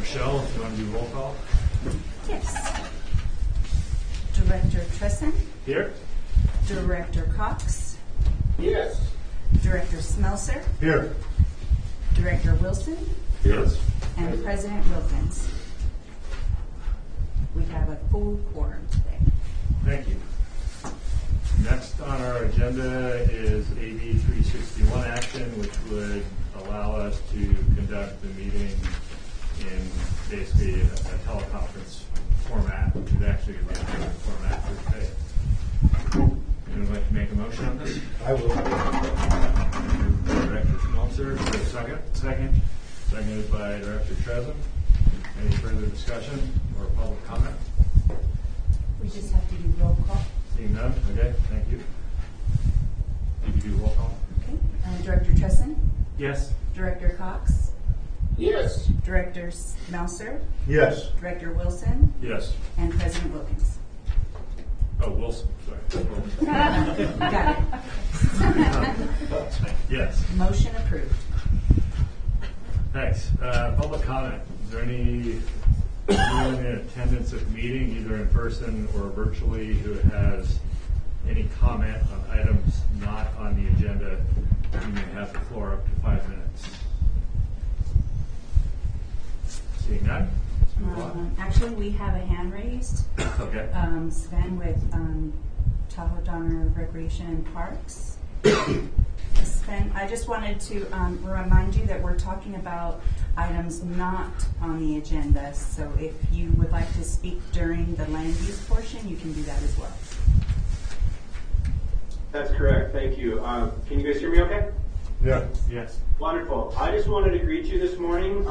Rochelle, if you want to do roll call. Yes. Director Tresson. Here. Director Cox. Yes. Director Smelser. Here. Director Wilson. Yes. And President Wilkins. We have a full quorum today. Thank you. Next on our agenda is AB 361 action, which would allow us to conduct the meeting in basically a teleconference format, which is actually going to be a different format for today. Anyone like to make a motion on this? I will. Director Schmelzer, for a second. Second. Seconded by Director Tresson. Any further discussion or public comment? We just have to do roll call. Seeing none? Okay, thank you. Did you do roll call? Okay. Director Tresson. Yes. Director Cox. Yes. Director Smelser. Yes. Director Wilson. Yes. And President Wilkins. Oh, Wilson, sorry. Got it. Yes. Motion approved. Thanks. Public comment. Is there anyone in attendance at the meeting, either in person or virtually, who has any comment on items not on the agenda? You may have the floor up to 5 minutes. Seeing none, let's move on. Actually, we have a hand raised. Okay. Sven with Tahoe Donner Recreation and Parks. Sven, I just wanted to remind you that we're talking about items not on the agenda. So if you would like to speak during the land use portion, you can do that as well. That's correct. Thank you. Can you guys hear me okay? Yeah. Yes. Wonderful. I just wanted to greet you this morning.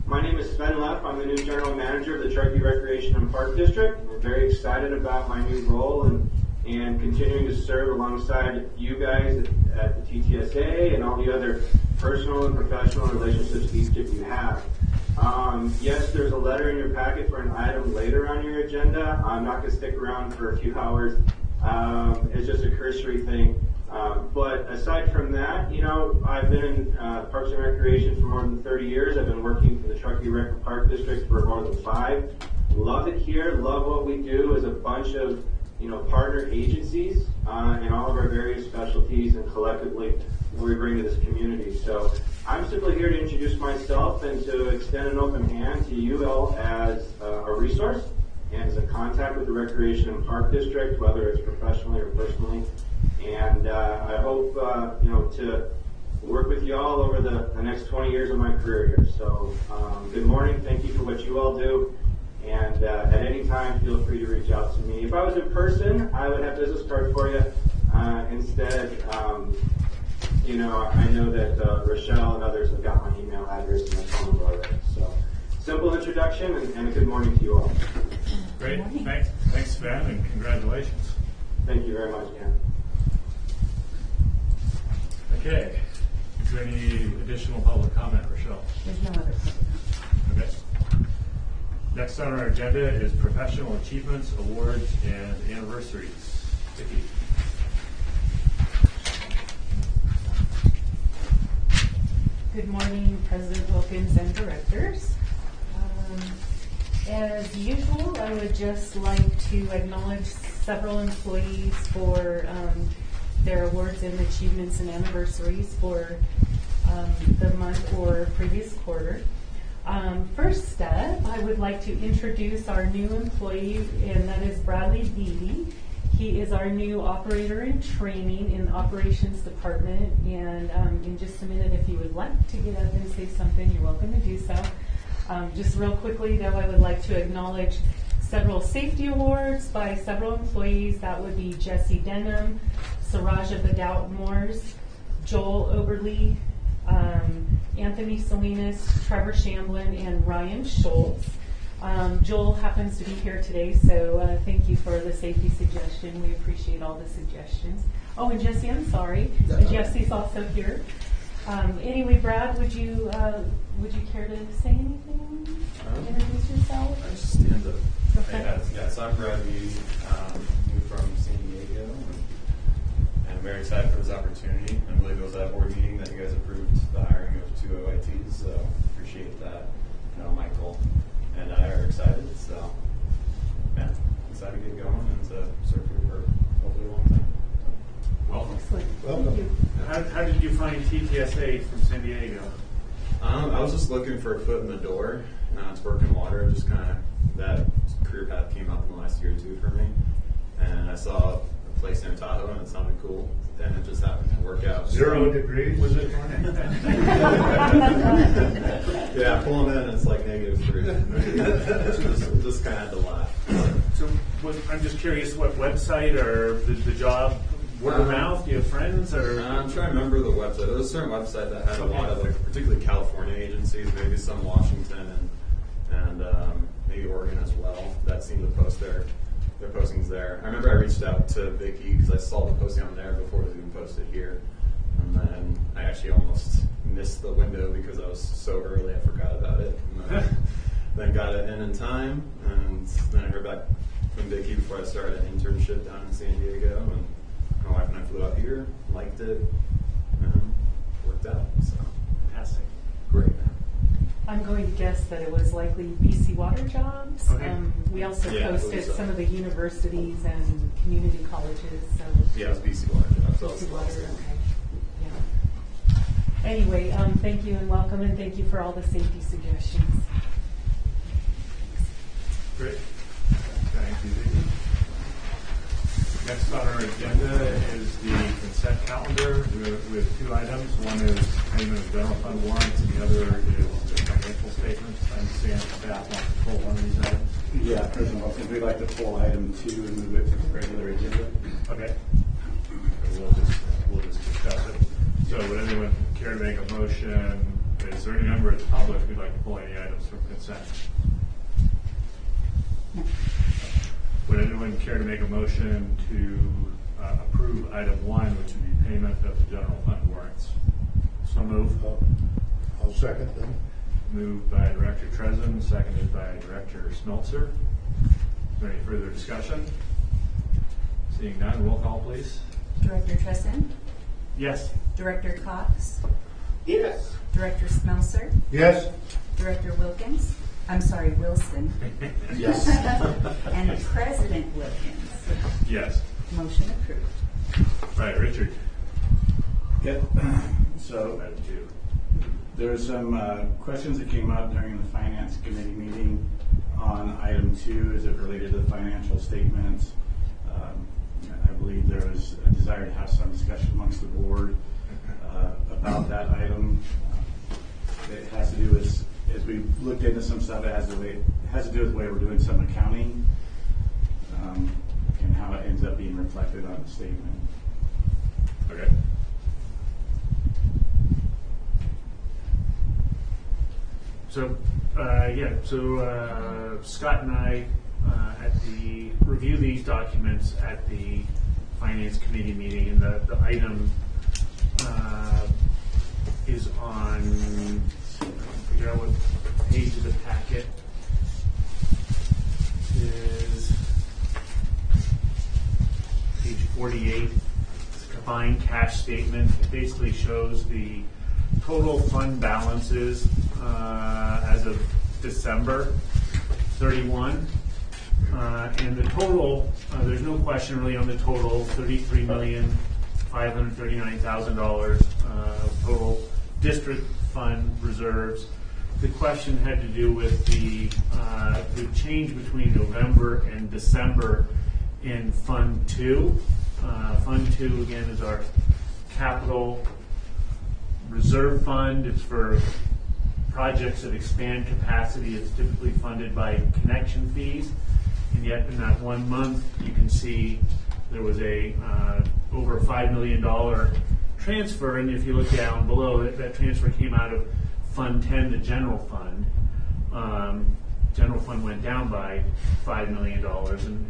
My name is Sven Leff. I'm the new general manager of the Truckee Recreation and Park District. I'm very excited about my new role and continuing to serve alongside you guys at the TTSA and all the other personal and professional relationships each of you have. Yes, there's a letter in your packet for an item later on your agenda. I'm not going to stick around for a few hours. It's just a cursory thing. But aside from that, I've been in Parks and Recreation for more than 30 years. I've been working for the Truckee Rec and Park District for more than 5. Love it here. Love what we do as a bunch of partner agencies in all of our various specialties and collectively what we bring to this community. So I'm simply here to introduce myself and to extend an open hand to you all as a resource and as a contact with the Recreation and Park District, whether it's professionally or personally. And I hope to work with you all over the next 20 years of my career here. So good morning. Thank you for what you all do. And at any time, feel free to reach out to me. If I was in person, I would have business cards for you. Instead, I know that Rochelle and others have got my email address and my phone number already. So simple introduction and a good morning to you all. Great. Thanks, Sven, and congratulations. Thank you very much, Dan. Okay. Is there any additional public comment, Rochelle? There's no other public comment. Okay. Next on our agenda is professional achievements, awards, and anniversaries. Vicki. Good morning, President Wilkins and directors. As usual, I would just like to acknowledge several employees for their awards and achievements and anniversaries for the month or previous quarter. First up, I would like to introduce our new employee, and that is Bradley Beebe. He is our new operator in training in the operations department, and in just a minute, if you would like to get up and say something, you're welcome to do so. Just real quickly, though, I would like to acknowledge several safety awards by several employees. That would be Jesse Denham, Saraja Bedout-Moores, Joel Oberly, Anthony Salinas, Trevor Shamblin, and Ryan Schultz. Joel happens to be here today, so thank you for the safety suggestion. We appreciate all the suggestions. Oh, and Jesse, I'm sorry. Jesse's also here. Anyway, Brad, would you care to say anything? Introduce yourself? I just stand up. Okay. Yes, I'm Brad Beebe, moved from San Diego, and I'm very excited for this opportunity. I believe it was that board meeting that you guys approved the hiring of 2 OITs, so appreciate that. Michael very excited. So, yeah, excited to get going and to serve here for hopefully a long time. Welcome. Excellent. Welcome. Thank you. How did you find TTSA from San Diego? I was just looking for a foot in the door to work in water. Just kind of that career path came up in the last year or two for me, and I saw a place in Tahoe and it sounded cool. And it just happened to work out. 0 degrees, was it? Yeah, pulling in, it's like -3. just kind of had to laugh. So I'm just curious, what website or the job, word of mouth? Do you have friends or? I'm trying to remember the website. There was a certain website that had a lot of, like, particularly California agencies, maybe some Washington and maybe Oregon as well, that seemed to post their postings there. I remember I reached out to Vicky because I saw the posting on there before it was even posted here. And then I actually almost missed the window because I was so early I forgot about it. And then got it in time, and then I heard back from Vicky before I started an internship down in San Diego, and my wife and I flew out here, liked it, and worked out. So Fantastic. great. I'm going to guess that it was likely BC Water jobs. Okay. We also Yeah, I posted believe so. some of the universities and community colleges. So Yeah, it was BC Water. BC Water. Okay. Yeah. Anyway, thank you and welcome, and thank you for all the safety suggestions. Great. Thank you, Vicky. Next on our agenda is the consent calendar with 2 items. One is payment of general fund warrants, and the other is the financial statements. I understand staff wants to pull one of these items. Yeah, President Wilkins, we'd like to pull item 2 and move it to the regular agenda. Okay. We'll just discuss it. So would anyone care to make a motion? Is there any member of the public who'd like to pull any items from consent? Would anyone care to make a motion to approve item 1, which would be payment of the general fund warrants? So moved. I'll second them. Moved by Director Trezin, seconded by Director Smeltzer. Is there any further discussion? Seeing none, roll call, please. Director Tresson, Yes. Director Cox, Yes. Director Smelser, Yes. Director Wilson, Yes. and President Wilkins. Yes. Motion approved. Right, Richard. Yep. So Item 2. there were some questions that came up during the Finance Committee meeting on item 2 as it related to the financial statements. I believe there was a desire to have some discussion amongst the board about that item. It has to do with, as we looked into some stuff, it has to do with the way we're doing some accounting and how it ends up being reflected on the statement. Okay. So, Scott and I review these documents at the Finance Committee meeting, and the item is on, let's see if I can figure out what page of the packet is page 48. It's a combined cash statement. It basically shows the total fund balances as of December 31. And the total, there's no question really on the total, $33,539,000 total district fund reserves. The question had to do with the change between November and December in Fund 2. Fund 2, again, is our capital reserve fund. It's for projects that expand capacity. It's typically funded by connection fees. And yet in that 1 month, you can see there was a over $5 million transfer. And if you look down below, that transfer came out of Fund 10, the general fund. General fund went down by $5 million.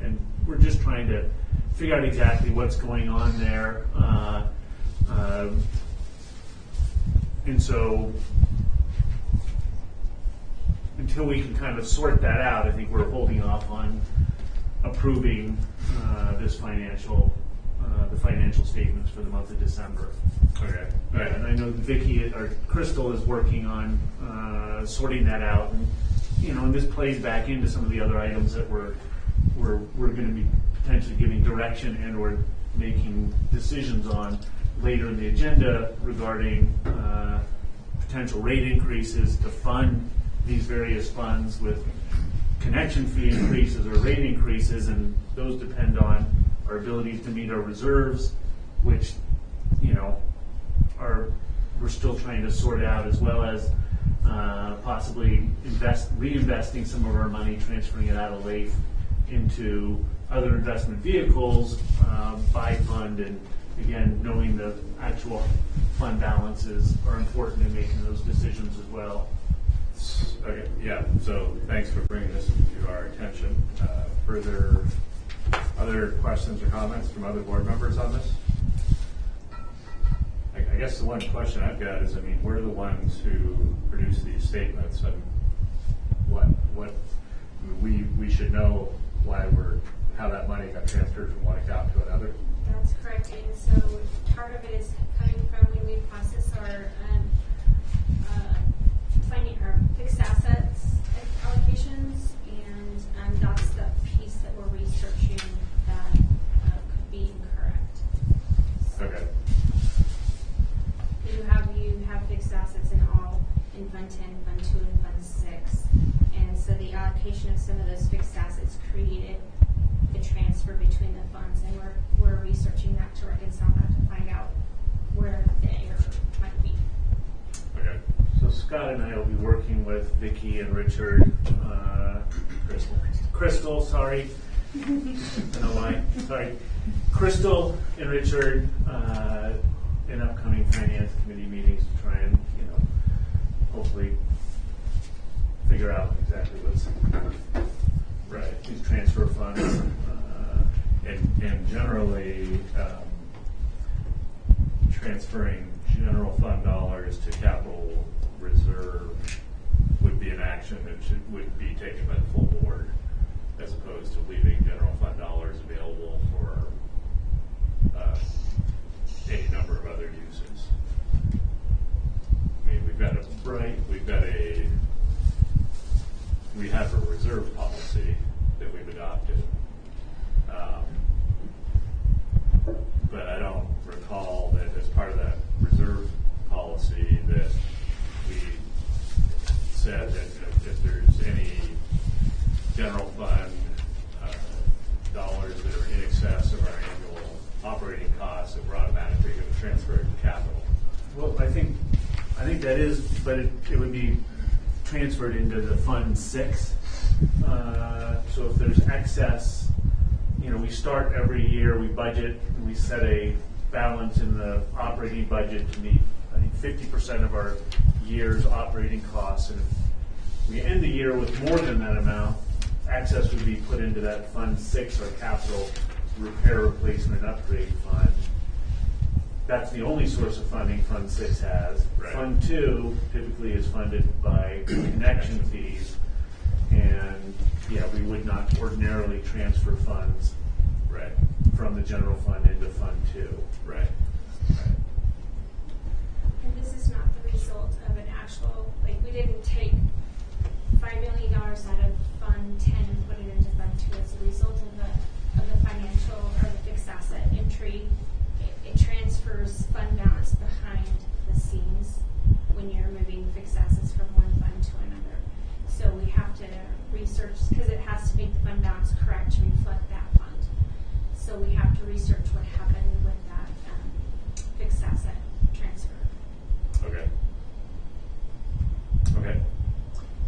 And we're just trying to figure out exactly what's going on there. And so until we can kind of sort that out, I think we're holding off on approving the financial statements for the month of December. Okay. And I know Vicky or Crystal is working on sorting that out and and this plays back into some of the other items that we're going to be potentially giving direction and or making decisions on later in the agenda regarding potential rate increases to fund these various funds with connection fee increases or rate increases, and those depend on our ability to meet our reserves, which, we're still trying to sort out, as well as possibly reinvesting some of our money, transferring it out of LAIF into other investment vehicles by fund, and again, knowing the actual fund balances are important in making those decisions as well. Okay, yeah, so thanks for bringing this to our attention. Further, other questions or comments from other board members on this? I guess the one question I've got is, we're the ones who produce these statements, and we should know how that money got transferred from one account to another. That's correct, and so part of it is coming from when we process our finding our fixed assets allocations, and that's the piece that we're researching that could be incorrect. So Okay. you have fixed assets in Fund 10, Fund 2, and Fund 6, and so the allocation of some of those fixed assets created the transfer between the funds, and we're researching that to reconcile that to find out where the error might be. Okay. So Scott and I will be working with Vicki and Richard, Crystal, sorry. I don't know why. Sorry. Crystal and Richard in upcoming finance committee meetings to try and, hopefully figure out exactly what's Right. these transfer funds. And generally, transferring general fund dollars to capital reserve would be an action that would be taken by the full board, as opposed to leaving general fund dollars available for any number of other uses. We have a reserve policy that we've adopted. But I don't recall that as part of that reserve policy that we said that if there's any general fund dollars that are in excess of our annual operating costs, that we're automatically going to transfer it to capital. Well, I think that is, but it would be transferred into the Fund 6. So if there's excess, we start every year, we budget, and we set a balance in the operating budget to meet, I think, 50% of our year's operating costs. And if we end the year with more than that amount, excess would be put into that Fund 6, or capital repair, replacement, and upgrade fund. That's the only source of funding Fund 6 has. Right. Fund 2 typically is funded by connection fees, and we would not ordinarily transfer funds Right. from the general fund into Fund 2. Right. And this is not the result of an actual, we didn't take $5 million out of Fund 10 and put it into Fund 2 as a result of the financial or the fixed asset entry. It transfers fund balance behind the scenes when you're moving fixed assets from one fund to another. So we have to research, because it has to make the fund balance correct to reflect that fund. So we have to research what happened with that fixed asset transfer. Okay. Okay.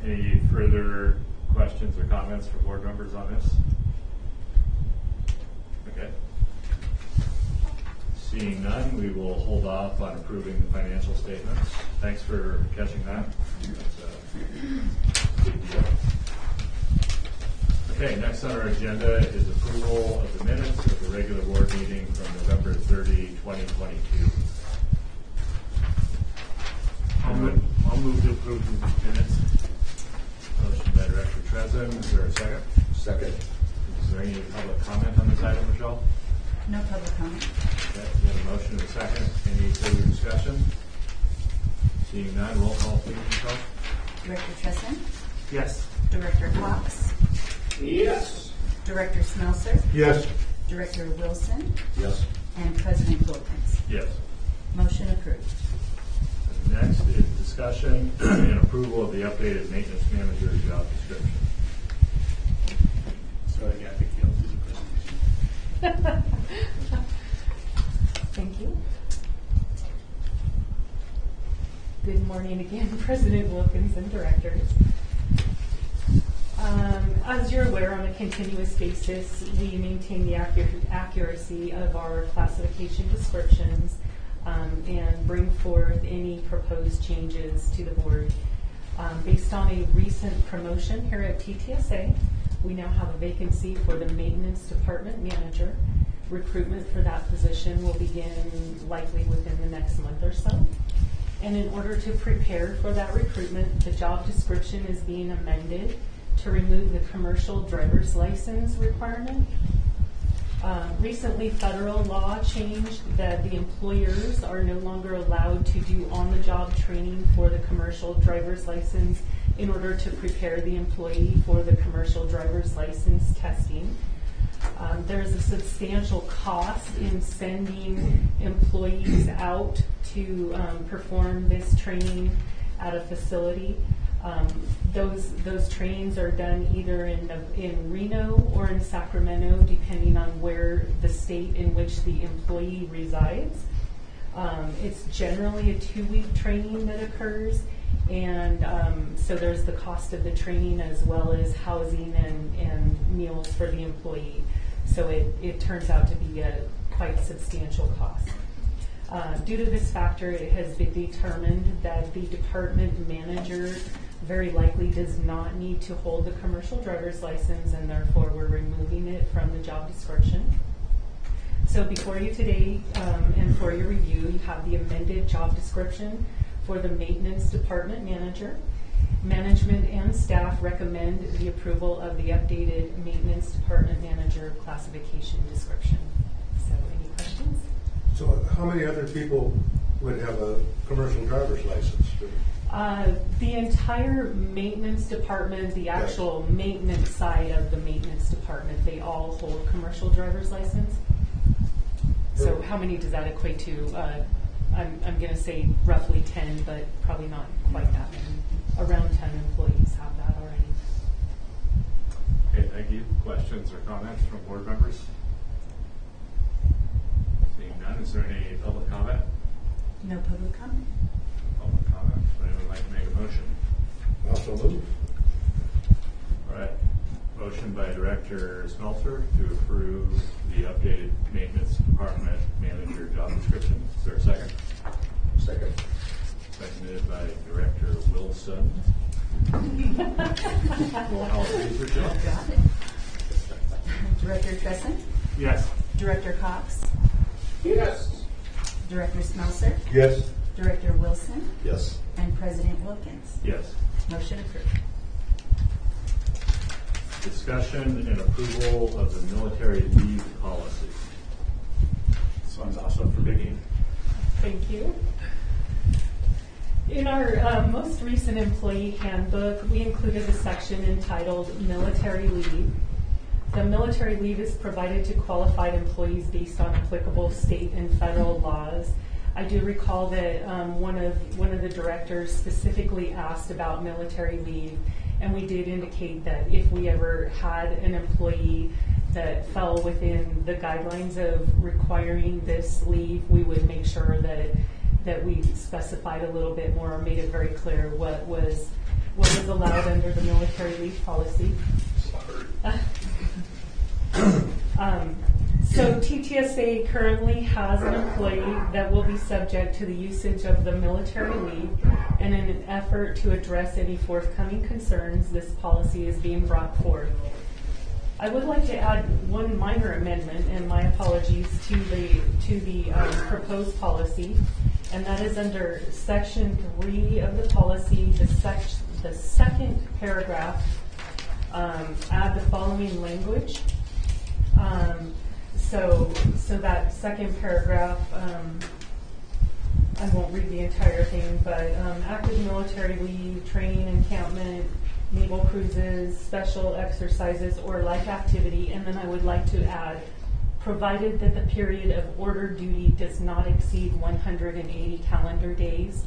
Any further questions or comments from board members on this? Okay. Seeing none, we will hold off on approving the financial statements. Thanks for catching that. That's a big deal. Okay, next on our agenda is approval of the minutes of the regular board meeting from November 30, 2022. I'll move to approve the minutes. Motion by Director Trezin. Is there a second? Second. Is there any public comment on this item, Michelle? No public comment. Okay, we have a motion and a second. Any further discussion? Seeing none, roll call please, Michelle. Director Tresson, Yes. Director Cox, Yes. Director Smelser, Yes. Director Wilson, Yes. and President Wilkins. Yes. Motion approved. Next is discussion and approval of the updated maintenance manager job description. So yeah, Abigail, do the presentation. Thank you. Good morning again, President Wilkins and directors. As you're aware, on a continuous basis, we maintain the accuracy of our classification descriptions and bring forth any proposed changes to the board. Based on a recent promotion here at TTSA, we now have a vacancy for the maintenance department manager. Recruitment for that position will begin likely within the next month or so. And in order to prepare for that recruitment, the job description is being amended to remove the commercial driver's license requirement. Recently, federal law changed that the employers are no longer allowed to do on-the-job training for the commercial driver's license in order to prepare the employee for the commercial driver's license testing. There's a substantial cost in sending employees out to perform this training at a facility. Those trainings are done either in Reno or in Sacramento, depending on where the state in which the employee resides. It's generally a 2-week training that occurs, and so there's the cost of the training as well as housing and meals for the employee. So it turns out to be a quite substantial cost. Due to this factor, it has been determined that the department manager very likely does not need to hold the commercial driver's license, and therefore we're removing it from the job description. So before you today, and for your review, you have the amended job description for the maintenance department manager. Management and staff recommend the approval of the updated maintenance department manager classification description. So any questions? So how many other people would have a commercial driver's license? The entire maintenance department, the actual maintenance side of the maintenance department, they all hold commercial driver's license. So how many does that equate to? I'm going to say roughly 10, but probably not quite that many. Around 10 employees have that already. Okay, thank you. Questions or comments from board members? Seeing none, is there any public comment? No public comment? Public comment. Would anyone like to make a motion? Also move. All right. Motion by Director Smeltzer to approve the updated maintenance department manager job description. Is there a second? Second. Seconded by Director Wilson. Roll call please, Rochelle. Got it. Director Crescent, Yes. Director Cox, Yes. Director Smelser, Yes. Director Wilson, Yes. and President Wilkins. Yes. Motion approved. Discussion and approval of the military leave policy. This one's also for Vicki. Thank you. In our most recent employee handbook, we included a section entitled Military Leave. The military leave is provided to qualified employees based on applicable state and federal laws. I do recall that one of the directors specifically asked about military leave, and we did indicate that if we ever had an employee that fell within the guidelines of requiring this leave, we would make sure that we specified a little bit more or made it very clear what was allowed under the military leave policy. So TTSA currently has an employee that will be subject to the usage of the military leave, and in an effort to address any forthcoming concerns, this policy is being brought forth. I would like to add one minor amendment, and my apologies, to the proposed policy, and that is under Section 3 of the policy, the second paragraph. Add the following language. So that second paragraph, I won't read the entire thing, but active military leave, training, encampment, naval cruises, special exercises, or like activity. And then I would like to add, provided that the period of order duty does not exceed 180 calendar days.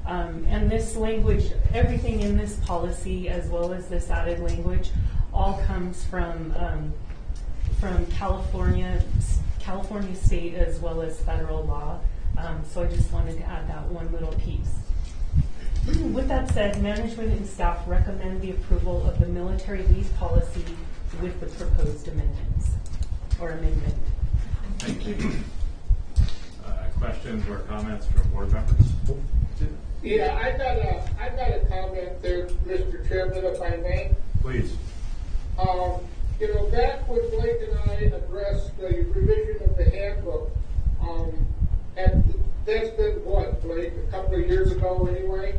And this language, everything in this policy, as well as this added language, all comes from California state as well as federal law. So I just wanted to add that one little piece. With that said, management and staff recommend the approval of the military leave policy with the proposed amendments or amendment. Thank you. Questions or comments from board members? Yeah, I got a comment there, Mr. Chairman, if I may. Please. Back when Blake and I addressed the revision of the handbook, and that's been what, Blake, a couple of years ago anyway.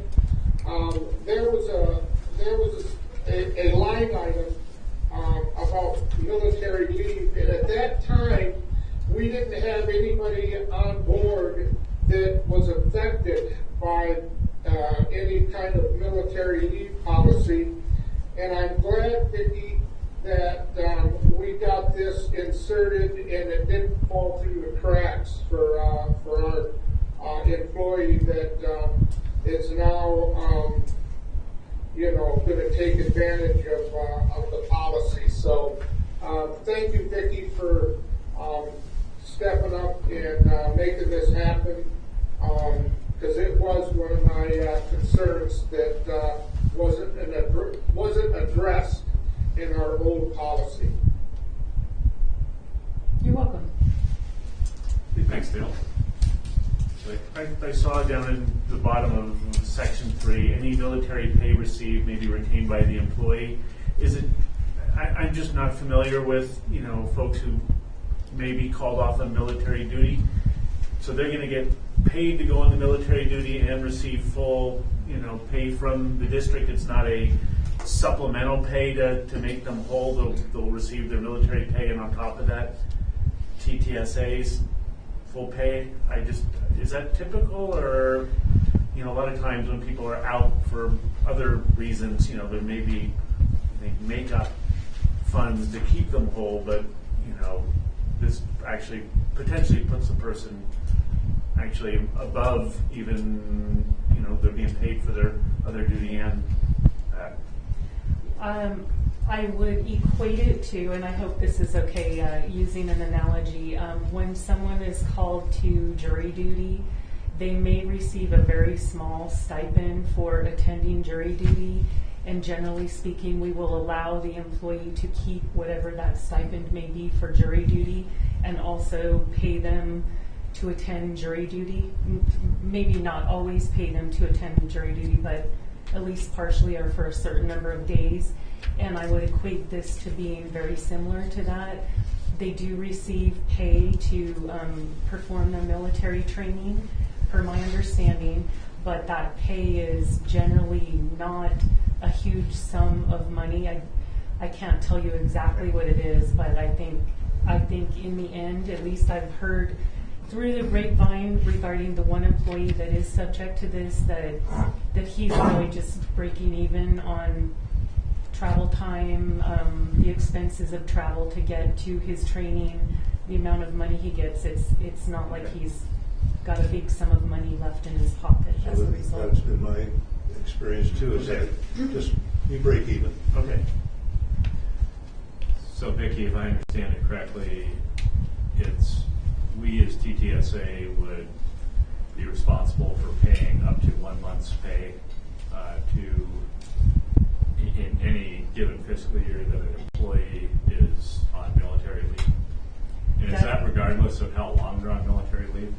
There was a line item about military leave, and at that time we didn't have anybody on board that was affected by any kind of military leave policy. And I'm glad, Vicki, that we got this inserted and it didn't fall through the cracks for our employee that is now going to take advantage of the policy. So thank you, Vicki, for stepping up and making this happen. Because it was one of my concerns that wasn't addressed in our old policy. You're welcome. Thanks, Dale. I saw down in the bottom of section 3, any military pay received may be retained by the employee. I'm just not familiar with, folks who may be called off on military duty. So they're going to get paid to go on the military duty and receive full, pay from the district. It's not a supplemental pay to make them whole. They'll receive their military pay, and on top of that, TTSA's full pay. Is that typical, or a lot of times when people are out for other reasons, there may be they make up funds to keep them whole, but this actually potentially puts the person actually above even they're being paid for their other duty and that. I would equate it to, and I hope this is okay, using an analogy, when someone is called to jury duty, they may receive a very small stipend for attending jury duty, and generally speaking, we will allow the employee to keep whatever that stipend may be for jury duty, and also pay them to attend jury duty. Maybe not always pay them to attend jury duty, but at least partially or for a certain number of days. And I would equate this to being very similar to that. They do receive pay to perform their military training, per my understanding, but that pay is generally not a huge sum of money. I can't tell you exactly what it is, but I think in the end, at least I've heard through the grapevine regarding the one employee that is subject to this, that he's really just breaking even on travel time, the expenses of travel to get to his training, the amount of money he gets. It's not like he's got a big sum of money left in his pocket as a result. That's been my experience too, is that just you break even. Okay. So Vicki, if I understand it correctly, we as TTSA would be responsible for paying up to 1 month's pay to in any given fiscal year that an employee is on military leave. And is that regardless of how long they're on military leave?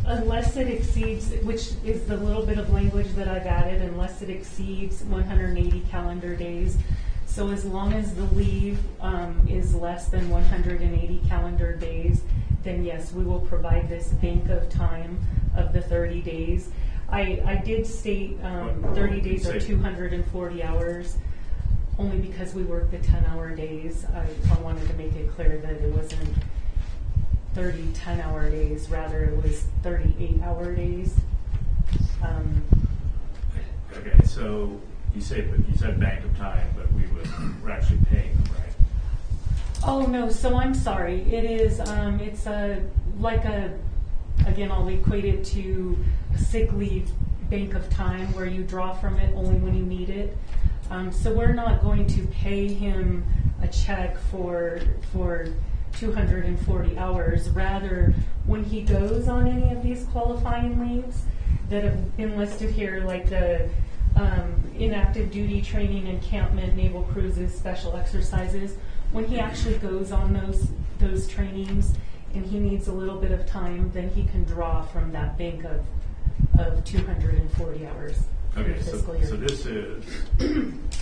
Unless it exceeds, which is the little bit of language that I've added, unless it exceeds 180 calendar days. So as long as the leave is less than 180 calendar days, then yes, we will provide this bank of time of the 30 days. I did state 30 days or 240 hours, only because we work the 10-hour days. I wanted to make it clear that it wasn't 30 10-hour days, rather it was 38-hour days. Okay, so You said bank of time, but we're actually paying them, right? Oh, no, so I'm sorry. It is, again, I'll equate it to a sick leave bank of time where you draw from it only when you need it. So we're not going to pay him a check for 240 hours. Rather, when he goes on any of these qualifying leaves that have been listed here, like the inactive duty training, encampment, naval cruises, special exercises, when he actually goes on those trainings and he needs a little bit of time, then he can draw from that bank of 240 hours. Okay, for the fiscal year. so this is,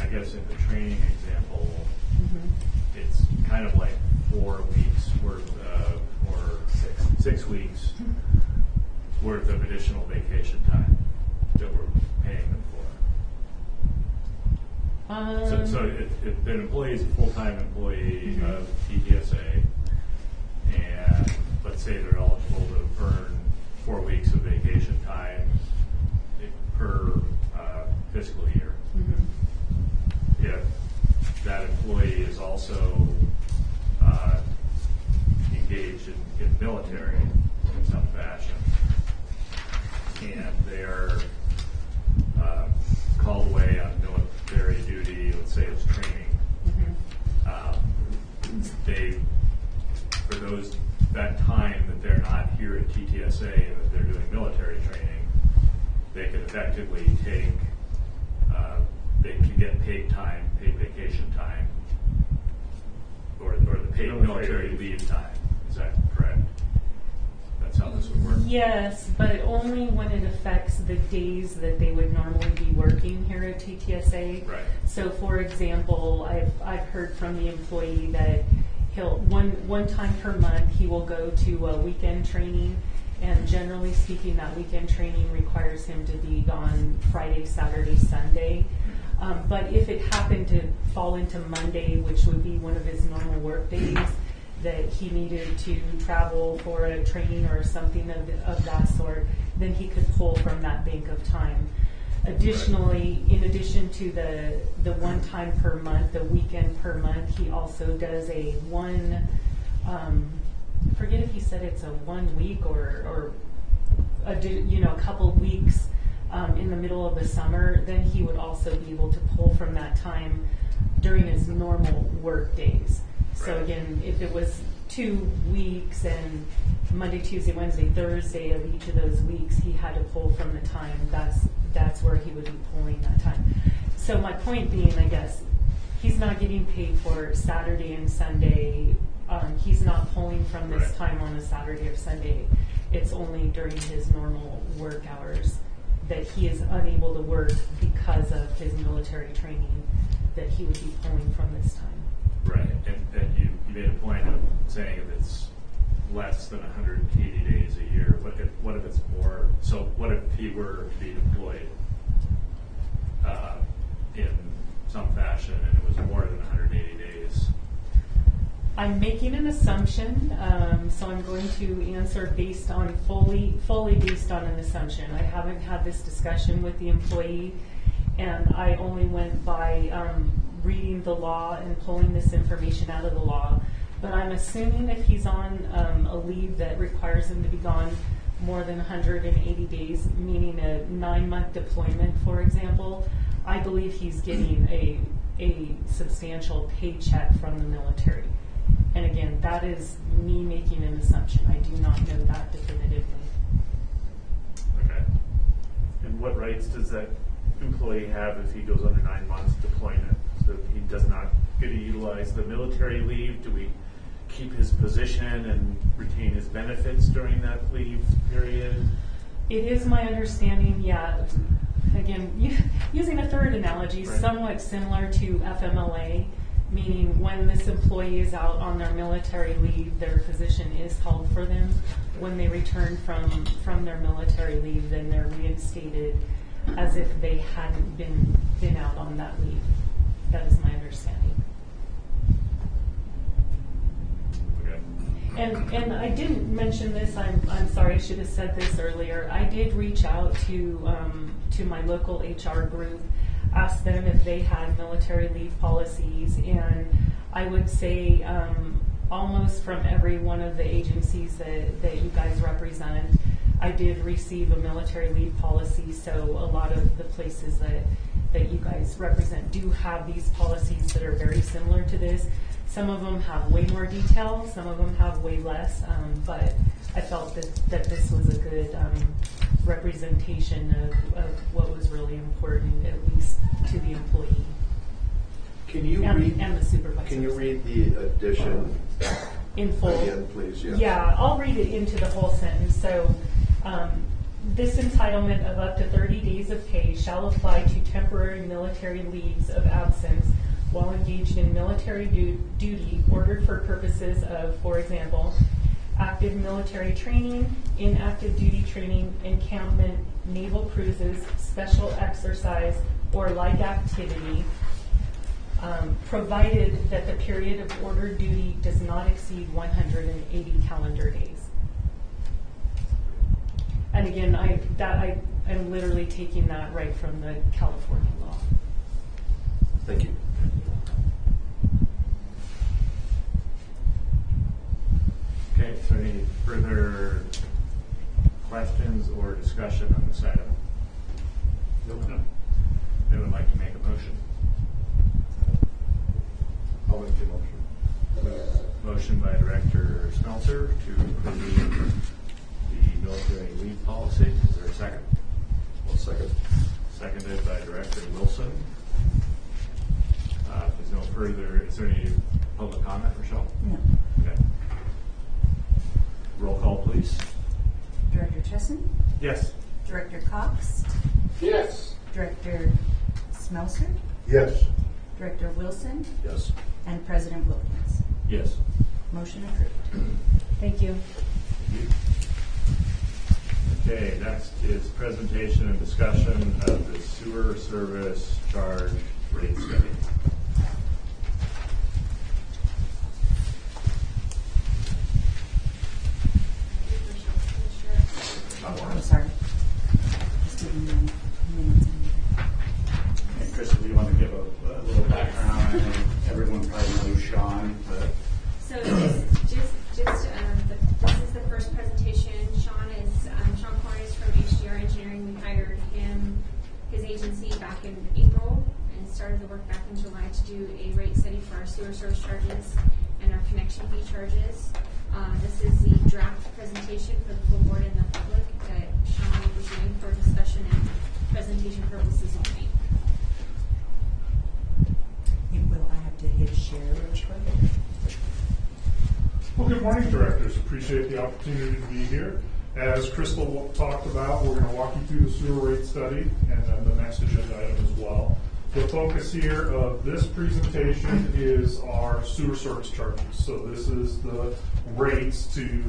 I guess in the training example, Mhm. it's kind of like 4 weeks worth of, or 6 weeks worth of additional vacation time that we're paying them for. So if an employee is a full-time employee Mhm. of TTSA, and let's say they're eligible to earn 4 weeks of vacation time per fiscal year. Mhm. If that employee is also engaged in military in some fashion, and they're called away on military duty, let's say it's training, they, for that time that they're not here at TTSA and that they're doing military training, they can effectively take, they can get paid time, paid vacation time, or the paid military leave time. Is that correct? That's how this would work? Yes, but only when it affects the days that they would normally be working here at TTSA. Right. So, for example, I've heard from the employee that he'll one time per month he will go to a weekend training, and generally speaking, that weekend training requires him to be gone Friday, Saturday, Sunday. But if it happened to fall into Monday, which would be one of his normal work days, that he needed to travel for a training or something of that sort, then he could pull from that bank of time. Additionally, in addition to the one time per month, the weekend per month, he also does a I forget if he said it's a 1 week or a couple weeks in the middle of the summer. Then he would also be able to pull from that time during his normal work days. So again, if it was 2 weeks and Monday, Tuesday, Wednesday, Thursday of each of those weeks, he had to pull from the time. That's where he would be pulling that time. So my point being, I guess, he's not getting paid for Saturday and Sunday. He's not pulling from this time on a Saturday or Sunday. It's only during his normal work hours that he is unable to work because of his military training that he would be pulling from this time. Right, and you made a point of saying if it's less than 180 days a year, what if it's more? So what if he were to be deployed in some fashion and it was more than 180 days? I'm making an assumption, so I'm going to answer based on fully based on an assumption. I haven't had this discussion with the employee, and I only went by reading the law and pulling this information out of the law. But I'm assuming if he's on a leave that requires him to be gone more than 180 days, meaning a 9-month deployment, for example, I believe he's getting a substantial paycheck from the military. And again, that is me making an assumption. I do not know that definitively. Okay. And what rights does that employee have if he goes under 9 months deployment? So he does not get to utilize the military leave? Do we keep his position and retain his benefits during that leave period? It is my understanding, yeah, again, using a third analogy, Right. somewhat similar to FMLA, meaning when this employee is out on their military leave, their position is held for them. When they return from their military leave, then they're reinstated as if they hadn't been out on that leave. That is my understanding. Okay. And I didn't mention this. I'm sorry. I should have said this earlier. I did reach out to my local HR group. asked them if they had military leave policies, and I would say almost from every one of the agencies that you guys represent, I did receive a military leave policy. So a lot of the places that you guys represent do have these policies that are very similar to this. Some of them have way more detail, some of them have way less, but I felt that this was a good representation of what was really important, at least to the employee Can you and, read? and the supervisor. Can you read the addition in full? again, please? Yes. Yeah, I'll read it into the whole sentence. So, this entitlement of up to 30 days of pay shall apply to temporary military leaves of absence while engaged in military duty ordered for purposes of, for example, active military training, inactive duty training, encampment, naval cruises, special exercise, or like activity, provided that the period of ordered duty does not exceed 180 calendar days. And again, I'm literally taking that right from the California law. Thank you. Okay, is there any further questions or discussion on this item? No. They would like to make a motion. I'll make the motion. Motion by Director Smeltzer to approve the military leave policy. Is there a second? One second. Seconded by Director Wilson. If there's no further, is there any public comment, Rochelle? No. Okay. Roll call, please. Director Chesson? Yes. Director Cox? Yes. Director Smelser? Yes. Director Wilson? Yes. And President Wilkins? Yes. Motion approved. Thank you. Okay, next is presentation and discussion of the sewer service charge rate study. I'm sorry. Just giving you minutes. And Crystal, do you want to give a little background? I know everyone probably knows Sean, but So this is the first presentation. Sean Corn is from HDR Engineering. We hired his agency back in April and started the work back in July to do a rate study for our sewer service charges and our connection fee charges. This is the draft presentation for the full board and the public that Sean was doing for discussion and presentation purposes only. Will I have to hit share real quick? Well, good morning, directors. Appreciate the opportunity to be here. As Crystal talked about, we're going to walk you through the sewer rate study and then the next agenda item as well. The focus here of this presentation is our sewer service charges. So this is the rates to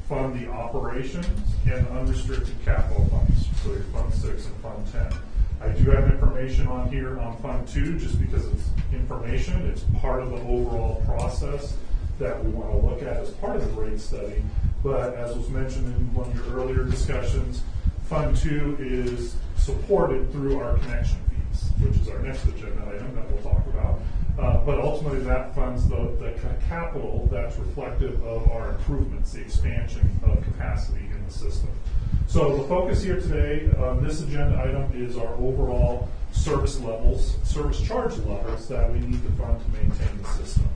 fund the operations and unrestricted capital funds. So your Fund 6 and Fund 10. I do have information on here on Fund 2 just because it's information. It's part of the overall process that we want to look at as part of the rate study. But as was mentioned in one of your earlier discussions, Fund 2 is supported through our connection fees, which is our next agenda item that we'll talk about. But ultimately that funds the capital that's reflective of our improvements, the expansion of capacity in the system. So the focus here today on this agenda item is our overall service levels, service charge levels that we need to fund to maintain the system.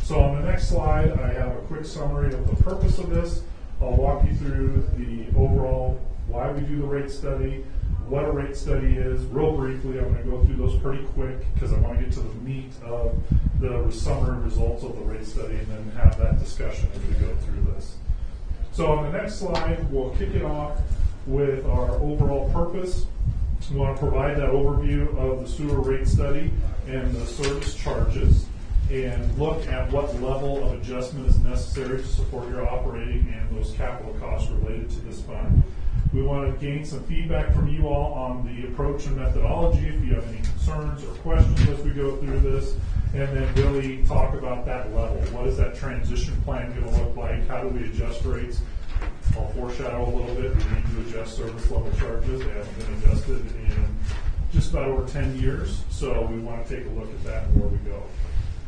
So on the next slide, I have a quick summary of the purpose of this. I'll walk you through the overall why we do the rate study, what a rate study is. Real briefly, I'm going to go through those pretty quick because I want to get to the meat of the summary results of the rate study and then have that discussion as we go through this. So on the next slide, we'll kick it off with our overall purpose. We want to provide that overview of the sewer rate study and the service charges, and look at what level of adjustment is necessary to support your operating and those capital costs related to this fund. We want to gain some feedback from you all on the approach and methodology if you have any concerns or questions as we go through this, and then really talk about that level. What is that transition plan going to look like? How do we adjust rates? I'll foreshadow a little bit. We need to adjust service level charges. They haven't been adjusted in just about over 10 years, so we want to take a look at that and where we go.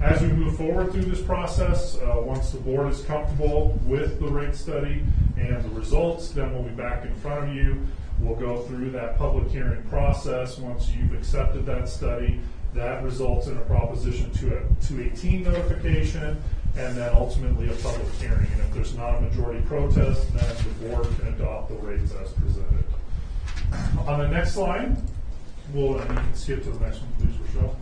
As we move forward through this process, once the board is comfortable with the rate study and the results, then we'll be back in front of you. We'll go through that public hearing process. Once you've accepted that study, that results in a Proposition 218 notification, and then ultimately a public hearing. And if there's not a majority protest, then the board can adopt the rates as presented. On the next slide, you can skip to the next one, please, Rochelle.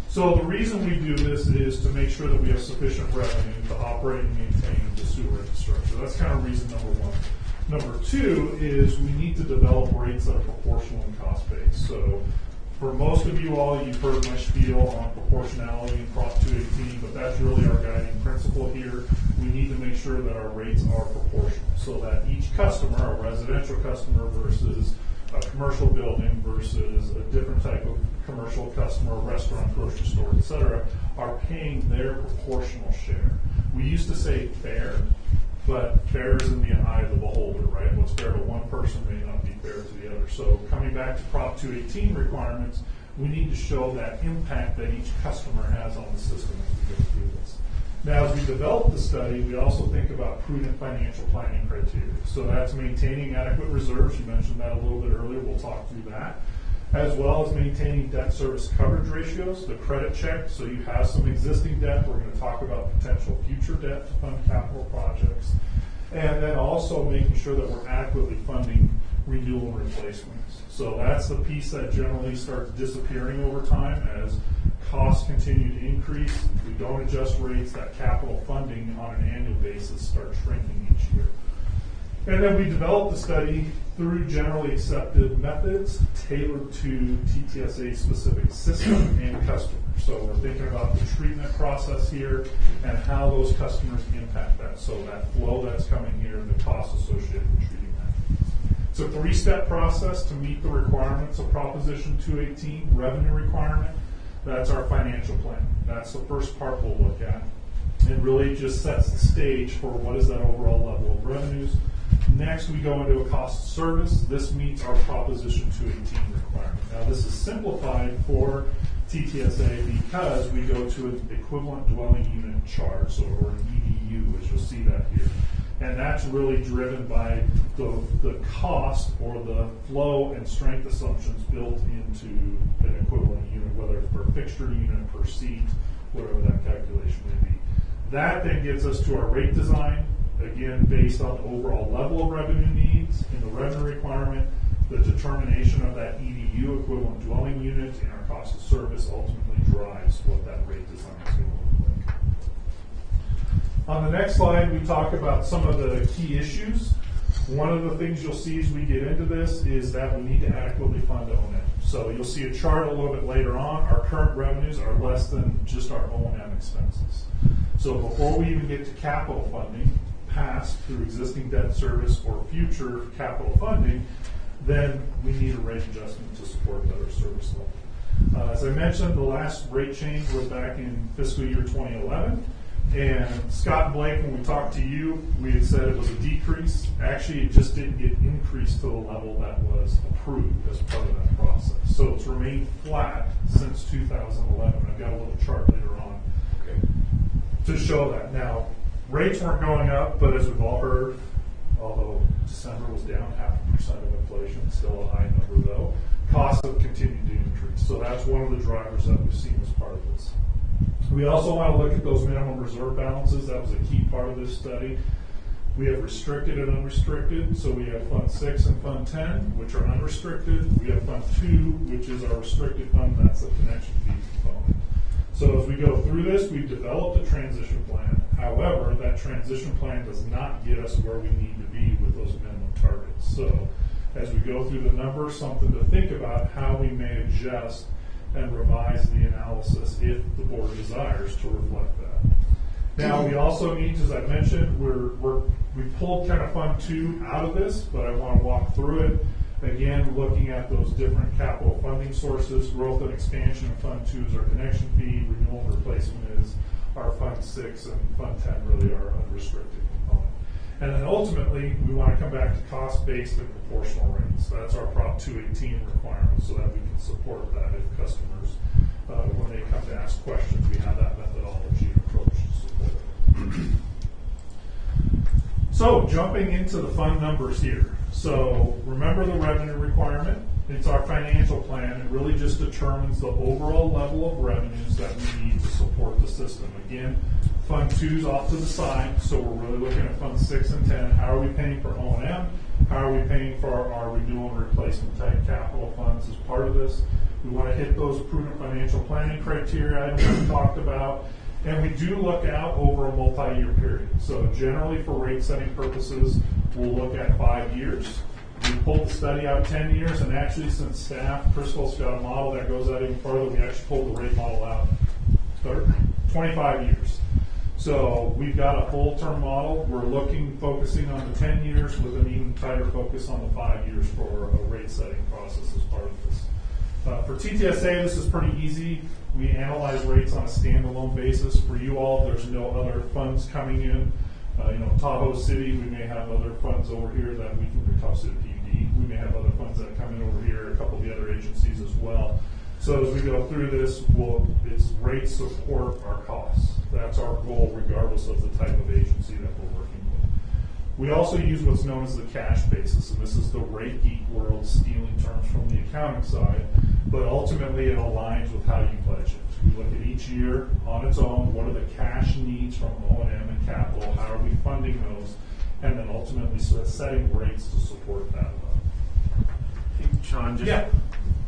So the reason we do this is to make sure that we have sufficient revenue to operate and maintain the sewer infrastructure. That's kind of reason number one. Number two is we need to develop rates that are proportional and cost-based. So for most of you all, you've heard my spiel on proportionality in Prop 218, but that's really our guiding principle here. We need to make sure that our rates are proportional so that each customer, a residential customer versus a commercial building versus a different type of commercial customer, restaurant, grocery store, et cetera, are paying their proportional share. We used to say fair, but fair is in the eye of the beholder, right? What's fair to one person may not be fair to the other. So coming back to Prop 218 requirements, we need to show that impact that each customer has on the system as we go through this. Now, as we develop the study, we also think about prudent financial planning criteria. So that's maintaining adequate reserves. You mentioned that a little bit earlier. We'll talk through that. As well as maintaining debt service coverage ratios, the credit check. So you have some existing debt. We're going to talk about potential future debt to fund capital projects. And then also making sure that we're adequately funding renewal and replacements. So that's the piece that generally starts disappearing over time as costs continue to increase. If we don't adjust rates, that capital funding on an annual basis starts shrinking each year. And then we develop the study through generally accepted methods tailored to TTSA specific system and customer. So we're thinking about the treatment process here and how those customers impact that. So that flow that's coming here and the costs associated with treating that. It's a three-step process to meet the requirements of Proposition 218, revenue requirement. That's our financial plan. That's the first part we'll look at. It really just sets the stage for what is that overall level of revenues. Next, we go into a cost of service. This meets our Proposition 218 requirement. Now, this is simplified for TTSA because we go to an equivalent dwelling unit charge, so or an EDU, as you'll see that here. And that's really driven by the cost or the flow and strength assumptions built into an equivalent unit, whether it's per fixture unit, per seat, whatever that calculation may be. That then gets us to our rate design, again, based on the overall level of revenue needs in the revenue requirement. The determination of that EDU, equivalent dwelling unit, and our cost of service ultimately drives what that rate design is going to look like. On the next slide, we talk about some of the key issues. One of the things you'll see as we get into this is that we need to adequately fund O&M. So you'll see a chart a little bit later on. Our current revenues are less than just our O&M expenses. So before we even get to capital funding, past through existing debt service or future capital funding, then we need a rate adjustment to support better service level. As I mentioned, the last rate change was back in fiscal year 2011. And Scott and Blake, when we talked to you, we had said it was a decrease. Actually, it just didn't get increased to the level that was approved as part of that process. So it's remained flat since 2011. I've got a little chart later on to show that. Now, rates weren't going up, but as we've all heard, although December was down 0.5% of inflation, still a high number though, costs have continued to increase. So that's one of the drivers that we've seen as part of this. We also want to look at those minimum reserve balances. That was a key part of this study. We have restricted and unrestricted. So we have Fund 6 and Fund 10, which are unrestricted. We have Fund 2, which is our restricted fund. That's the connection fee component. So as we go through this, we've developed a transition plan. However, that transition plan does not get us where we need to be with those minimum targets. So as we go through the numbers, something to think about how we may adjust and revise the analysis if the board desires to reflect that. Now, we also need, as I mentioned, we pulled kind of Fund 2 out of this, but I want to walk through it. Again, looking at those different capital funding sources, growth and expansion of Fund 2 is our connection fee, renewal and replacement is our Fund 6, and Fund 10 really our unrestricted component. And then ultimately, we want to come back to cost-based and proportional rates. That's our Prop 218 requirement, so that we can support that if customers, when they come to ask questions, we have that methodology and approach to support it. So, jumping into the fund numbers here. So, remember the revenue requirement. It's our financial plan. It really just determines the overall level of revenues that we need to support the system. Again, Fund 2 is off to the side, so we're really looking at Fund 6 and 10. How are we paying for O&M? How are we paying for our renewal and replacement type capital funds as part of this? We want to hit those prudent financial planning criteria items we talked about. And we do look out over a multi-year period. So generally for rate setting purposes, we'll look at 5 years. We pulled the study out 10 years, and actually since staff, Crystal's got a model that goes out even further, we actually pulled the rate model out 25 years. So we've got a full term model. We're focusing on the 10 years with an even tighter focus on the 5 years for a rate setting process as part of this. For TTSA, this is pretty easy. We analyze rates on a standalone basis. For you all, there's no other funds coming in. Tahoe City, we may have other funds over here that we can, Tahoe City PUD, we may have other funds that come in over here, a couple of the other agencies as well. So as we go through this, it's rates support our costs. That's our goal regardless of the type of agency that we're working with. We also use what's known as the cash basis, and this is the rate geek world stealing terms from the accounting side, but ultimately it aligns with how you budget. We look at each year on its own, what are the cash needs from O&M and capital, how are we funding those, and then ultimately setting rates to support that. Hey, Sean, just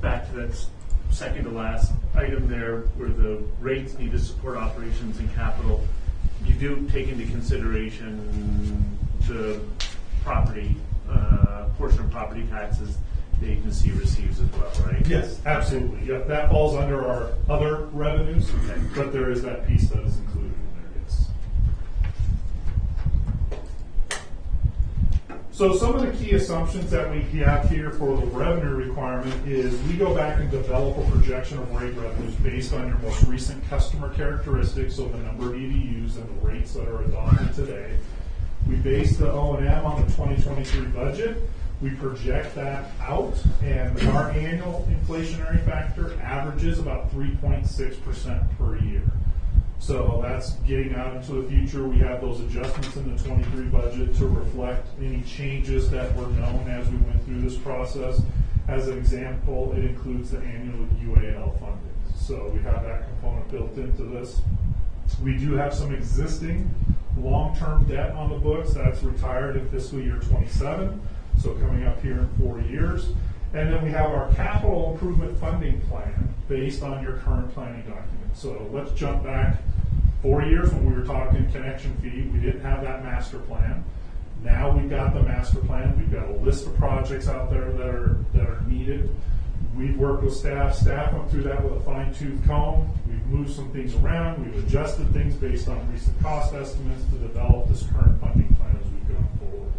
back to that second to last item there, where the rates need to support operations and capital. You do take into consideration the property, portion of property taxes the agency receives as well, right? Yes, absolutely. Yep, that falls under our other revenues, but there is that piece that is included in there, yes. So some of the key assumptions that we have here for the revenue requirement is we go back and develop a projection of rate revenues based on your most recent customer characteristics, so the number of EDUs and the rates that are adopted today. We base the O&M on the 2023 budget. We project that out, and our annual inflationary factor averages about 3.6% per year. So that's getting out into the future. We have those adjustments in the 23 budget to reflect any changes that were known as we went through this process. As an example, it includes the annual UAL funding. So we have that component built into this. We do have some existing long-term debt on the books that's retired in fiscal year 27. So coming up here in 4 years. And then we have our capital improvement funding plan based on your current planning document. So let's jump back 4 years when we were talking connection fee. We didn't have that master plan. Now we've got the master plan. We've got a list of projects out there that are needed. We've worked with staff. Staff went through that with a fine-tooth comb. We've moved some things around. We've adjusted things based on recent cost estimates to develop this current funding plan as we've gone forward.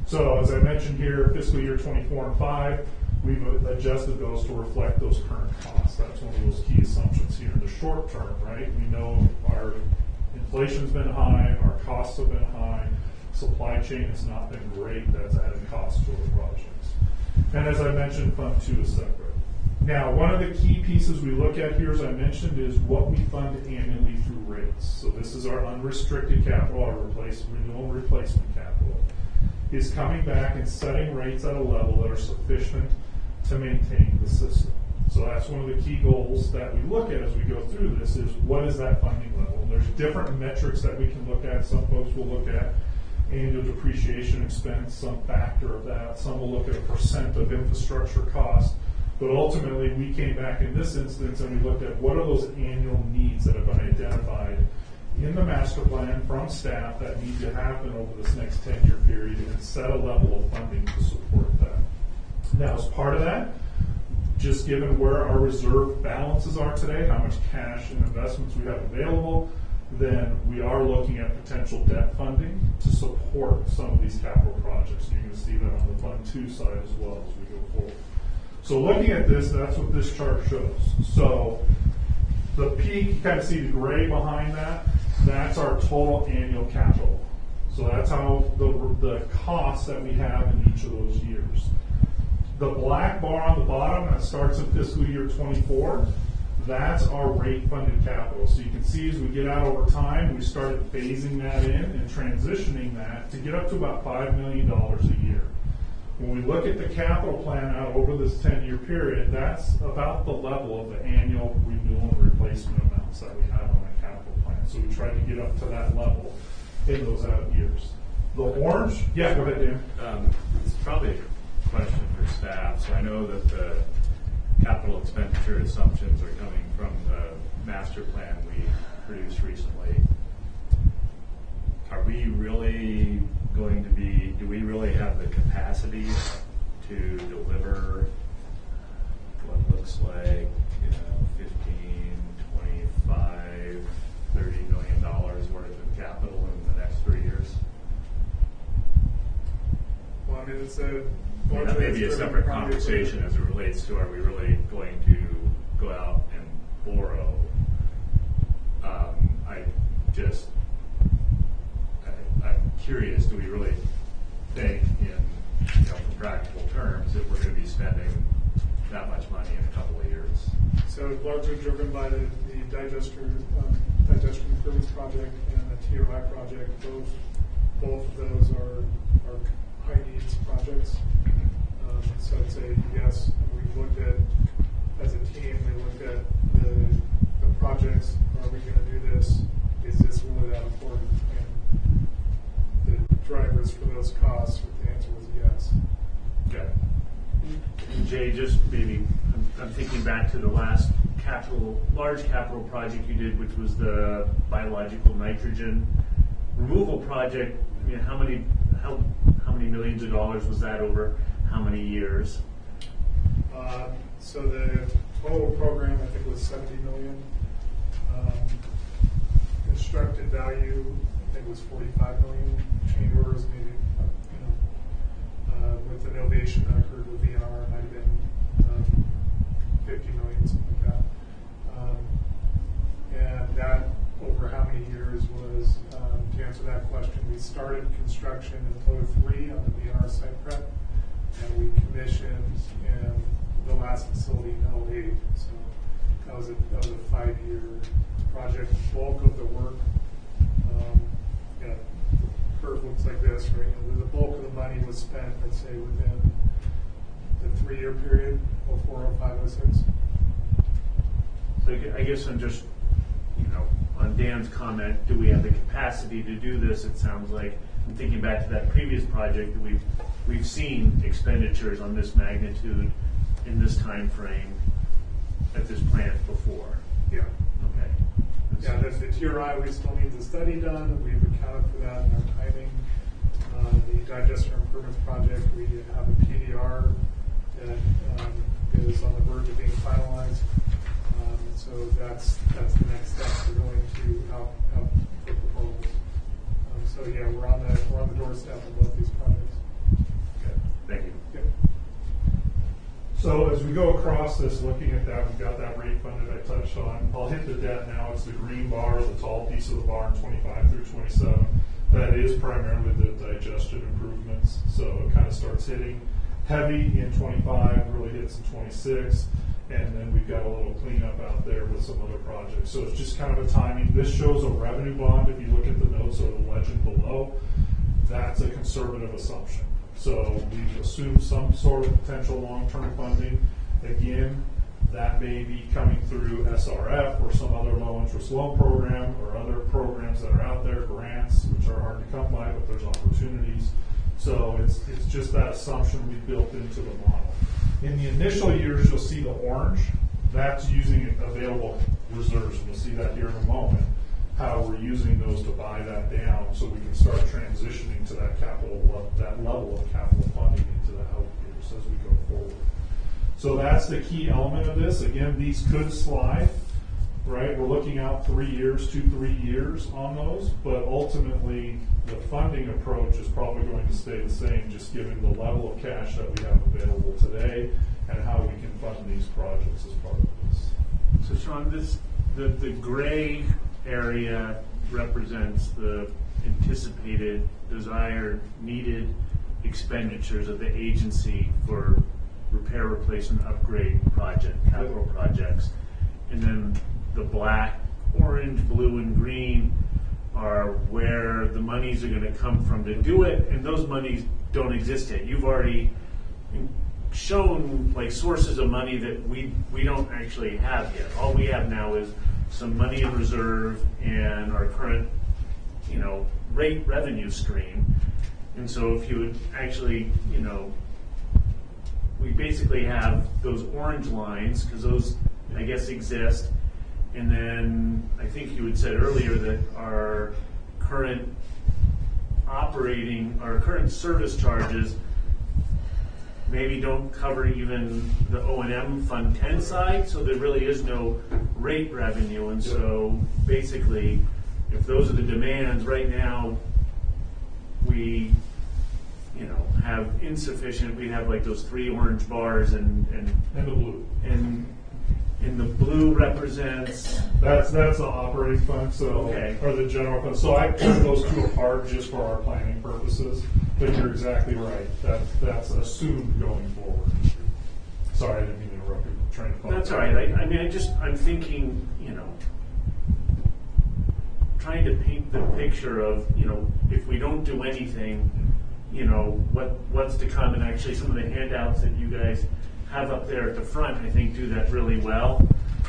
So as I mentioned here, fiscal year 24 and 5, we've adjusted those to reflect those current costs. That's one of those key assumptions here in the short term, right? We know our inflation's been high, our costs have been high, supply chain has not been great. That's added costs to our projects. And as I mentioned, Fund 2 is separate. Now, one of the key pieces we look at here, as I mentioned, is what we fund annually through rates. So this is our unrestricted capital, our renewal and replacement capital, is coming back and setting rates at a level that are sufficient to maintain the system. So that's one of the key goals that we look at as we go through this is what is that funding level? And there's different metrics that we can look at. Some folks will look at annual depreciation expense, some factor of that. Some will look at a percent of infrastructure cost. But ultimately, we came back in this instance and we looked at what are those annual needs that have been identified in the master plan from staff that need to happen over this next 10-year period and set a level of funding to support that. Now, as part of that, just given where our reserve balances are today, how much cash and investments we have available, then we are looking at potential debt funding to support some of these capital projects. You're going to see that on the Fund 2 side as well as we go forward. So looking at this, that's what this chart shows. So the peak, you kind of see the gray behind that, that's our total annual capital. So that's how the costs that we have in each of those years. The black bar on the bottom, that starts in fiscal year 24, that's our rate funded capital. So you can see as we get out over time, we started phasing that in and transitioning that to get up to about $5 million a year. When we look at the capital plan out over this 10-year period, that's about the level of the annual renewal and replacement amounts that we have on that capital plan. So we tried to get up to that level in those out years. The orange, yeah, go ahead, Dan. It's probably a question for staff. So I know that the capital expenditure assumptions are coming from the master plan we produced recently. Are we really going to be, do we really have the capacity to deliver what looks like, 15, 25, $30 million worth of capital in the next 3 years? Well, I mean, it's a That may be a separate conversation as it relates to, are we really going to go out and borrow? I'm curious, do we really think in for practical terms that we're going to be spending that much money in a couple of years? So largely driven by the digestion improvements project and the TRI project. Both of those are high needs projects. So I'd say yes. We've looked at, as a team, we looked at the projects. Are we going to do this? Is this really that important? And the drivers for those costs, the answer was yes. Okay. And Jay, just maybe, I'm thinking back to the last large capital project you did, which was the biological nitrogen removal project. I mean, how many millions of dollars was that over how many years? So the total program, I think, was $70 million. Constructed value, I think, was $45 million. Change orders, maybe, with the novation that occurred with VR, it might have been $50 million, something like that. And that, over how many years, was, to answer that question, we started construction in 03 on the VR site prep, and we commissioned in the last facility in 08. So that was a 5-year project. The bulk of the work, the curve looks like this, right? The bulk of the money was spent, I'd say, within the 3-year period, 04, 05, 06. So I guess I'm just, on Dan's comment, do we have the capacity to do this? It sounds like, I'm thinking back to that previous project, that we've seen expenditures on this magnitude in this time frame at this plant before. Yeah. Okay. Yeah, there's the TRI, we still need the study done. We've accounted for that in our timing. The digester improvements project, we have a PDR that is on the verge of being finalized. So that's the next step. We're going to out for proposals. So yeah, we're on the doorstep of both these projects. Okay. Thank you. Yep. So as we go across this, looking at that, we've got that rate funded I touched on. I'll hit the debt now. It's the green bar, the tall piece of the bar in 25 through 27. That is primarily the digestion improvements. So it kind of starts hitting heavy in 25, really hits in 26. And then we've got a little cleanup out there with some other projects. So it's just kind of a timing. This shows a revenue bond. If you look at the notes or the legend below, that's a conservative assumption. So we've assumed some sort of potential long-term funding. Again, that may be coming through SRF or some other low-interest loan program or other programs that are out there, grants, which are hard to come by, but there's opportunities. So it's just that assumption we built into the model. In the initial years, you'll see the orange. That's using available reserves. And we'll see that here in a moment, how we're using those to buy that down so we can start transitioning to that level of capital funding into the out years as we go forward. So that's the key element of this. Again, these could slide, right? We're looking out 3 years, 2-3 years on those, but ultimately the funding approach is probably going to stay the same, just given the level of cash that we have available today and how we can fund these projects as part of this. So Sean, the gray area represents the anticipated, desired, needed expenditures of the agency for repair, replacement, upgrade project, capital projects. And then the black, orange, blue, and green are where the monies are gonna come from to do it, and those monies don't exist yet. You've already shown like sources of money that we don't actually have yet. All we have now is some money in reserve and our current, rate revenue stream. And so if you would actually, we basically have those orange lines, because those, I guess, exist. And then I think you had said earlier that our current service charges maybe don't cover even the O&M Fund 10 side, so there really is no rate revenue. And so basically, if those are the demands, right now, we have insufficient, we have like those 3 orange bars and the blue. And the blue represents, That's the operating fund, Okay. or the general fund. So I put those two apart just for our planning purposes, but you're exactly right. That's assumed going forward. Sorry, I didn't mean to interrupt your train of thought. that's all right. I'm thinking, trying to paint the picture of, if we don't do anything, what's to come. And actually some of the handouts that you guys have up there at the front, I think, do that really well.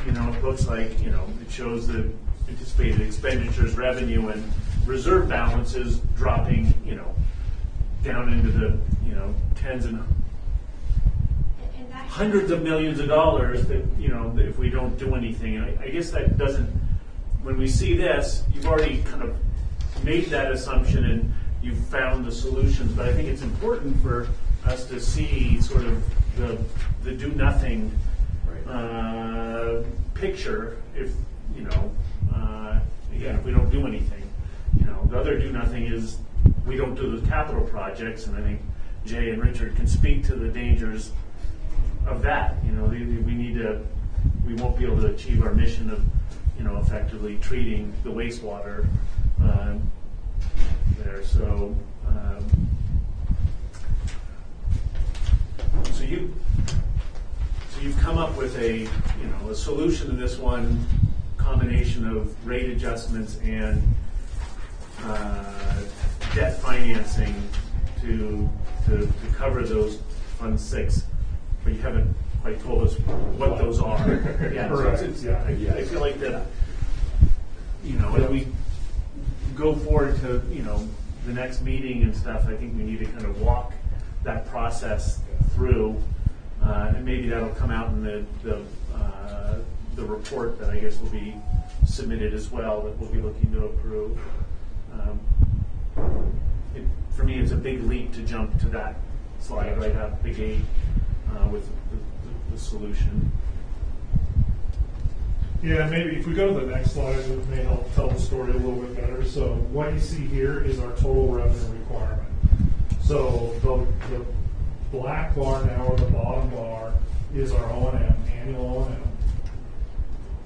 It looks like, it shows the anticipated expenditures, revenue, and reserve balances dropping, down into the, tens and And that hundreds of millions of dollars that, if we don't do anything. And I guess that doesn't, when we see this, you've already kind of made that assumption and you've found the solutions, but I think it's important for us to see sort of the do nothing picture if, again, if we don't do anything. The other do nothing is we don't do the capital projects, and I think Jay and Richard can speak to the dangers of that. We won't be able to achieve our mission of, effectively treating the wastewater there. So, you've come up with a solution to this one combination of rate adjustments and debt financing to cover those Fund 6, but you haven't quite told us what those are. Yeah, Correct. I feel like that, as we go forward to, the next meeting and stuff, I think we need to kind of walk that process through, and maybe that'll come out in the report that I guess will be submitted as well, that we'll be looking to approve. For me, it's a big leap to jump to that slide right out the gate with the solution. Yeah, maybe if we go to the next slide, it may help tell the story a little bit better. So what you see here is our total revenue requirement. So the black bar now, or the bottom bar, is our O&M, annual O&M.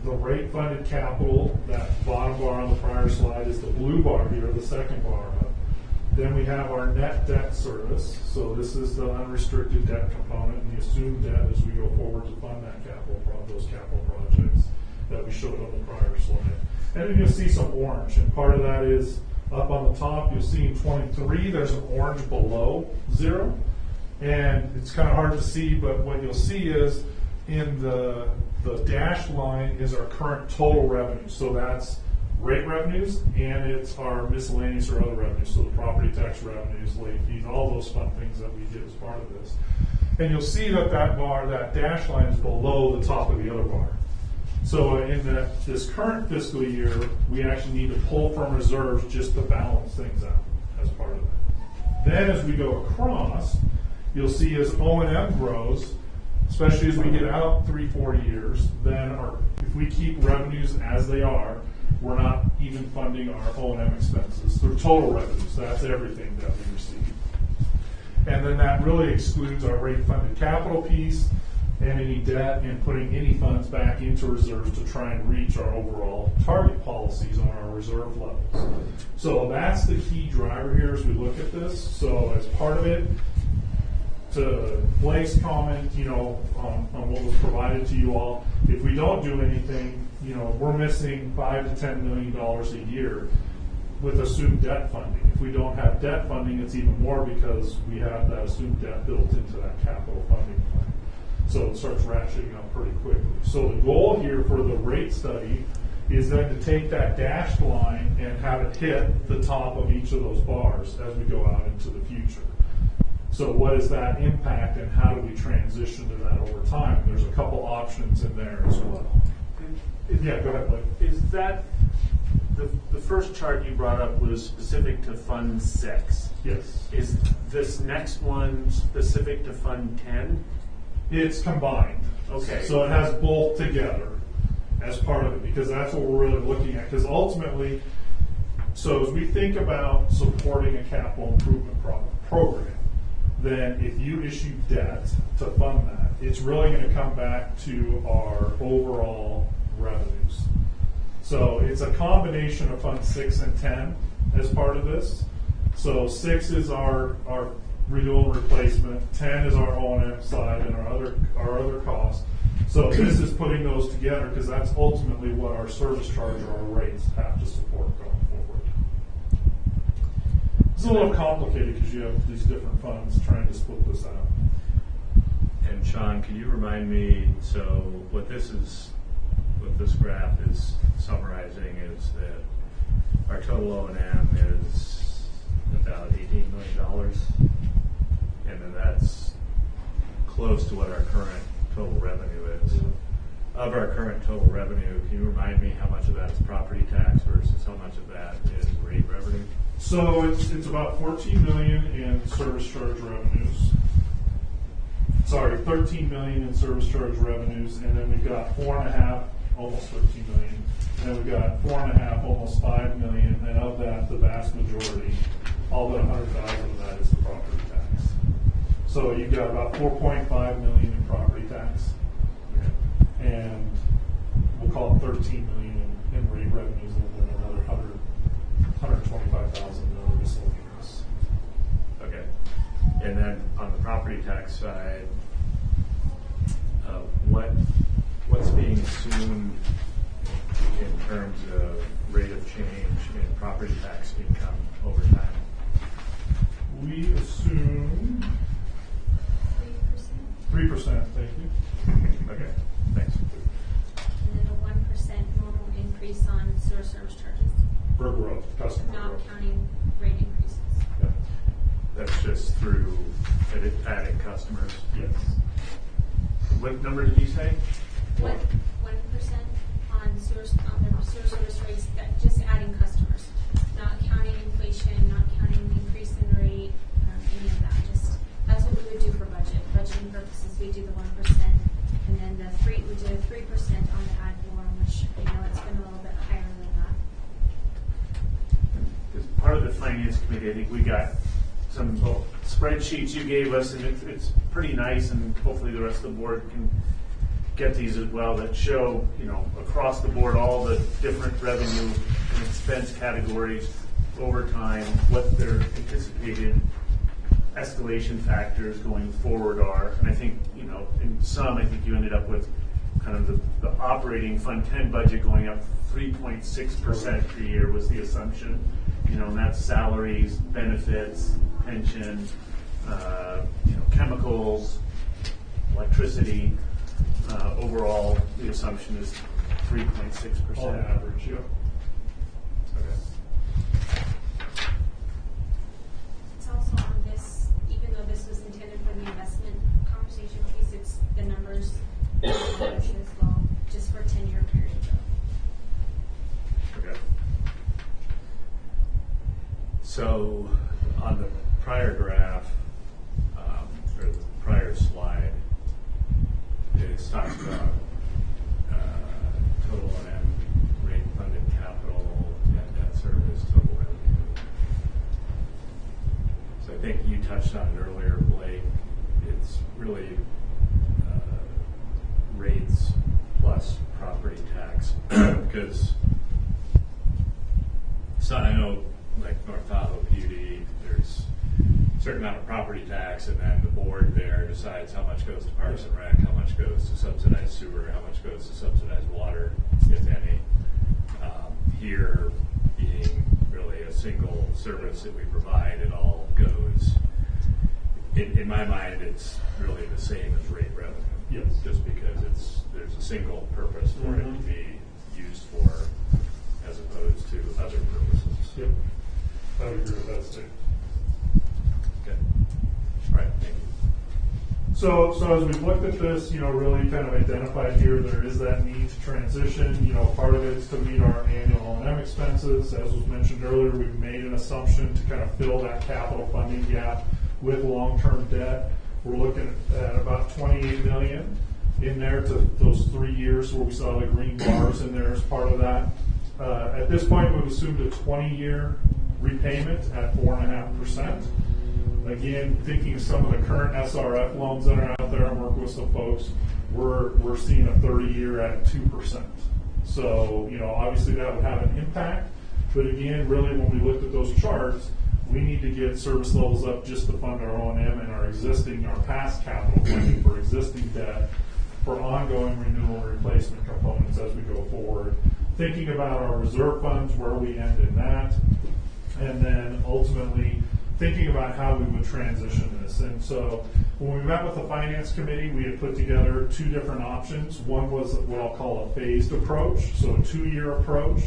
The rate funded capital, that bottom bar on the prior slide, is the blue bar here, the second bar up. Then we have our net debt service. So this is the unrestricted debt component and the assumed debt as we go forward to fund that those capital projects that we showed on the prior slide. And then you'll see some orange, and part of that is up on the top. You'll see in 23 there's an orange below 0, and it's kind of hard to see, but what you'll see is in the dashed line is our current total revenue. So that's rate revenues, and it's our miscellaneous or other revenues, so the property tax revenues, late fees, all those fun things that we did as part of this. And you'll see that that dash line is below the top of the other bar. So in this current fiscal year, we actually need to pull from reserves just to balance things out as part of it. Then as we go across, you'll see as O&M grows, especially as we get out 3-4 years, then if we keep revenues as they are, we're not even funding our O&M expenses. They're total revenues. That's everything that we receive. And then that really excludes our rate funded capital piece, and any debt and putting any funds back into reserves to try and reach our overall target policies on our reserve levels. So that's the key driver here as we look at this. So as part of it, to Blake's comment, on what was provided to you all, if we don't do anything, we're missing $5 to $10 million a year with assumed debt funding. If we don't have debt funding, it's even more because we have that assumed debt built into that capital funding plan. So it starts ratcheting up pretty quickly. So the goal here for the rate study is then to take that dashed line and have it hit the top of each of those bars as we go out into the future. So what is that impact and how do we transition to that over time? There's a couple options in there as well. Yeah, go ahead, Blake. Is that, the first chart you brought up was specific to Fund 6? Yes. Is this next one specific to Fund 10? It's combined. Okay. So it has both together as part of it, because that's what we're really looking at. Because ultimately, so as we think about supporting a capital improvement program, then if you issue debt to fund that, it's really going to come back to our overall revenues. So it's a combination of Fund 6 and 10 as part of this. So 6 is our renewal and replacement, 10 is our O&M side and our other costs. So this is putting those together because that's ultimately what our service charge or our rates have to support going forward. It's a little complicated because you have these different funds trying to split this out. And Sean, can you remind me, so what this graph is summarizing is that our total O&M is about $18 million, and then that's close to what our current total revenue is. Of our current total revenue, can you remind me how much of that is property tax versus how much of that is rate revenue? So it's about $14 million in service charge revenues. Sorry, $13 million in service charge revenues, and then we've got 4.5, almost $13 million, and then we've got 4.5, almost $5 million, and of that, the vast majority, all but $100,000 of that is the property tax. So you've got about $4.5 million in property tax, and we'll call it $13 million in rate revenues, and then another $125,000 in miscellaneous. Okay. And then on the property tax side, what's being assumed in terms of rate of change in property tax income over time? We assume 3%, thank you. Okay, thanks. And then a 1% normal increase on sewer service charges, Per growth, customer not growth. counting rate increases. Yeah. That's just through adding customers? Yes. What number did you say? 1% on the sewer service rates, that just adding customers, not counting inflation, not counting the increase in rate, any of that. Just that's what we would do for budgeting purposes. We do the 1%, and then we did a 3% on the ad valorem, which it's been a little bit higher than that. As part of the finance committee, I think we got some spreadsheets you gave us, and it's pretty nice, and hopefully the rest of the board can get these as well, that show, across the board, all the different revenue and expense categories over time, what their anticipated escalation factors going forward are. And I think, in sum, I think you ended up with kind of the operating Fund 10 budget going up 3.6% per year was the assumption. And that's salaries, benefits, pension, chemicals, electricity. Overall, the assumption is 3.6%. On average, yeah. Okay. It's also on this, even though this was intended for the investment conversation piece, it's the numbers as well, just for 10-year period. Okay. So on the prior graph, or the prior slide, it talks about total O&M, rate funded capital, net debt service, total revenue. So I think you touched on it earlier, Blake. It's really So I know, like North Tahoe PUD, there's a certain amount of property tax, and then the board there decides how much goes to Parks and Rec, how much goes to subsidized sewer, how much goes to subsidized water, if any. Here, being really a single service that we provide, it all goes. In my mind, it's really the same as rate revenue. Yes. Just because there's a single purpose for it to be used for, as opposed to other purposes. Yep. I would agree with that statement. Okay. All right. Thank you. So as we've looked at this, really kind of identified here, there is that need to transition. Part of it is to meet our annual O&M expenses. As was mentioned earlier, we've made an assumption to kind of fill that capital funding gap with long-term debt. We're looking at about $28 million in there to those 3 years where we saw the green bars in there as part of that. At this point, we've assumed a 20-year repayment at 4.5%. Again, thinking of some of the current SRF loans that are out there, I'm working with some folks, we're seeing a 30-year at 2%. So, obviously that would have an impact. But again, really when we looked at those charts, we need to get service levels up just to fund our O&M and our past capital funding for existing debt for ongoing renewal and replacement components as we go forward. Thinking about our reserve funds, where we end in that, and then ultimately thinking about how we would transition this. And so when we met with the Finance Committee, we had put together 2 different options. One was what I'll call a phased approach, so a 2-year approach,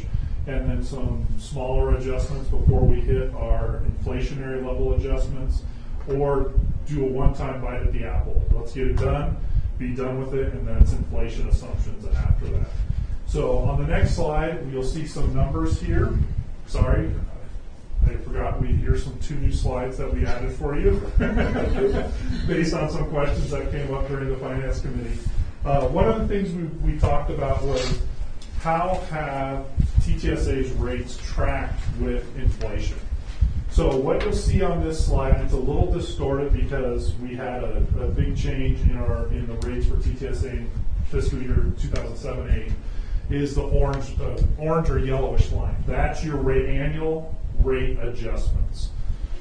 and then some smaller adjustments before we hit our inflationary level adjustments, or do a one-time bite at the apple. Let's get it done, be done with it, and then it's inflation assumptions after that. So on the next slide, you'll see some numbers here. Sorry, I forgot here's some 2 new slides that we added for you based on some questions that came up during the Finance Committee. One of the things we talked about was how have TTSA's rates tracked with inflation. So what you'll see on this slide, it's a little distorted because we had a big change in the rates for TTSA in fiscal year 2007-8, is the orange or yellowish line. That's your annual rate adjustments.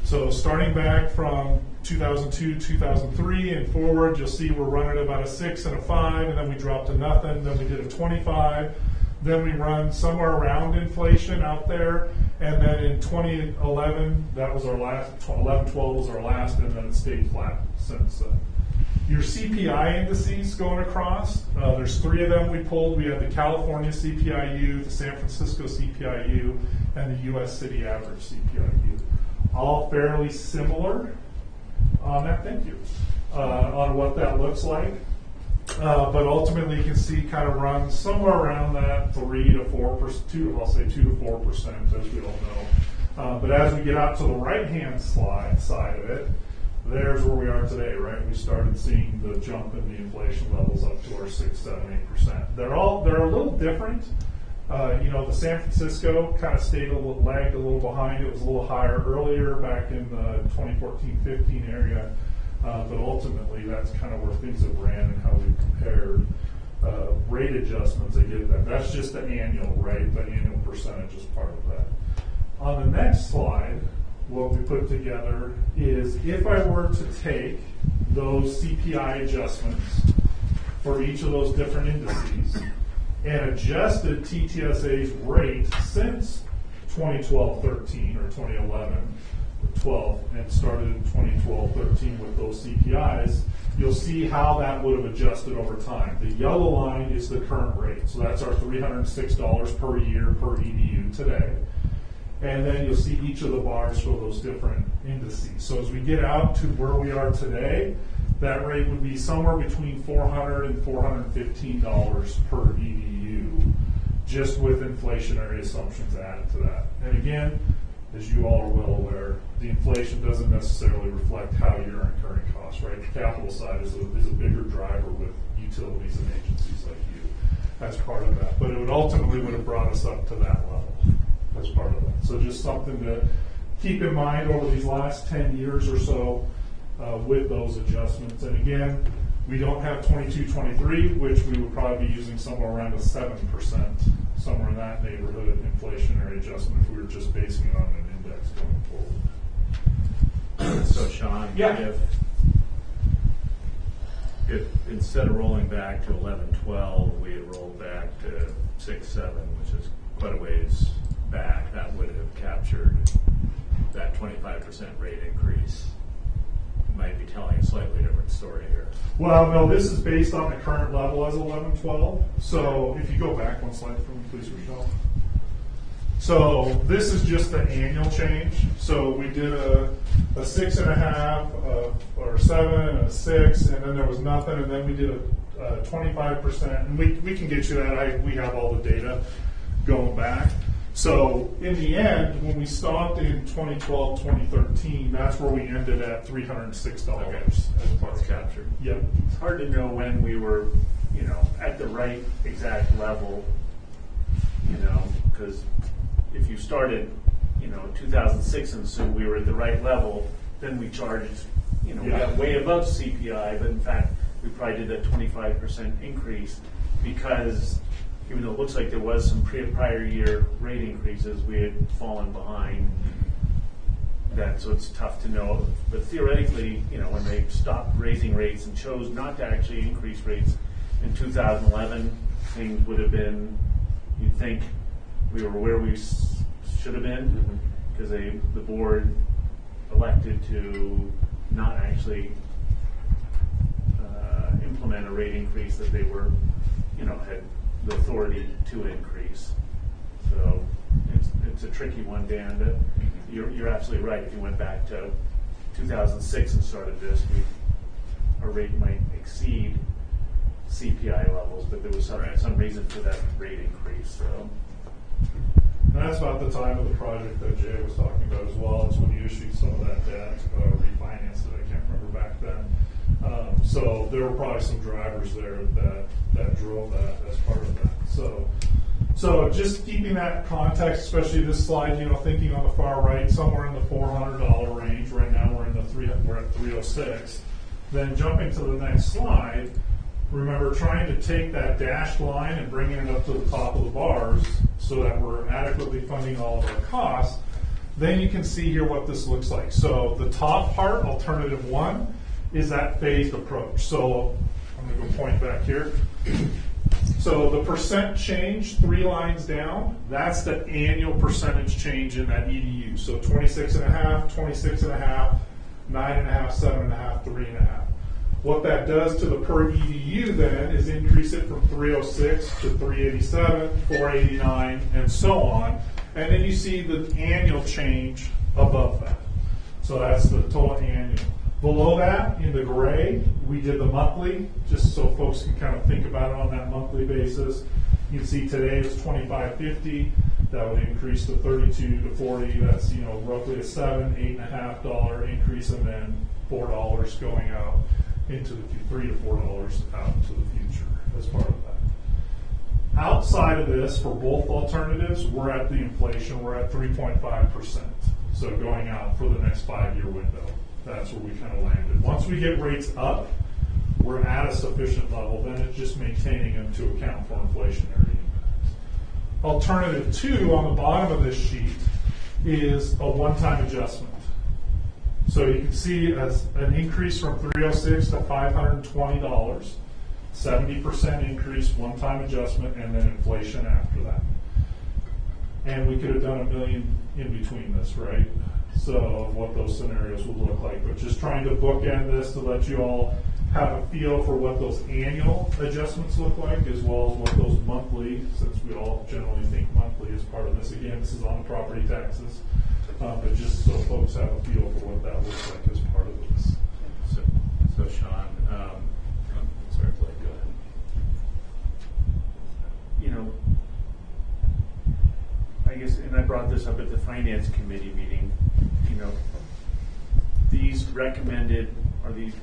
So starting back from 2002, 2003 and forward, you'll see we're running about a 6 and a 5, and then we dropped to nothing, then we did a 25, then we run somewhere around inflation out there, and then in 2011, that was our last, 11-12 was our last, and then it stayed flat since then. Your CPI indices going across, there's 3 of them we pulled. We had the California CPIU, the San Francisco CPIU, and the U.S. City Average CPIU. All fairly similar on that, thank you, on what that looks like. But ultimately you can see kind of runs somewhere around that 3 to 4%, I'll say 2 to 4%, as we all know. But as we get out to the right-hand side of it, there's where we are today, right? We started seeing the jump in the inflation levels up to our 6, 7, 8%. They're a little different. The San Francisco kind of lagged a little behind. It was a little higher earlier back in the 2014-15 area. But ultimately, that's kind of where things have ran and how we compared rate adjustments. That's just the annual, right? The annual percentage is part of that. On the next slide, what we put together is if I were to take those CPI adjustments for each of those different indices and adjusted TTSA's rate since 2012-13 or 2011-12 and started in 2012-13 with those CPIs, you'll see how that would have adjusted over time. The yellow line is the current rate, so that's our $306 per year per EDU today. And then you'll see each of the bars for those different indices. So as we get out to where we are today, that rate would be somewhere between $400 and $415 per EDU, just with inflationary assumptions added to that. And again, as you all are well aware, the inflation doesn't necessarily reflect how you're incurring costs, right? The capital side is a bigger driver with utilities and agencies like you as part of that. But it would have brought us up to that level as part of that. So just something to keep in mind over these last 10 years or so with those adjustments. And again, We don't have 22-23, which we would probably be using somewhere around a 7%, somewhere in that neighborhood inflationary adjustment if we were just basing it on an index going forward. So Sean, Yeah. if instead of rolling back to 11-12, we had rolled back to 6-7, which is quite a ways back, that would have captured that 25% rate increase. Might be telling a slightly different story here. Well, no, this is based on the current level as 11-12. So if you go back one slide for me, please, Rochelle. So this is just the annual change. So we did a 6.5, or 7, and a 6, and then there was nothing, and then we did a 25%. And we can get you that. We have all the data going back. So in the end, when we stopped in 2012, 2013, that's where we ended at $306 as part That's captured. Yep. It's hard to know when we were, at the right exact level, because if you started, 2006 and so we were at the right level, then we charged, we got way above CPI, but in fact, we probably did that 25% increase because even though it looks like there was some prior year rate increases, we had fallen behind that, so it's tough to know. But theoretically, when they stopped raising rates and chose not to actually increase rates in 2011, things would have been, you'd think we were where we should have been, because the board elected to not actually implement a rate increase that they were, had the authority to increase. So it's a tricky one, Dan. But you're absolutely right. If you went back to 2006 and started this, our rate might exceed CPI levels, but there was some reason for that rate increase. So. And that's about the time of the project that Jay was talking about as well. It's when you issued some of that debt, refinanced it. I can't remember back then. So there were probably some drivers there that drove that as part of that. So just keeping that context, especially this slide, thinking on the far right, somewhere in the $400 range. Right now we're at 306. Then jumping to the next slide, remember trying to take that dashed line and bringing it up to the top of the bars so that we're adequately funding all of our costs. Then you can see here what this looks like. So the top part, alternative 1, is that phased approach. So I'm going to go point back here. So the percent change, 3 lines down, that's the annual percentage change in that EDU. So 26.5, 26.5, 9.5, 7.5, 3.5. What that does to the per EDU then is increase it from 306 to 387, 489, and so on. And then you see the annual change above that. So that's the total annual. Below that, in the gray, we did the monthly, just so folks can kind of think about it on that monthly basis. You can see today is $25.50. That would increase to $32 to $40. That's roughly a $7, $8.50 increase, and then $4 going out into the $3 to $4 out into the future as part of that. Outside of this, for both alternatives, we're at the inflation. We're at 3.5%. So going out for the next 5-year window. That's where we kind of landed. Once we get rates up, we're at a sufficient level. Then it's just maintaining them to account for inflationary impacts. Alternative 2 on the bottom of this sheet is a one-time adjustment. So you can see as an increase from 306 to $520, 70% increase, one-time adjustment, and then inflation after that. And we could have done $1 million in between this, right? So what those scenarios would look like. But just trying to bookend this to let you all have a feel for what those annual adjustments look like, as well as what those monthly, since we all generally think monthly as part of this. Again, this is on property taxes, but just so folks have a feel for what that looks like as part of this. So Sean, sorry, Blake, go ahead. I guess, and I brought this up at the finance committee meeting, these recommended or these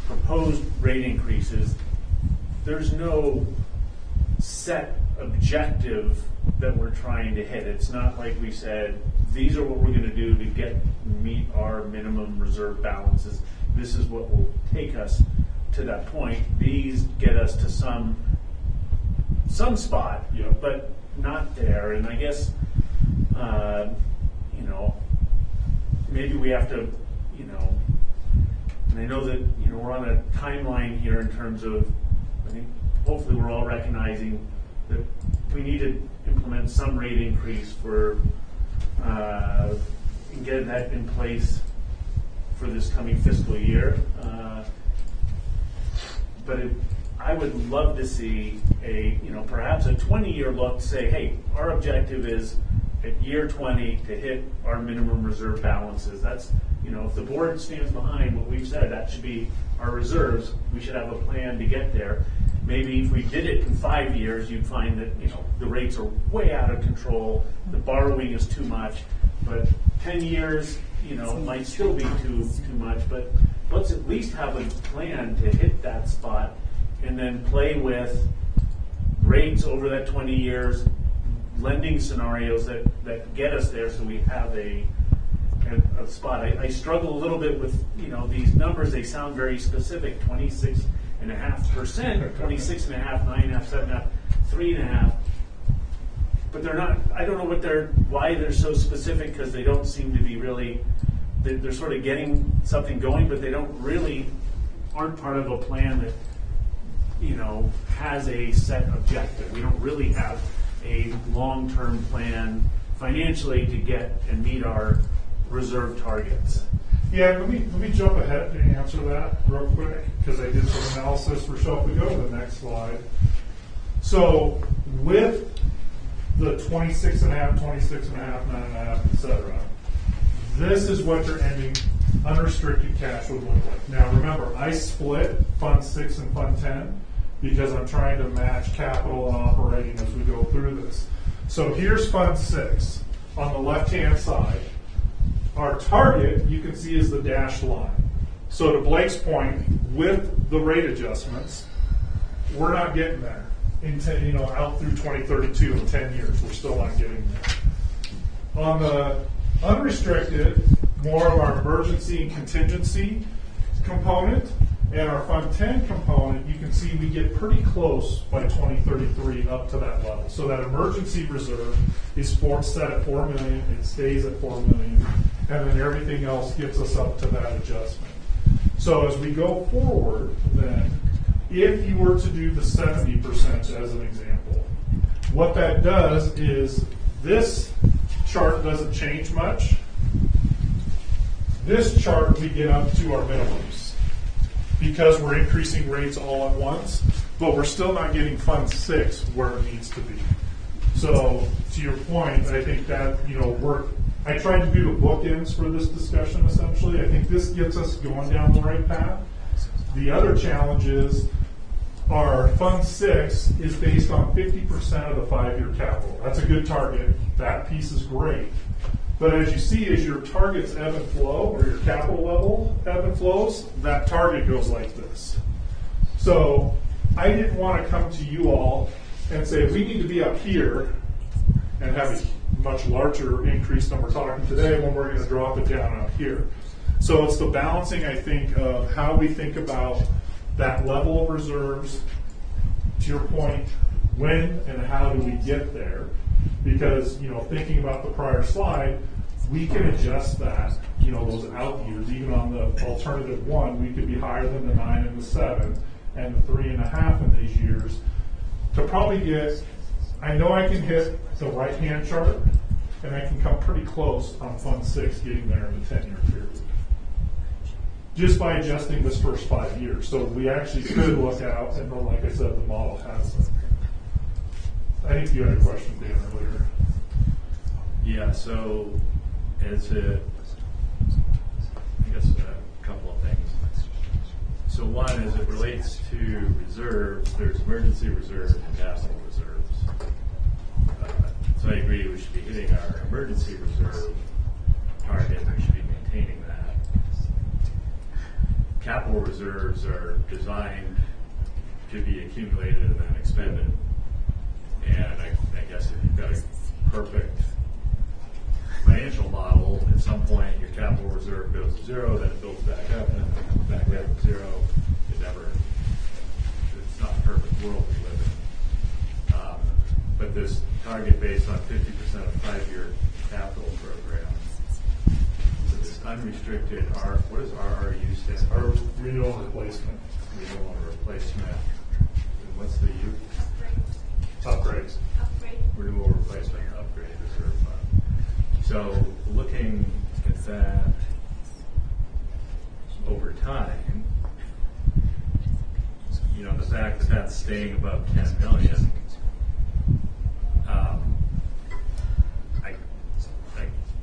proposed rate increases, there's no set objective that we're trying to hit. It's not like we said, these are what we're going to do to meet our minimum reserve balances. This is what will take us to that point, these get us to some spot, Yeah. but not there. And I guess, maybe we have to, and I know that, we're on a timeline here in terms of, I think, hopefully we're all recognizing that we need to implement some rate increase for, and get that in place for this coming fiscal year. But I would love to see perhaps a 20-year look to say, hey, our objective is at year 20 to hit our minimum reserve balances. That's, if the board stands behind what we've said, that should be our reserves. We should have a plan to get there. Maybe if we did it in 5 years, you'd find that, the rates are way out of control, the borrowing is too much, but 10 years, might still be too much, but let's at least have a plan to hit that spot and then play with rates over that 20 years, lending scenarios that get us there so we have a spot. I struggle a little bit with, these numbers. They sound very specific, 26.5%, 26.5%, 9.5%, 7.5%, 3.5%. But they're not, I don't know why they're so specific, because they don't seem to be really, they're sort of getting something going, but they aren't part of a plan that, has a set objective. We don't really have a long-term plan financially to get and meet our reserve targets. Yeah, let me jump ahead to answer that real quick, because I did some analysis. Rochelle, if we go to the next slide. So with the 26.5, 26.5, 9.5, etc., this is what your ending unrestricted cash would look like. Now remember, I split Fund 6 and Fund 10 because I'm trying to match capital and operating as we go through this. So here's Fund 6 on the left-hand side. Our target, you can see, is the dashed line. So to Blake's point, with the rate adjustments, we're not getting there. Out through 2032 in 10 years, we're still not getting there. On the unrestricted, more of our emergency and contingency component, and our Fund 10 component, you can see we get pretty close by 2033 up to that level. So that emergency reserve is set at $4 million, it stays at $4 million, and then everything else gets us up to that adjustment. So as we go forward, then, if you were to do the 70% as an example, what that does is this chart doesn't change much. This chart, we get up to our minimums because we're increasing rates all at once, but we're still not getting Fund 6 where it needs to be. So to your point, I think that, I tried to do the bookends for this discussion essentially. I think this gets us going down the right path. The other challenge is our Fund 6 is based on 50% of the 5-year capital. That's a good target. That piece is great. But as you see, as your targets ebb and flow, or your capital level ebb and flows, that target goes like this. So I didn't want to come to you all and say, we need to be up here and have a much larger increase than we're talking today when we're going to drop it down out here. So it's the balancing, I think, of how we think about that level of reserves, to your point, when and how do we get there? Because, thinking about the prior slide, we can adjust that, those out years. Even on the alternative 1, we could be higher than the 9 and the 7 and the 3.5 in these years to probably get, I know I can hit the right-hand chart and I can come pretty close on Fund 6 getting there in the 10-year period, just by adjusting this first 5 years. So we actually could look out, and like I said, the model has them. I think you had a question, Dan, earlier. Yeah, so as a couple of things. So one, as it relates to reserves, there's emergency reserve and capital reserves. So I agree we should be hitting our emergency reserve target, we should be maintaining that. Capital reserves are designed to be accumulated and then expended. And I guess if you've got a perfect financial model, at some point your capital reserve goes to zero, then it builds back up, and then it comes back down to zero. It it's not a perfect world we live in. But this target based on 50% of 5-year capital programs, so this unrestricted, what does RRU stand for? Our renewal replacement, Renewal and replacement. And what's the U? upgrades. Upgrade. Renewal replacement upgrade reserve fund. So looking at that over time, the fact that that's staying above 10 million,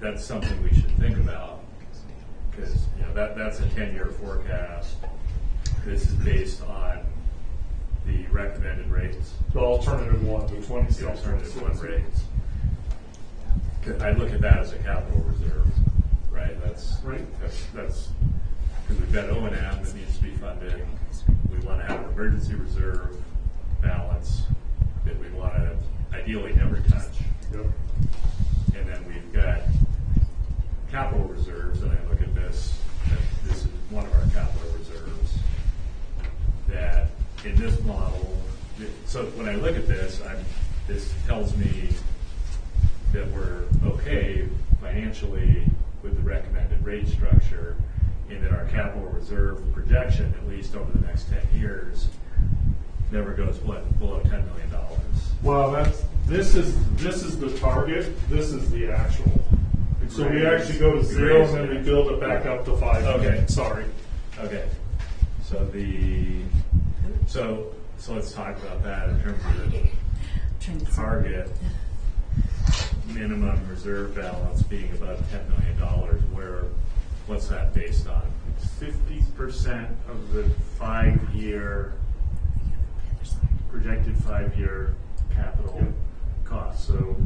that's something we should think about, because that's a 10-year forecast. This is based on the recommended rates. The alternative one, the 26. The alternative one rates. I look at that as a capital reserve, right? That's because we've got O&M that needs to be funded. We want to have an emergency reserve balance that we want to ideally never touch. Yep. And then we've got capital reserves, and I look at this is one of our capital reserves that in this model, so when I look at this, this tells me that we're okay financially with the recommended rate structure, and that our capital reserve projection, at least over the next 10 years, never goes below $10 million. Well, this is the target. This is the actual. So we actually go to 0 and then we build it back up to 5 Okay. million. Sorry. Okay. So let's talk about that in terms of the target minimum reserve balance being above $10 million. What's that based on? 50% of the 5-year, projected 5-year capital cost. So,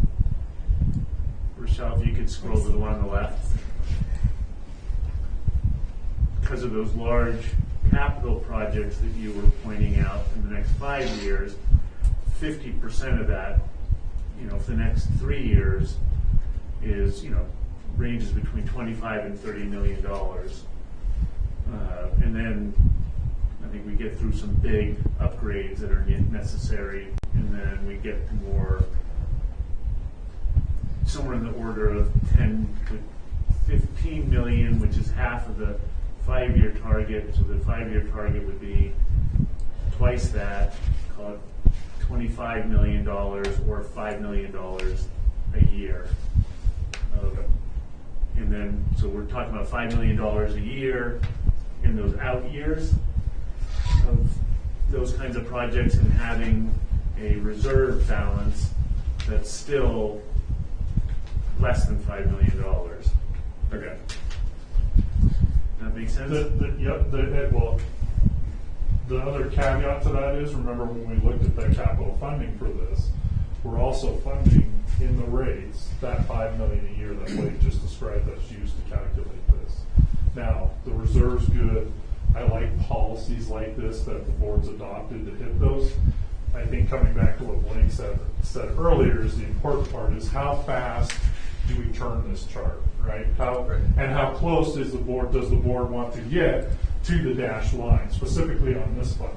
Rochelle, if you could scroll to the one on the left. Because of those large capital projects that you were pointing out in the next 5 years, 50% of that, for the next 3 years is, ranges between $25 and $30 million. And then I think we get through some big upgrades that are necessary, and then we get more, somewhere in the order of 10 to 15 million, which is half of the 5-year target. So the 5-year target would be twice that, call it $25 million or $5 million a year. And then, so we're talking about $5 million a year in those out years of those kinds of projects, and having a reserve balance that's still less than $5 million. Okay. That makes sense? The other caveat to that is, remember when we looked at the capital funding for this, we're also funding in the rates that $5 million a year that Blake just described that's used to calculate this. Now, the reserve's good. I like policies like this that the board's adopted to hit those. I think coming back to what Blake said earlier is the important part is how fast do we turn this chart, right? And how close does the board want to get to the dashed line, specifically on this fund.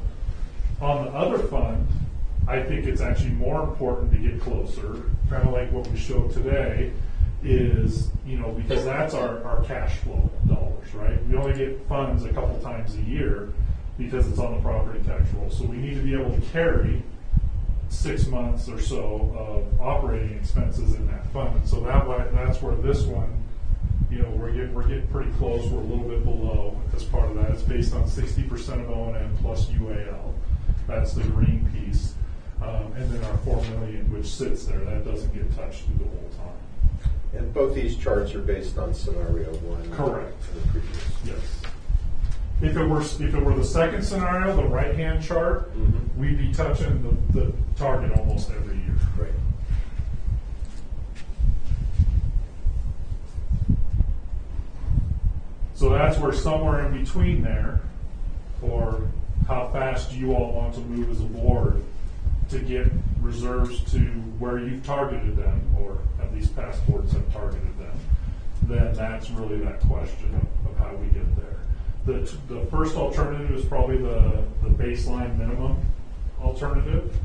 On the other fund, I think it's actually more important to get closer, kind of like what we showed today, is, because that's our cash flow dollars, right? We only get funds a couple times a year because it's on the property tax roll. So we need to be able to carry 6 months or so of operating expenses in that fund. And so that's where this one, we're getting pretty close. We're a little bit below as part of that. It's based on 60% of O&M plus UAL. That's the green piece. And then our $4 million, which sits there, that doesn't get touched through the whole time. And both these charts are based on scenario 1. Correct. The previous. Yes. If it were the second scenario, the right-hand chart, we'd be touching the target almost every year. Right. So that's where somewhere in between there, or how fast you all want to move as a board to get reserves to where you've targeted them, or at least past boards have targeted them, then that's really that question of how we get there. the first alternative is probably the baseline minimum alternative.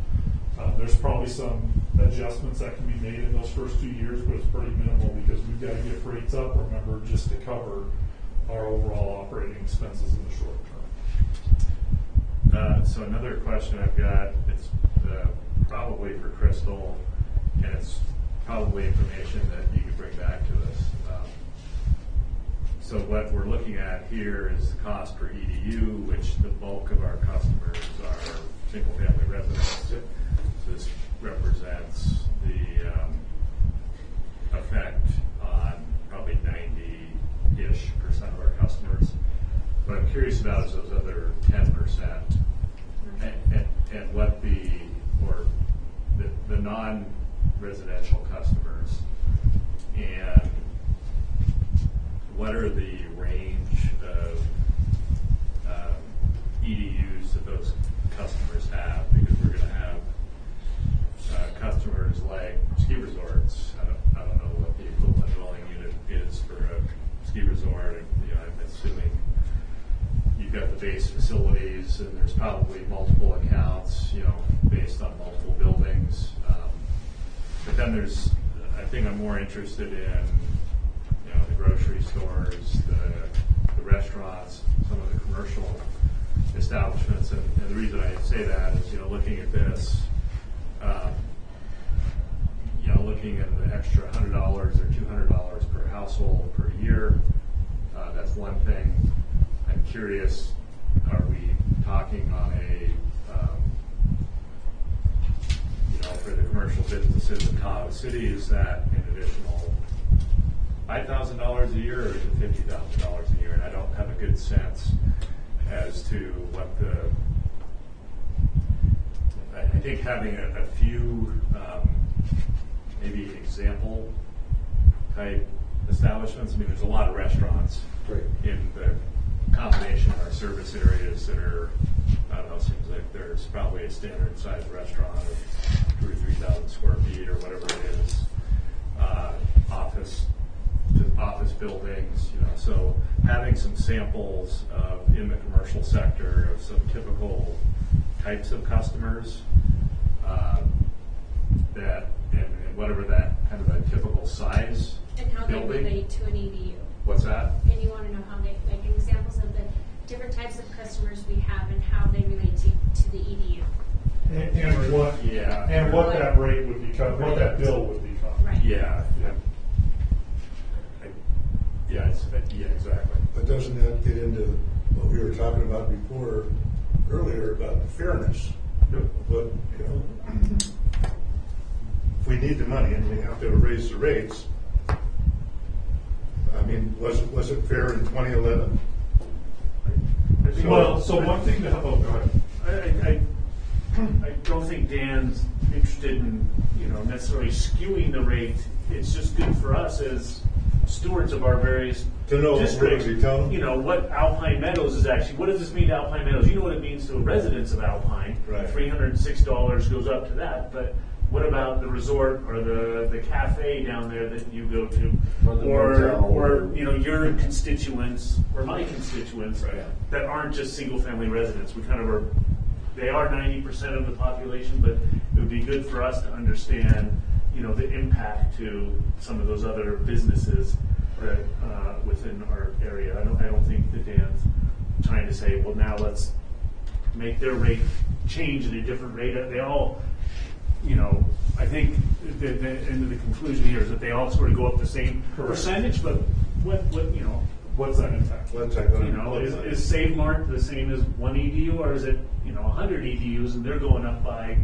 There's probably some adjustments that can be made in those first 2 years, but it's pretty minimal because we've got to get rates up, remember, just to cover our overall operating expenses in the short term. So another question I've got, it's probably for Crystal, and it's probably information that you could bring back to us. So what we're looking at here is the cost per EDU, which the bulk of our customers are single-family residents. This represents the effect on probably 90-ish% of our customers. What I'm curious about is those other 10%, and what the non-residential customers, and what are the range of EDUs that those customers have, because we're going to have customers like ski resorts. I don't know what the equivalent dwelling unit is for a ski resort. I'm assuming you've got the base facilities, and there's probably multiple accounts, based on multiple buildings. But then I think I'm more interested in, the grocery stores, the restaurants, some of the commercial establishments. And the reason I say that is, looking at this, looking at the extra $100 or $200 per household per year, that's one thing. I'm curious, are we talking on for the commercial businesses in Tahoe City, is that an additional $5,000 a year, or is it $50,000 a year? And I don't have a good sense as to what I think having a few maybe example type establishments. I mean, there's a lot of restaurants in the combination of our service areas that are, I don't know, seems like there's probably a standard size restaurant of 2,000 or 3,000 square feet or whatever it is. Office buildings, so having some samples in the commercial sector of some typical types of customers that, and whatever that kind of a typical size And how building. they relate to an EDU. What's that? And you want to know how they, like examples of the different types of customers we have and how they relate to the EDU. And what that rate would become, what that bill would become. Right. Yeah, exactly. But doesn't that get into what we were talking about earlier about the fairness? But, if we need the money and we have to raise the rates, I mean, was it fair in 2011? So one thing to go ahead. I don't think Dan's interested in, necessarily skewing the rate. It's just good for us as stewards of our various To know districts. what we tell them. What Alpine Meadows is actually, what does this mean to Alpine Meadows? You know what it means to residents of Alpine. Right. $306 goes up to that, but what about the resort or the cafe down there that you go to? Or your constituents or my constituents that aren't just single family residents. We kind of are, they are 90% of the population, but it would be good for us to understand, the impact to some of those other businesses within our area. I don't think that Dan's trying to say, well, now let's make their rate change at a different rate. They all, I think the end of the conclusion here is that they all sort of go up the same percentage, but What's that impact? What's that going to is Save Mart the same as one EDU, or is it 100 EDUs and they're going up by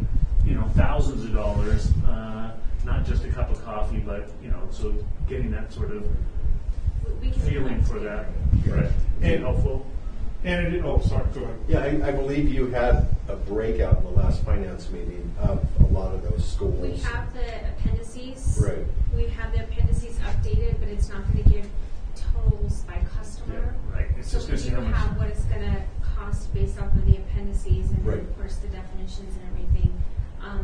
thousands of dollars, not just a cup of coffee, but so getting that sort of feeling for that, right? And helpful. And sorry, go ahead. Yeah, I believe you had a breakout in the last finance meeting of a lot of those schools. We have the appendices. Right. We have the appendices updated, but it's not going to give totals by customer. Yeah, right. It's So just we gonna see do how much- have what it's going to cost based off of the appendices and Right. of course the definitions and everything.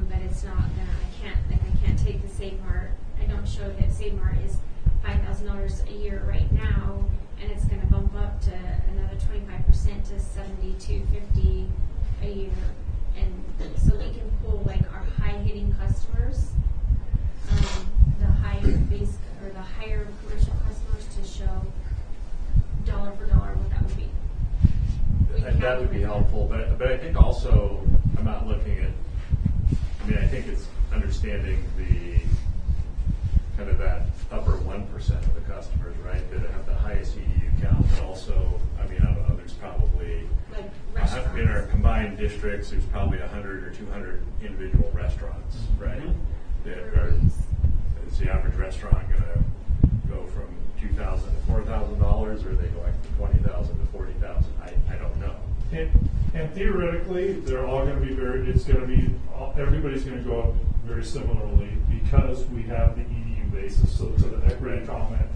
But it's not gonna. I can't take the Save Mart. I don't show that Save Mart is $5,000 a year right now, and it's gonna bump up to another 25% to $72.50 a year. And so we can pull like our high hitting customers, the higher base or the higher commercial customers to show dollar for dollar what that would be. And that would be helpful, but I think also, I'm not looking at, I mean, I think it's understanding the, kind of that upper 1% of the customers, right, that have the highest EDU count, but also, I mean, I don't know, there's probably, Like restaurants. in our combined districts, there's probably 100 or 200 individual restaurants, right? That are, is the average restaurant gonna go from $2,000 to $4,000, or are they going from $20,000 to $40,000? I don't know. And theoretically, they're all going to be everybody's going to go up very similarly because we have the EDU basis. So to the equity comment,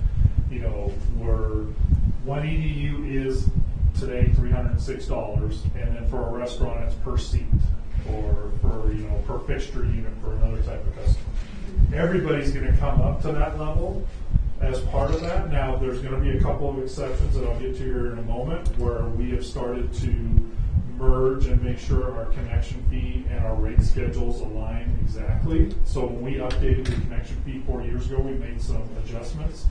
where one EDU is today $306, and then for a restaurant it's per seat or per fixture unit for another type of customer. Everybody's going to come up to that level as part of that. Now, there's going to be a couple of exceptions that I'll get to here in a moment where we have started to merge and make sure our connection fee and our rate schedules align exactly. So when we updated the connection fee 4 years ago, we made some adjustments.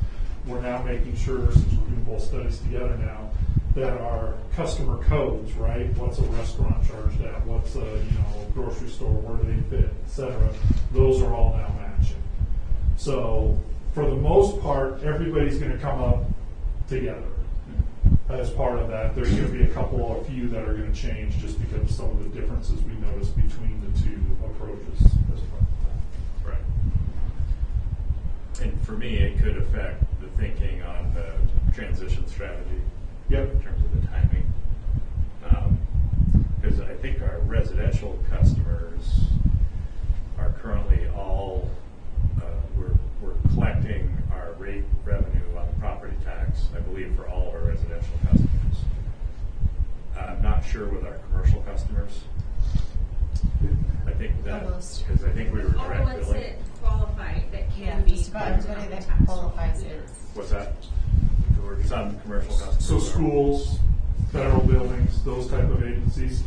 We're now making sure, since we're doing both studies together now, that our customer codes, right? What's a restaurant charged at? What's a grocery store? Where do they fit, et cetera? Those are all now matching. So for the most part, everybody's going to come up together as part of that. There's going to be a few that are going to change just because of some of the differences we noticed between the two approaches as part of that. Right. And for me, it could affect the thinking on the transition strategy. Yep. In terms of the timing. Because I think our residential customers are currently all, we're collecting our rate revenue on the property tax, I believe, for all of our residential customers. I'm not sure with our commercial customers. I think that, Almost. because I think we were All the direct ones billing. that qualify that can Yeah, be. just about everybody that qualifies is. What's that? Some commercial customers. So schools, federal buildings, those type of agencies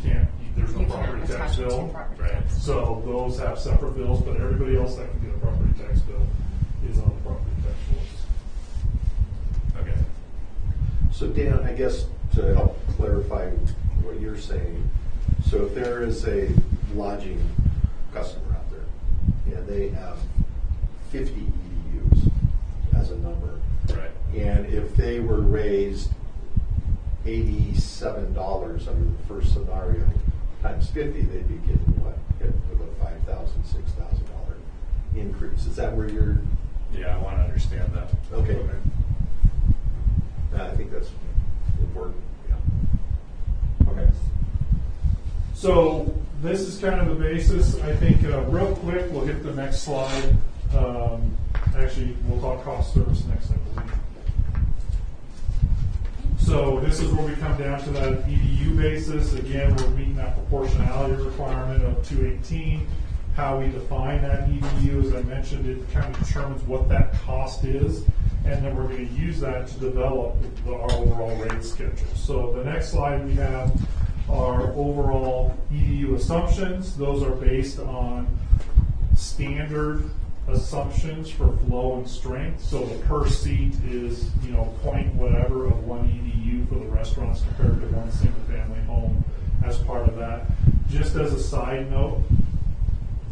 there's no You can't property tax attach it to bill. property Right. tax. So those have separate bills, but everybody else that can get a property tax bill is on the property tax list. Okay. So Dan, I guess to help clarify what you're saying, so if there is a lodging customer out there and they have 50 EDUs as a number, Right. and if they were raised $87 under the first scenario times 50, they'd be getting what? Hit with a $5,000, $6,000 increase. Is that where you're? Yeah, I want to understand that. Okay. I think that's important. Yeah. Okay. So this is kind of the basis. I think real quick, we'll hit the next slide. Actually, we'll talk cost service next, I believe. So this is where we come down to that EDU basis. Again, we're meeting that proportionality requirement of 218. How we define that EDU, as I mentioned, it kind of determines what that cost is, and then we're going to use that to develop our overall rate schedule. So the next slide we have our overall EDU assumptions. Those are based on standard assumptions for flow and strength. So the per seat is, point whatever of one EDU for the restaurants compared to one single family home as part of that. Just as a side note,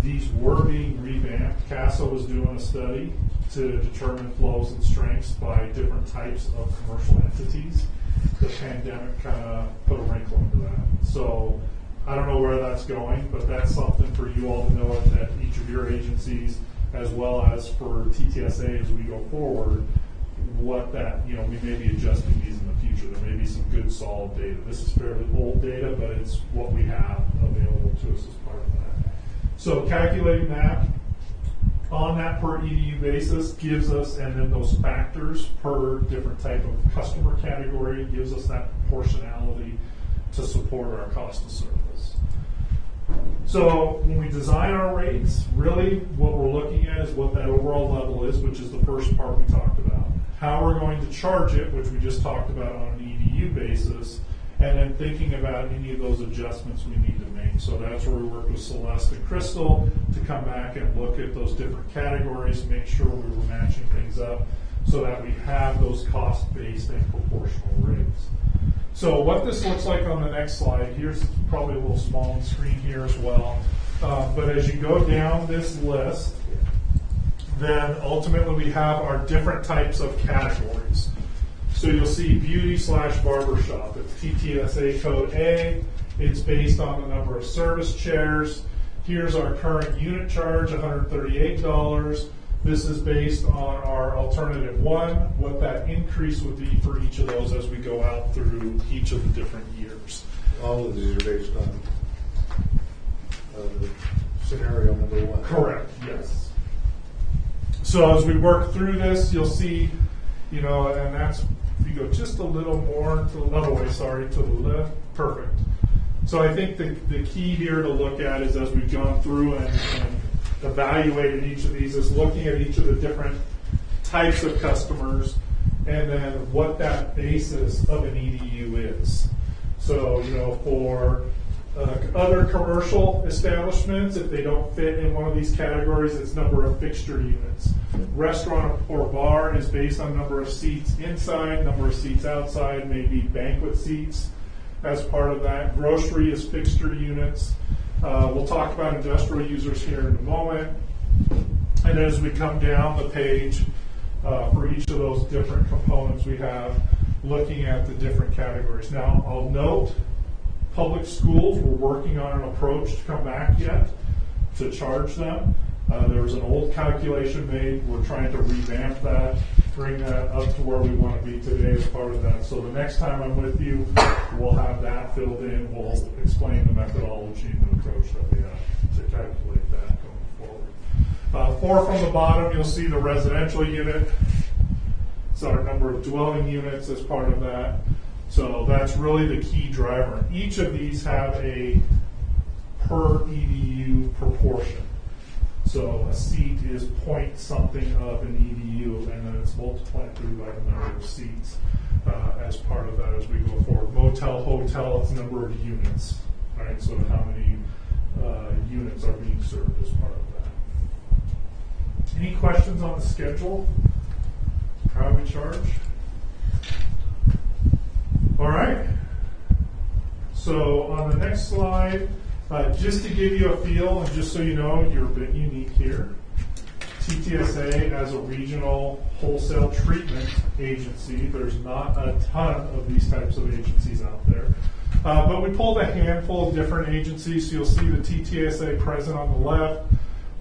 these were being revamped. CASA was doing a study to determine flows and strengths by different types of commercial entities. The pandemic kind of put a wrinkle into that. So I don't know where that's going, but that's something for you all to know at each of your agencies, as well as for TTSA as we go forward, what that, we may be adjusting these in the future. There may be some good solid data. This is fairly old data, but it's what we have available to us as part of that. So calculating that on that per EDU basis gives us, and then those factors per different type of customer category gives us that proportionality to support our cost of service. So when we design our rates, really what we're looking at is what that overall level is, which is the first part we talked about. how we're going to charge it, which we just talked about on an EDU basis, and then thinking about any of those adjustments we need to make. So that's where we work with Celeste and Crystal to come back and look at those different categories, make sure we were matching things up so that we have those cost-based and proportional rates. So what this looks like on the next slide, here's probably a little small on screen here as well, but as you go down this list, then ultimately we have our different types of categories. So you'll see beauty/barbershop. It's TTSA code A. It's based on the number of service chairs. Here's our current unit charge, $138. This is based on our alternative one, what that increase would be for each of those as we go out through each of the different years. All of these are based on scenario number one. Correct, yes. So as we work through this, you'll see, and that's, if you go just a little more to the other way, to the left, perfect. So I think the key here to look at is as we've gone through and evaluated each of these is looking at each of the different types of customers and then what that basis of an EDU is. So, for other commercial establishments, if they don't fit in one of these categories, it's number of fixture units. Restaurant or bar is based on number of seats inside, number of seats outside, maybe banquet seats as part of that. Grocery is fixture units. We'll talk about industrial users here in a moment. And as we come down the page for each of those different components we have, looking at the different categories. Now, I'll note, public schools, we're working on an approach to come back yet to charge them. There was an old calculation made. We're trying to revamp that, bring that up to where we want to be today as part of that. So the next time I'm with you, we'll have that filled in. We'll explain the methodology and the approach that we have to calculate that going forward. 4 from the bottom, you'll see the residential unit. So our number of dwelling units as part of that. So that's really the key driver. Each of these have a per EDU proportion. So a seat is point something of an EDU, and then it's multiplied through by the number of seats as part of that as we go forward. Motel, hotel, it's number of units, right? So how many units are being served as part of that. Any questions on the schedule? How we charge? All right. So on the next slide, just to give you a feel, and just so you know, you're a bit unique here. TTSA as a regional wholesale treatment agency, there's not a ton of these types of agencies out there. But we pulled a handful of different agencies. So you'll see the TTSA present on the left,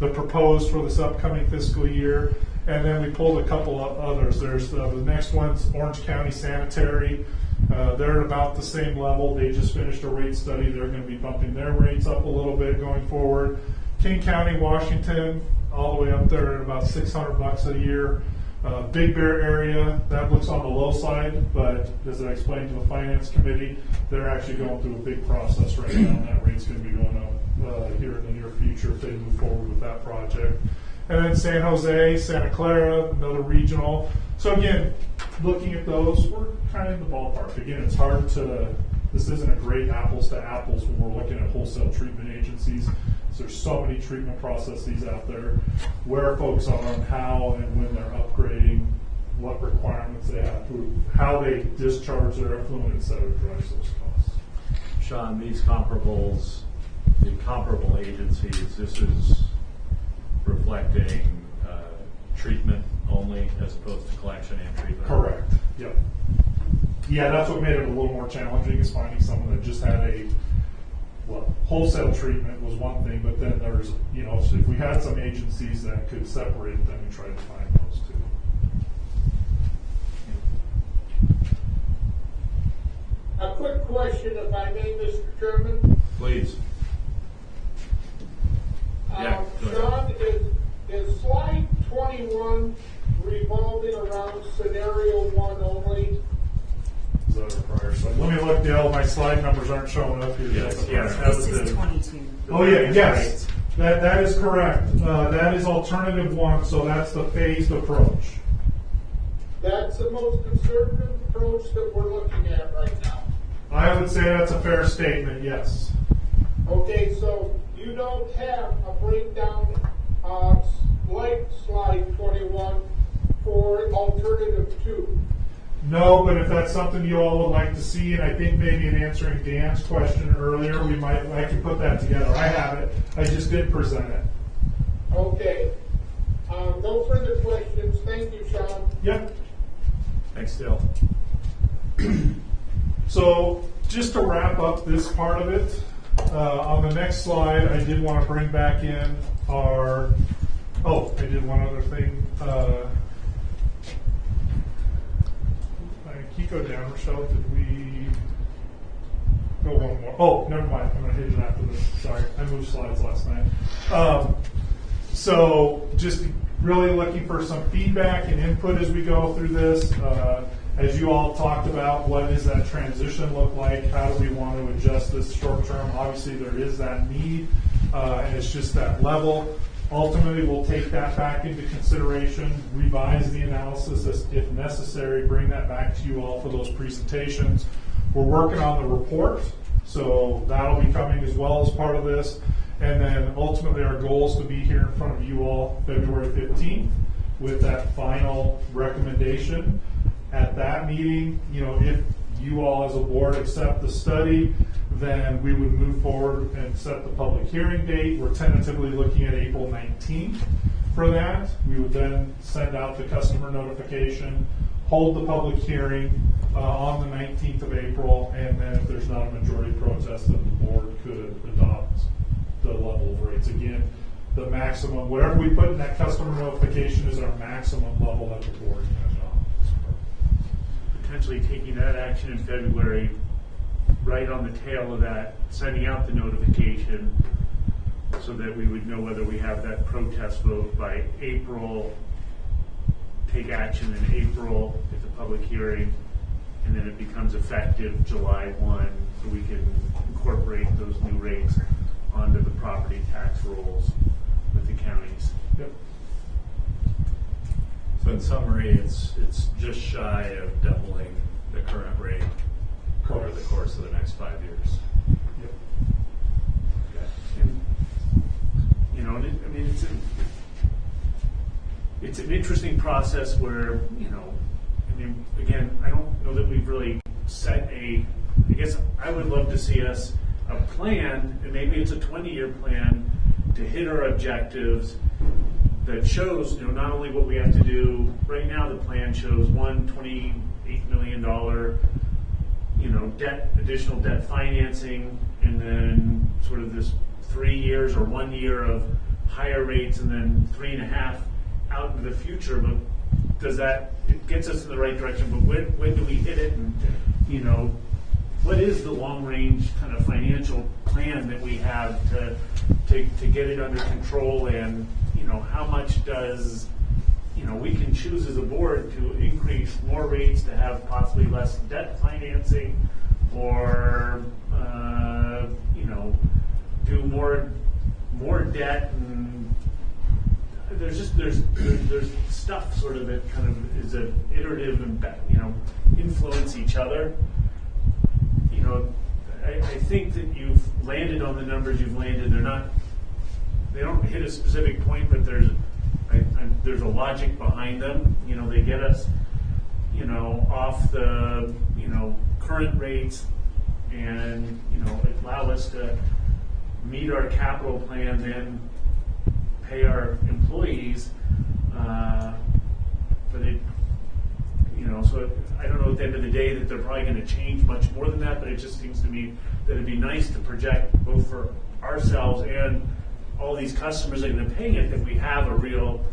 the proposed for this upcoming fiscal year, and then we pulled a couple of others. There's the next one's Orange County Sanitary. They're at about the same level. They just finished a rate study. They're going to be bumping their rates up a little bit going forward. King County, Washington, all the way up there at about $600 a year. Big Bear area, that looks on the low side, but as I explained to the Finance Committee, they're actually going through a big process right now, and that rate's going to be going up here in the near future if they move forward with that project. And then San Jose, Santa Clara, another regional. So again, looking at those, we're kind of in the ballpark. Again, it's hard to, this isn't a great apples to apples when we're looking at wholesale treatment agencies. So there's so many treatment processes out there, where folks are and how and when they're upgrading, what requirements they have to, how they discharge their effluent, et cetera, drives those costs. Sean, these comparables, the comparable agencies, this is reflecting treatment only as opposed to collection and treatment? Correct. Yep. Yeah, that's what made it a little more challenging, is finding someone that just had wholesale treatment was one thing, but then there's, so if we had some agencies that could separate it, then we tried to find those too. A quick question, if I may, Mr. Chairman. Please. Yeah, Sean, is slide 21 revolving around scenario 1 only? Is that a prior slide? Let me look, Dale. My slide numbers aren't showing up here. Yes, yes. This is 22. Oh yeah, yes. That is correct. That is alternative 1, so that's the phased approach. That's the most conservative approach that we're looking at right now? I would say that's a fair statement, yes. Okay, so you don't have a breakdown like slide 21 for alternative 2. No, but if that's something you all would like to see, and I think maybe in answering Dan's question earlier, I can put that together. I have it. I just did present it. Okay. No further questions. Thank you, Sean. Yep. Thanks, Dale. So just to wrap up this part of it, on the next slide, I did want to bring back in I did one other thing. Keep go down, Rochelle. Did we go one more? Oh, never mind. I'm going to hit it after this. Sorry, I moved slides last night. So just really looking for some feedback and input as we go through this. As you all talked about, what does that transition look like? How do we want to adjust this short term? Obviously, there is that need, and it's just that level. Ultimately, we'll take that back into consideration, revise the analysis if necessary, bring that back to you all for those presentations. We're working on the report, so that'll be coming as well as part of this. And then ultimately, our goal is to be here in front of you all February 15th with that final recommendation. At that meeting, if you all as a board accept the study, then we would move forward and set the public hearing date. We're tentatively looking at April 19th for that. We would then send out the customer notification, hold the public hearing on the 19th of April, and then if there's not a majority protest, then the board could adopt the level of rates. Again, the maximum, whatever we put in that customer notification is our maximum level that the board can adopt. Potentially taking that action in February, right on the tail of that, sending out the notification so that we would know whether we have that protest vote by April, take action in April at the public hearing, and then it becomes effective July 1, so we can incorporate those new rates onto the property tax rolls with the counties. Yep. So in summary, it's just shy of doubling the current rate over the course of the next 5 years. Yep. And, it's an interesting process where, again, I don't know that we've really set I guess I would love to see us a plan, and maybe it's a 20-year plan to hit our objectives that shows, not only what we have to do. Right now, the plan shows $28 million, additional debt financing, and then sort of this 3 years or 1 year of higher rates, and then 3.5 out into the future. But it gets us in the right direction, but when do we hit it? And, what is the long-range kind of financial plan that we have to get it under control? And, how much does, we can choose as a board to increase more rates to have possibly less debt financing, or, do more debt, and there's stuff sort of that kind of is an iterative and, influence each other. I think that you've landed on the numbers you've landed. They don't hit a specific point, but there's a logic behind them. They get us, off the, current rates, and, allow us to meet our capital plan, then pay our employees. But so I don't know at the end of the day that they're probably going to change much more than that, but it just seems to me that it'd be nice to project both for ourselves and all these customers that are going to pay it, that we have a real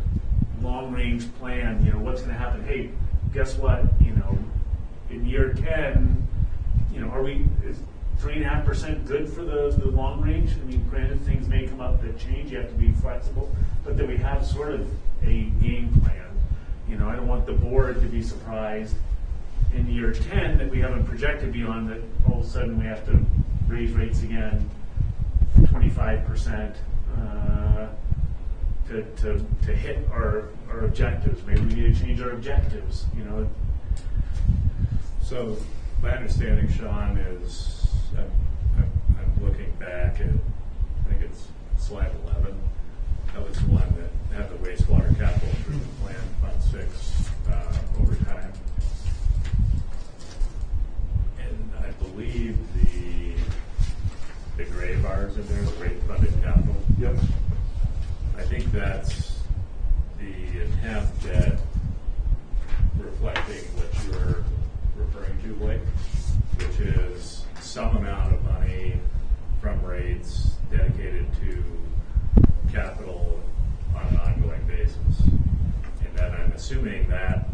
long-range plan. What's going to happen? Hey, guess what? In year 10, is 3.5% good for the long range? Granted, things may come up that change. You have to be flexible, but that we have sort of a game plan. I don't want the board to be surprised in year 10 that we haven't projected beyond, that all of a sudden we have to raise rates again 25% to hit our objectives. Maybe we need to change our objectives. So my understanding, Sean, is I'm looking back at, I think it's slide 11. That was the one that had the wastewater capital improvement plan, Fund 6, over time. And I believe the gray bars in there, the rate funded capital. Yep. I think that's the attempt at reflecting what you're referring to, Blake, which is some amount of money from rates dedicated to capital on an ongoing basis. And then I'm assuming that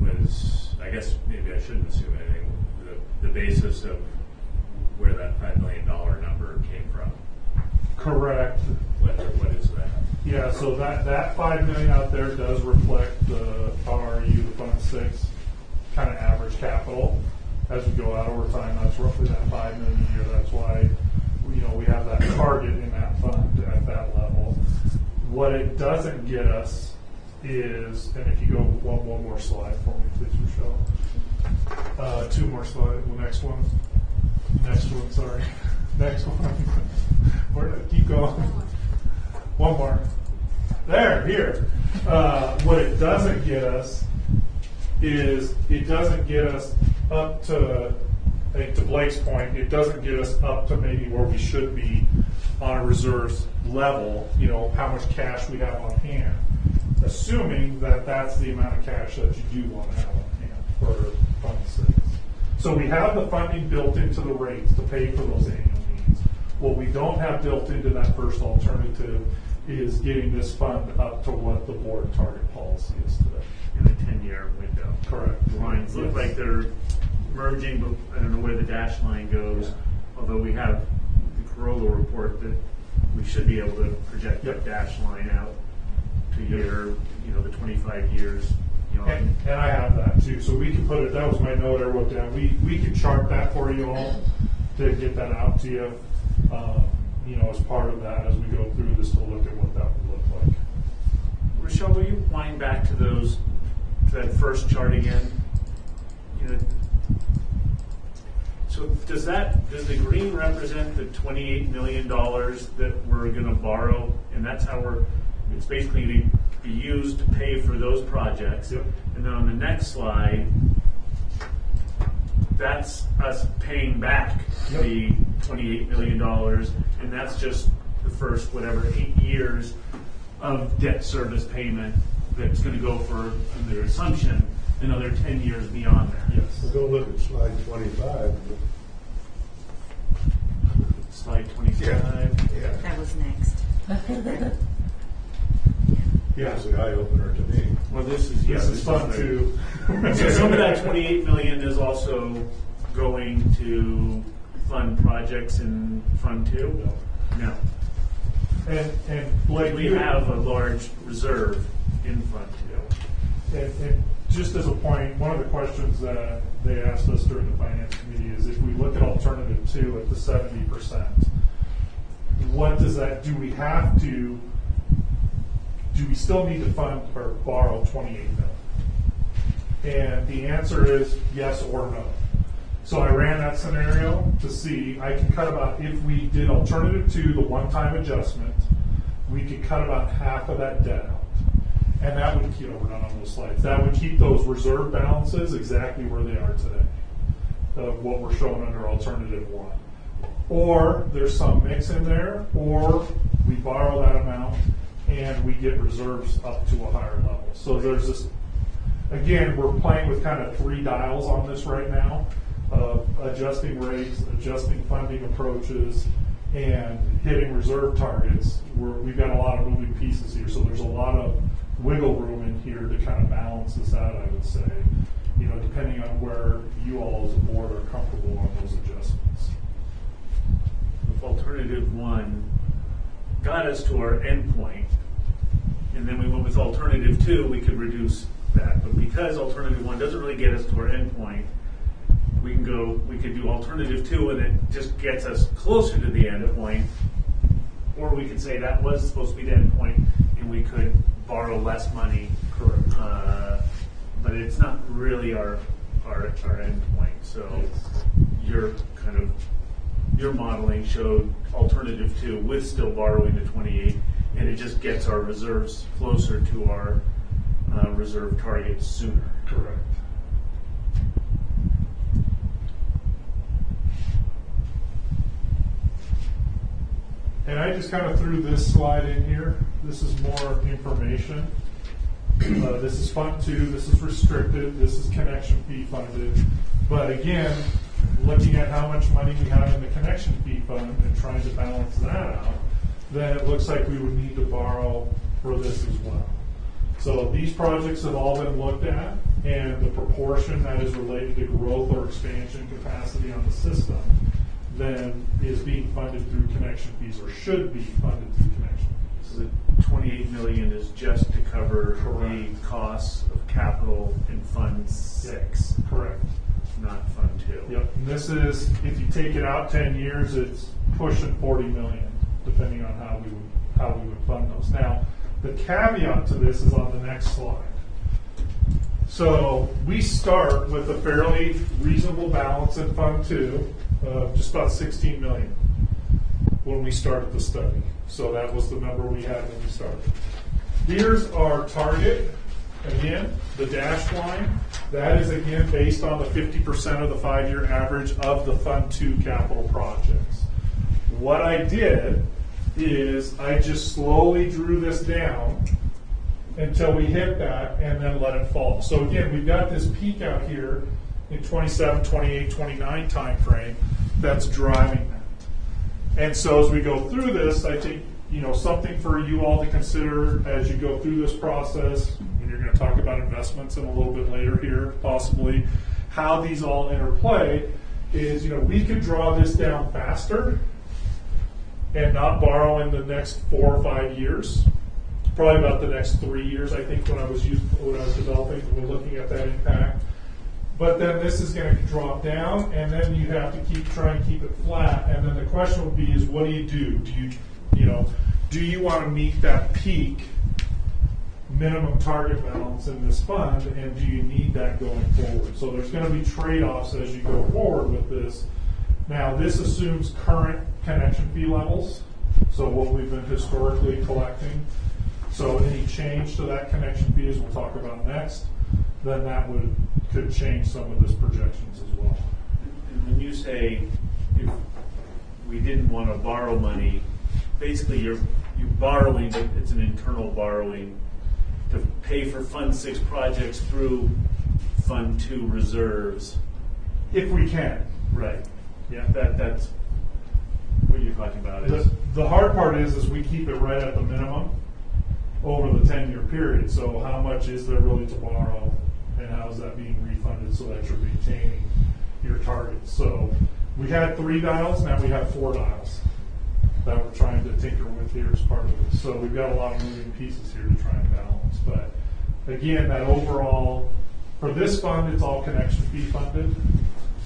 was, I guess maybe I shouldn't assume anything, the basis of where that $5 million number came from. Correct. What is that? Yeah, so that $5 million out there does reflect the RRU, the Fund 6 kind of average capital. As we go out over time, that's roughly that $5 million a year. That's why we have that target in that fund at that level. What it doesn't get us is, and if you go one more slide for me, please, Rochelle. 2 more slides. Well, next one. Sorry. Next one. Keep going. One more. There, here. What it doesn't get us is it doesn't get us up to, I think to Blake's point, it doesn't get us up to maybe where we should be on a reserves level, how much cash we have on hand, assuming that that's the amount of cash that you do want to have on hand for Fund 6. So we have the funding built into the rates to pay for those annual needs. What we don't have built into that first alternative is getting this fund up to what the board target policy is today. In a 10-year window. Correct. The lines look like they're merging, but I don't know where the dash line goes. Although we have the Corolla report that we should be able to project that dash line out to the 25 years. And I have that too, so we can put it. That was my note I wrote down. We can chart that for you all to get that out to you. As part of that, as we go through this, to look at what that would look like. Rochelle, will you wind back to that first chart again? So does the green represent the $28 million that we're going to borrow, and that's how it's basically to be used to pay for those projects? Yep. And then on the next slide, that's us paying back the $28 million, and that's just the first 8 years of debt service payment that's going to go for, under assumption, another 10 years beyond that. Yes. So go look at slide 25. Slide 25. Yeah. That was next. Yeah, it's an eye opener to me. Well, this is fun too. So some of that $28 million is also going to fund projects in Fund 2? No. And Blake, We have a large reserve in Fund 2. And just as a point, one of the questions that they asked us during the finance committee is if we look at alternative 2 at the 70%, what does that do? Do we still need to fund or borrow $28 million? And the answer is yes or no. So I ran that scenario to see, I can cut about, if we did alternative 2, the one-time adjustment, we could cut about half of that debt out. And that would, we're not on those slides, that would keep those reserve balances exactly where they are today, of what we're showing under alternative 1. Or there's some mix in there, or we borrow that amount and we get reserves up to a higher level. So there's this, again, we're playing with kind of 3 dials on this right now, of adjusting rates, adjusting funding approaches, and hitting reserve targets. We've got a lot of moving pieces here, so there's a lot of wiggle room in here to kind of balance this out, I would say, depending on where you all as a board are comfortable on those adjustments. If alternative 1 got us to our endpoint, and then we went with alternative 2, we could reduce that. But because alternative 1 doesn't really get us to our endpoint, we could do alternative 2 and it just gets us closer to the endpoint, or we could say that was supposed to be the endpoint and we could borrow less money. Correct. But it's not really our end point. So your modeling showed alternative 2 with still borrowing the 28, and it just gets our reserves closer to our reserve target sooner. Correct. And I just kind of threw this slide in here. This is more information. This is Fund 2, this is restricted, this is connection fee funded. But again, looking at how much money we have in the connection fee fund and trying to balance that out, then it looks like we would need to borrow for this as well. So these projects have all been looked at, and the proportion that is related to growth or expansion capacity on the system then is being funded through connection fees, or should be funded through connection fees. So the 28 million is just to cover the costs of capital in Fund 6. Correct. Not Fund 2. Yep, and this is, if you take it out 10 years, it's pushing 40 million, depending on how we would fund those. Now, the caveat to this is on the next slide. So we start with a fairly reasonable balance in Fund 2 of just about 16 million when we started the study. So that was the number we had when we started. Here's our target. Again, the dashed line, that is again based on the 50% of the 5-year average of the Fund 2 capital projects. What I did is I just slowly drew this down until we hit that and then let it fall. So again, we've got this peak out here in 27, 28, 29 time frame that's driving that. And so as we go through this, I think, something for you all to consider as you go through this process, and you're going to talk about investments in a little bit later here, possibly, how these all interplay is, we could draw this down faster and not borrow in the next 4 or 5 years. Probably about the next 3 years, I think, when I was developing, we're looking at that impact. But then this is going to drop down, and then you have to try and keep it flat. And then the question would be: is what do you do? Do you want to meet that peak minimum target balance in this fund, and do you need that going forward? So there's going to be trade-offs as you go forward with this. Now, this assumes current connection fee levels, so what we've been historically collecting. So any change to that connection fee, as we'll talk about next, then that could change some of this projections as well. And when you say if we didn't want to borrow money, basically you're borrowing, but it's an internal borrowing to pay for Fund 6 projects through Fund 2 reserves. If we can. Right. Yeah, that's what you're talking about. The hard part is we keep it right at the minimum over the 10-year period. So how much is there really to borrow, and how is that being refunded so that you're maintaining your targets? So we had 3 dials, now we have 4 dials that we're trying to tinker with here as part of it. So we've got a lot of moving pieces here to try and balance. But again, that overall, for this fund, it's all connection fee funded.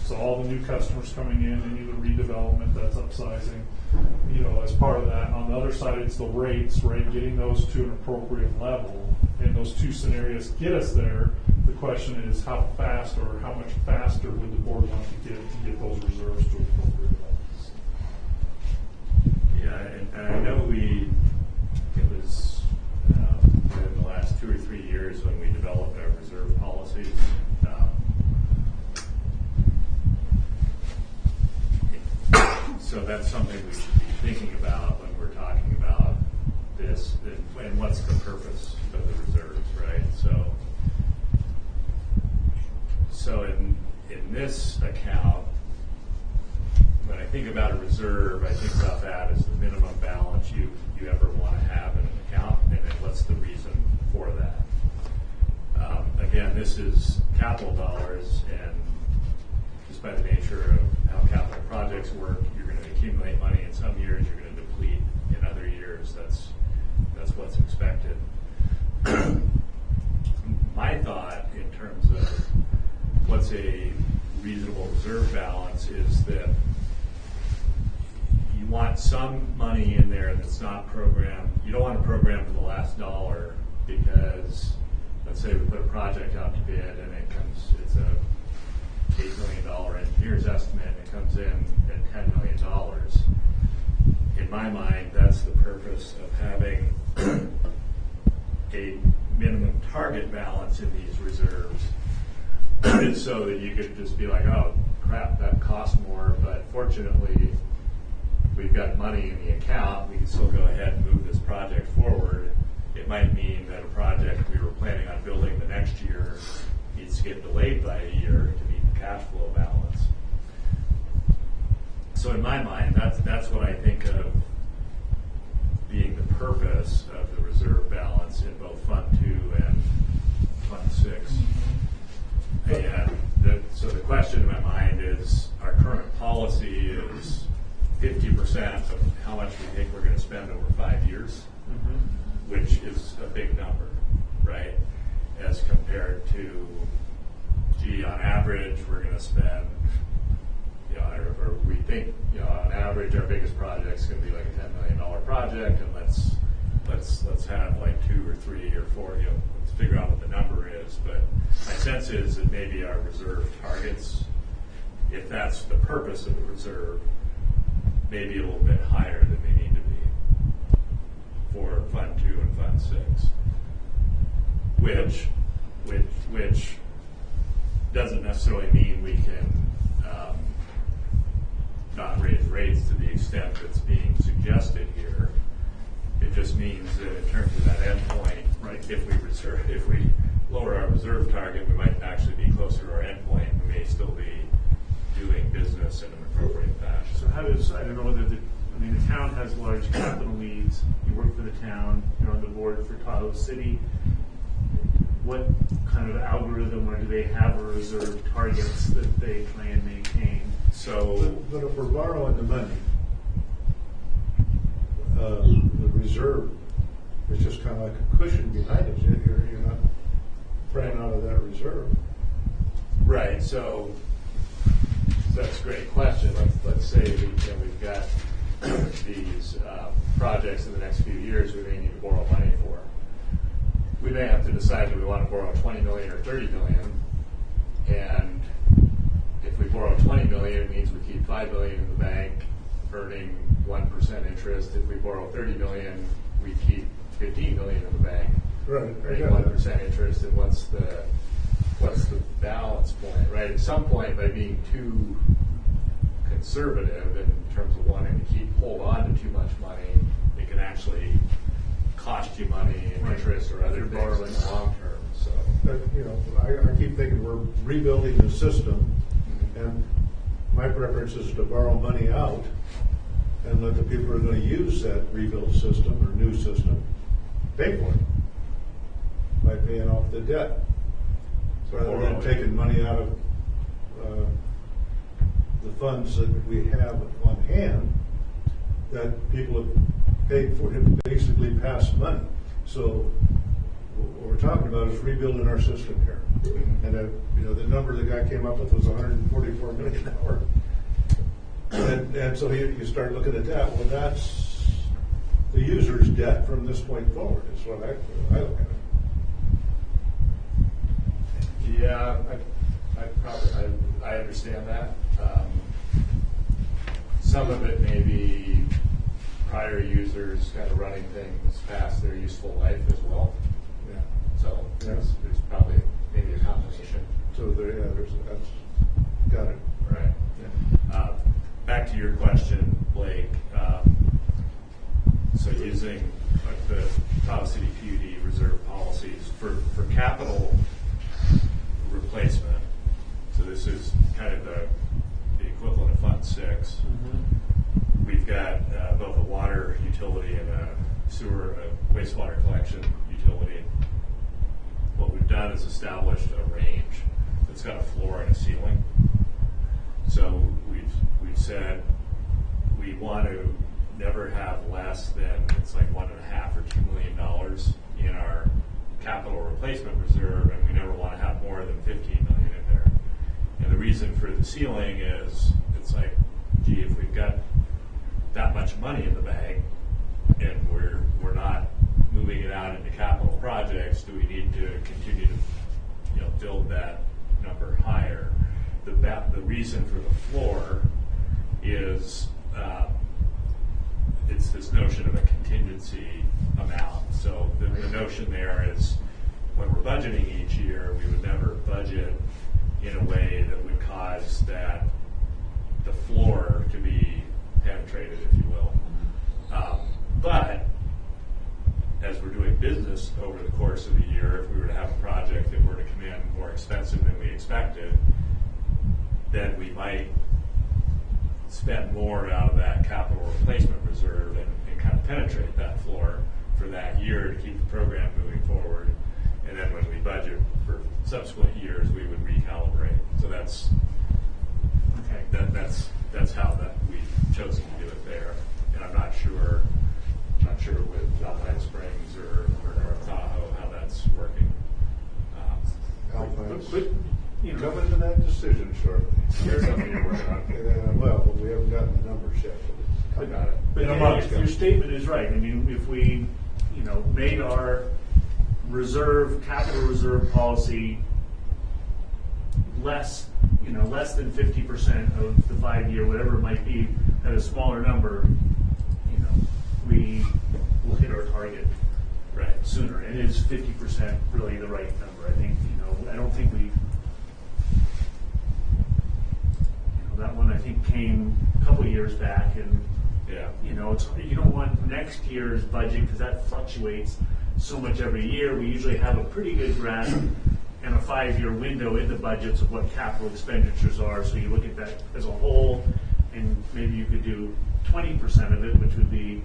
So all the new customers coming in, any of the redevelopment that's upsizing, as part of that. On the other side, it's the rates, right? Getting those to an appropriate level, and those 2 scenarios get us there. The question is how fast or how much faster would the board want to get those reserves to appropriate levels? Yeah, and I know it was in the last 2 or 3 years when we developed our reserve policies. So that's something we should be thinking about when we're talking about this and what's the purpose of the reserves, right? So in this account, when I think about a reserve, I think about that as the minimum balance you ever want to have in an account, and then what's the reason for that. Again, this is capital dollars, and just by the nature of how capital projects work, you're going to accumulate money in some years, you're going to deplete in other years. That's what's expected. My thought in terms of what's a reasonable reserve balance is that you want some money in there that's not programmed. You don't want to program for the last dollar, because let's say we put a project out to bid and it comes target balance in these reserves so that you could just be like, oh crap, that costs more, but fortunately we've got money in the account, we can still go ahead and move this project forward. It might mean that a project we were planning on building the next year needs to get delayed by a year to meet the cash flow balance. So in my mind, that's what I think of being the purpose of the reserve balance in both Fund 2 and Fund 6. And so the question in my mind is, our current policy is 50% of how much we think we're going to spend over 5 years, which is a big number, right? As compared to, gee, on average, we're going to spend, or we think, on average, our biggest project is going to be like a $10 million project, and let's have like 2 or 3 or 4, let's figure out what the number is. But my sense is that maybe our reserve targets, if that's the purpose of the reserve, maybe a little bit higher than they need to be for Fund 2 and Fund 6, which doesn't necessarily mean we can not raise rates to the extent that's being suggested here. It just means that in terms of that endpoint, right, if we lower our reserve target, we might actually be closer to our endpoint. We may still be doing business in an appropriate fashion. So how does, I don't know whether the town has large capital needs, you work for the town, you're on the board for Tahoe City. What kind of algorithm, or do they have a reserve targets that they try and maintain? So, but if we're borrowing the money, the reserve is just kind of like a cushion behind us. You're not praying out of that reserve. right, so that's a great question. Let's say we've got these projects in the next few years we may need to borrow money for. We may have to decide that we want to borrow 20 million or 30 million, and if we borrow 20 million, it means we keep 5 million in the bank, earning 1% interest. If we borrow 30 million, we keep 15 million in the bank, Right. earning 1% interest. And what's the balance point, right? At some point, by being too conservative in terms of wanting to hold on to too much money, it can actually cost you money in interest or other things in the long term. So, But, I keep thinking we're rebuilding the system, and my preference is to borrow money out and let the people who are going to use that rebuild system or new system pay for it by paying off the debt, rather than taking money out of the funds that we have on hand that people have paid for, have basically passed money. So what we're talking about is rebuilding our system here. And the number the guy came up with was $144 million. And so you start looking at that. Well, that's the user's debt from this point forward, is what I look at it. yeah, I understand that. Some of it may be prior users kind of running things past their useful life as well. Yeah. So there's probably maybe a combination. So that's got it. Right. Yeah. Back to your question, Blake. So using like the Tahoe City PUD reserve policies for capital replacement. So this is kind of the equivalent of Fund 6. We've got both a water utility and a sewer, wastewater collection utility. What we've done is established a range that's got a floor and a ceiling. So we've said we want to never have less than, it's like $1.5 or $2 million in our capital replacement reserve, and we never want to have more than 15 million in there. And the reason for the ceiling is it's like, gee, if we've got that much money in the bank and we're not moving it out into capital projects, do we need to continue to build that number higher? The reason for the floor is it's this notion of a contingency amount. So the notion there is when we're budgeting each year, we would never budget in a way that would cause that the floor to be penetrated, if you will. But as we're doing business over the course of the year, if we were to have a project that were to come in more expensive than we expected, then we might spend more out of that capital replacement reserve and kind of penetrate that floor for that year to keep the program moving forward. And then when we budget for subsequent years, we would recalibrate. So that's how that we've chosen to do it there. And I'm not sure with Alpine Springs or North Tahoe how that's working. Alpine's But, you know, coming to that decision shortly. Here's something you're working on. Well, we haven't gotten the numbers yet. I got it. But In a month. your statement is right. I mean, if we, made our capital reserve policy less than 50% of the 5-year, whatever it might be, at a smaller number, we will hit our target Right. sooner. And is 50% really the right number? I think, I don't think we, that one I think came a couple of years back, and Yeah. you don't want next year's budget because that fluctuates so much every year. We usually have a pretty good grasp and a 5-year window in the budgets of what capital expenditures are. So you look at that as a whole, and maybe you could do 20% of it, which would be,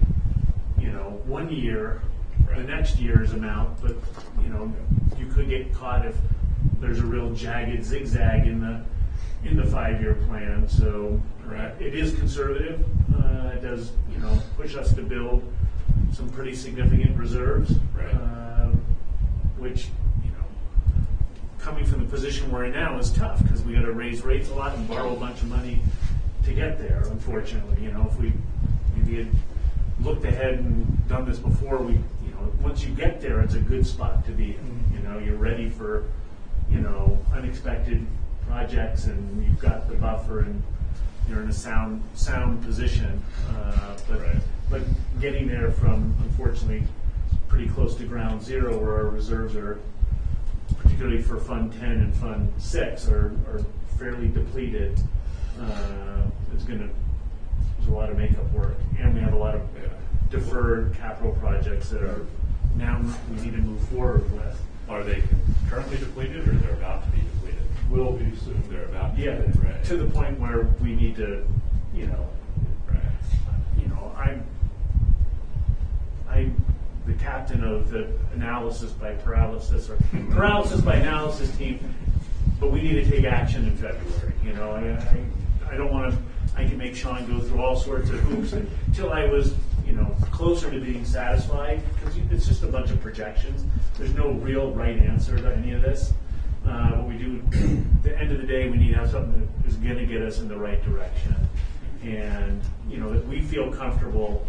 1 year, the next year's amount. But you could get caught if there's a real jagged zigzag in the 5-year plan. So it is conservative. It does, push us to build some pretty significant reserves, Right. Which, coming from the position we're in now is tough because we got to raise rates a lot and borrow a bunch of money to get there. Unfortunately, if we had looked ahead and done this before, once you get there, it's a good spot to be in. You're ready for, unexpected projects, and you've got the buffer, and you're in a sound position. But getting there from, unfortunately, pretty close to ground zero, where our reserves are, particularly for Fund 10 and Fund 6, are fairly depleted. There's a lot of makeup work, and we have a lot of deferred capital projects that are now we need to move forward with. Are they currently depleted, or they're about to be depleted? Will be soon. They're about to be Yeah, depleted, right. to the point where we need to, Right. I'm the captain of the analysis by paralysis or paralysis by analysis team, but we need to take action in February. I don't want to. I can make Sean go through all sorts of hoops until I was, closer to being satisfied, because it's just a bunch of projections. There's no real right answer to any of this. But we do. At the end of the day, we need to have something that is going to get us in the right direction, and that we feel comfortable.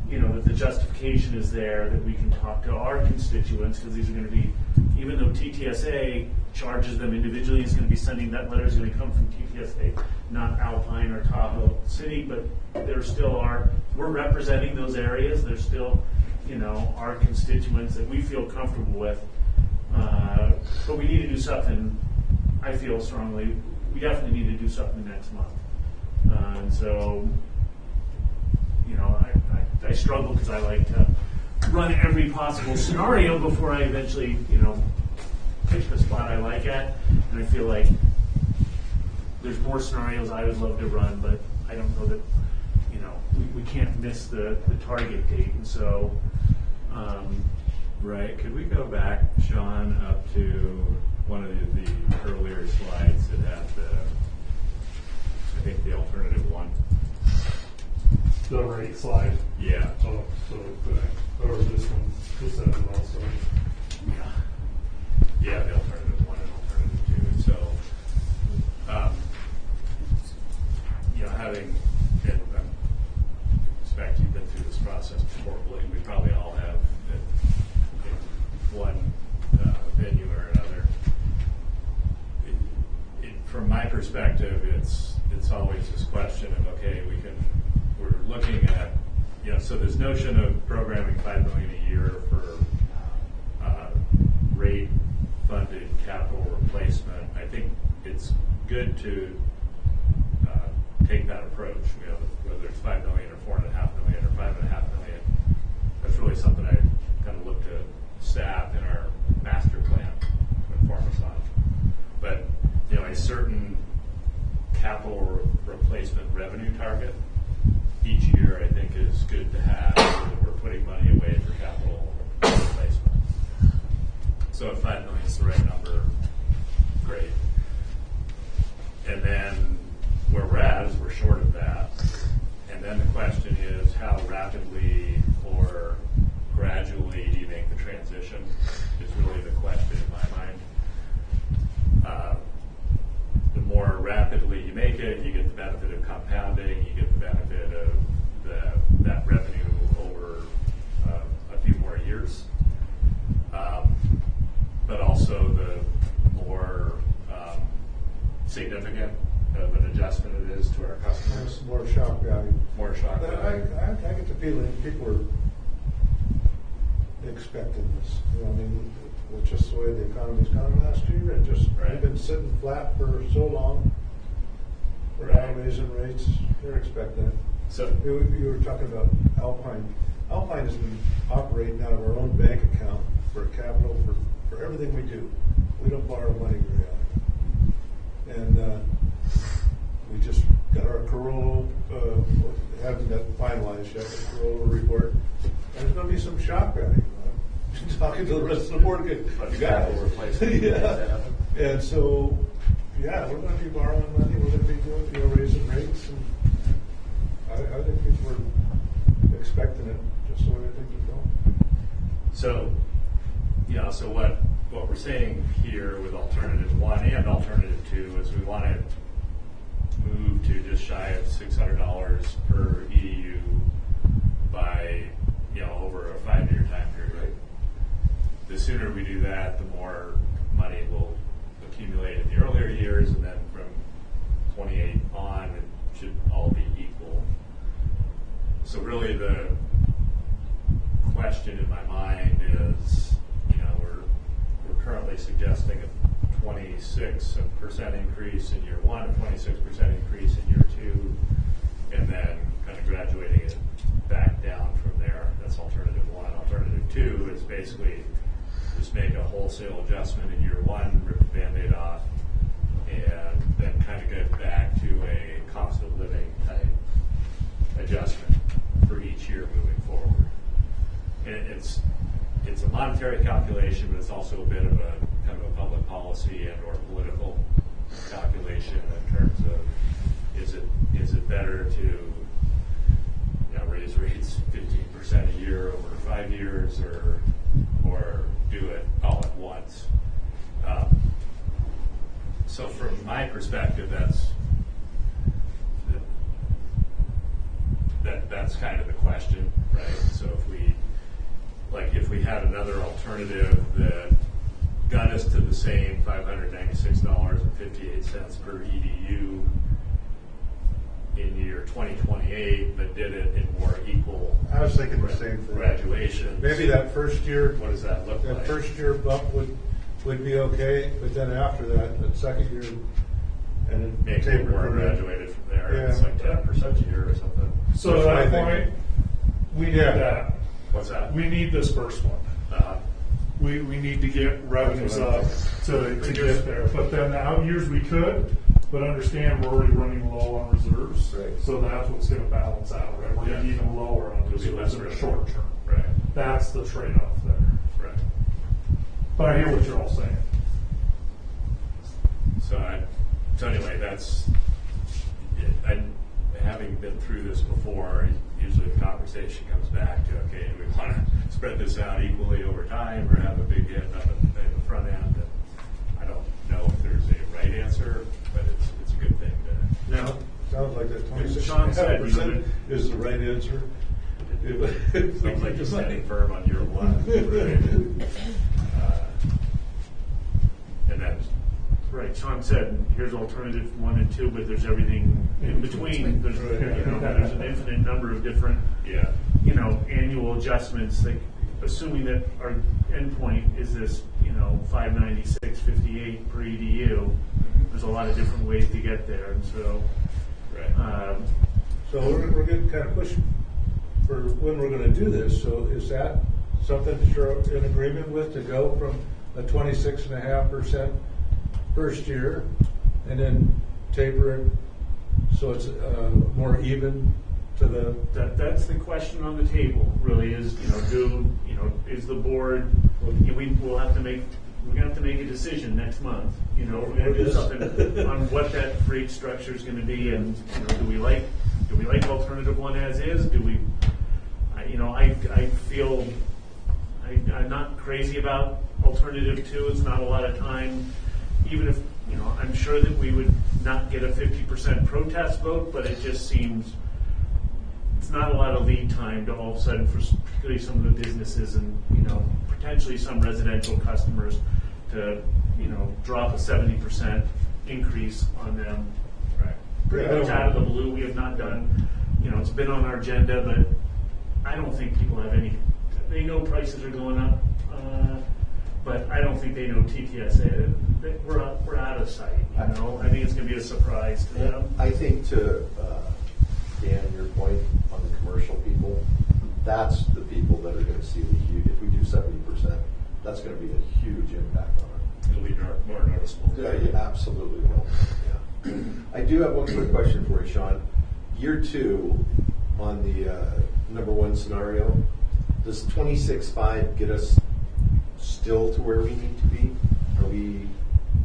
That the justification is there, that we can talk to our constituents, because these are going to be, even though TTSA charges them individually, it's going to be sending, that letter is going to come from TTSA, not Alpine or Tahoe City, but there still are, we're representing those areas, there's still, our constituents that we feel comfortable with. But we need to do something, I feel strongly, we definitely need to do something next month. And so, I struggle because I like to run every possible scenario before I eventually, pick the spot I like at. And I feel like there's more scenarios I would love to run, but I don't know that, we can't miss the target date. And so, Right. Could we go back, Sean, up to one of the earlier slides that had the alternative one? The rate slide. Yeah. Oh, so or this one, this as well. So Yeah, the alternative one and alternative two. So, having, and I expect you've been through this process before, we probably all have, in one venue or another. From my perspective, it's always this question of, okay, we're looking at, so this notion of programming $5 million a year for rate-funded capital replacement, I think it's good to take that approach. You know, whether it's $5 million or $4.5 million or $5.5 million, that's really something I kind of look to staff in our master plan to inform us on. But you know, a certain capital replacement revenue target each year, I think, is good to have, so that we're putting money away for capital replacement. So if $5 million is the right number, great. And then where we're at is we're short of that. And then the question is, how rapidly or gradually do you make the transition? Is really the question in my mind. The more rapidly you make it, you get the benefit of compounding, you get the benefit of that revenue over a few more years. But also the more significant of an adjustment it is to our customers. More shock value. More shock value. I get the feeling people are expecting this. You know, I mean, it's just the way the economy's gone last year. It just, we've been sitting flat for so long. We're now raising rates. They're expecting it. So you were talking about Alpine. Alpine has been operating out of our own bank account for capital for everything we do. We don't borrow money very often. And we just got our Corolla, haven't got finalized yet, the Corolla report. And there's going to be some shock value. I'm talking to the rest of the board. You got it. Yeah. And so, yeah, we're going to be borrowing money. We're going to be doing, raising rates. And I think people are expecting it just the way I think they're going. So, so what we're saying here with alternative 1 and alternative 2 is we want to move to just shy of $600 per EDU by, over a 5-year time period. Right. The sooner we do that, the more money will accumulate in the earlier years, and then from 28 on, it should all be equal. So really the question in my mind is, we're currently suggesting a 26% increase in year 1, a 26% increase in year 2, and then kind of graduating it back down from there. That's alternative 1. Alternative 2 is basically just make a wholesale adjustment in year 1, rip the Band-Aid off, and then kind of get back to a cost of living type adjustment for each year moving forward. And it's a monetary calculation, but it's also a bit of a kind of a public policy and or political calculation in terms of is it better to raise rates 15% a year over 5 years or do it all at once. So from my perspective, that's kind of the question, right? So if we had another alternative that got us to the same $596.58 per EDU in year 2028, but did it in more equal. I was thinking the same thing. Graduation. Maybe that first year. What does that look like? That first year bump would be okay, but then after that second year, and it maybe more graduated from there. Yeah. It's like 10% a year or something. So at that point, we need that. What's that? We need this first one. We need to get revenues up to get there. But then the out years we could, but understand we're already running low on reserves. Right. So that's what's going to balance out, right? We're getting even lower on reserves in the short term. Right. That's the trade-off there. Right. But I hear what you're all saying. So anyway, that's having been through this before. Usually the conversation comes back to, okay, do we want to spread this out equally over time or have a big hit on the front end? And I don't know if there's a right answer, but it's a good thing to. No, sounds like that 26% is the right answer. Sounds like you're standing firm on year 1. Right? And then. Right, Sean said, here's alternative 1 and 2, but there's everything in between. There's, there's an infinite number of different, annual adjustments. Like, assuming that our endpoint is this, $596.58 per EDU. There's a lot of different ways to get there, and so. Right. So we're getting kind of pushed for when we're gonna do this, so is that something that you're in agreement with, to go from a 26.5% first year and then taper it so it's more even to the? That's the question on the table, really, is, is the board, we'll have to make, we're gonna have to make a decision next month, we're gonna do something on what that rate structure is gonna be, and, do we like alternative one as is? Do we, I feel, I'm not crazy about alternative two. It's not a lot of time, even if, I'm sure that we would not get a 50% protest vote, but it just seems, it's not a lot of lead time to all of a sudden, for particularly some of the businesses and, potentially some residential customers, to, drop a 70% increase on them. Right. Pretty much out of the blue. We have not done, it's been on our agenda, but I don't think people have any, they know prices are going up, but I don't think they know TTSA. We're out of sight, I think it's going to be a surprise to them. I think to Dan, your point on the commercial people, that's the people that are going to see the huge. If we do 70%, that's going to be a huge impact on it. It'll be more noticeable. Yeah, you absolutely will. Yeah. I do have one quick question for you, Sean. Year two on the number one scenario, does 26.5 get us still to where we need to be? Are we?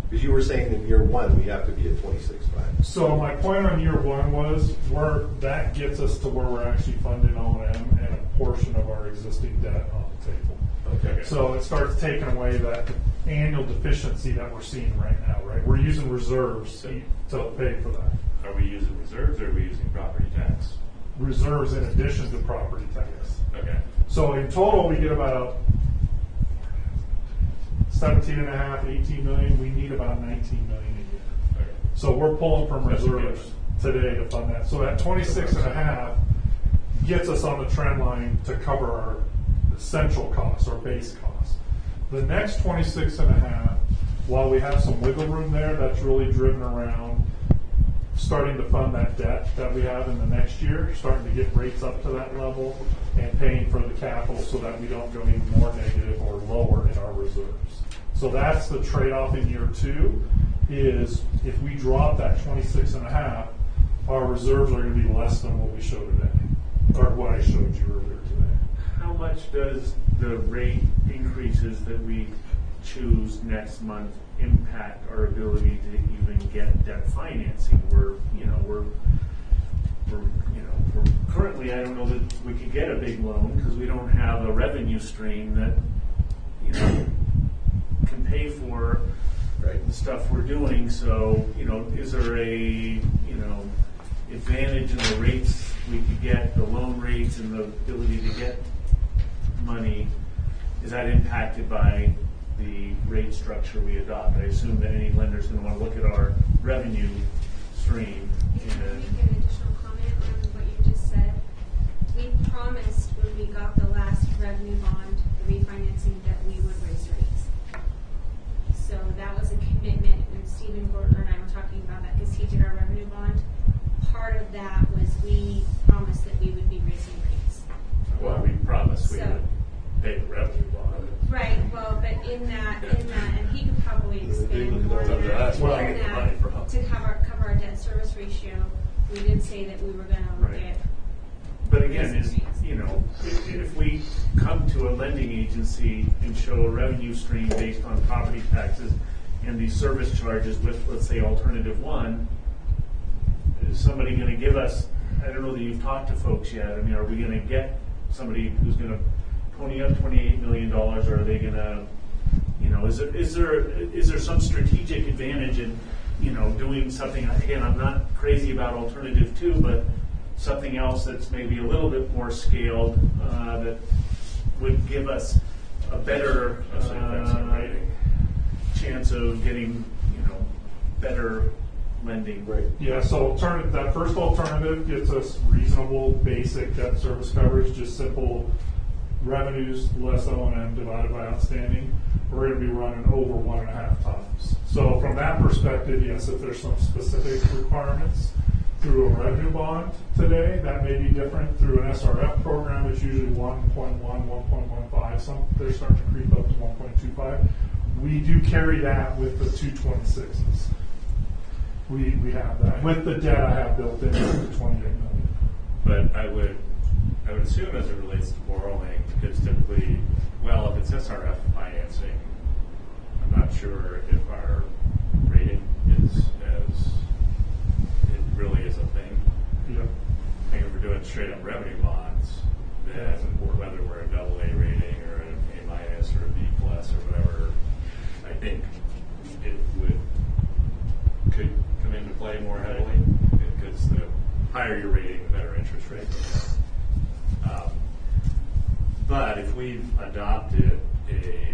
Because you were saying in year one we have to be at 26.5. So my point on year one was where that gets us to where we're actually funding O&M and a portion of our existing debt on the table. Okay. So it starts taking away that annual deficiency that we're seeing right now, right? We're using reserves to pay for that. Are we using reserves or are we using property tax? Reserves in addition to property tax. Okay. So in total, we get about 17.5, 18 million. We need about 19 million a year. Okay. So we're pulling from That's reserves today to fund that. So that 26.5 gets us on the trend line to cover our essential costs, our base costs. The next 26.5, while we have some wiggle room there, that's really driven around starting to fund that debt that we have in the next year, starting to get rates up to that level and paying for the capital so that we don't go even more negative or lower in our reserves. So that's the trade-off in year two, is if we drop that 26.5, our reserves are going to be less than what we show today, or what I showed you earlier today. How much does the rate increases that we choose next month impact our ability to even get debt financing? We're currently, I don't know that we could get a big loan because we don't have a revenue stream that, can pay for the stuff we're doing. So, is there a, advantage in the rates we could get, the loan rates and the ability to get money? Is that impacted by the rate structure we adopt? I assume that any lender's going to want to look at our revenue stream. Can I make an additional comment on what you just said? We promised when we got the last revenue bond, the refinancing, that we would raise rates. So that was a commitment, and Stephen Gortler and I were talking about that because he did our revenue bond. Part of that was we promised that we would be raising rates. Well, we promised we So- would pay the revenue bond. Right, well, but in that, and he could probably expand more on That's that, where I get the money from. to cover our debt service ratio, we did say that we were gonna look Right. at. But again, if we come to a lending agency and show a revenue stream based on property taxes and these service charges with, let's say, alternative one, is somebody going to give us, I don't know that you've talked to folks yet, I mean, are we going to get somebody who's going to pony up $28 million, or are they going to, is there some strategic advantage in, doing something? Again, I'm not crazy about alternative two, but something else that's maybe a little bit more scaled that would give us a better chance of getting, better lending. Right. Yeah, so that first alternative gets us reasonable basic debt service coverage, just simple revenues less O&M divided by outstanding, we're going to be running over 1.5 times. So from that perspective, yes, if there's some specific requirements through a revenue bond today, that may be different. Through an SRF program, it's usually 1.1, 1.15. They're starting to creep up to 1.25. We do carry that with the 226s. We have that. With the debt I have built in, the 28 million. But I would assume as it relates to borrowing, because typically, well, if it's SRF financing, I'm not sure if our rating is as, it really is a thing. Yeah. I think if we're doing straight up revenue bonds, then whether we're a AA rating or an A minus or a B plus or whatever, I think it could come into play more heavily, because the higher your rating, the better interest rate. But if we've adopted a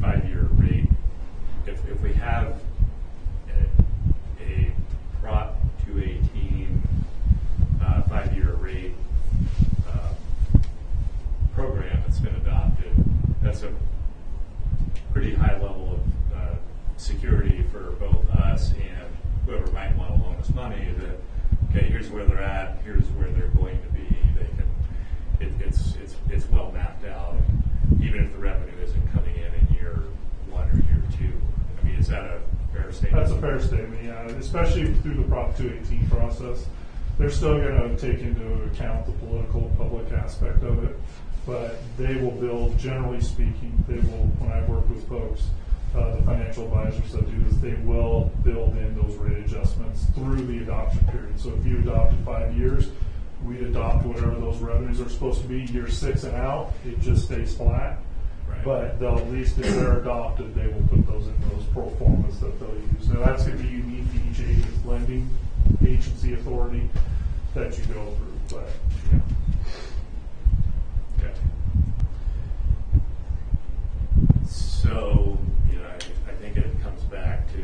5-year rate, if we have a Prop 218 5-year rate program that's been adopted, that's a pretty high level of security for both us and whoever might want to loan us money. That okay, here's where they're at, here's where they're going to be. They can, it's well mapped out, even if the revenue isn't coming in year 1 or year 2. I mean, is that a fair statement? That's a fair statement, yeah. Especially through the Prop 218 process. They're still going to take into account the political, public aspect of it, but they will build, generally speaking, when I work with folks, the financial advisors that do this, they will build in those rate adjustments through the adoption period. So if you adopted 5 years, we'd adopt whatever those revenues are supposed to be. Year 6 and out, it just stays flat. Right. But they'll, at least if they're adopted, they will put those in those pro formas that they'll use. Now that's going to be unique to each agent's lending agency authority that you go through. But yeah. Okay. So, I think it comes back to,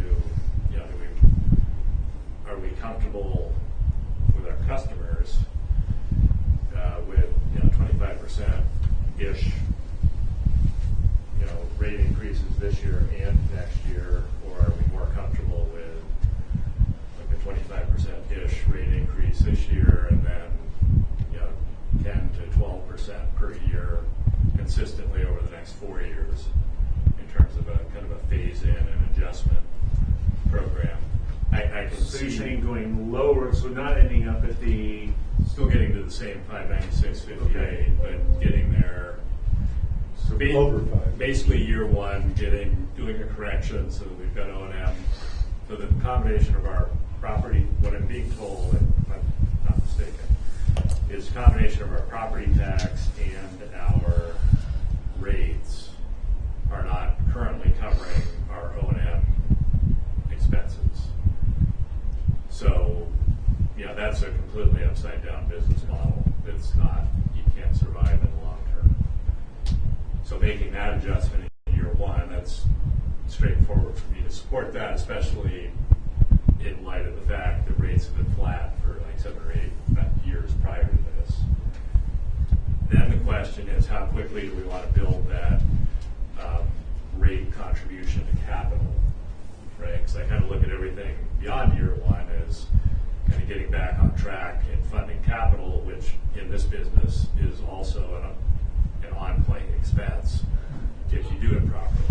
are we comfortable with our customers with 25%-ish rate increases this year and next year, or are we more comfortable with like a 25%-ish rate increase this year and then 10 to 12% per year consistently over the next 4 years in terms of a kind of a phase-in and adjustment program? I can So you're see saying going lower, so not ending up at the, still getting to the same 596.58, Okay. but getting there. So Over 5. basically year 1, doing a correction so that we've got O&M. So the combination of our property, what I'm being told, if I'm not mistaken, is a combination of our property tax and our rates are not currently covering our O&M expenses. So, that's a completely upside down business model. It's not, you can't survive in the long term. So making that adjustment in year 1, that's straightforward for me to support that, especially in light of the fact that rates have been flat for like 7 or 8 years prior to this. Then the question is, how quickly do we want to build that rate contribution to capital, right? Because I kind of look at everything beyond year 1 as kind of getting back on track and funding capital, which in this business is also an ongoing expense if you do it properly.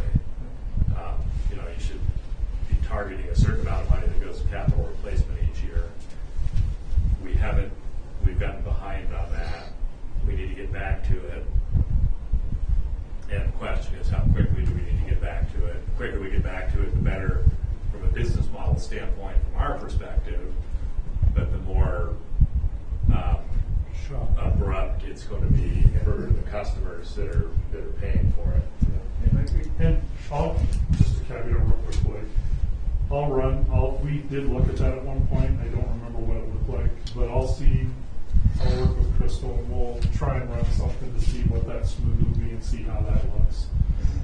You should be targeting a certain amount of money that goes to capital replacement each year. We've gotten behind on that. We need to get back to it. And the question is, how quickly do we need to get back to it? The quicker we get back to it, the better from a business model standpoint from our perspective, but the more abrupt it's going to be for the customers that are paying for it. And I'll just to caveat real quickly. We did look at that at one point. I don't remember what it looked like, but I'll work with Crystal and we'll try and run something to see what that smooth would be and see how that looks.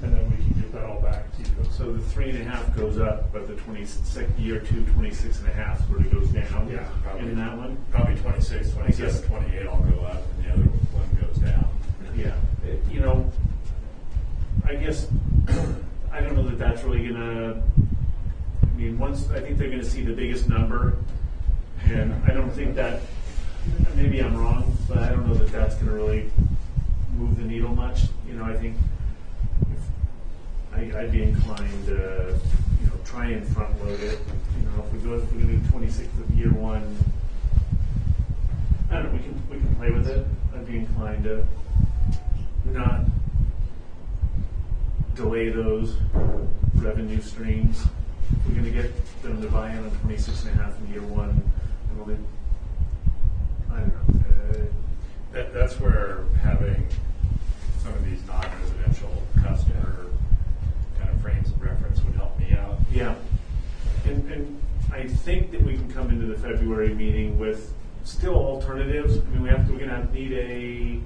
And then we can get that all back to you. so the 3.5 goes up, but the year 2, 26.5 sort of goes down. Yeah, probably. In that one. Probably 26, 27, 28 all go up, and the other one goes down. Yeah, you know, I guess, I don't know that that's really gonna, I mean, I think they're gonna see the biggest number, and I don't think that, maybe I'm wrong, but I don't know that that's gonna really move the needle much. You know, I think I'd be inclined to, you know, try and front load it. You know, if we're gonna do 26th of year one, I don't know, we can play with it. I'd be inclined to not delay those revenue streams. If we're gonna get them to buy in on 26.5 in year one, and we'll then, I don't know. That's where having some of these non-residential customer kind of frames of reference would help me out. Yeah, and I think that we can come into the February meeting with still alternatives. I mean, we're gonna need a,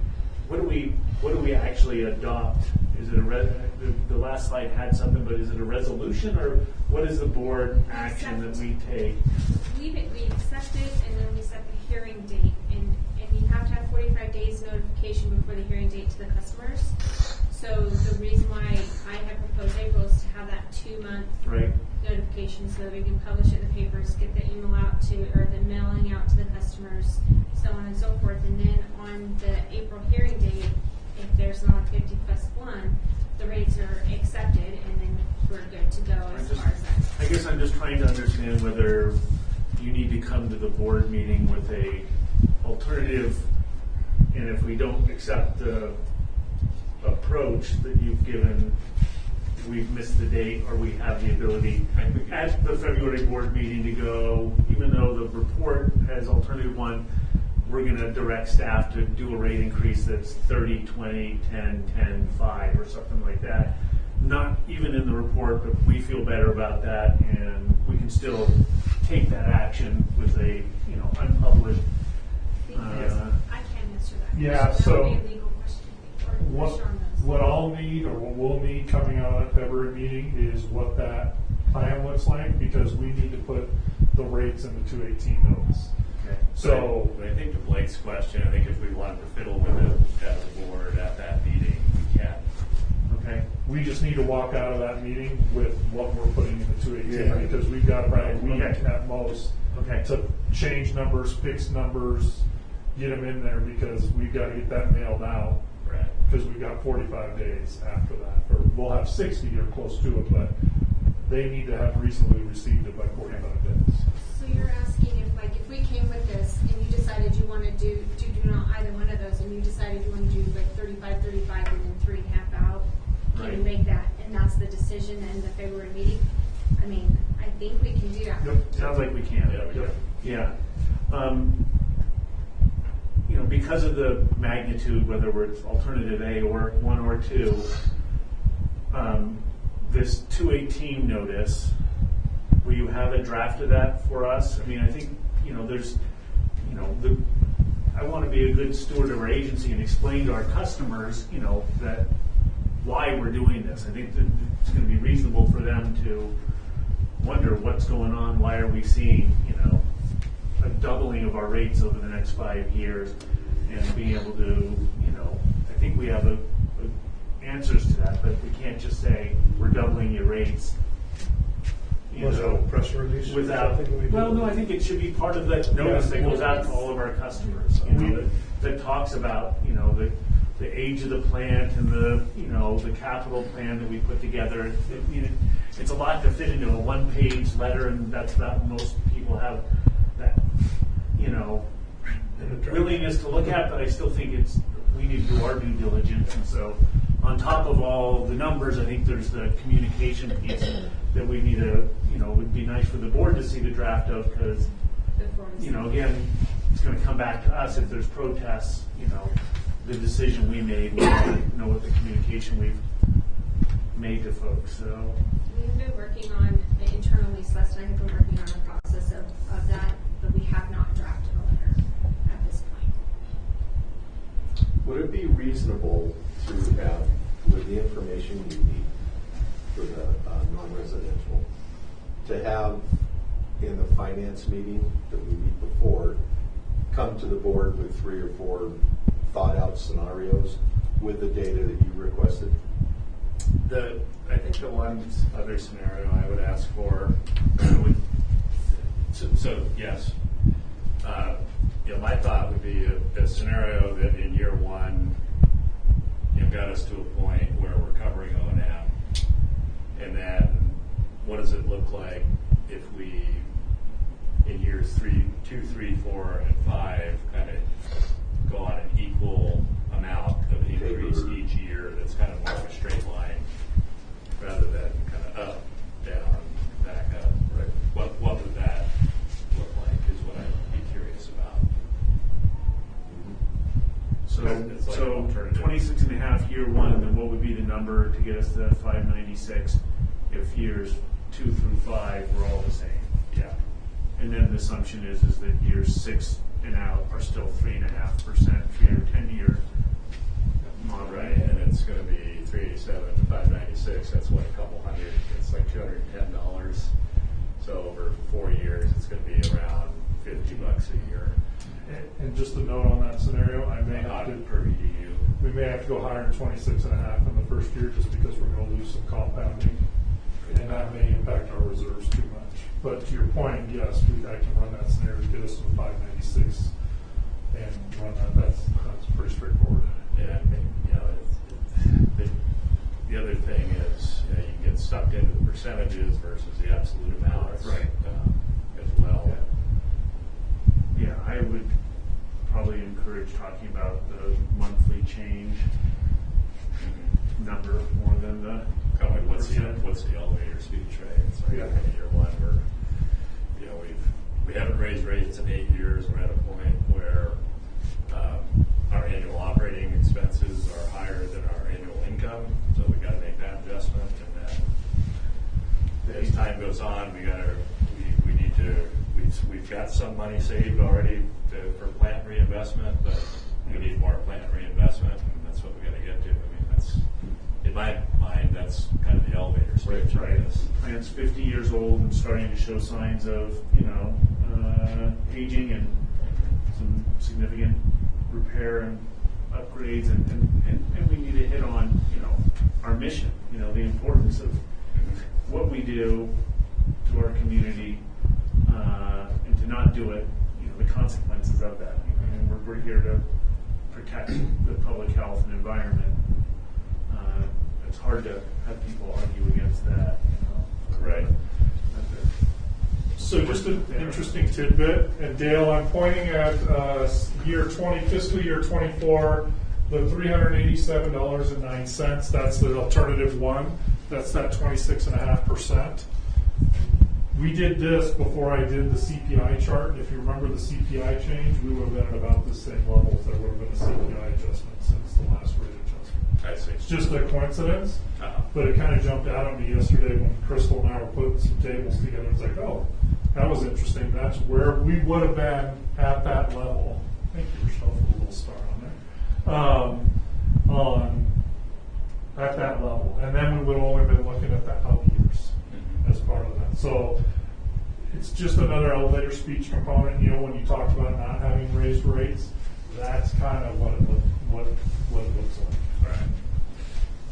what do we actually adopt? Is it the last slide had something, but is it a resolution, or what is the board action that we take? We accept it, and then we set the hearing date, and you have to have 45 days notification before the hearing date to the customers. So the reason why I had proposed April is to have that 2-month Right. notification, so that we can publish it in the papers, get the email out to, or the mailing out to the customers, so on and so forth. And then on the April hearing date, if there's not 50+1, the rates are accepted, and then we're good to go as far as that. I guess I'm just trying to understand whether you need to come to the board meeting with a alternative, and if we don't accept the approach that you've given, we've missed the date, or we have the ability at the February board meeting to go, even though the report has alternative one, we're going to direct staff to do a rate increase that's 30, 20, 10, 10, 5, or something like that. Not even in the report, but we feel better about that, and we can still take that action with a, you know, unpublished. I can answer that. Yeah, question. so That would be a legal question. Or Sean knows. What I'll need, or what we'll need coming out of that February meeting is what that plan looks like, because we need to put the rates in the 218 notes. Okay. So, But I think to Blake's question, I think if we wanted to fiddle with it as a board at that meeting, we can. Okay. we just need to walk out of that meeting with what we're putting in the 218, Yeah. because we've got about a week Okay. at most Okay. to change numbers, fix numbers, get them in there, because we've got to get that mailed out. Right. Because we've got 45 days after that, or we'll have 60 or close to it, but they need to have reasonably received it by 45 days. So you're asking if we came with this and you decided you want to do not either one of those, and you decided you want to do like 35, 35, and then 3.5 out, can you Right. make that, and that's the decision in the February meeting? I mean, I think we can do that. Yep, sounds like we can. Yeah, we can. Yeah. You know, because of the magnitude, whether it's alternative A or 1 or 2, this 218 notice, will you have a draft of that for us? I mean, I think, I want to be a good steward of our agency and explain to our customers, that why we're doing this. I think that it's going to be reasonable for them to wonder what's going on, why are we seeing, a doubling of our rates over the next 5 years, and being able to, I think we have answers to that, but we can't just say we're doubling your rates. Was that a press release? Without, well, no, I think it should be part of that notice that goes out to all of our customers, that talks about, the age of the plant and the capital plan that we put together. It's a lot to fit into a one-page letter, and that's about most people have that, willingness to look at, but I still think we need to do our due diligence. And so on top of all the numbers, I think there's the communication piece that we need to, it would be nice for the board to see the draft of, because, again, it's going to come back to us if there's protests, the decision we made, we know what the communication we've made to folks, so. We've been working on, internally, Celeste and I have been working on a process of that, but we have not drafted a letter at this point. Would it be reasonable to have, with the information you need for the non-residential, to have in the finance meeting that we meet before, come to the board with 3 or 4 thought out scenarios with the data that you requested? I think the one other scenario I would ask for would, so yes. My thought would be a scenario that in year one, got us to a point where we're covering O&M. And then what does it look like if we, in years 2, 3, 4, and 5, kind of go on an equal amount of increase each year that's kind of more of a straight line rather than kind of up, down, back up. Right. What would that look like is what I'd be curious about. So 26 and a half year one, then what would be the number to get us to that 596 if years 2 through 5 were all the same? Yeah. And then the assumption is that years 6 and out are still 3.5% for your 10-year model. Right, and it's going to be 387 to 596. That's what, a couple hundred. It's like $210. So over 4 years, it's going to be around $50 a year. And just a note on that scenario, I may have to per EDU. We may have to go higher than 26 and a half in the first year just because we're going to lose some compounding, and that may impact our reserves too much. But to your point, yes, I can run that scenario to get us to the 596 and run that. That's pretty straightforward. Yeah, the other thing is you get sucked into the percentages versus the absolute amounts, right? As well. Yeah, I would probably encourage talking about the monthly change number more than the kind of like what's the elevator speech, right? It's like in year one where we haven't raised rates in 8 years. We're at a point where our annual operating expenses are higher than our annual income, so we got to make that adjustment. And then as time goes on, we've got some money saved already for plant reinvestment, but we need more plant reinvestment, and that's what we got to get to. I mean, that's in my mind, that's kind of the elevator speech. Right. Plant's 50 years old and starting to show signs of aging and some significant repair and upgrades, and we need to hit on our mission. The importance of what we do to our community, and to not do it. The consequences of that. We're here to protect the public health and environment. It's hard to have people argue against that. Right. So just an interesting tidbit, and Dale, I'm pointing at fiscal year 24, the $387.09. That's the alternative one. That's that 26.5%. We did this before I did the CPI chart. If you remember the CPI change, we would have been at about the same levels. There would have been a CPI adjustment since the last rate adjustment. I see. It's just a coincidence, but it kind of jumped out at me yesterday when Crystal and I were putting some tables together. It's like, oh, that was interesting. That's where we would have been at that level. Thank you, Rochelle, for the little star on there. At that level. And then we would have only been looking at the out years as part of that. So it's just another elevator speech component. When you talked about not having raised rates, that's kind of what it looks like. Right.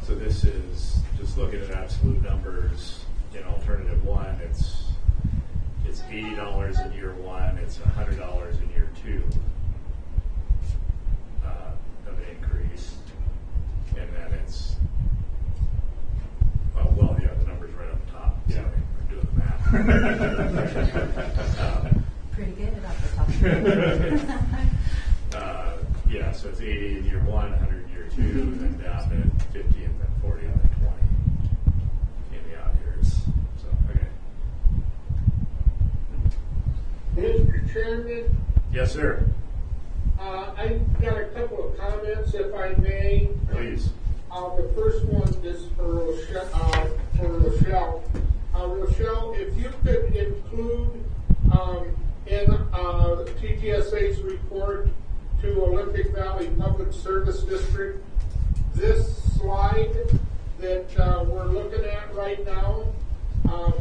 So this is just looking at absolute numbers. In alternative one, it's $80 in year one. It's $100 in year two of an increase, and then it's the number's right up top. Yeah, so I'm doing the math. Pretty good about the top. So it's 80 in year one, 100 in year two, and then down to 50 and then 40 and then 20 in the out years. So, okay. Mr. Chairman? Yes, sir. I've got a couple of comments, if I may. Please. The first one is for Rochelle. Rochelle, if you could include in TTSA's report to Olympic Valley Public Service District this slide that we're looking at right now,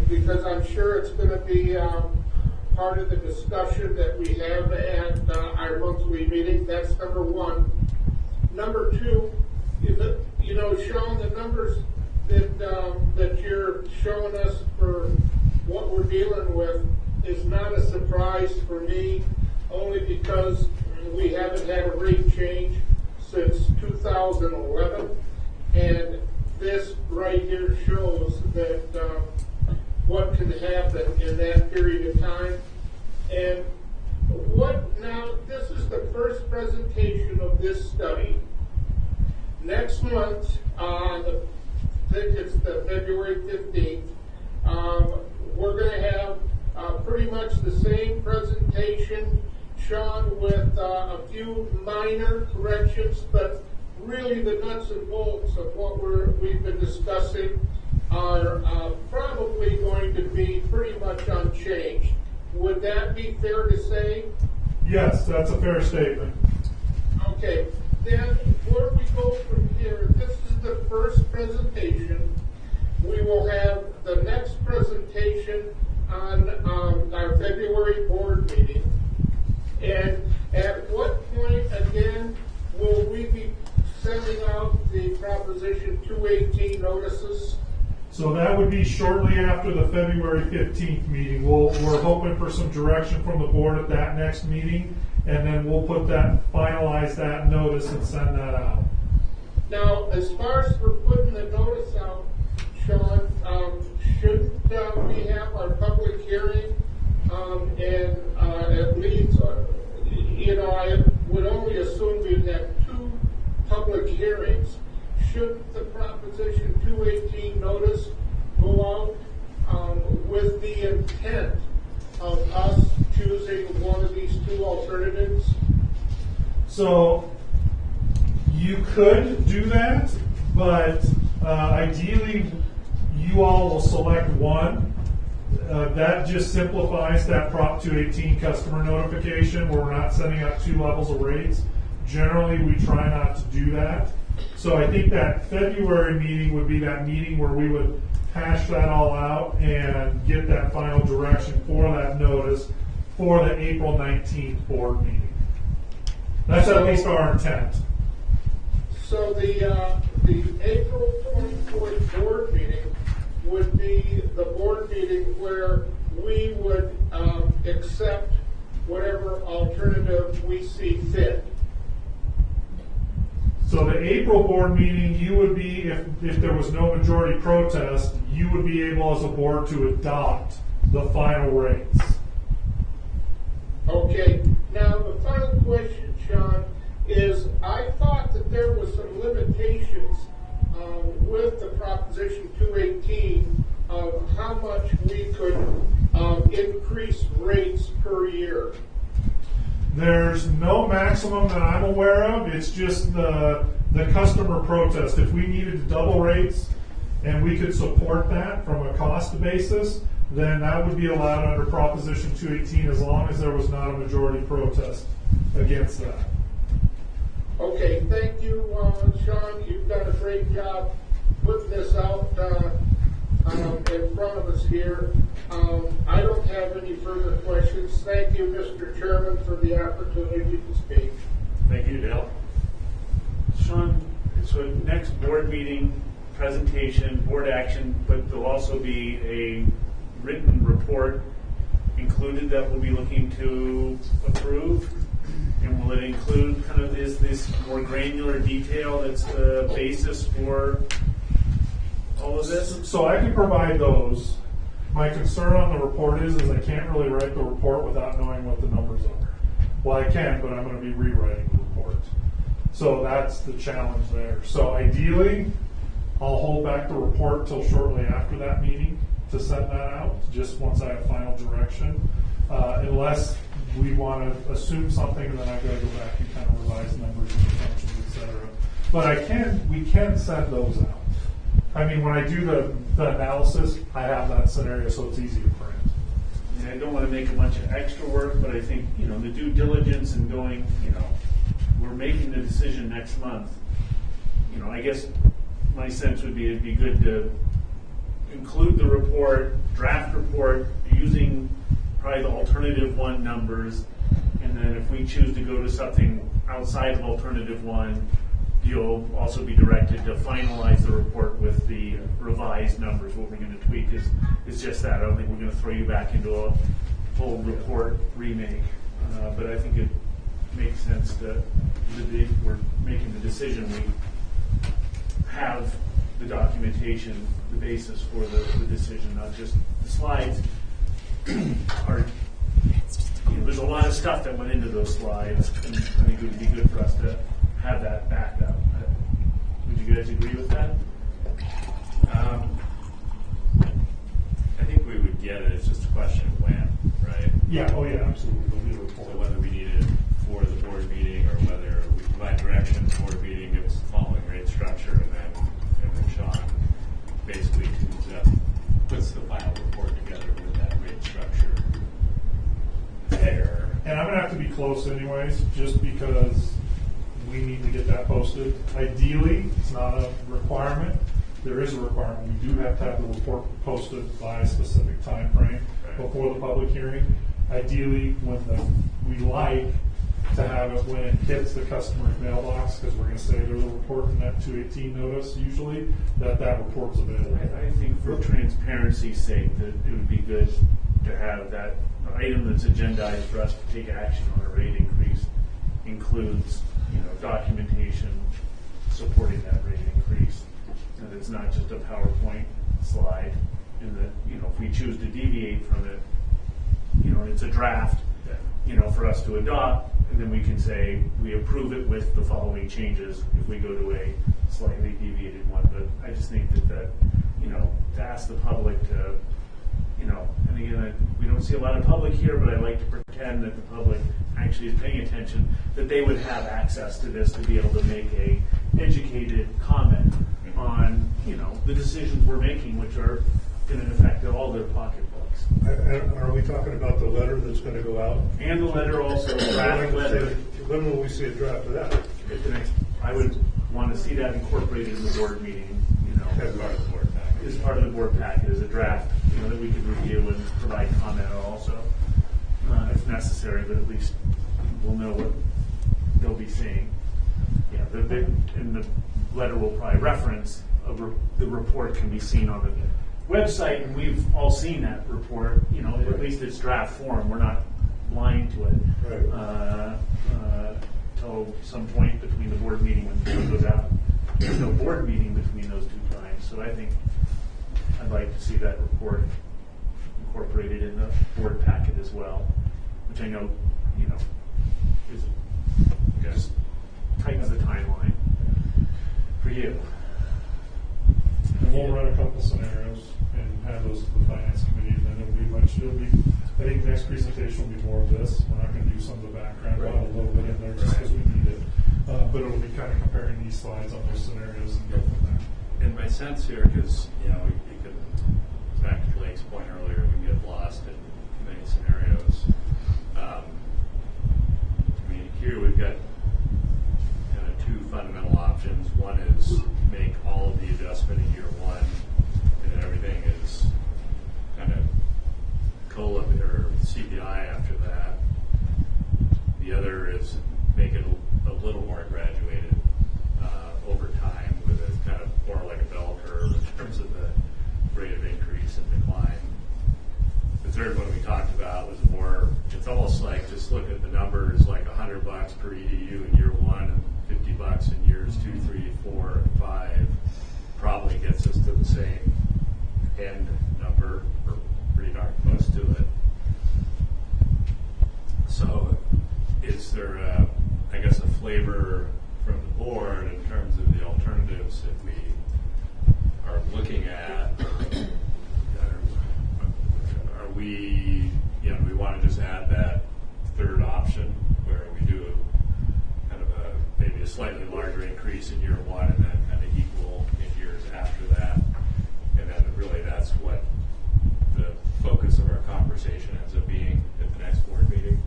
because I'm sure it's going to be part of the discussion that we have at our monthly meeting. That's number one. Number two, You know, Sean, the numbers that you're showing us for what we're dealing with is not a surprise for me, only because we haven't had a rate change since 2011, and this right here shows that what can happen in that period of time. And now, this is the first presentation of this study. Next month, I think it's the February 15th, we're going to have pretty much the same presentation, Sean, with a few minor corrections, but really the nuts and bolts of what we've been discussing are probably going to be pretty much unchanged. Would that be fair to say? Yes, that's a fair statement. Okay, then where we go from here, this is the first presentation. We will have the next presentation on our February board meeting. And at what point, again, will we be sending out the Proposition 218 notices? So that would be shortly after the February 15th meeting. We're hoping for some direction from the board at that next meeting, and then we'll finalize that notice and send that out. Now, as far as for putting the notice out, Sean, shouldn't we have our public hearing and at least, I would only assume we'd have 2 public hearings. Shouldn't the Proposition 218 notice go out with the intent of us choosing one of these 2 alternatives? So you could do that, but ideally you all will select one. That just simplifies that Prop 218 customer notification where we're not sending out 2 levels of rates. Generally, we try not to do that. So I think that February meeting would be that meeting where we would hash that all out and get that final direction for that notice for the April 19th board meeting. That's at least our intent. So the April 24th board meeting would be the board meeting where we would accept whatever alternative we see fit. So the April board meeting, you would be, if there was no majority protest, you would be able as a board to adopt the final rates. Okay, now the final question, Sean, is I thought that there was some limitations with the Proposition 218 of how much we could increase rates per year. There's no maximum that I'm aware of. It's just the customer protest. If we needed to double rates and we could support that from a cost basis, then that would be allowed under Proposition 218 as long as there was not a majority protest against that. Okay, thank you, Sean. You've done a great job putting this out in front of us here. I don't have any further questions. Thank you, Mr. Chairman, for the opportunity to speak. Thank you, Dale. Sean, so next board meeting, presentation, board action, but there'll also be a written report included that we'll be looking to approve. And will it include kind of this more granular detail that's the basis for all of this? So I can provide those. My concern on the report is I can't really write the report without knowing what the numbers are. Well, I can, but I'm going to be rewriting the report. So that's the challenge there. So ideally, I'll hold back the report till shortly after that meeting to send that out, just once I have final direction. Unless we want to assume something and then I've got to go back and kind of revise numbers and assumptions, et cetera. But we can send those out. I mean, when I do the analysis, I have that scenario, so it's easy to print. And I don't want to make a bunch of extra work, but I think, the due diligence and going, we're making the decision next month. I guess my sense would be it'd be good to include the report, draft report, using probably the alternative 1 numbers, and then if we choose to go to something outside of alternative 1, you'll also be directed to finalize the report with the revised numbers. What we're going to tweak is just that. I don't think we're going to throw you back into a full report remake. But I think it makes sense that we're making the decision. We have the documentation, the basis for the decision, not just the slides. There's a lot of stuff that went into those slides, and I think it would be good for us to have that backed up. Would you guys agree with that? I think we would get it. It's just a question of when, right? Yeah, oh yeah, absolutely. There'll be a report. So whether we need it for the board meeting or whether we provide direction at the board meeting, give us the following rate structure, and then Sean basically puts the final report together with that rate structure there. And I'm gonna have to be close anyways, just because we need to get that posted. Ideally, it's not a requirement. There is a requirement. We do have to have the report posted by a specific time frame before the public hearing. Ideally, we like to have it when it hits the customer's mailbox, because we're going to say there's a report in that 218 notice usually, that report's available. I think for transparency's sake that it would be good to have that item that's agendized for us to take action on a rate increase includes, documentation supporting that rate increase. And it's not just a PowerPoint slide, and that, if we choose to deviate from it, it's a draft, for us to adopt, and then we can say we approve it with the following changes if we go to a slightly deviated one. But I just think that to ask the public to, and again, we don't see a lot of public here, but I like to pretend that the public actually is paying attention, that they would have access to this to be able to make a educated comment on, the decisions we're making, which are going to affect all their pocketbooks. Are we talking about the letter that's going to go out? And the letter also, draft letter. When will we see a draft of that? I would want to see that incorporated in the board meeting, As part of the board package. as part of the board packet, as a draft, that we could review and provide comment on also, if necessary, but at least we'll know what they'll be saying. Yeah, and the letter will probably reference, the report can be seen on the website, and we've all seen that report, at least its draft form. We're not blind to it. Right. Till some point between the board meeting when it goes out. There's no board meeting between those two times, so I think I'd like to see that report incorporated in the board packet as well, which I know, is just tightens the timeline for you. And we'll run a couple scenarios and have those to the finance committee, and then I think next presentation will be more of this. We're not going to do some of the background, we'll have a little bit in there just because we need it. But it'll be kind of comparing these slides on those scenarios and go from there. In my sense here, because, you could, back to Blake's point earlier, we get lost in many scenarios. Here we've got kind of two fundamental options. One is make all of the adjustment in year one, and then everything is kind of COLA or CPI after that. The other is make it a little more graduated over time, with a kind of more like a bell curve in terms of the rate of increase and decline. The third one we talked about was more, it's almost like just look at the numbers, like $100 per EDU in year one and $50 in years 2, 3, 4, and 5 probably gets us to the same end number, or pretty darn close to it. So is there a flavor from the board in terms of the alternatives that we are looking at? Are we, do we want to just add that third option where we do kind of maybe a slightly larger increase in year one and then kind of equal in years after that? And then really that's what the focus of our conversation ends up being at the next board meeting?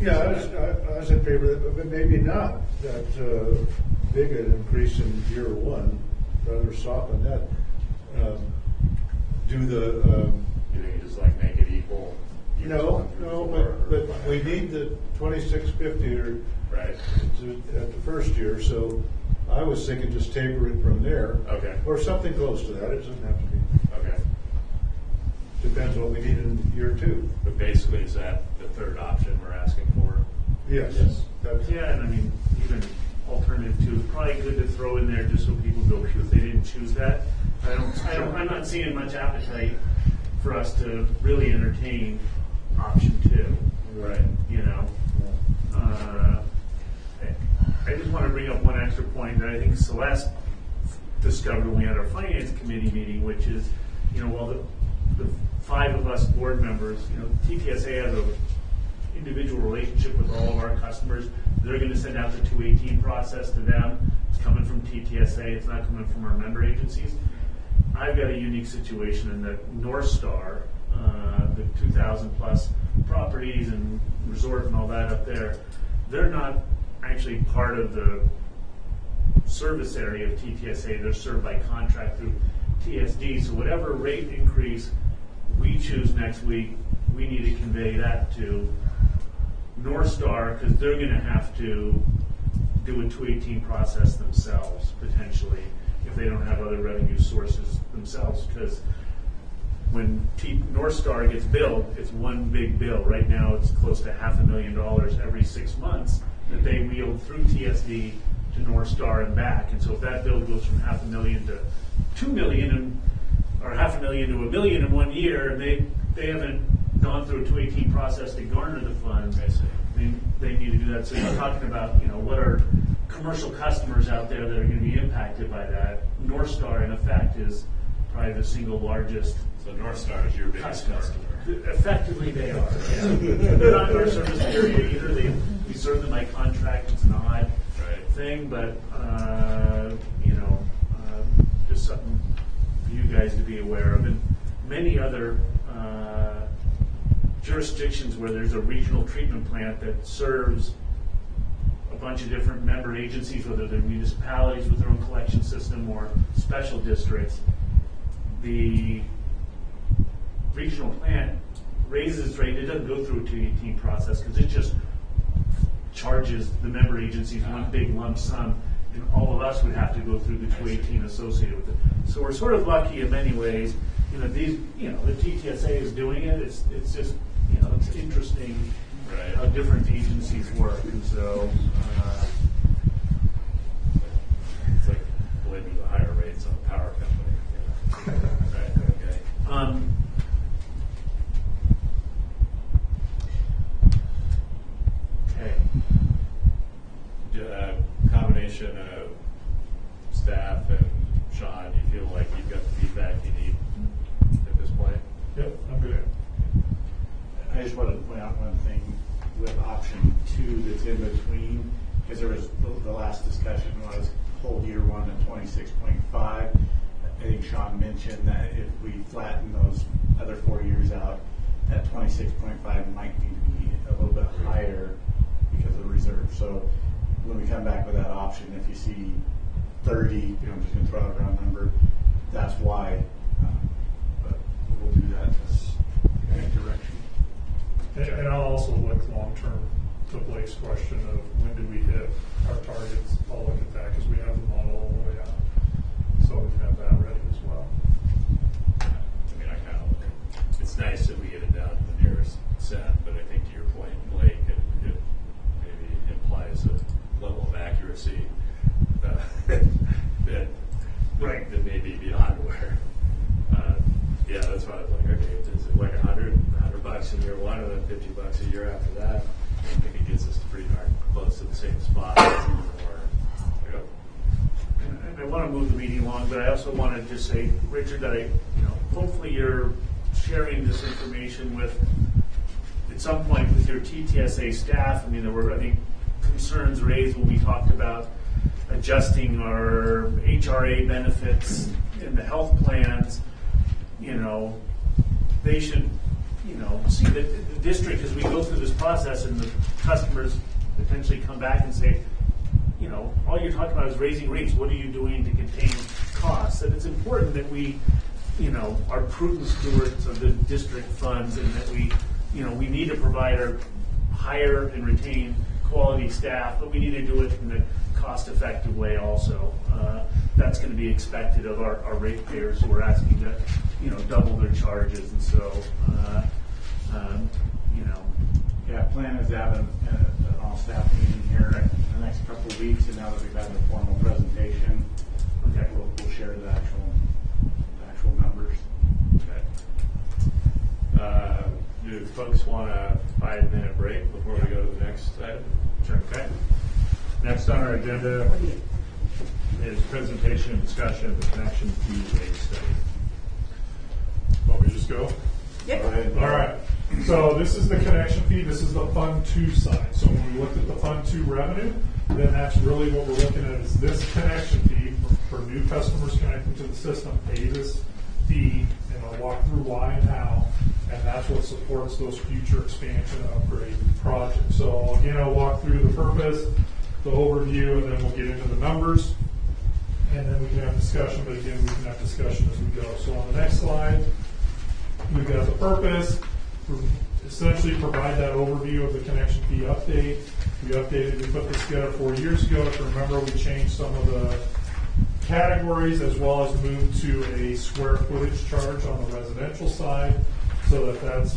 Yeah, I was in favor of it, but maybe not that big an increase in year one, rather soften that. You think you just make it equal? No, but we need the 2650 right at the first year, so I was thinking just taper it from there. Okay. Or something close to that, it doesn't have to be. Okay. Depends what we need in year 2. But basically, is that the third option we're asking for? Yes. That's- Yeah, and I mean, even alternative two is probably good to throw in there just so people go, phew, if they didn't choose that. I'm not seeing much appetite for us to really entertain option 2. Right. You know? I just want to bring up one extra point that I think Celeste discovered when we had our finance committee meeting, which is, while the 5 of us board members, TTSA has a individual relationship with all of our customers. They're going to send out the 218 process to them. It's coming from TTSA. It's not coming from our member agencies. I've got a unique situation in that North Star, the 2,000 plus properties and resort and all that up there, they're not actually part of the service area of TTSA. They're served by contract through TSD. So whatever rate increase we choose next week, we need to convey that to North Star, because they're going to have to do a 218 process themselves, potentially, if they don't have other revenue sources themselves, because when North Star gets billed, it's one big bill. Right now, it's close to $500,000 every 6 months that they wheel through TSD to North Star and back. And so if that bill goes from $500,000 to $2 million, or $500,000 to $1 million in 1 year, and they haven't gone through a 218 process to garner the funds, they need to do that. So you're talking about, what are commercial customers out there that are going to be impacted by that? North Star, in effect, is probably the single largest. So North Star is your biggest customer. Effectively, they are. Yeah. They're not in our service area either. We serve them by contract. It's an odd thing, but just something for you guys to be aware of. And many other jurisdictions where there's a regional treatment plant that serves a bunch of different member agencies, whether they're municipalities with their own collection system or special districts, the regional plant raises its rate. It doesn't go through a 218 process because it just charges the member agencies one big lump sum, and all of us would have to go through the 218 associated with it. So we're sort of lucky in many ways. The TTSA is doing it. It's just, it's interesting how different agencies work, and so it's like blaming the higher rates on the power company. Right. Okay. Combination of staff and Sean, do you feel like you've got the feedback you need at this point? Yep, I'm good. I just wanted to point out one thing with option 2 that's in between, because there was the last discussion was hold year 1 at 26.5. I think Sean mentioned that if we flatten those other 4 years out, that 26.5 might need to be a little bit higher because of the reserve. So when we come back with that option, if you see 30, I'm just going to throw out a round number, that's why. But we'll do that in that direction. And I'll also look long-term to Blake's question of when do we hit our targets. I'll look at that because we have the model all the way out. So we can have that ready as well. It's nice that we get it down to the nearest cent, but I think to your point, Blake, it maybe implies a level of accuracy that may be beyond where. That's why I was like, okay, is it like $100 in year 1 and then $50 a year after that? I think it gets us pretty darn close to the same spot. And I want to move the meeting along, but I also want to just say, Richard, that hopefully you're sharing this information with, at some point, with your TTSA staff. I mean, there were, I think, concerns raised when we talked about adjusting our HRA benefits in the health plans. They should, see that the district, as we go through this process and the customers potentially come back and say, all you're talking about is raising rates. What are you doing to contain costs? And it's important that we, are prudent stewards of the district funds, and that we need to provide our hire and retain quality staff, but we need to do it in a cost-effective way also. That's going to be expected of our ratepayers who are asking to, double their charges, and so, Yeah, plan is to have an all-staff meeting here in the next couple of weeks, and now that we've had the formal presentation, Okay. we'll share the actual numbers. Okay. Do folks want a 5-minute break before we go to the next item? Sure. Okay. Next on our agenda is presentation and discussion of the connection fee rate study. Want me to just go? Yep. All right. So this is the connection fee. This is the Fund 2 side. So when we looked at the Fund 2 revenue, then that's really what we're looking at is this connection fee for new customers connecting to the system. Pay this fee, and I'll walk through why and how, and that's what supports those future expansion upgrade projects. So again, I'll walk through the purpose, the overview, and then we'll get into the numbers, and then we can have discussion. But again, we can have discussion as we go. So on the next slide, we've got the purpose. Essentially provide that overview of the connection fee update. We put this together 4 years ago. If you remember, we changed some of the categories as well as moved to a square footage charge on the residential side, so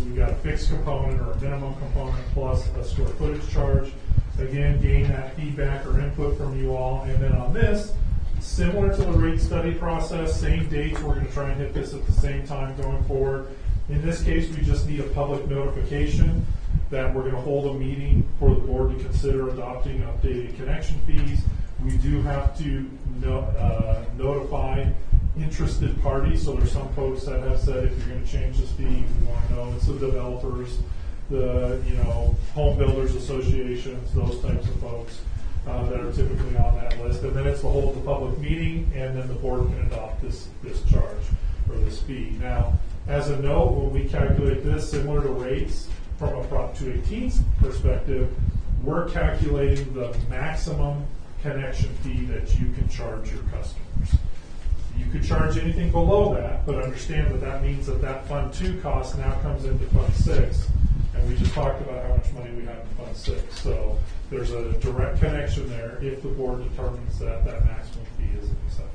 we got a fixed component or a minimum component plus a square footage charge. Again, gain that feedback or input from you all. And then on this, similar to the rate study process, same dates, we're going to try and hit this at the same time going forward. In this case, we just need a public notification that we're going to hold a meeting for the board to consider adopting updated connection fees. We do have to notify interested parties. So there's some folks that have said, if you're going to change this fee, we want to know. It's the developers, the home builders associations, those types of folks that are typically on that list. And then it's to hold the public meeting, and then the board can adopt this charge or this fee. Now, as a note, when we calculate this, similar to rates from a Prop 218 perspective, we're calculating the maximum connection fee that you can charge your customers. You could charge anything below that, but understand that means that Fund 2 cost now comes into Fund 6, and we just talked about how much money we have in Fund 6. So there's a direct connection there if the board determines that maximum fee is acceptable.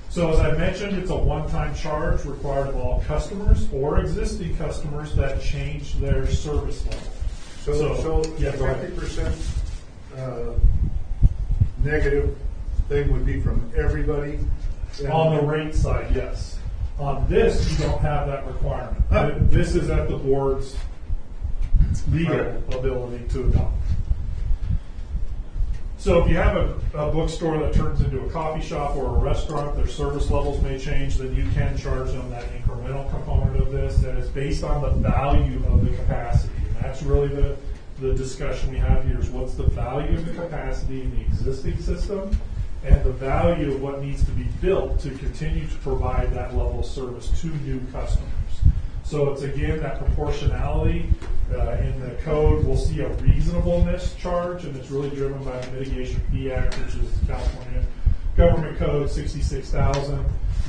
So as I mentioned, it's a one-time charge required of all customers or existing customers that change their service level. So yeah, the go ahead. 50% negative thing would be from everybody? On the rate side, yes. On this, you don't have that requirement. This is at the board's legal ability to adopt. So if you have a bookstore that turns into a coffee shop or a restaurant, their service levels may change, then you can charge them that incremental component of this, and it's based on the value of the capacity. And that's really the discussion we have here is what's the value of the capacity in the existing system and the value of what needs to be built to continue to provide that level of service to new customers. So it's again that proportionality in the code. We'll see a reasonableness charge, and it's really driven by the Mitigation Fee Act, which is California Government Code 66,000,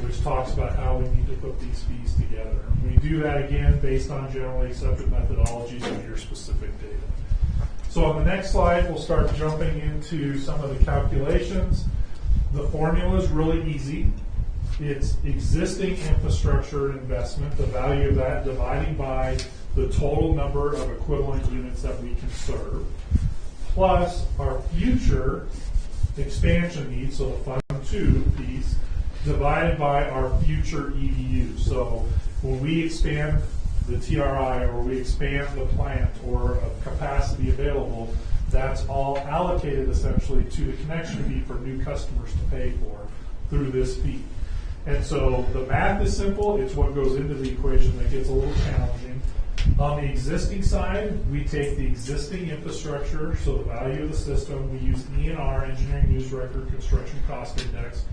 which talks about how we need to put these fees together. We do that again based on generally accepted methodologies of your specific data. So on the next slide, we'll start jumping into some of the calculations. The formula is really easy. It's existing infrastructure investment, the value of that dividing by the total number of equivalent units that we can serve, plus our future expansion needs, so the Fund 2 piece, divided by our future EDUs. So when we expand the TRI or we expand the plant or a capacity available, that's all allocated essentially to the connection fee for new customers to pay for through this fee. And so the math is simple. It's what goes into the equation that gets a little challenging. On the existing side, we take the existing infrastructure, so the value of the system. We use ENR, Engineering News Record Construction Cost Index,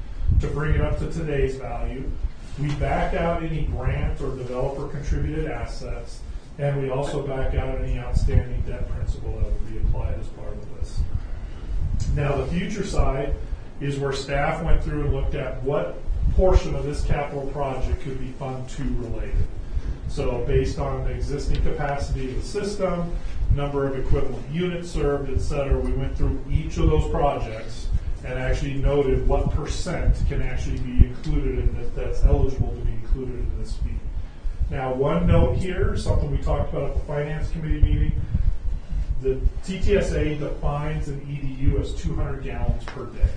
to bring it up to today's value. We back out any grant or developer contributed assets, and we also back out any outstanding debt principal that would be applied as part of this. Now the future side is where staff went through and looked at what portion of this capital project could be Fund 2 related. So based on the existing capacity of the system, number of equivalent units served, et cetera, we went through each of those projects and actually noted what percent can actually be included in that's eligible to be included in this fee. Now, one note here, something we talked about at the Finance Committee meeting, the TTSA defines an EDU as 200 gallons per day.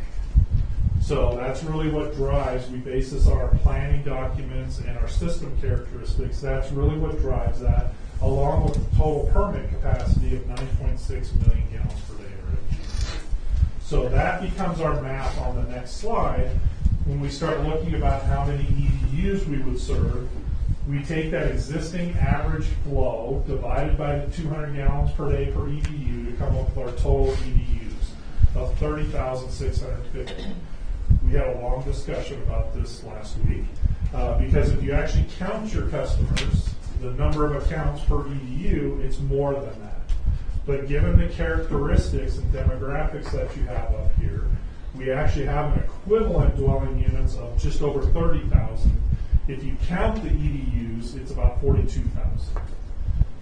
So that's really what drives, we base this on our planning documents and our system characteristics. That's really what drives that, along with the total permit capacity of 9.6 million gallons per day. So that becomes our map on the next slide. When we start looking about how many EDUs we would serve, we take that existing average flow divided by the 200 gallons per day per EDU to come up with our total EDUs of 30,650. We had a long discussion about this last week because if you actually count your customers, the number of accounts per EDU, it's more than that. But given the characteristics and demographics that you have up here, we actually have an equivalent dwelling units of just over 30,000. If you count the EDUs, it's about 42,000.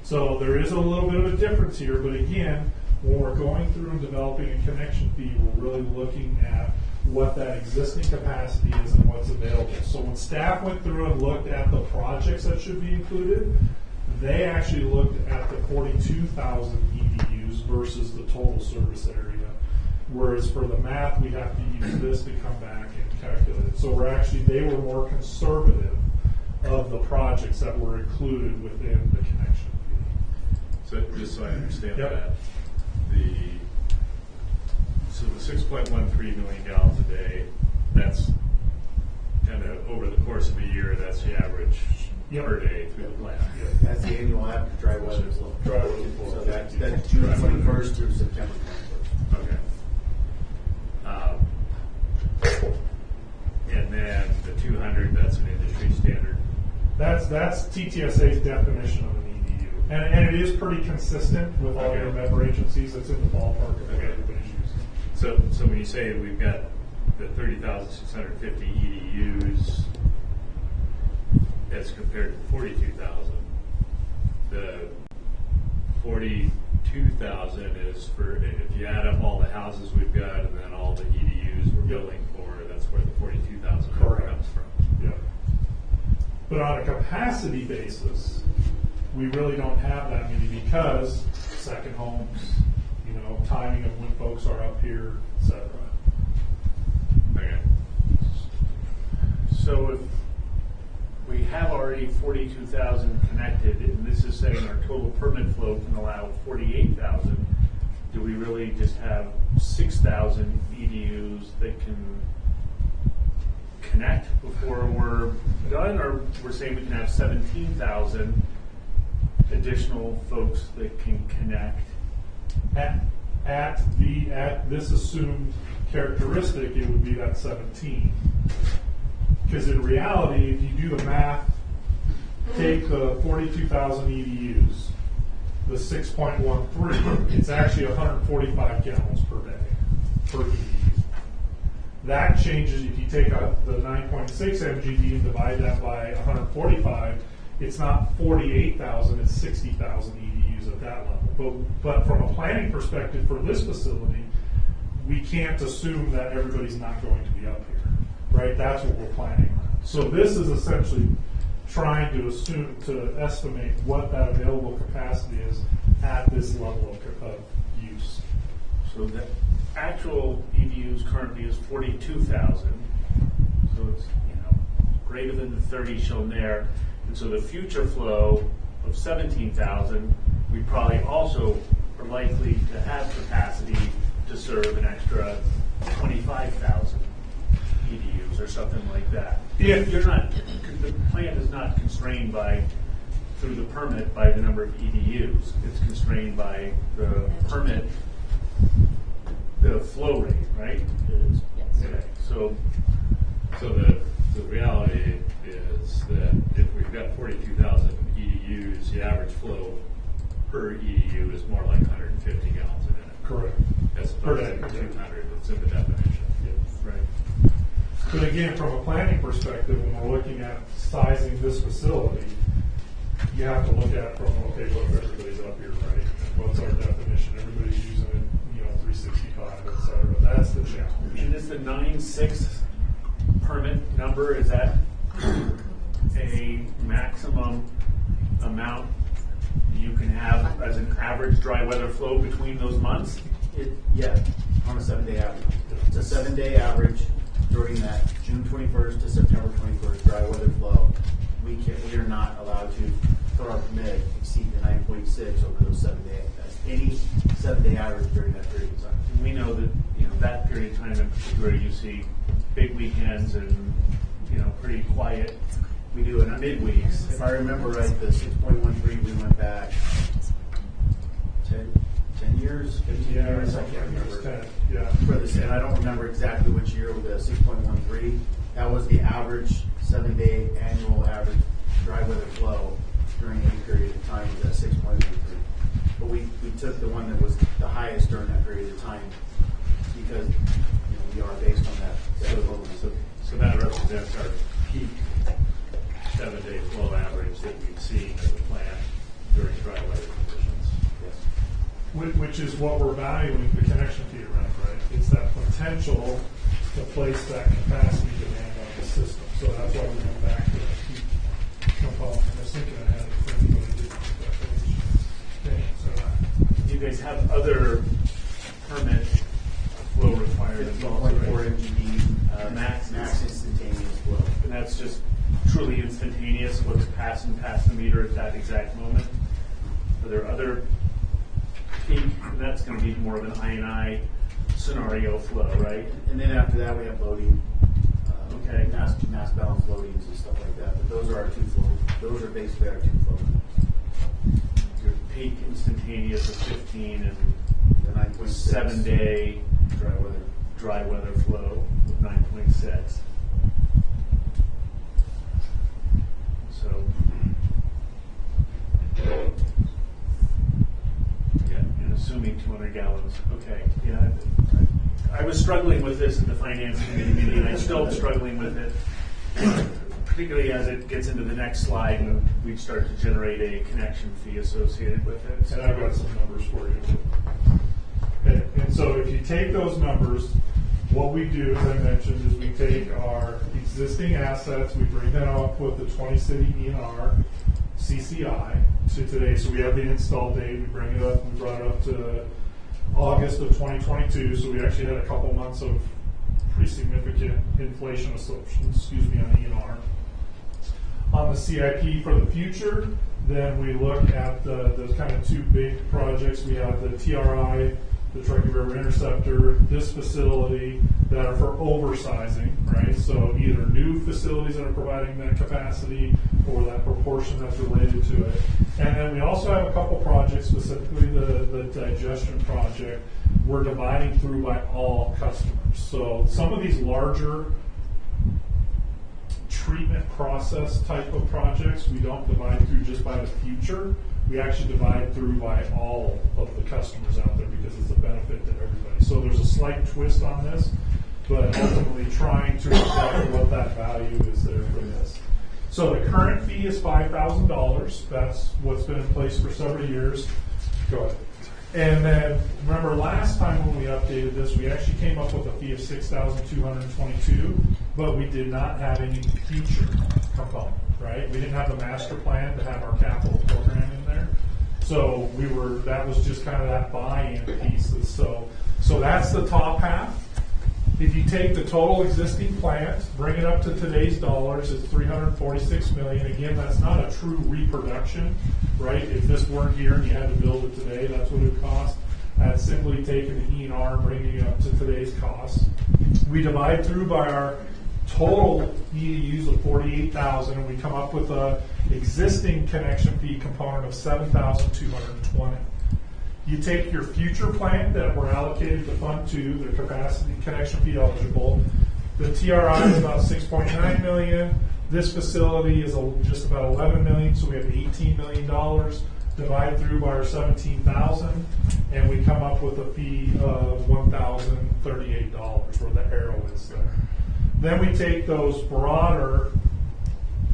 So there is a little bit of a difference here, but again, when we're going through and developing a connection fee, we're really looking at what that existing capacity is and what's available. So when staff went through and looked at the projects that should be included, they actually looked at the 42,000 EDUs versus the total service area. Whereas for the math, we have to use this to come back and calculate it. So they were more conservative of the projects that were included within the connection fee. So just so I understand Yep. that, so the 6.13 million gallons a day, that's kind of over the course of a year, that's the average per day through the plant. That's the annual average dry weather flow. Dry weather flow. So that's June 21st through September 21st. Okay. And then the 200, that's an industry standard. That's TTSA's definition of an EDU. And it is pretty consistent with all your member agencies. It's in the ballpark of what everybody's using. So when you say we've got the 30,650 EDUs as compared to 42,000, the 42,000 is for, if you add up all the houses we've got and then all the EDUs we're building for, that's where the 42,000 comes from. Yeah. But on a capacity basis, we really don't have that many because second homes, timing of when folks are up here, et cetera. Okay. So if we have already 42,000 connected, and this is saying our total permit flow can allow 48,000, do we really just have 6,000 EDUs that can connect before we're done, or we're saying we can have 17,000 additional folks that can connect? At this assumed characteristic, it would be that 17. Because in reality, if you do the math, take the 42,000 EDUs, the 6.13, it's actually 145 gallons per day per EDU. That changes if you take the 9.6 MGD and divide that by 145, it's not 48,000, it's 60,000 EDUs at that level. But from a planning perspective for this facility, we can't assume that everybody's not going to be up here, right? That's what we're planning on. So this is essentially trying to estimate what that available capacity is at this level of use. So the actual EDUs currently is 42,000. So it's greater than the 30 shown there. And so the future flow of 17,000, we probably also are likely to have capacity to serve an extra 25,000 EDUs or something like that. If you're not, the plant is not constrained through the permit by the number of EDUs. It's constrained by the permit, the flow rate, right? Yes. Okay. So the reality is that if we've got 42,000 EDUs, the average flow per EDU is more like 150 gallons a minute. Correct. As opposed to 200, it's in the definition. Right. But again, from a planning perspective, when we're looking at sizing this facility, you have to look at from, okay, what if everybody's up here, right? And what's our definition? Everybody's using it, 365, et cetera. That's the challenge. And is the 9.6 permit number, is that a maximum amount you can have as an average dry weather flow between those months? Yeah, on a 7-day average. It's a 7-day average during that June 21st to September 21st dry weather flow. We are not allowed to, for our permit, exceed the 9.6 over those 7 days. That's any 7-day average during that period of time. And we know that, that period of time in particular, you see big weekends and, pretty quiet. We do it midweeks. If I remember right, the 6.13, we went back 10 years, 15 years, I can't remember. 10, yeah. For this, and I don't remember exactly which year with the 6.13. That was the average 7-day annual average dry weather flow during any period of time was at 6.13. But we took the one that was the highest during that period of time because we are based on that flow. So that represents our peak 7-day flow average that we've seen as a plant during dry weather conditions. Yes. Which is what we're valuing the connection fee around, right? It's that potential to place that capacity demand on the system. So that's why we went back to that peak component. I was thinking ahead of everybody did that. Okay, so You guys have other permit flow requirements also, 15.4 right? MGD Max instantaneous flow. And that's just truly instantaneous, what's passing past the meter at that exact moment. Are there other peak, and that's going to be more of an I&I scenario flow, right? And then after that, we have loading, Okay. mass balance loadings and stuff like that. But those are our two flows. Those are basically our two flows. Your peak instantaneous of 15 and The 9.6 7-day dry weather. dry weather flow of 9.6. So, yeah, and assuming 200 gallons. Okay, yeah. I was struggling with this at the finance committee meeting, and I'm still struggling with it, particularly as it gets into the next slide and we start to generate a connection fee associated with it. and I've got some numbers for you. And so if you take those numbers, what we do, as I mentioned, is we take our existing assets, we bring that up with the 20-city ENR CCI to today. So we have the install date, we bring it up, we brought it up to August of 2022. So we actually had a couple months of pretty significant inflation assumptions, on the ENR. On the CIP for the future, then we look at the kind of two big projects. We have the TRI, the Truckee River Interceptor, this facility that are for oversizing, right? So either new facilities that are providing that capacity or that proportion that's related to it. And then we also have a couple projects, specifically the digestion project, we're dividing through by all customers. So some of these larger treatment process type of projects, we don't divide through just by the future. We actually divide through by all of the customers out there because it's a benefit to everybody. So there's a slight twist on this, but ultimately trying to reflect what that value is there for this. So the current fee is $5,000. That's what's been in place for several years. Go ahead. And then remember last time when we updated this, we actually came up with a fee of $6,222, but we did not have any future component, right? We didn't have the master plan to have our capital program in there. So that was just kind of that buy-in pieces. So that's the top half. If you take the total existing plant, bring it up to today's dollars, it's $346 million. Again, that's not a true reproduction, right? If this weren't here and you had to build it today, that's what it would cost. That's simply taking the ENR and bringing it up to today's cost. We divide through by our total EDUs of 48,000, and we come up with a existing connection fee component of 7,220. You take your future plant that we're allocated to Fund 2, the capacity connection fee eligible. The TRI is about $6.9 million. This facility is just about $11 million, so we have $18 million. Divide through by our 17,000, and we come up with a fee of $1,038, where the arrow is there. Then we take those broader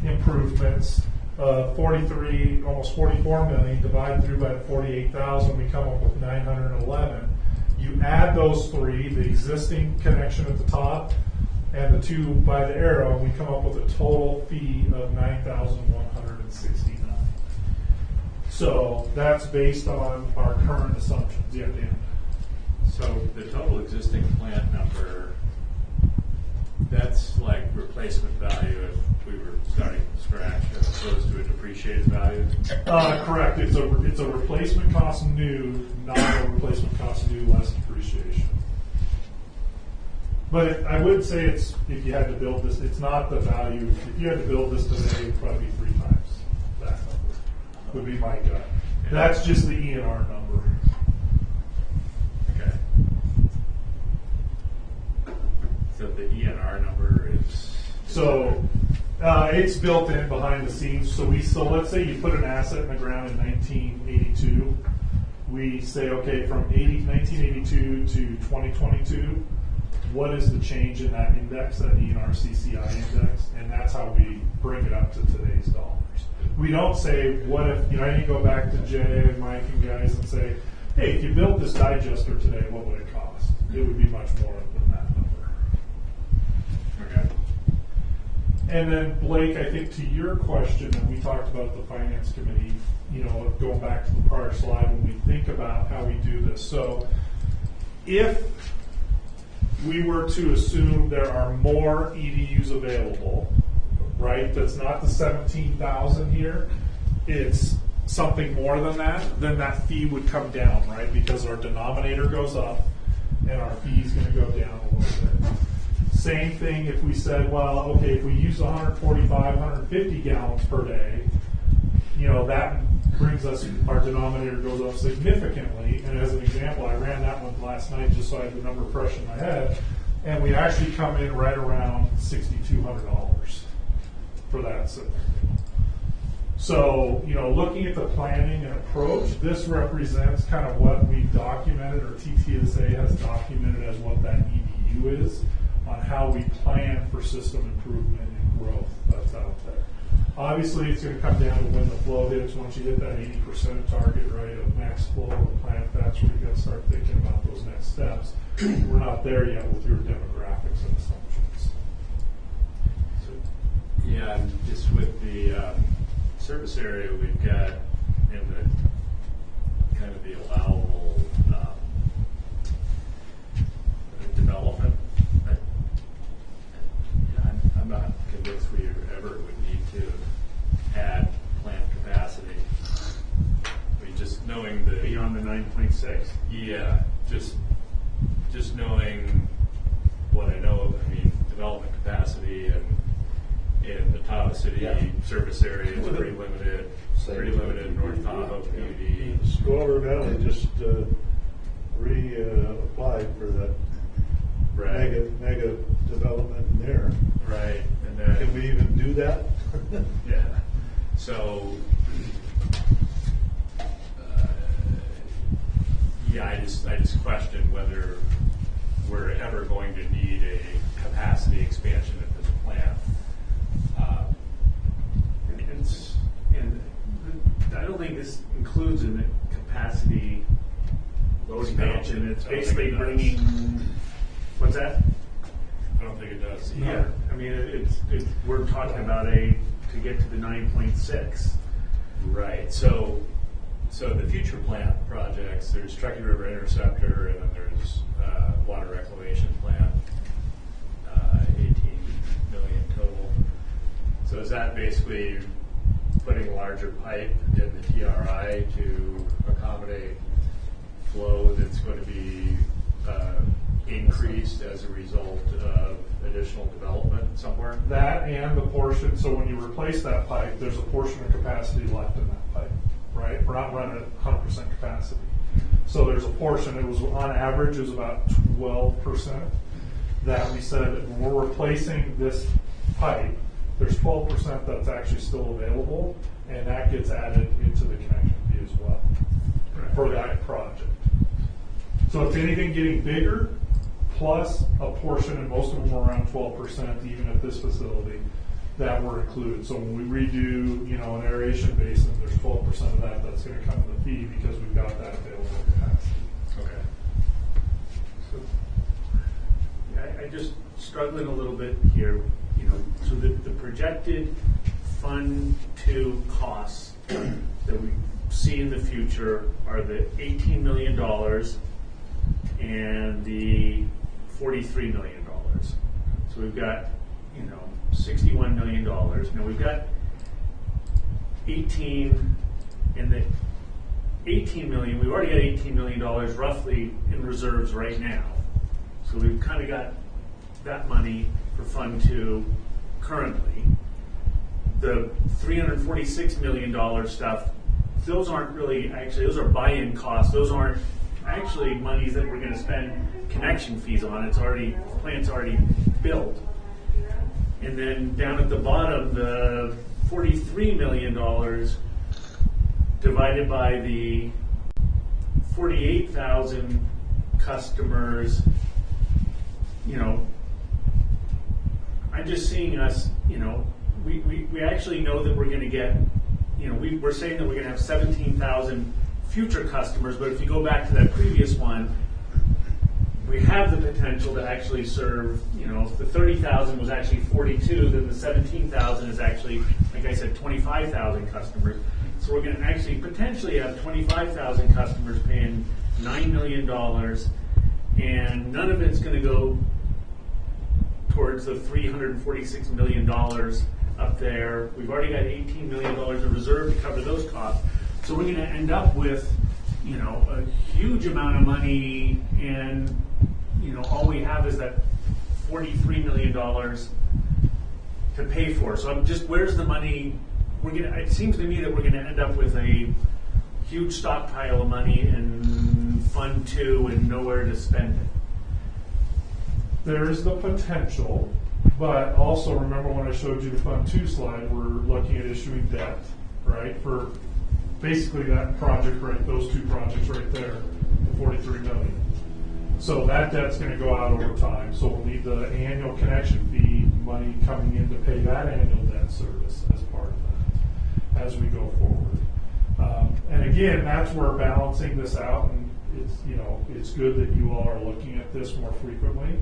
improvements 43, almost 44 million, divided through by the 48,000, we come up with 911. You add those three, the existing connection at the top and the two by the arrow, we come up with a total fee of 9,169. So that's based on our current assumptions. Yeah, Dan. So the total existing plant number, that's like replacement value if we were starting from scratch as opposed to a depreciated value? Correct. It's a replacement cost new, not a replacement cost new less depreciation. But I would say it's, if you had to build this, it's not the value. If you had to build this today, it would probably be 3 times that number, would be my gut. That's just the ENR number. Okay. So the ENR number is? So it's built in behind the scenes. So let's say you put an asset in the ground in 1982. We say, okay, from 1982 to 2022, what is the change in that index, that ENR CCI index? And that's how we bring it up to today's dollars. We don't say, what if, I didn't go back to Jay and Mike and guys and say, hey, if you built this digester today, what would it cost? It would be much more than that number. Okay. And then Blake, I think to your question, and we talked about the finance committee, going back to the prior slide, when we think about how we do this. So if we were to assume there are more EDUs available, right, that's not the 17,000 here, it's something more than that, then that fee would come down, right, because our denominator goes up and our fee is going to go down a little bit. Same thing if we said, well, okay, if we use 145, 150 gallons per day, that brings us, our denominator goes up significantly. And as an example, I ran that one last night just so I had the number fresh in my head, and we actually come in right around $6,200 for that system. So, looking at the planning and approach, this represents kind of what we've documented, or TTSA has documented as what that EDU is, on how we plan for system improvement and growth that's out there. Obviously, it's going to come down to when the flow hits. Once you hit that 80% target, right, of max flow of the plant, that's where you've got to start thinking about those next steps. We're not there yet with your demographics and assumptions. Yeah, and just with the service area we've got in the kind of the allowable development, I'm not convinced we ever would need to add plant capacity. Just knowing the beyond the 9.6. Yeah, just knowing what I know. Development capacity and in the Tahoe City service area is pretty limited. Pretty limited in North Tahoe PUD. Squaller Valley just reapplied for that mega development in there. Right, and then can we even do that? Yeah. So, I just question whether we're ever going to need a capacity expansion at this plant. And I don't think this includes a capacity expansion. It's basically bringing. What's that? I don't think it does. Yeah, we're talking about to get to the 9.6. Right. So the future plant projects, there's Truckee River Interceptor, and then there's water reclamation plant, 18 million total. So is that basically putting larger pipe in the TRI to accommodate flow that's going to be increased as a result of additional development somewhere? That and the portion, so when you replace that pipe, there's a portion of capacity left in that pipe, right? We're not running at 100% capacity. So there's a portion, it was on average, it was about 12% that we said that when we're replacing this pipe, there's 12% that's actually still available, and that gets added into the connection fee as well for that project. So if anything getting bigger, plus a portion, and most of them are around 12%, even at this facility, that were included. So when we redo, an aeration basin, there's 12% of that that's going to come in the fee because we've got that available capacity. Okay. I just struggling a little bit here, so the projected Fund 2 costs that we see in the future are the $18 million and the $43 million. So we've got, $61 million. Now we've got 18, and the 18 million, we've already got $18 million roughly in reserves right now. So we've kind of got that money for Fund 2 currently. The $346 million stuff, those aren't really, actually, those are buy-in costs. Those aren't actually monies that we're going to spend connection fees on. It's already, the plant's already built. And then down at the bottom, the $43 million divided by the 48,000 customers, I'm just seeing us, we actually know that we're going to get, we're saying that we're going to have 17,000 future customers, but if you go back to that previous one, we have the potential to actually serve, if the 30,000 was actually 42, then the 17,000 is actually, like I said, 25,000 customers. So we're going to actually potentially have 25,000 customers paying $9 million, and none of it's going to go towards the $346 million up there. We've already got $18 million of reserve to cover those costs. So we're going to end up with, a huge amount of money, and, all we have is that $43 million to pay for. So I'm just, where's the money? It seems to me that we're going to end up with a huge stockpile of money in Fund 2 and nowhere to spend it. There is the potential, but also remember when I showed you the Fund 2 slide, we're looking at issuing debt, right, for basically that project, right, those two projects right there, the $43 million. So that debt's going to go out over time. So we'll need the annual connection fee money coming in to pay that annual debt service as part of that as we go forward. And again, that's where balancing this out, and it's good that you all are looking at this more frequently,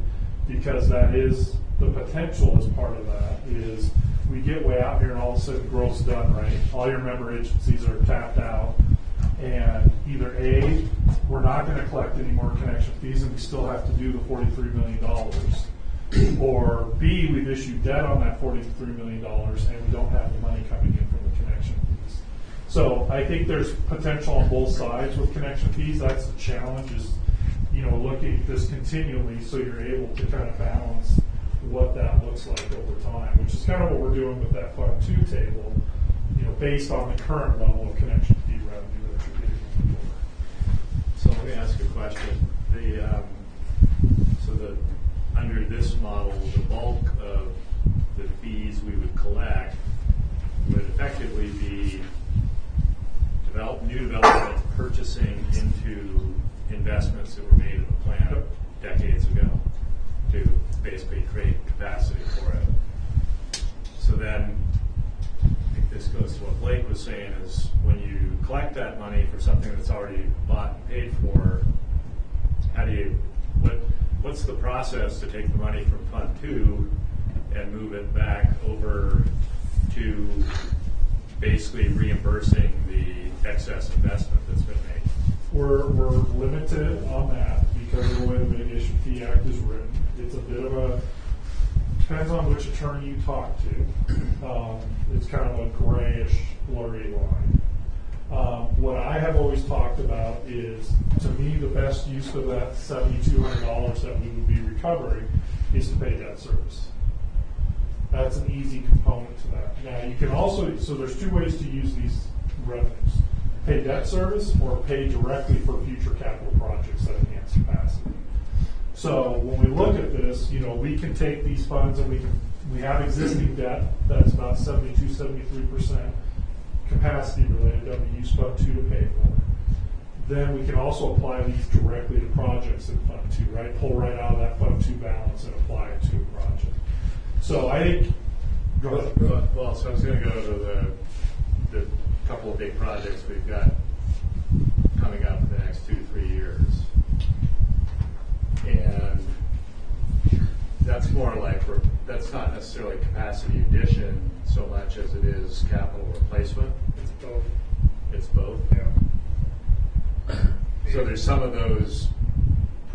because that is the potential as part of that is we get way out here and all of a sudden growth's done, right? All your member agencies are tapped out, and either A, we're not going to collect any more connection fees and we still have to do the $43 million, or B, we've issued debt on that $43 million and we don't have the money coming in from the connection fees. So I think there's potential on both sides with connection fees. That's the challenge is, looking at this continually so you're able to kind of balance what that looks like over time, which is kind of what we're doing with that Fund 2 table, based on the current level of connection fee revenue that you're getting. So let me ask a question. Under this model, the bulk of the fees we would collect would effectively be new development purchasing into investments that were made in the plant decades ago to basically create capacity for it. So then, I think this goes to what Blake was saying, is when you collect that money for something that's already bought and paid for, what's the process to take the money from Fund 2 and move it back over to basically reimbursing the excess investment that's been made? We're limited on that because of the way the Mitigation Fee Act is written. It's a bit of a, depends on which attorney you talk to. It's kind of a grayish, blurry line. What I have always talked about is, to me, the best use of that $7,200 that we would be recovering is to pay debt service. That's an easy component to that. Now, you can also, so there's two ways to use these revenues. Pay debt service or pay directly for future capital projects that enhance capacity. So when we look at this, we can take these funds and we have existing debt that's about 72, 73% capacity related that we use Fund 2 to pay for. Then we can also apply these directly to projects in Fund 2, right? Pull right out of that Fund 2 balance and apply it to a project. So I think Go ahead. Well, so I was gonna go to the couple of big projects we've got coming up in the next 2-3 years. And that's more like, that's not necessarily capacity addition so much as it is capital replacement. It's both. It's both. Yeah. So there's some of those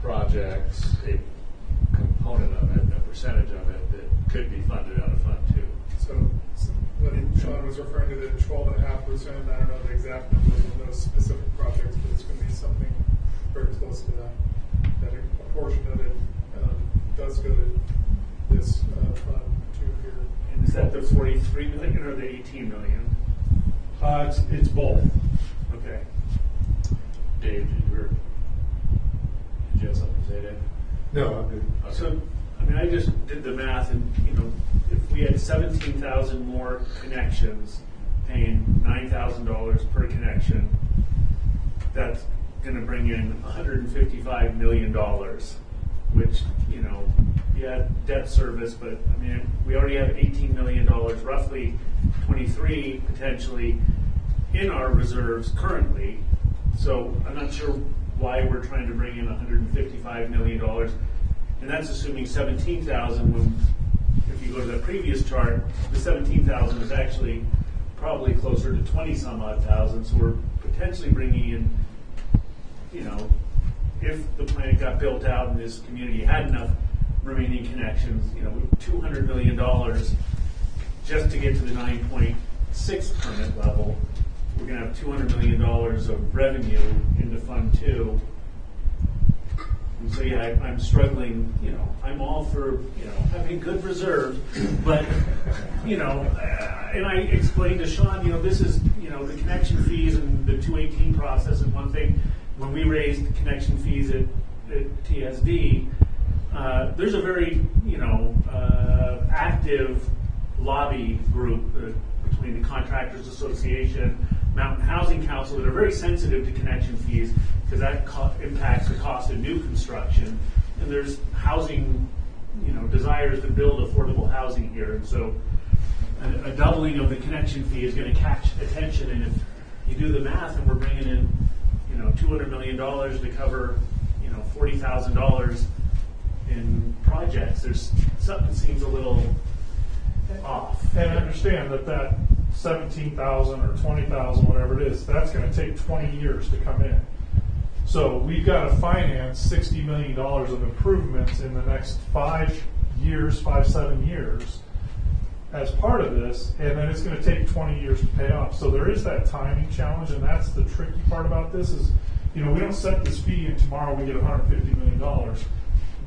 projects, a component of it, a percentage of it, that could be funded out of Fund 2. So what Sean was referring to, the 12.5%, I don't know the exact numbers on those specific projects, but it's going to be something very close to that. That a portion of it does go to this Fund 2 here. And is that the 43 million or the 18 million? It's both. Okay. Dave, did you have something to say, Dave? No, I'm good. So, I mean, I just did the math, and if we had 17,000 more connections, paying $9,000 per connection, that's going to bring in $155 million, which yeah, debt service, but I mean, we already have $18 million, roughly 23 potentially in our reserves currently. So I'm not sure why we're trying to bring in $155 million. And that's assuming 17,000 when, if you go to the previous chart, the 17,000 is actually probably closer to 20 some odd thousand. So we're potentially bringing in, if the plant got built out and this community had enough remaining connections, $200 million just to get to the 9.6 permit level. We're going to have $200 million of revenue into Fund 2. And so, yeah, I'm struggling, I'm all for, having good reserves, but, and I explained to Sean, this is, the connection fees and the 218 process is one thing. When we raised connection fees at TSD, there's a very, active lobby group between the Contractors Association, Mountain Housing Council that are very sensitive to connection fees because that impacts the cost of new construction. And there's housing, desires to build affordable housing here. And so a doubling of the connection fee is going to catch attention. And if you do the math and we're bringing in, $200 million to cover, $40,000 in projects, there's something seems a little off. And I understand that 17,000 or 20,000, whatever it is, that's going to take 20 years to come in. So we've got to finance $60 million of improvements in the next 7 years as part of this, and then it's going to take 20 years to pay off. So there is that timing challenge, and that's the tricky part about this is, we don't set this fee and tomorrow we get $150 million.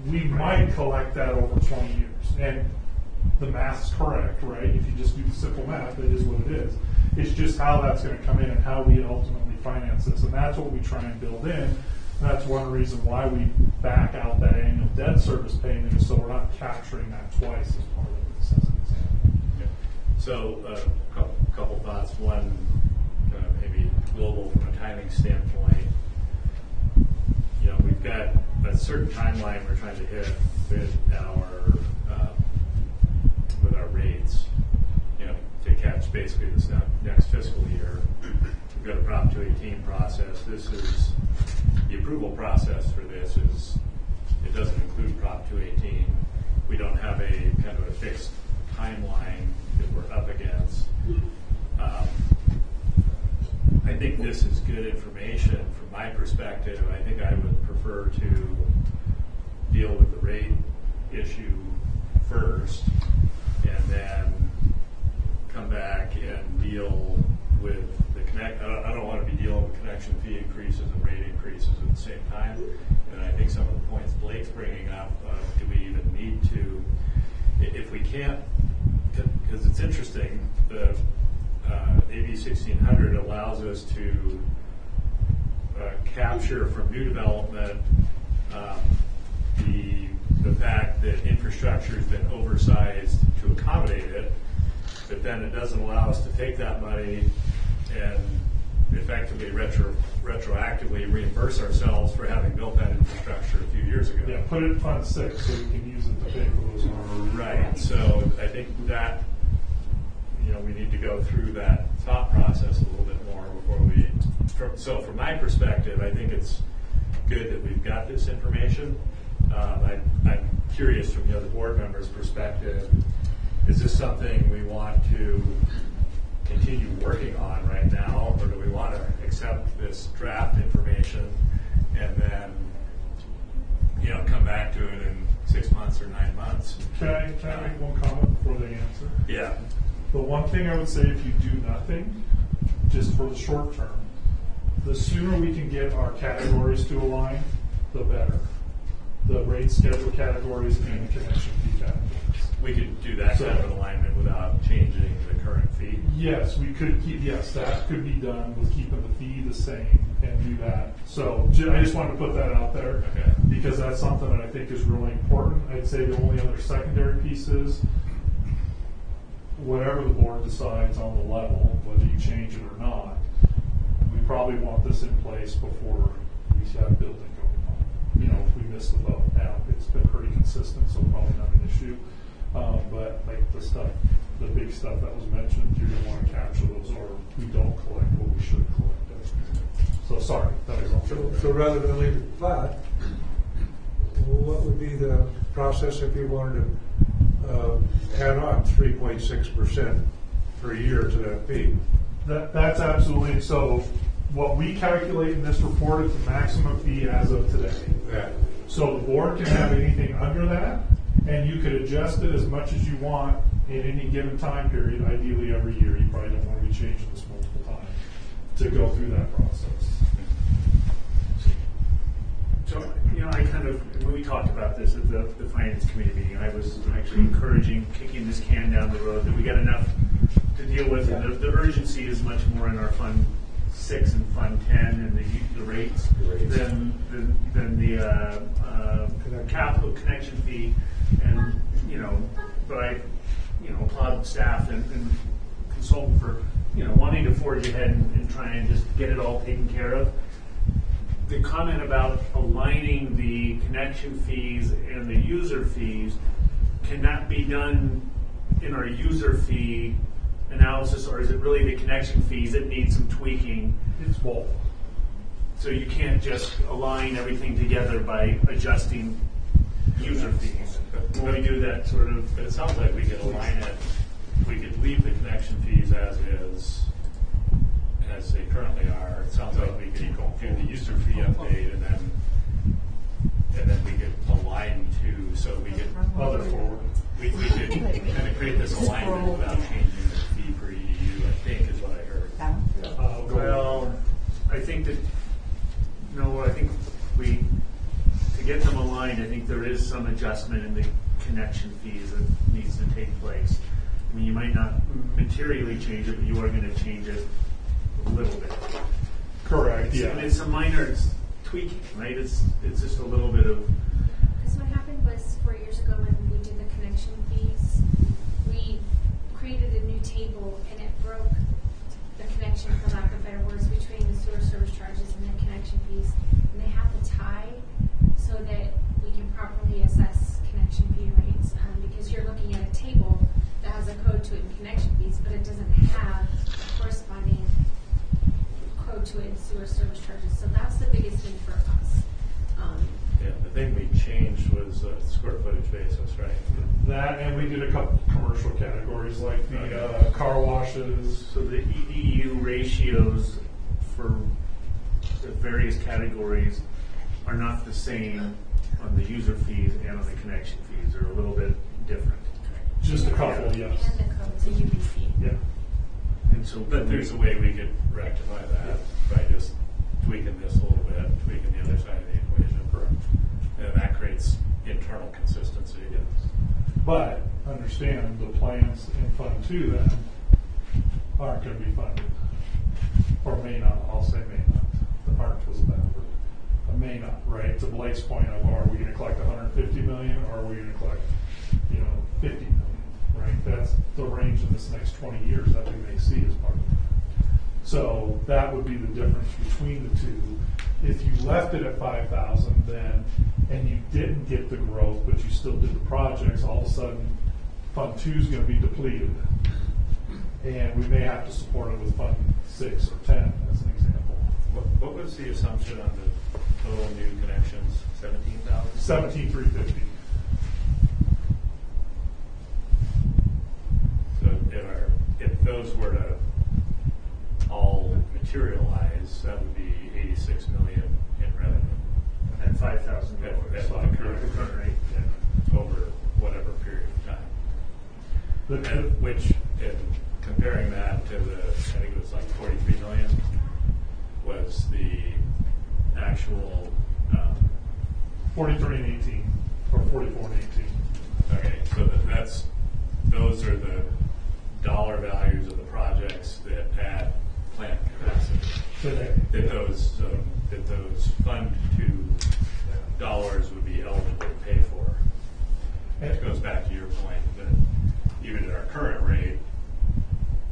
We might collect that over 20 years. And the math's correct, right? If you just do the simple math, it is what it is. It's just how that's going to come in and how we ultimately finance this. And that's what we try and build in. And that's one reason why we back out that annual debt service payment is so we're not capturing that twice as part of it. So a couple thoughts. One, maybe global from a timing standpoint. We've got a certain timeline we're trying to hit with our rates. To catch basically this next fiscal year. We've got a Prop 218 process. This is the approval process for this it doesn't include Prop 218. We don't have a kind of a fixed timeline that we're up against. I think this is good information from my perspective. I think I would prefer to deal with the rate issue first and then come back and deal with the I don't want to be dealing with connection fee increases and rate increases at the same time. And I think some of the points Blake's bringing up, do we even need to, if we can't, because it's interesting, the AB 1600 allows us to capture from new development the fact that infrastructure has been oversized to accommodate it, but then it doesn't allow us to take that money and effectively retroactively reimburse ourselves for having built that infrastructure a few years ago. Yeah, put it in Fund 6 so we can use it to pay for those. Right. So I think that we need to go through that thought process a little bit more before we, so from my perspective, I think it's good that we've got this information. I'm curious from the other board members' perspective, is this something we want to continue working on right now, or do we want to accept this draft information and then, come back to it in 6 months or 9 months? Can I make one comment before they answer? Yeah. The one thing I would say, if you do nothing, just for the short term, the sooner we can get our categories to align, the better. The rate schedule categories and the connection fee categories. We could do that kind of an alignment without changing the current fee? Yes, we could keep, yes, that could be done with keeping the fee the same and do that. So I just wanted to put that out there. Okay. Because that's something that I think is really important. I'd say the only other secondary piece is whatever the board decides on the level, whether you change it or not, we probably want this in place before we have building going on. If we miss the boat now, it's been pretty consistent, so probably not an issue. But like the big stuff that was mentioned, you're going to want to capture those, or we don't collect what we should collect. So sorry, that was all. So rather than leave it flat, what would be the process if you wanted to add on 3.6% per year to that fee? That's absolutely, so what we calculate in this report is the maximum fee as of today. Yeah. So the board can have anything under that, and you could adjust it as much as you want in any given time period, ideally every year. You probably don't want to be changing this multiple times to go through that process. So, I when we talked about this at the finance committee meeting, I was actually encouraging kicking this can down the road, that we got enough to deal with. Yeah. The urgency is much more in our Fund 6 and Fund 10 and the rates than the capital connection fee. And, but I, applaud staff and consultant for, wanting to forge ahead and try and just get it all taken care of. The comment about aligning the connection fees and the user fees cannot be done in our user fee analysis, or is it really the connection fees that need some tweaking? It's both. So you can't just align everything together by adjusting user fees. When we do that sort of, but it sounds like we could align it, we could leave the connection fees as is, as they currently are. It sounds like we could do the user fee update and then we could align to, so we could other forward. We could kind of create this alignment without changing the fee per EDU, I think is what I heard. well, I think that, I think to get them aligned, I think there is some adjustment in the connection fees that needs to take place. I mean, you might not materially change it, but you are going to change it a little bit. Correct, yeah. It's a minor tweaking, right? It's just a little bit of... Because what happened was 4 years ago when we did the connection fees, we created a new table and it broke the connection, for lack of better words, between the sewer service charges and the connection fees. And they have to tie so that we can properly assess connection fee rates. Because you're looking at a table that has a code to it in connection fees, but it doesn't have a corresponding code to it in sewer service charges. So that's the biggest thing for us. Yeah, the thing we changed was square footage basis, right? That, and we did a couple commercial categories like the car washes. So the EDU ratios for the various categories are not the same on the user fees and on the connection fees. They're a little bit different. Just a couple, yes. And the code to UBC. Yeah. And so, But there's a way we could rectify that by just tweaking this a little bit, tweaking the other side of the equation. Correct. And that creates internal consistency. Yes. But understand the plans in Fund 2 then aren't going to be funded. Or may not, I'll say may not. The aren't was a bad word. May not, right? To Blake's point of, are we going to collect 150 million or are we going to collect, 50 million, right? That's the range in this next 20 years that we may see as part of it. So that would be the difference between the two. If you left it at 5,000 then, and you didn't get the growth, but you still did the projects, all of a sudden Fund 2 is going to be depleted. and we may have to support it with Fund 6 or 10, as an example. What was the assumption on the total new connections? 17,000? 17,350. So if those were to all materialize, that would be 86 million in revenue. At $5,000 At the current rate. over whatever period of time. And which, in comparing that to the, I think it was like 43 million, was the actual. 43 and 18, or 44 and 18. Okay, so those are the dollar values of the projects that add plant capacity. Today. That those Fund 2 dollars would be eligible to pay for. It goes back to your point that even at our current rate,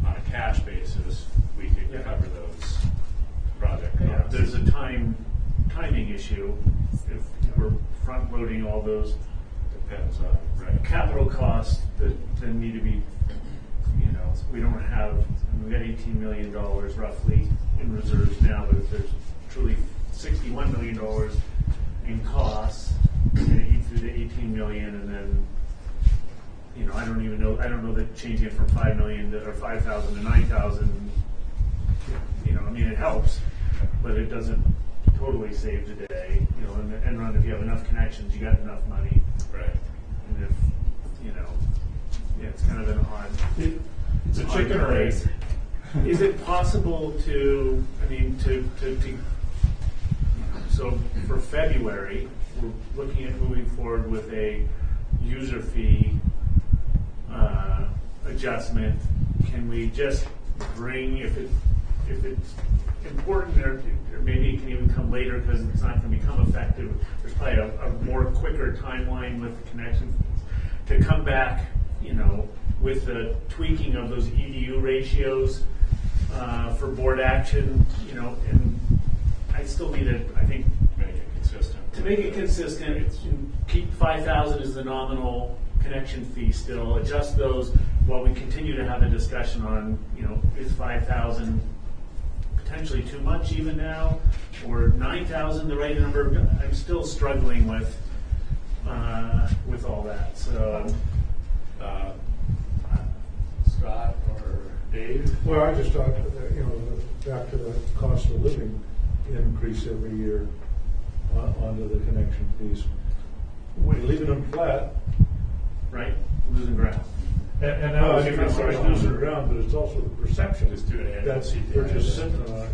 on a cash basis, we could cover those project costs. There's a timing issue. If we're front loading all those Depends on capital costs that need to be, we don't have, we've got $18 million roughly in reserves now, but if there's truly $61 million in costs, you're going to eat through the 18 million, and then, I don't know that changing it from 5 million or 5,000 to 9,000, it helps, but it doesn't totally save the day. In the end run, if you have enough connections, you got enough money. Right. And if, it's kind of an odd. It's a chicken or egg. Is it possible to, so for February, we're looking at moving forward with a user fee adjustment. Can we just bring, if it's important, or maybe it can even come later because it's not going to become effective, there's probably a more quicker timeline with the connection, to come back, with the tweaking of those EDU ratios for board action, and I still need to, I think, make it consistent. To make it consistent, keep 5,000 as the nominal connection fee still, adjust those while we continue to have a discussion on, is 5,000 potentially too much even now, or 9,000 the right number? I'm still struggling with all that, so. Scott or Dave? Well, I just thought, back to the cost of living increase every year onto the connection fees. We're leaving them flat. Right, losing ground. And now it's not just losing ground, but it's also the perception. Just do an annual That's, CPI. we're just sitting on it,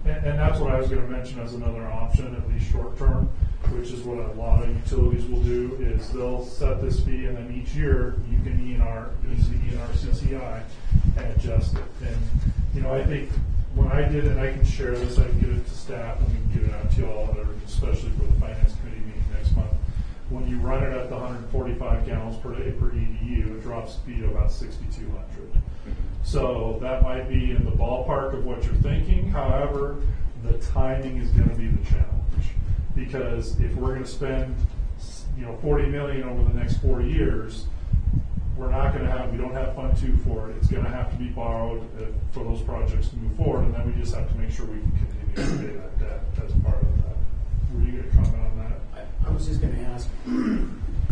yeah. And that's what I was going to mention as another option, at least short term, which is what a lot of utilities will do, is they'll set this fee, and then each year you can use the ENR CCI and adjust it. And, I think when I did it, I can share this, I can get it to staff, and we can get it out to y'all, especially for the finance committee meeting next month. When you run it at the 145 gallons per day per EDU, it drops speed to about 6,200. So that might be in the ballpark of what you're thinking. However, the timing is going to be the challenge, because if we're going to spend, $40 million over the next 4 years, we don't have Fund 2 for it. It's going to have to be borrowed for those projects to move forward, and then we just have to make sure we can continue to pay that debt as part of that. Were you going to comment on that? I was just going to ask,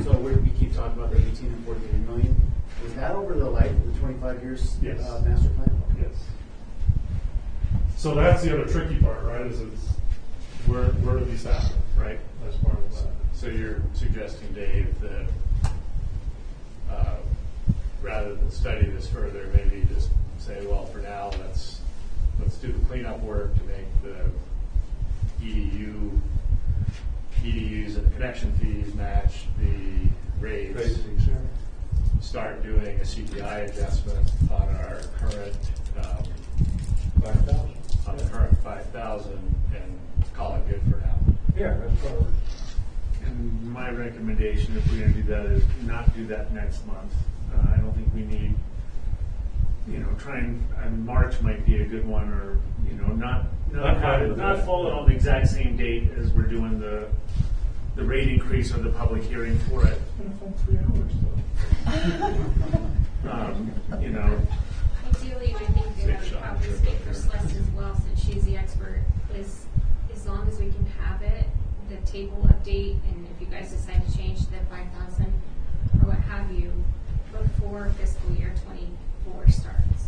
so we keep talking about the 18 and 43 million. Was that over the life of the 25 years Yes. Master plan? Yes. So that's the other tricky part, right? Is it's where do these happen, right? As part of that. So you're suggesting, Dave, that rather than study this further, maybe just say, well, for now, let's do the cleanup work to make the EDUs and the connection fees match the rates. Start doing a CPI adjustment on our current 5,000. On the current 5,000, and call it good for now. Yeah, that's probably. And my recommendation, if we're going to do that, is not do that next month. I don't think we need, March might be a good one, or, not follow on the exact same date as we're doing the rate increase or the public hearing for it. 3 hours though. I do ideally, I think that I would probably speak for Celeste as well, since she's the expert, is as long as we can have it, the table update, and if you guys decide to change the 5,000 or what have you, before fiscal year 24 starts.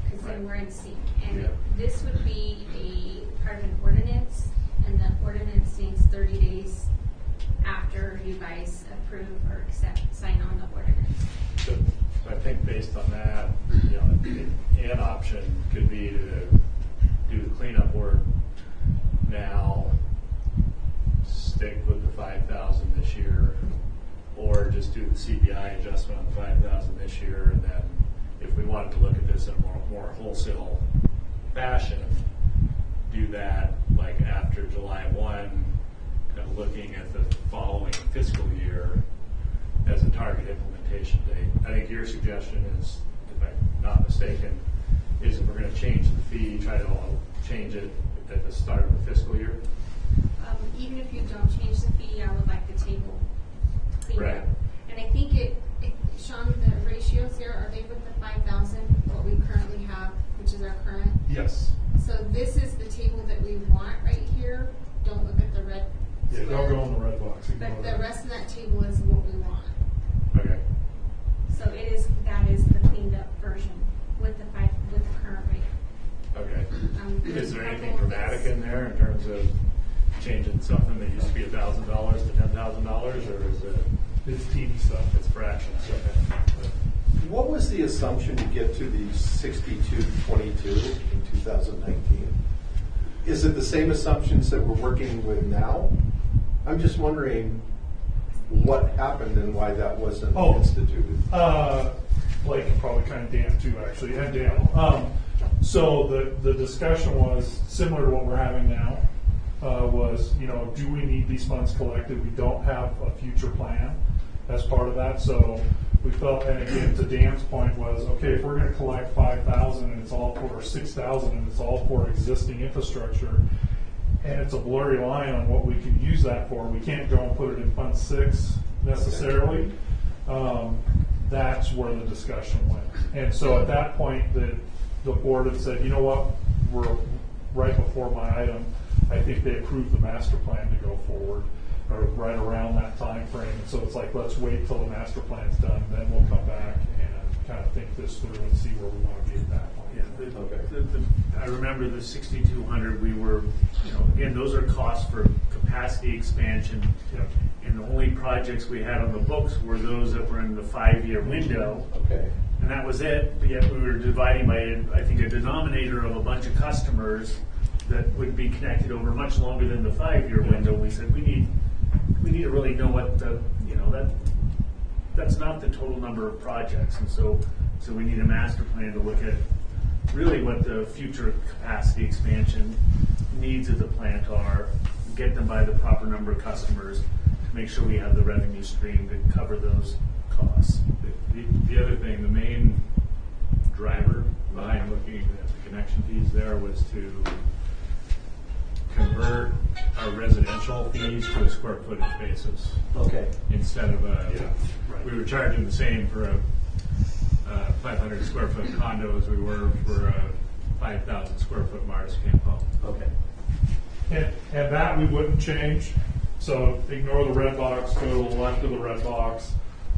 Because then we're in sync. And this would be a part of an ordinance, and the ordinance needs 30 days after you guys approve or sign on the ordinance. So I think based on that, an option could be to do the cleanup work now, stick with the 5,000 this year, or just do the CPI adjustment on the 5,000 this year, and then if we wanted to look at this in a more wholesale fashion, do that like after July 1, kind of looking at the following fiscal year as a target implementation date. I think your suggestion is, if I'm not mistaken, is if we're going to change the fee, try to change it at the start of the fiscal year. Even if you don't change the fee, I would like the table cleaned Right. up. And I think Sean, the ratios here, are they with the 5,000, what we currently have, which is our current? Yes. So this is the table that we want right here. Don't look at the red Yeah, square. don't go in the red box. Ignore But the that. rest of that table is what we want. Okay. So that is the cleaned up version with the current rate. Okay. Is there anything dramatic in there in terms of changing something that used to be $1,000 to $10,000, or is it? It's teeny stuff. It's fractions. Okay. What was the assumption to get to the 6222 in 2019? Is it the same assumptions that we're working with now? I'm just wondering what happened and why that wasn't instituted. Blake and probably kind of Dan too, actually, and Dale. So the discussion was similar to what we're having now. Was, do we need these funds collected? We don't have a future plan as part of that. So we felt, and again, to Dan's point was, okay, if we're going to collect 5,000 and it's all for, or 6,000 and it's all for existing infrastructure, and it's a blurry line on what we can use that for, we can't go and put it in Fund 6 necessarily. That's where the discussion went. And so at that point, the board had said, you know what, we're right before my item. I think they approved the master plan to go forward, or right around that time frame. And so it's like, let's wait till the master plan's done, then we'll come back and kind of think this through and see where we want to be at that point. I remember the 6,200, we were, again, those are costs for capacity expansion. And the only projects we had on the books were those that were in the 5-year window. Okay. And that was it, but yet we were dividing by, I think, a denominator of a bunch of customers that would be connected over much longer than the 5-year window. We said, we need to really know what that's not the total number of projects. And so we need a master plan to look at really what the future capacity expansion needs of the plant are, get them by the proper number of customers to make sure we have the revenue stream to cover those costs. The other thing, the main driver behind looking at the connection fees there was to convert our residential fees to a square footage basis. Okay. Instead of we were charging the same for a 500 square foot condo as we were for a 5,000 square foot Mars camp home. Okay. And that we wouldn't change. So ignore the red box, go to the left of the red box.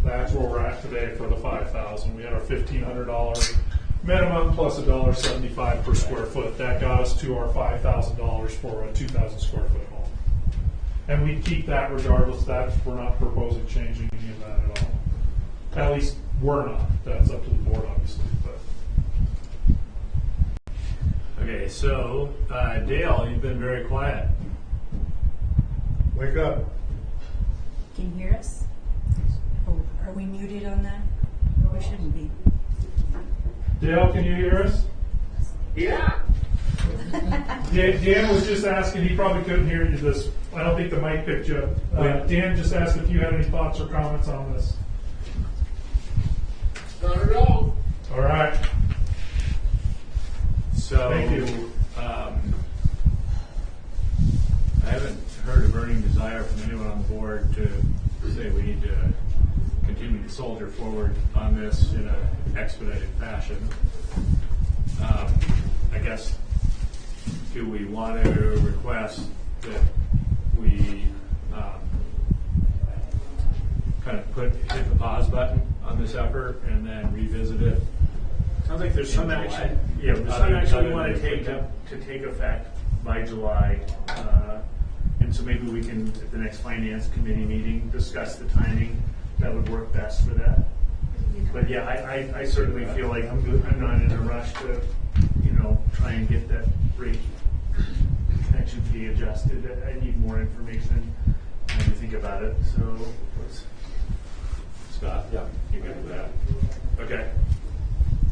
That's where we're at today for the 5,000. We had our $1,500 minimum plus $1.75 per square foot. That got us to our $5,000 for a 2,000 square foot home. And we keep that regardless. We're not proposing changing any of that at all. At least we're not. That's up to the board, obviously. But Okay, so Dale, you've been very quiet. Wake up. Can you hear us? Oh, are we muted on that? We shouldn't be. Dale, can you hear us? Yeah. Dan was just asking, he probably couldn't hear you this. I don't think the mic picked you up. Dan just asked if you had any thoughts or comments on this. Not at all. All right. So, Thank you. I haven't heard a burning desire from anyone on the board to say we need to continue to soldier forward on this in an expedited fashion. I guess, do we want to request that we kind of hit the pause button on this effort and then revisit it? Sounds like there's some action. Yeah, There's there's some action we other want to than take. take effect by July. And so maybe we can, at the next finance committee meeting, discuss the timing that would work best for that. But yeah, I certainly feel like I'm not in a rush to, try and get that rate connection fee adjusted. I need more information to think about it. So, Scott, Yeah. you good with that? Okay.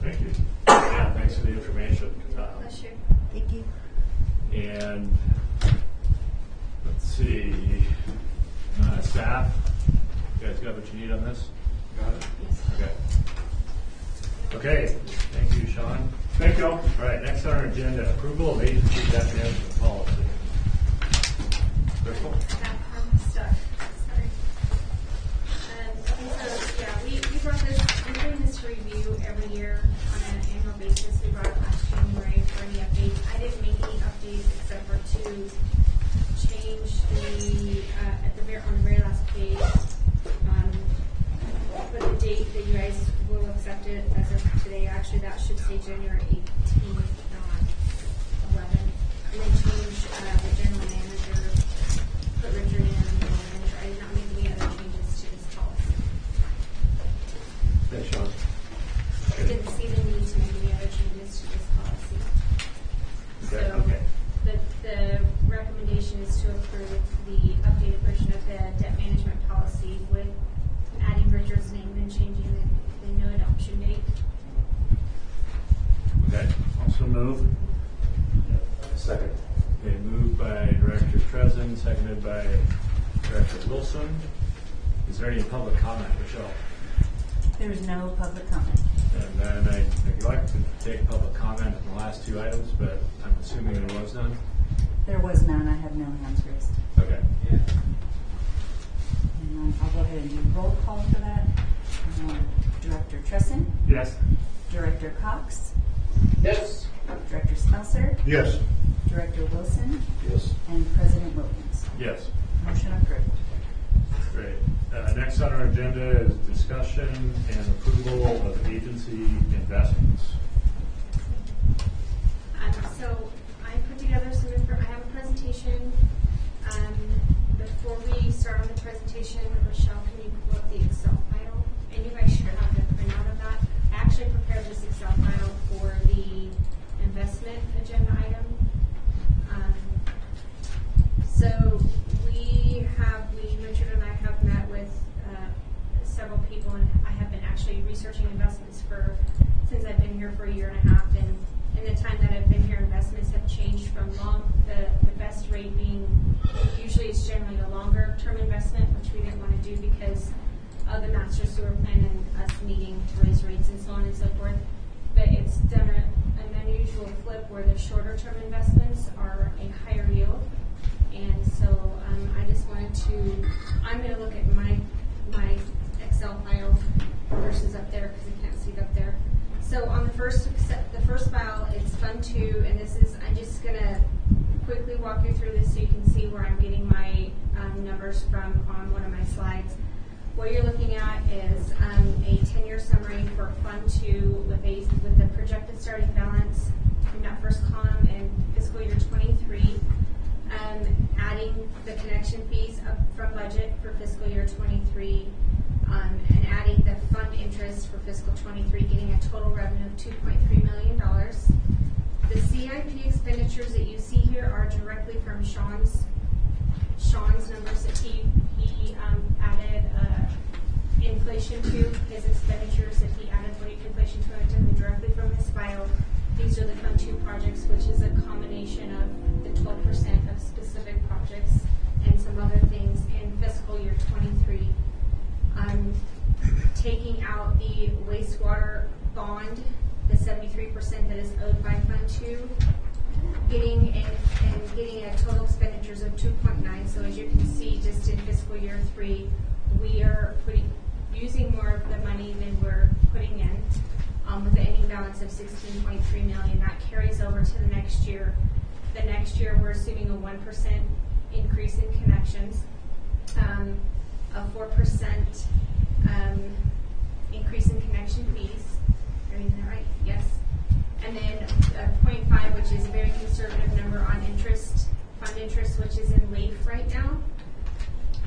Thank you. Yeah, thanks for the information. Sure. Thank you. And let's see, staff, you guys got what you need on this? Got it. Okay. Okay, thank you, Sean. Thank you all. All right, next on our agenda, approval of agency debt management policy. Crystal? I'm stuck. Sorry. So yeah, we brought this. We're doing this review every year on an annual basis. We brought it last January for any updates. I didn't make any updates except for to change the on the very last page. For the date that you guys will accept it as of today, actually that should say January 18th, not 11. And then change the general manager, put Richard in as the general manager. I did not make any other changes to this policy. Thanks, Sean. I didn't see the need to make any other changes to this policy. Okay. So the recommendation is to approve the updated version of the debt management policy with adding Richard's name and changing the no adoption date. Okay, also move. Second. Okay, moved by Director Trezin, seconded by Director Wilson. Is there any public comment, Michelle? There's no public comment. And then I neglected to take public comment on the last two items, but I'm assuming there was none? There was none. I have no hands raised. Okay. And I'll go ahead and do roll call for that. Director Tresson, Yes. Director Cox, Yes. Director Smelser, Yes. Director Wilson, Yes. and President Williams. Yes. Motion approved. Great. Next on our agenda is discussion and approval of agency investments. So I put together some I have a presentation. Before we start on the presentation, Rochelle, can you pull up the Excel file? And you guys should have the printout of that. I actually prepared this Excel file for the investment agenda item. So Richard and I have met with several people, and I have been actually researching investments since I've been here for a year and a half. And in the time that I've been here, investments have changed from the best rate being, usually it's generally a longer term investment, which we didn't want to do because of the master sewer plan and us needing to raise rates and so on and so forth. But it's done an unusual flip where the shorter term investments are a higher yield. And so I just wanted I'm going to look at my Excel file versus up there because I can't see it up there. So on the first file, it's Fund 2, and I'm just going to quickly walk you through this so you can see where I'm getting my numbers from on one of my slides. What you're looking at is a 10-year summary for Fund 2 with the projected starting balance in that first column in fiscal year 23, adding the connection fees up from budget for fiscal year 23, and adding the fund interest for fiscal 23, getting a total revenue of $2.3 million. The CIP expenditures that you see here are directly from Sean's numbers that he added inflation to his expenditures that he added rate inflation to. I took them directly from his file. These are the Fund 2 projects, which is a combination of the 12% of specific projects and some other things in fiscal year 23. I'm taking out the wastewater bond, the 73% that is owed by Fund 2, getting a total expenditures of 2.9. So as you can see, just in fiscal year 3, we are using more of the money than we're putting in. with an ending balance of 16.3 million. That carries over to the next year. The next year, we're assuming a 1% increase in connections, a 4% increase in connection fees. Are you that right? Yes. And then 0.5, which is a very conservative number on interest, fund interest, which is in LAIF right now.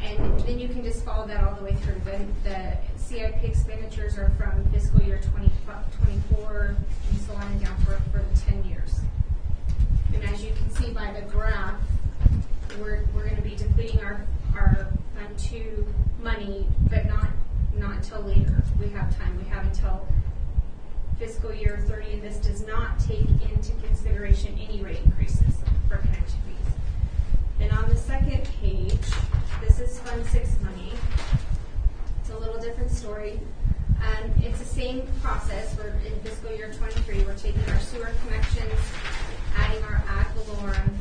And then you can just follow that all the way through. The CIP expenditures are from fiscal year 24 and so on and down for the 10 years. And as you can see by the graph, we're going to be depleting our Fund 2 money, but not until later. We have time. We have until fiscal year 30, and this does not take into consideration any rate increases for connection fees. Then on the second page, this is Fund 6 money. It's a little different story. It's the same process. We're in fiscal year 23. We're taking our sewer connections, adding our ad valorem,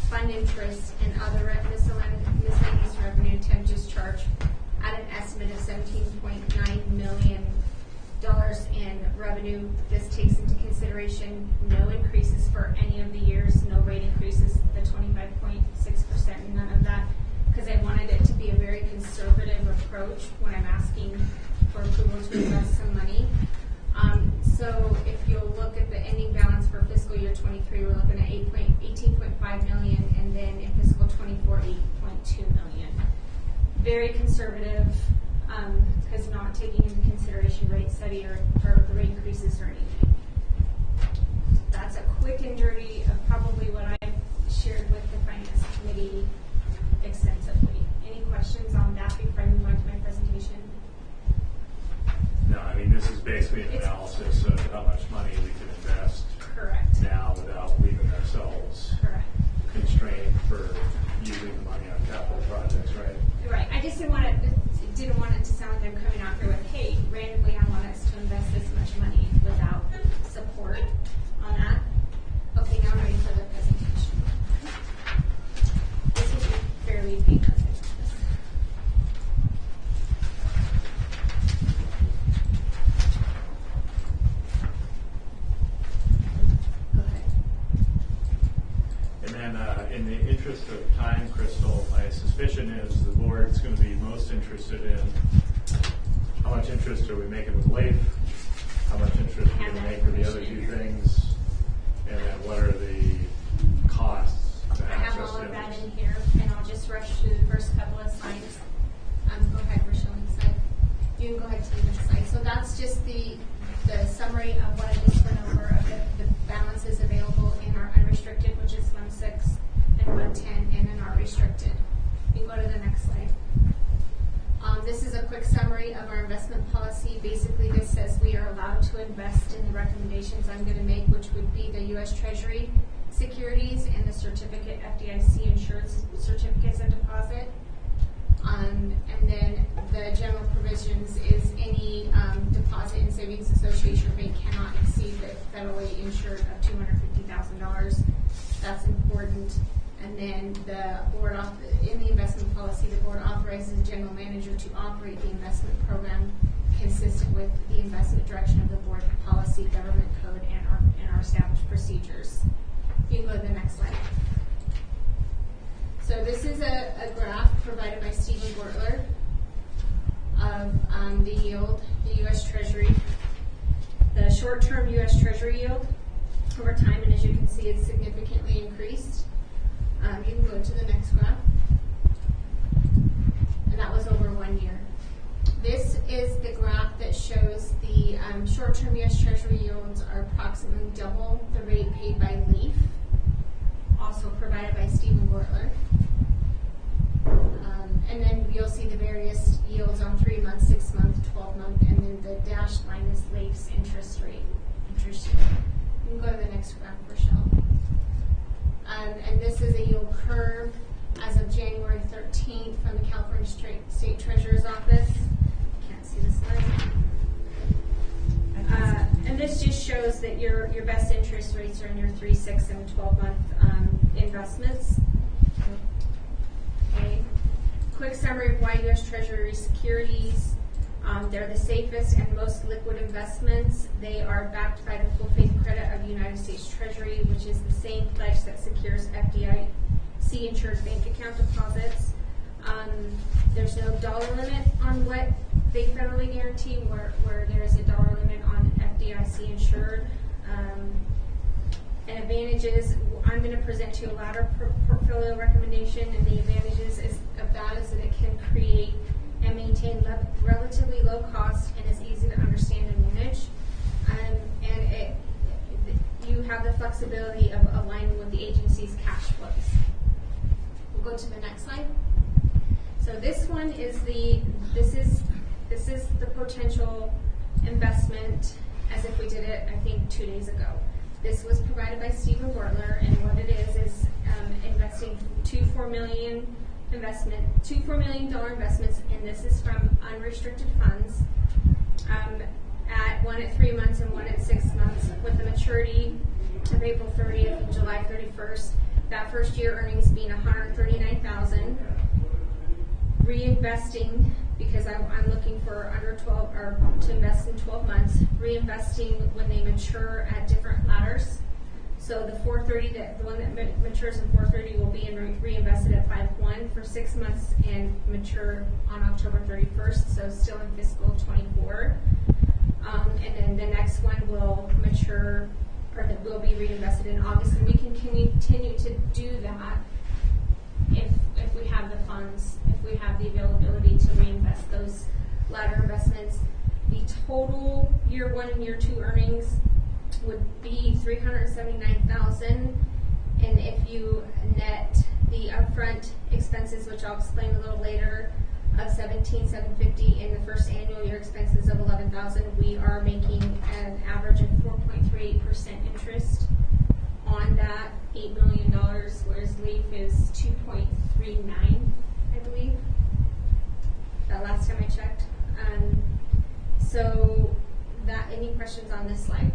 fund interest, and other miscellaneous revenue temp discharge at an estimate of $17.9 million in revenue. This takes into consideration no increases for any of the years, no rate increases, the 25.6%, none of that, because I wanted it to be a very conservative approach when I'm asking for approval to invest some money. So if you'll look at the ending balance for fiscal year 23, we're looking at 18.5 million, and then in fiscal 24, 8.2 million. Very conservative, because not taking into consideration rate study or the rate increases or anything. That's a quick and dirty of probably what I've shared with the Finance Committee extensively. Any questions on that before I move on to my presentation? No, I mean, this is basically an analysis of how much money we can invest Correct. now without leaving ourselves Correct. constrained for using the money on capital projects, right? Right. I just didn't want it to sound like I'm coming out here with, hey, randomly I want us to invest this much money without support on that. Okay, now I'm ready for the presentation. This is fairly painless. Go ahead. And then, in the interest of time, Crystal, my suspicion is the board's going to be most interested in how much interest are we making with LAIF, how much interest are we going to make with the other two things, and then what are the costs to I have access all of the that others. in here, and I'll just rush through the first couple of slides. Go ahead, Rochelle, next slide. You can go ahead to the next slide. So that's just the summary of what I just went over of the balances available in our unrestricted, which is Fund 6 and Fund 10, and in our restricted. You can go to the next slide. This is a quick summary of our investment policy. Basically, this says we are allowed to invest in the recommendations I'm going to make, which would be the U.S. Treasury securities and the certificate FDIC insured certificates of deposit. And then the general provisions is any deposit and savings association bank cannot exceed the federally insured of $250,000. That's important. And then the board, in the investment policy, the board authorizes the general manager to operate the investment program consistent with the investment direction of the board policy, government code, and our established procedures. You can go to the next slide. So this is a graph provided by Stephen Gortler of the yield, the U.S. Treasury, the short-term U.S. Treasury yield over time, and as you can see, it's significantly increased. You can go to the next graph, and that was over 1 year. This is the graph that shows the short-term U.S. Treasury yields are approximately double the rate paid by LAIF, also provided by Stephen Gortler. And then you'll see the various yields on 3 month, 6 month, 12 month, and then the dashed line is LAIF's interest rate. You can go to the next graph, Rochelle. And this is a yield curve as of January 13th from the California State Treasurer's Office. Can't see the slide. And this just shows that your best interest rates are in your 3, 6, and 12-month investments. Okay. Quick summary of why U.S. Treasury securities They're the safest and most liquid investments. They are backed by the full faith credit of the United States Treasury, which is the same pledge that secures FDIC insured bank account deposits. There's no dollar limit on what they federally guarantee, where there is a dollar limit on FDIC insured. And advantages, I'm going to present to you a ladder portfolio recommendation, and the advantages of that is that it can create and maintain relatively low cost and is easy to understand and manage. You have the flexibility of aligning with the agency's cash flows. We'll go to the next slide. So this one is this is the potential investment as if we did it, I think, 2 days ago. This was provided by Stephen Gortler, and what it is investing two $4 million investments, and this is from unrestricted funds, at one at 3 months and one at 6 months, with the maturity of April 30th and July 31st. That first year earnings being $139,000. Reinvesting, because I'm looking for under 12 or to invest in 12 months. Reinvesting when they mature at different ladders. So the 430, the one that matures in 430 will be reinvested at 5.1 for 6 months and mature on October 31st. So still in fiscal 24. And then the next one will mature, or that will be reinvested in August, and we can continue to do that if we have the funds, if we have the availability to reinvest those ladder investments. The total year 1 and year 2 earnings would be $379,000, and if you net the upfront expenses, which I'll explain a little later, of $17,750 in the first annual year expenses of $11,000, we are making an average of 4.38% interest on that $8 million, whereas LEAF is 2.39, I believe. That last time I checked. So that, any questions on this slide?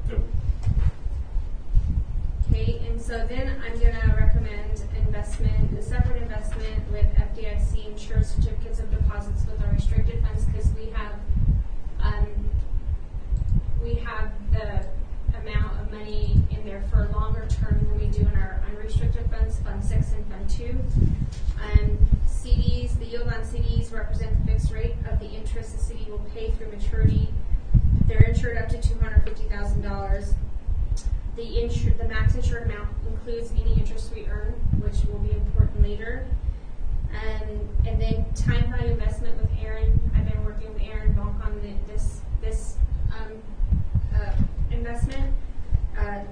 Nope. Okay, and so then I'm going to recommend a separate investment with FDIC insured certificates of deposits with our restricted funds, because we have the amount of money in there for longer term than we do in our unrestricted funds, Fund 6 and Fund 2. CDs, the yield on CDs represent the fixed rate of the interest the CD will pay through maturity. They're insured up to $250,000. The max insured amount includes any interest we earn, which will be important later. And then time value investment with Aaron. I've been working with Aaron Bonk on this investment.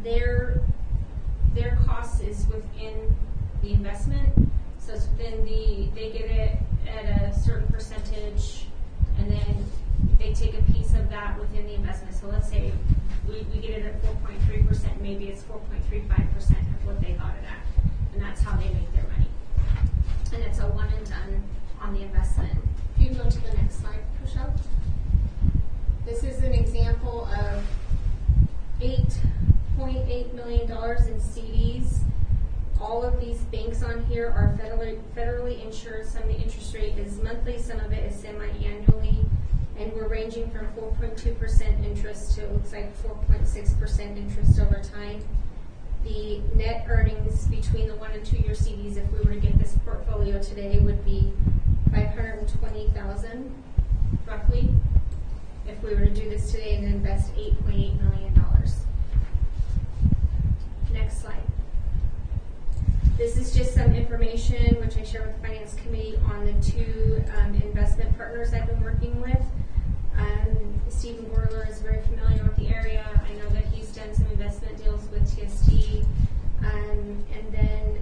Their cost is within the investment, so it's within they get it at a certain percentage, and then they take a piece of that within the investment. So let's say we get it at 4.3%, maybe it's 4.35% of what they got it at, and that's how they make their money. And it's a one and done on the investment. If you go to the next slide, Michelle. This is an example of $8.8 million in CDs. All of these banks on here are federally insured. Some of the interest rate is monthly, some of it is semi-annually, and we're ranging from 4.2% interest to, it looks like, 4.6% interest over time. The net earnings between the 1 and 2 year CDs, if we were to get this portfolio today, would be $520,000 roughly. If we were to do this today and invest $8.8 million. Next slide. This is just some information which I share with the Finance Committee on the two investment partners I've been working with. Stephen Gortler is very familiar with the area. I know that he's done some investment deals with TST. And then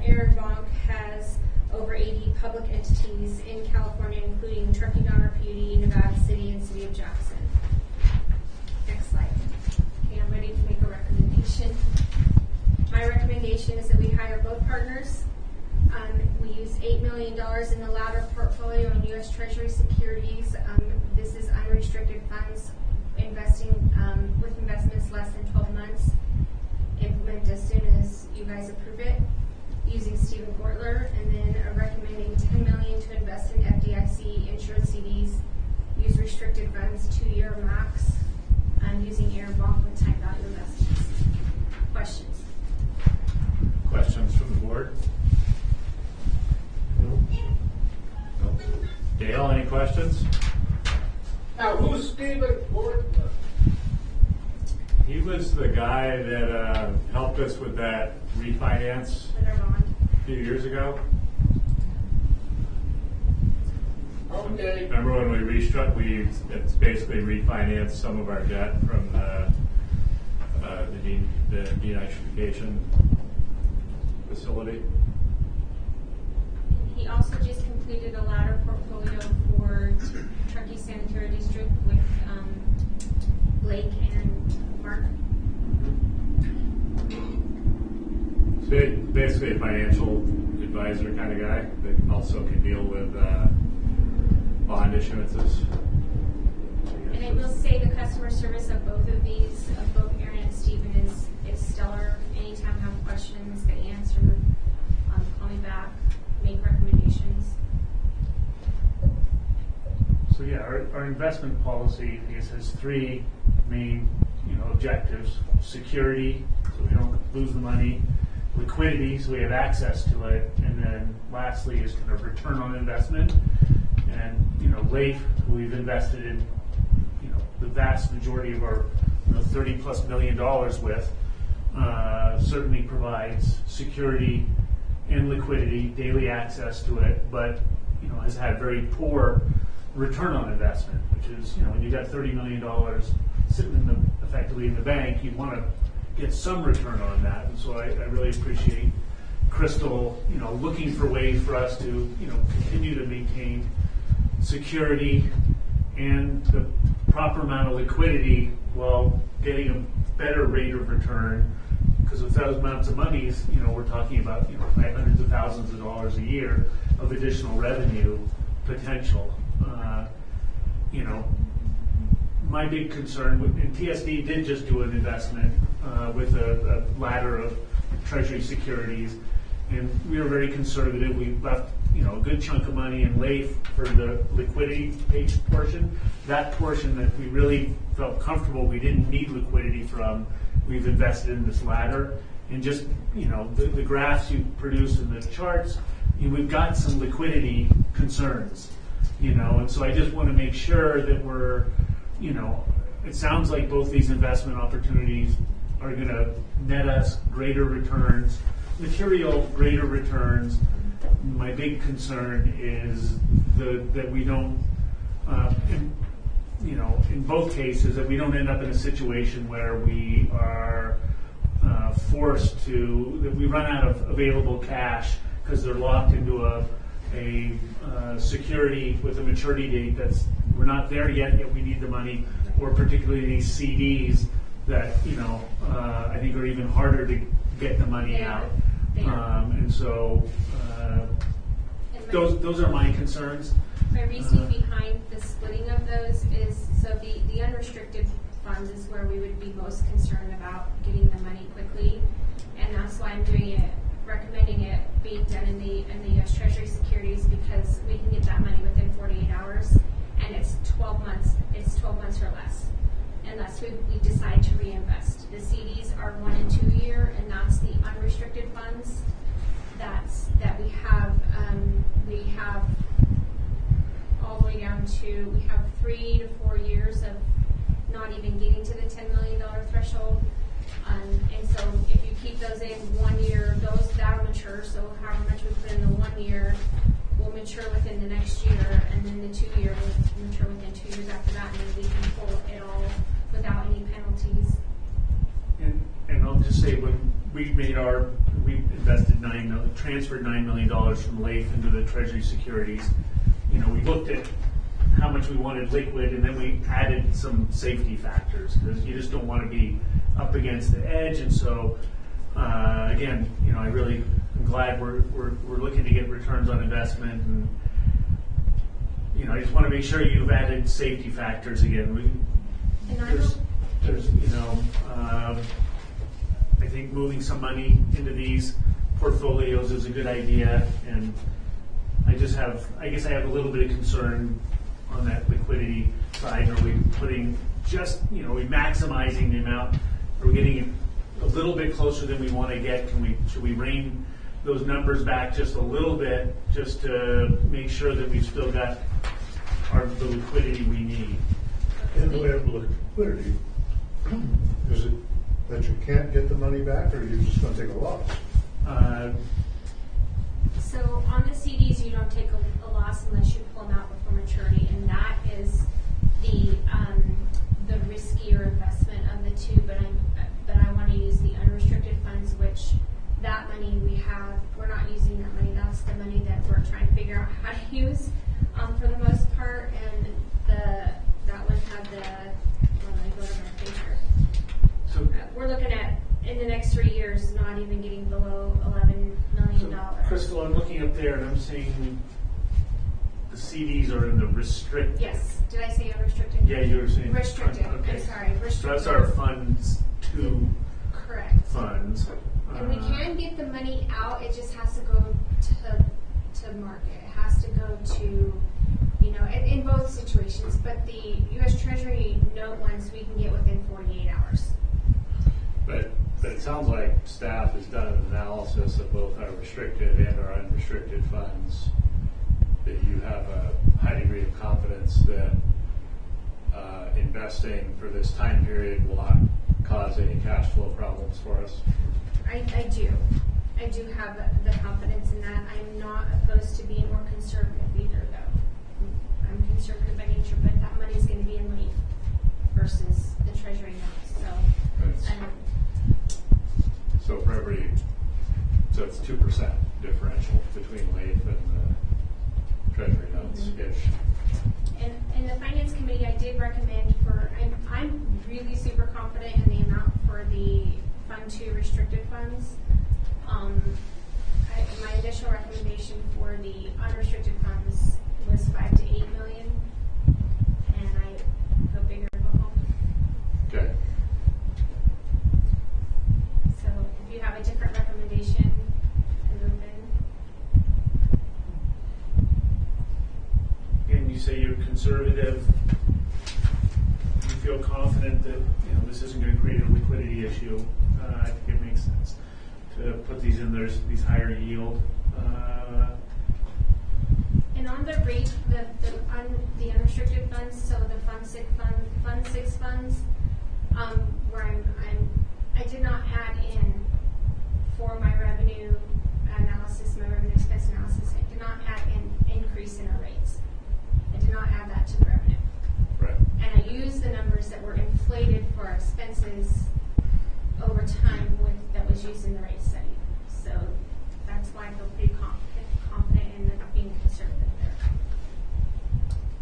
Aaron Bonk has over 80 public entities in California, including Trucking Donner Beauty, Nevada City, and City of Jackson. Next slide. Okay, I'm ready to make a recommendation. My recommendation is that we hire both partners. We use $8 million in the ladder portfolio in U.S. Treasury securities. This is unrestricted funds investing with investments less than 12 months. Implement as soon as you guys approve it, using Stephen Gortler, and then recommending $10 million to invest in FDIC insured CDs Dale, any questions? Now, who's Stephen Bortman? He was the guy that helped us with that refinance With our bond. a few years ago. Okay. Remember when we it's basically refinanced some of our debt from the denitrification facility. He also just completed a ladder portfolio for Truckee Sanitary District with Blake and Mark. Basically a financial advisor kind of guy that also can deal with bond issuances. And I will say the customer service of both of these, of both Aaron and Stephen, is stellar. Anytime you have questions, they answer. Call me back, make recommendations. So yeah, our investment policy, I guess, has three main, objectives: security, so we don't lose the money; liquidity, so we have access to it; and then lastly is kind of return on investment. And LAIF, who we've invested in, the vast majority of our $30+ million with, certainly provides security and liquidity, daily access to it, but has had very poor return on investment, which is when you got $30 million sitting effectively in the bank, you want to get some return on that. And so I really appreciate Crystal, looking for ways for us to continue to maintain security and the proper amount of liquidity while getting a better rate of return. Because with those amounts of monies, we're talking about hundreds of thousands of dollars a year of additional revenue potential. My big concern, and TSD did just do an investment with a ladder of Treasury securities, and we were very conservative. We left a good chunk of money in LAIF for the liquidity portion. That portion that we really felt comfortable we didn't need liquidity from, we've invested in this ladder. And just the graphs you produce in the charts, we've got some liquidity concerns, and so I just want to make sure that we're, it sounds like both these investment opportunities are going to net us greater returns, material greater returns. My big concern is that we don't, in both cases, that we don't end up in a situation where we are forced to, that we run out of available cash because they're locked into a security with a maturity date we're not there yet we need the money, or particularly these CDs that I think are even harder to get the money out. And so those are my concerns. My reasoning behind the splitting of those is so the unrestricted funds is where we would be most concerned about getting the money quickly, and that's why I'm doing it, recommending it being done in the U.S. Treasury securities, because we can get that money within 48 hours, and it's 12 months. It's 12 months or less, unless we decide to reinvest. The CDs are 1 and 2 year, and that's the unrestricted funds. That we have. We have all the way down to, we have 3 to 4 years of not even getting to the $10 million threshold. And so if you keep those in 1 year, that'll mature. So however much we put in the 1 year will mature within the next year, and then the 2 year will mature within 2 years after that, and then we can pull it all without any penalties. And I'll just say, when we invested transferred $9 million from LAIF into the Treasury securities, we looked at how much we wanted liquid, and then we added some safety factors, because you just don't want to be up against the edge. And so, again, I really am glad we're looking to get returns on investment, and I just want to make sure you've added safety factors again. I think moving some money into these portfolios is a good idea, and I guess I have a little bit of concern on that liquidity side. Are we putting we maximizing the amount? Are we getting a little bit closer than we want to get? Should we rein those numbers back just a little bit, just to make sure that we've still got are the liquidity we need. And the way of liquidity, is it that you can't get the money back, or you're just gonna take a loss? So on the CDs, you don't take a loss unless you pull them out before maturity, and that is the riskier investment of the two. But I want to use the unrestricted funds, which that money we're not using that money. That's the money that we're trying to figure out how to use for the most part. And that one had let me go to my paper. So, We're looking at in the next 3 years not even getting below $11 million. Crystal, I'm looking up there and I'm seeing the CDs are in the restricted. Yes. Did I say unrestricted? Yeah, you were saying. Restricted. Okay. I'm sorry. Restricted. So that's our funds to Correct. funds. And we can get the money out. It just has to go to market. It has to go to, in both situations. But the U.S. Treasury note ones we can get within 48 hours. But it sounds like staff has done an analysis of both our restricted and our unrestricted funds, that you have a high degree of confidence that investing for this time period will not cause any cash flow problems for us. I do. I do have the confidence in that. I'm not opposed to being more conservative either, though. I'm conservative by nature, but that money is going to be in LEAF versus the Treasury notes. So so it's 2% differential between LEAF and the Treasury notes-ish. And the Finance Committee, I did recommend I'm really super confident in the amount for the Fund 2 restricted funds. My initial recommendation for the unrestricted funds was 5 to 8 million, and I go bigger, go home. Okay. So if you have a different recommendation, I'm open. And you say you're conservative. You feel confident that this isn't going to create a liquidity issue. I think it makes sense to put these in there, these higher yield. And on the rate, the unrestricted funds, so the Fund 6 funds, where I did not add in for my revenue analysis, my revenue expense analysis, I did not add in increase in our rates. I did not add that to the revenue. Right. And I used the numbers that were inflated for our expenses over time that was used in the rate study. So that's why I feel pretty confident in being conservative there.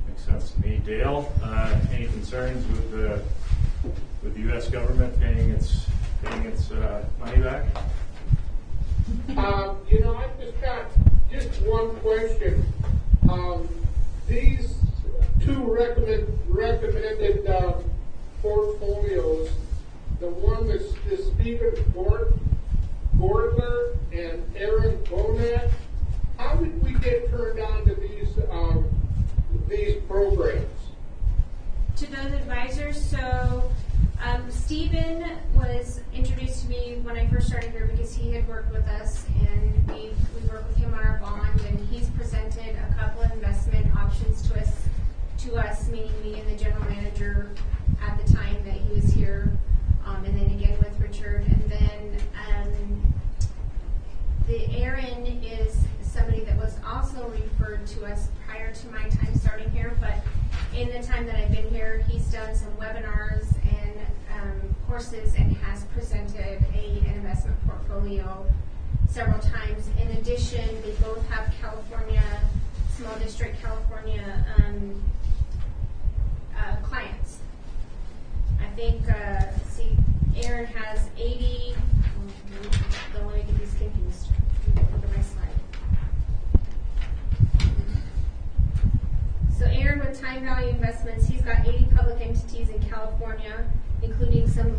Makes sense to me. Dale, any concerns with the U.S. government paying its money back? I've just got one question. These two recommended portfolios, the one is Stephen Gordler and Aaron Bonet. How did we get turned on to these programs? To those advisors, so Stephen was introduced to me when I first started here because he had worked with us, and we worked with him on our bond, and he's presented a couple of investment options to us, meaning me and the general manager at the time that he was here, and then again with Richard, and then the Aaron is somebody that was also referred to us prior to my time starting here, but in the time that I've been here, he's done some webinars and courses and has presented an investment portfolio several times. In addition, they both have California, small district California clients. I think, Aaron has 80, don't want to get these confused. Look at my slide. So Aaron with Time Value Investments, he's got 80 public entities in California, including some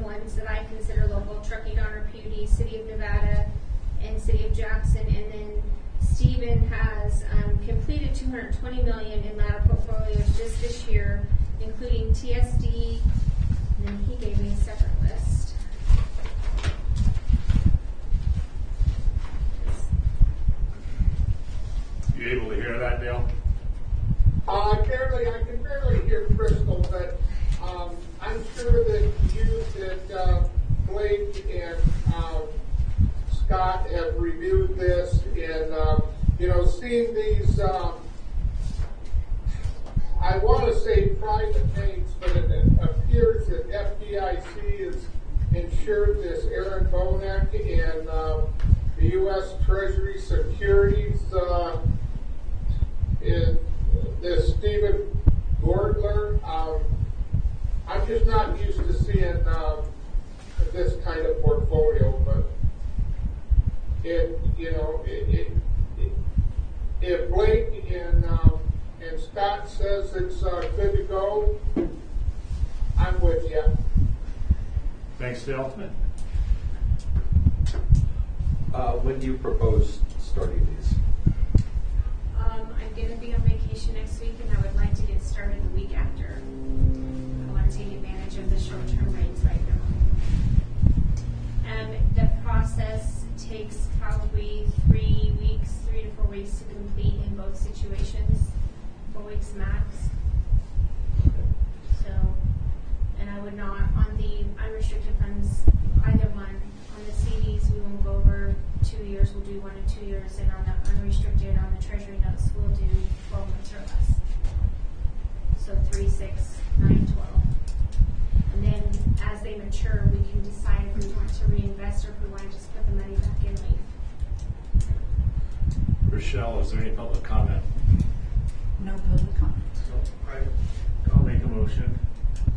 ones that I consider local, Truckee, Donner, PUD, City of Nevada, and City of Jackson. And then Stephen has completed $220 million in ladder portfolios just this year, including TSD, and then he gave me a separate list. You able to hear that, Dale? I can barely hear Crystal, but I'm sure that Blake and Scott have reviewed this, and seeing these. I want to say private names, but it appears that FDIC has insured this Aaron Bonek and the U.S. Treasury Securities. This Stephen Gordler. I'm just not used to seeing this kind of portfolio, but if Blake and Scott says it's good to go, I'm with you. Thanks, Dale. When do you propose starting these? I'm going to be on vacation next week, and I would like to get started the week after. I want to take advantage of the short-term rates right now. The process takes probably 3 to 4 weeks to complete in both situations, 4 weeks max. So, and I would not, on the unrestricted funds, either one. On the CDs, we won't go over 2 years, we'll do 1 and 2 years, and on the unrestricted, on the treasury notes, we'll do 12 months or less. So 3, 6, 9, 12. And then as they mature, we can decide if we want to reinvest or if we want to just put the money back in leaf. Rochelle, is there any public comment? No public comment. I'll make a motion.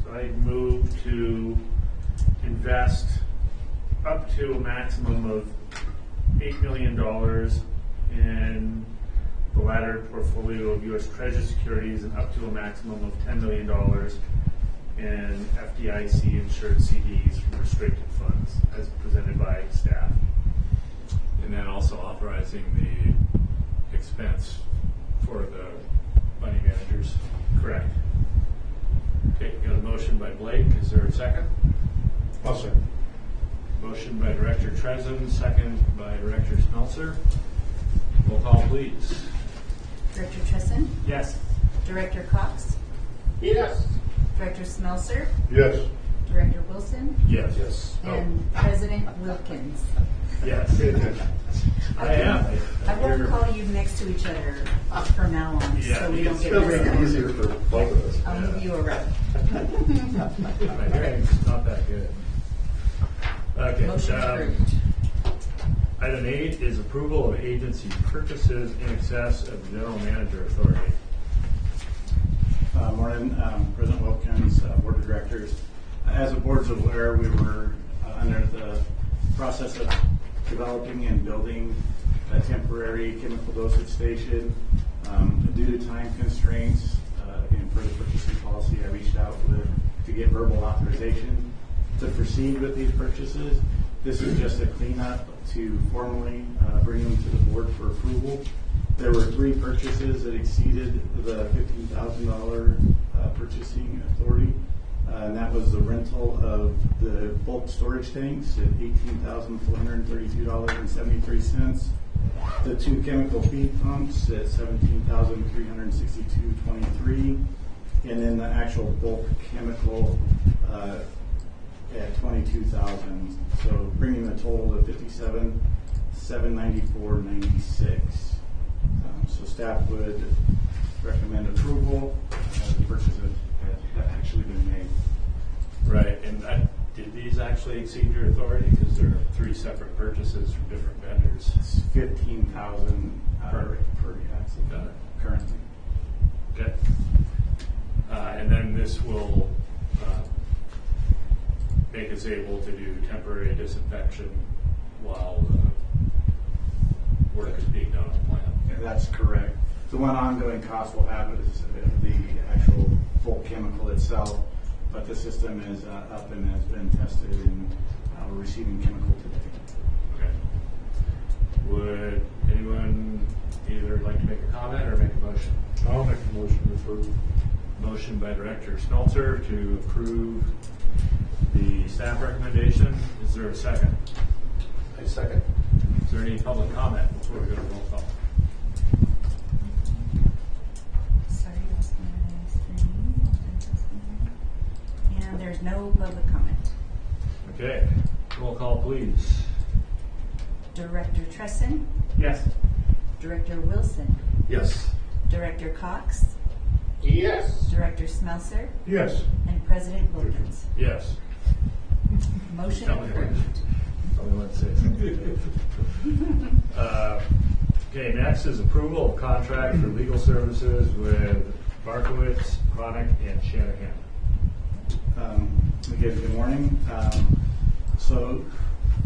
So I move to invest up to a maximum of $8 million in the laddered portfolio of U.S. Treasury securities and up to a maximum of $10 million in FDIC insured CDs from restricted funds as presented by staff. And then also authorizing the expense for the money managers. Correct. Okay, got a motion by Blake. Is there a second? I'll second. Motion by Director Trezin, second by Director Smeltzer. Roll call, please. Director Tresson? Yes. Director Cox? Yes. Director Smelser? Yes. Director Wilson? Yes. Yes. And President Wilkins? Yes. I am. I won't call you next to each other from now on, Yeah, so we don't get It'll make messed it up. easier for both of us. I'll give you a rep. My hearing's not that good. Okay. Motion approved. Item 8 is approval of agency purchases in excess of general manager authority. Morning, President Wilkins, Board of Directors. As the board's aware, we were under the process of developing and building a temporary chemical dosage station. Due to time constraints and for the purchasing policy, I reached out to get verbal authorization to proceed with these purchases. This is just a cleanup to formally bring them to the board for approval. There were 3 purchases that exceeded the $15,000 purchasing authority. And that was the rental of the bulk storage tanks at $18,432.73. The 2 chemical feed pumps at $17,362.23. And then the actual bulk chemical at $22,000. So bringing the total to $57,794.96. So staff would recommend approval. The purchases have actually been made. Right, and did these actually exceed your authority? Because there are 3 separate purchases from different vendors. It's $15,000 per Got it. currently. Okay. And then this will make us able to do temporary disinfection while the work is being done on the plant. Yeah, that's correct. The one ongoing cost we'll have is the actual bulk chemical itself, but the system is up and has been tested, and we're receiving chemical today. Okay. Would anyone either like to make a comment or make a motion? I'll make a motion to approve. Motion by Director Smeltzer to approve the staff recommendation. Is there a second? I second. Is there any public comment before we go to roll call? Sorry, No public comment. Okay, roll call, please. Director Tresson, Yes. Director Wilson, Yes. Director Cox, Yes. Director Smelser, Yes. and President Wilkins. Yes. Motion Tell me what- approved. tell me what to say something. Okay, next is approval of contract for legal services with Barkowitz, Chronic, and Shanahan. Again, good morning. So,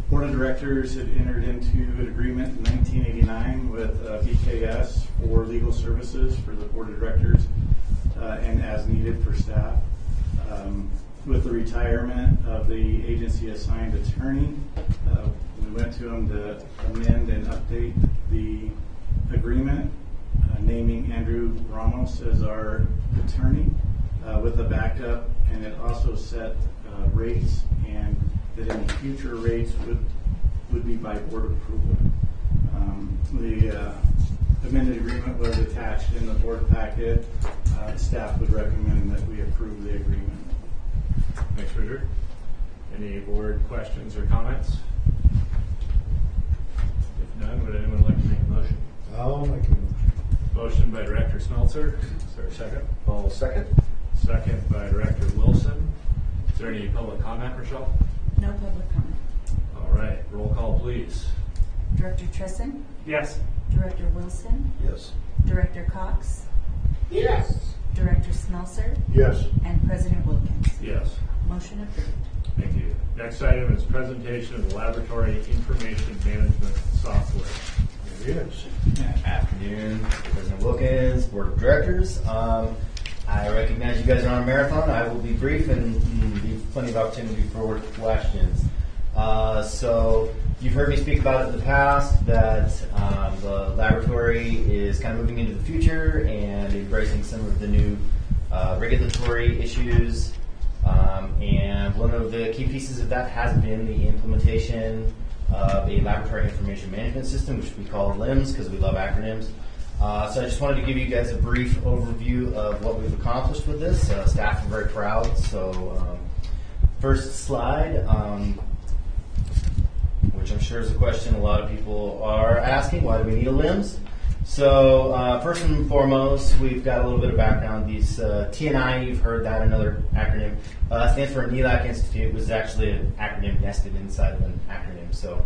Board of Directors had entered into an agreement in 1989 with BKS for legal services for the Board of Directors and as needed for staff. With the retirement of the agency assigned attorney, we went to them to amend and update the agreement, naming Andrew Ramos as our attorney with a backup, and it also set rates, and that any future rates would be by board approval. The amended agreement was attached in the board packet. Staff would recommend that we approve the agreement. Thanks, Richard. Any board questions or comments? If none, would anyone like to make a motion? I'll make a motion. Motion by Director Smeltzer. Is there a second? I'll second. Second by Director Wilson. Is there any public comment, Rochelle? No public comment. All right, roll call, please. Director Tresson, Yes. Director Wilson, Yes. Director Cox, Yes. Director Smelser, Yes. and President Wilkins. Yes. Motion approved. Thank you. Next item is presentation of the laboratory information management software. Yes. Afternoon, President Wilkins, Board of Directors. I recognize you guys are on a marathon. I will be brief and leave plenty of opportunity for questions. So you've heard me speak about it in the past that the laboratory is kind of moving into the future and embracing some of the new regulatory issues. And one of the key pieces of that has been the implementation of a laboratory information management system, which we call LIMS because we love acronyms. So I just wanted to give you guys a brief overview of what we've accomplished with this. Staff are very proud. So first slide, which I'm sure is a question a lot of people are asking, why do we need a LIMS? So first and foremost, we've got a little bit of background. These TNI, you've heard that, another acronym, stands for NELAC Institute, which is actually an acronym nested inside of an acronym. So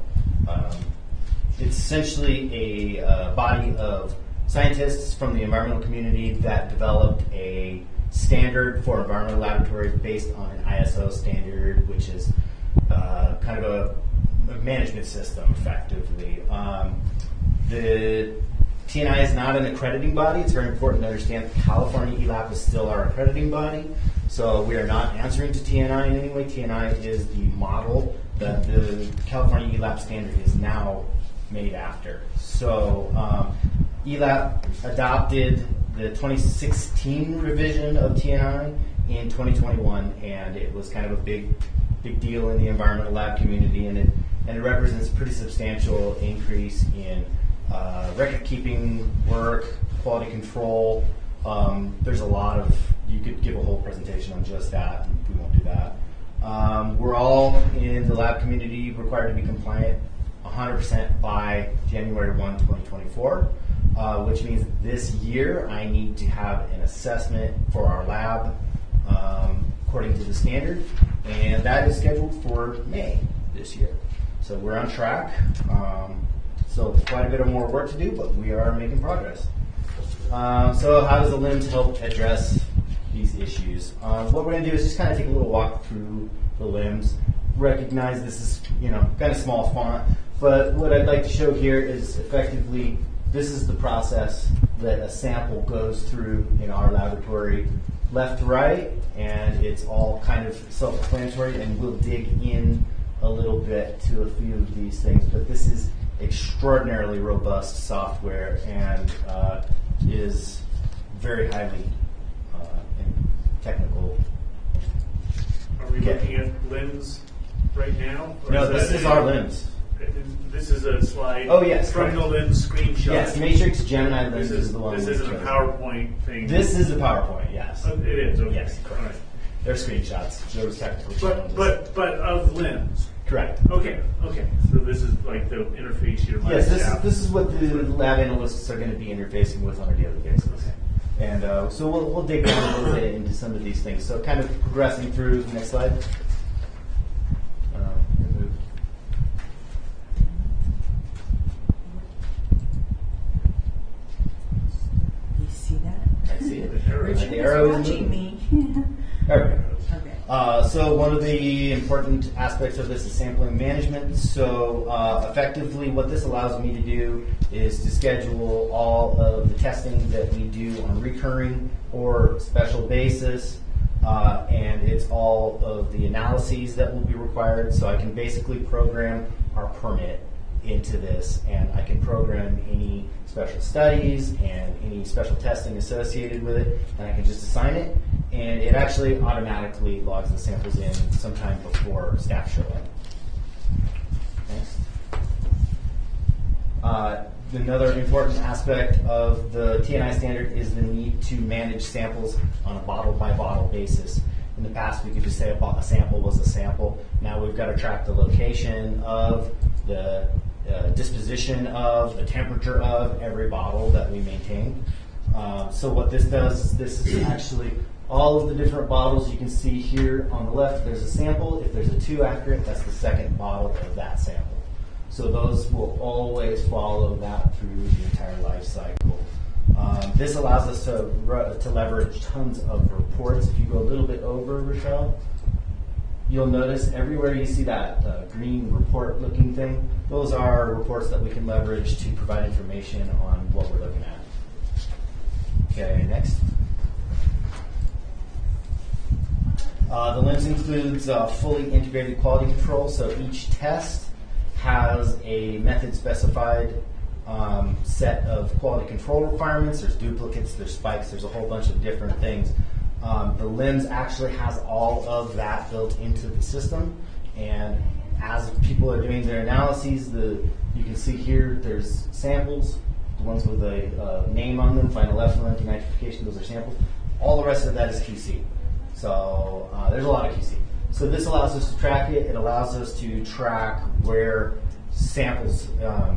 it's essentially a body of scientists from the environmental community that developed a standard for environmental laboratories based on an ISO standard, which is kind of a management system, effectively. The TNI is not an accrediting body. It's very important to understand that California ELAP is still our accrediting body. So we are not answering to TNI in any way. TNI is the model that the California ELAP standard is now made after. So ELAP adopted the 2016 revision of TNI in 2021, and it was kind of a big deal in the environmental lab community, and it represents a pretty substantial increase in record keeping work, quality control. There's a lot of, you could give a whole presentation on just that, and we won't do that. We're all in the lab community required to be compliant 100% by January 1, 2024, which means this year I need to have an assessment for our lab according to the standard, and that is scheduled for May this year. So we're on track. So quite a bit of more work to do, but we are making progress. So how does the LIMS help address these issues? What we're going to do is just kind of take a little walk through the LIMS. Recognize this is, kind of small font, but what I'd like to show here is effectively this is the process that a sample goes through in our laboratory, left to right, and it's all kind of self-explanatory, and we'll dig in a little bit to a few of these things, but this is extraordinarily robust software and is very highly technical. Are we looking at LIMS right now? Or No, this is our LIMS. This is a slide Oh, yes, from the LIMS screenshot. Yes, Matrix Gemini LIMS is the one. This isn't a PowerPoint thing. This is a PowerPoint, yes. It is, okay. Yes, correct. They're screenshots. There was technical challenges. But of limbs. Correct. Okay. So this is like the interface here. Yes, this is what the lab analysts are going to be interfacing with on a daily basis. And so we'll dig down a little bit into some of these things. So kind of progressing through. Next slide. You see that? I see it. Richard The is arrow is watching me. There we go. Okay. So one of the important aspects of this is sampling management. So effectively what this allows me to do is to schedule all of the testing that we do on a recurring or special basis. And it's all of the analyses that will be required. So I can basically program our permit into this, and I can program any special studies and any special testing associated with it, and I can just assign it, and it actually automatically logs the samples in sometime before staff show up. Next. Another important aspect of the TNI standard is the need to manage samples on a bottle-by-bottle basis. In the past, we could just say a sample was a sample. Now we've got to track the location of, the disposition of, the temperature of every bottle that we maintain. So what this does, this is actually all of the different bottles you can see here on the left. There's a sample. If there's a 2 accurate, that's the second bottle of that sample. So those will always follow that through the entire life cycle. This allows us to leverage tons of reports. If you go a little bit over, Rochelle, you'll notice everywhere you see that green report looking thing, those are reports that we can leverage to provide information on what we're looking at. Okay, next. The LIMS includes fully integrated quality control, so each test has a method specified set of quality control requirements. There's duplicates, there's spikes, there's a whole bunch of different things. The LIMS actually has all of that built into the system, and as people are doing their analyses, you can see here there's samples, the ones with a name on them, final effluent, denitrification, those are samples. All the rest of that is QC. So there's a lot of QC. So this allows us to track it. It allows us to track where samples,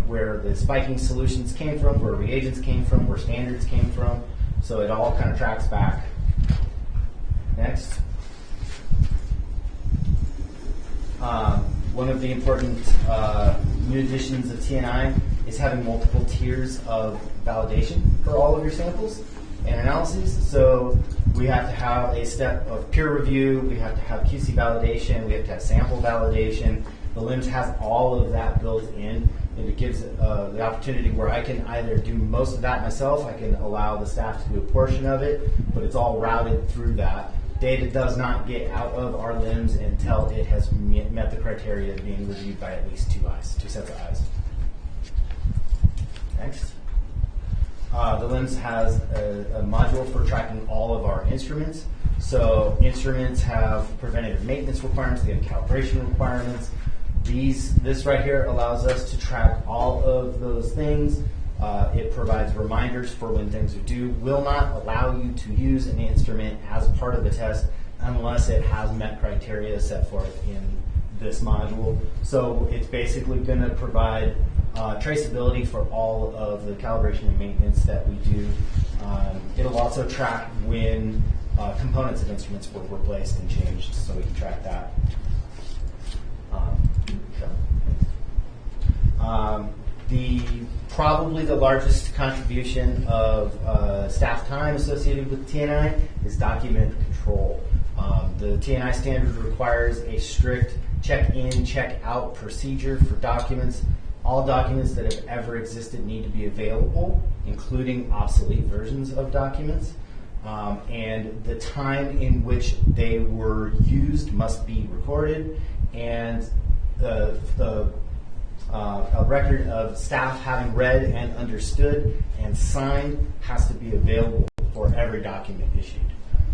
where the spiking solutions came from, where reagents came from, where standards came from. So it all kind of tracks back. Next. One of the important new additions of TNI is having multiple tiers of validation for all of your samples and analyses. So we have to have a step of peer review, we have to have QC validation, we have to have sample validation. The LIMS has all of that built in, and it gives the opportunity where I can either do most of that myself, I can allow the staff to do a portion of it, but it's all routed through that. Data does not get out of our LIMS until it has met the criteria of being reviewed by at least 2 sets of eyes. Next. The LIMS has a module for tracking all of our instruments. So instruments have preventative maintenance requirements, they have calibration requirements. This right here allows us to track all of those things. It provides reminders for when things are due. Will not allow you to use an instrument as part of the test unless it has met criteria set forth in this module. So it's basically going to provide traceability for all of the calibration and maintenance that we do. It'll also track when components of instruments were replaced and changed, so we can track that. Probably the largest contribution of staff time associated with TNI is document control. The TNI standard requires a strict check-in, check-out procedure for documents. All documents that have ever existed need to be available, including obsolete versions of documents. And the time in which they were used must be recorded, and a record of staff having read and understood and signed has to be available for every document issued,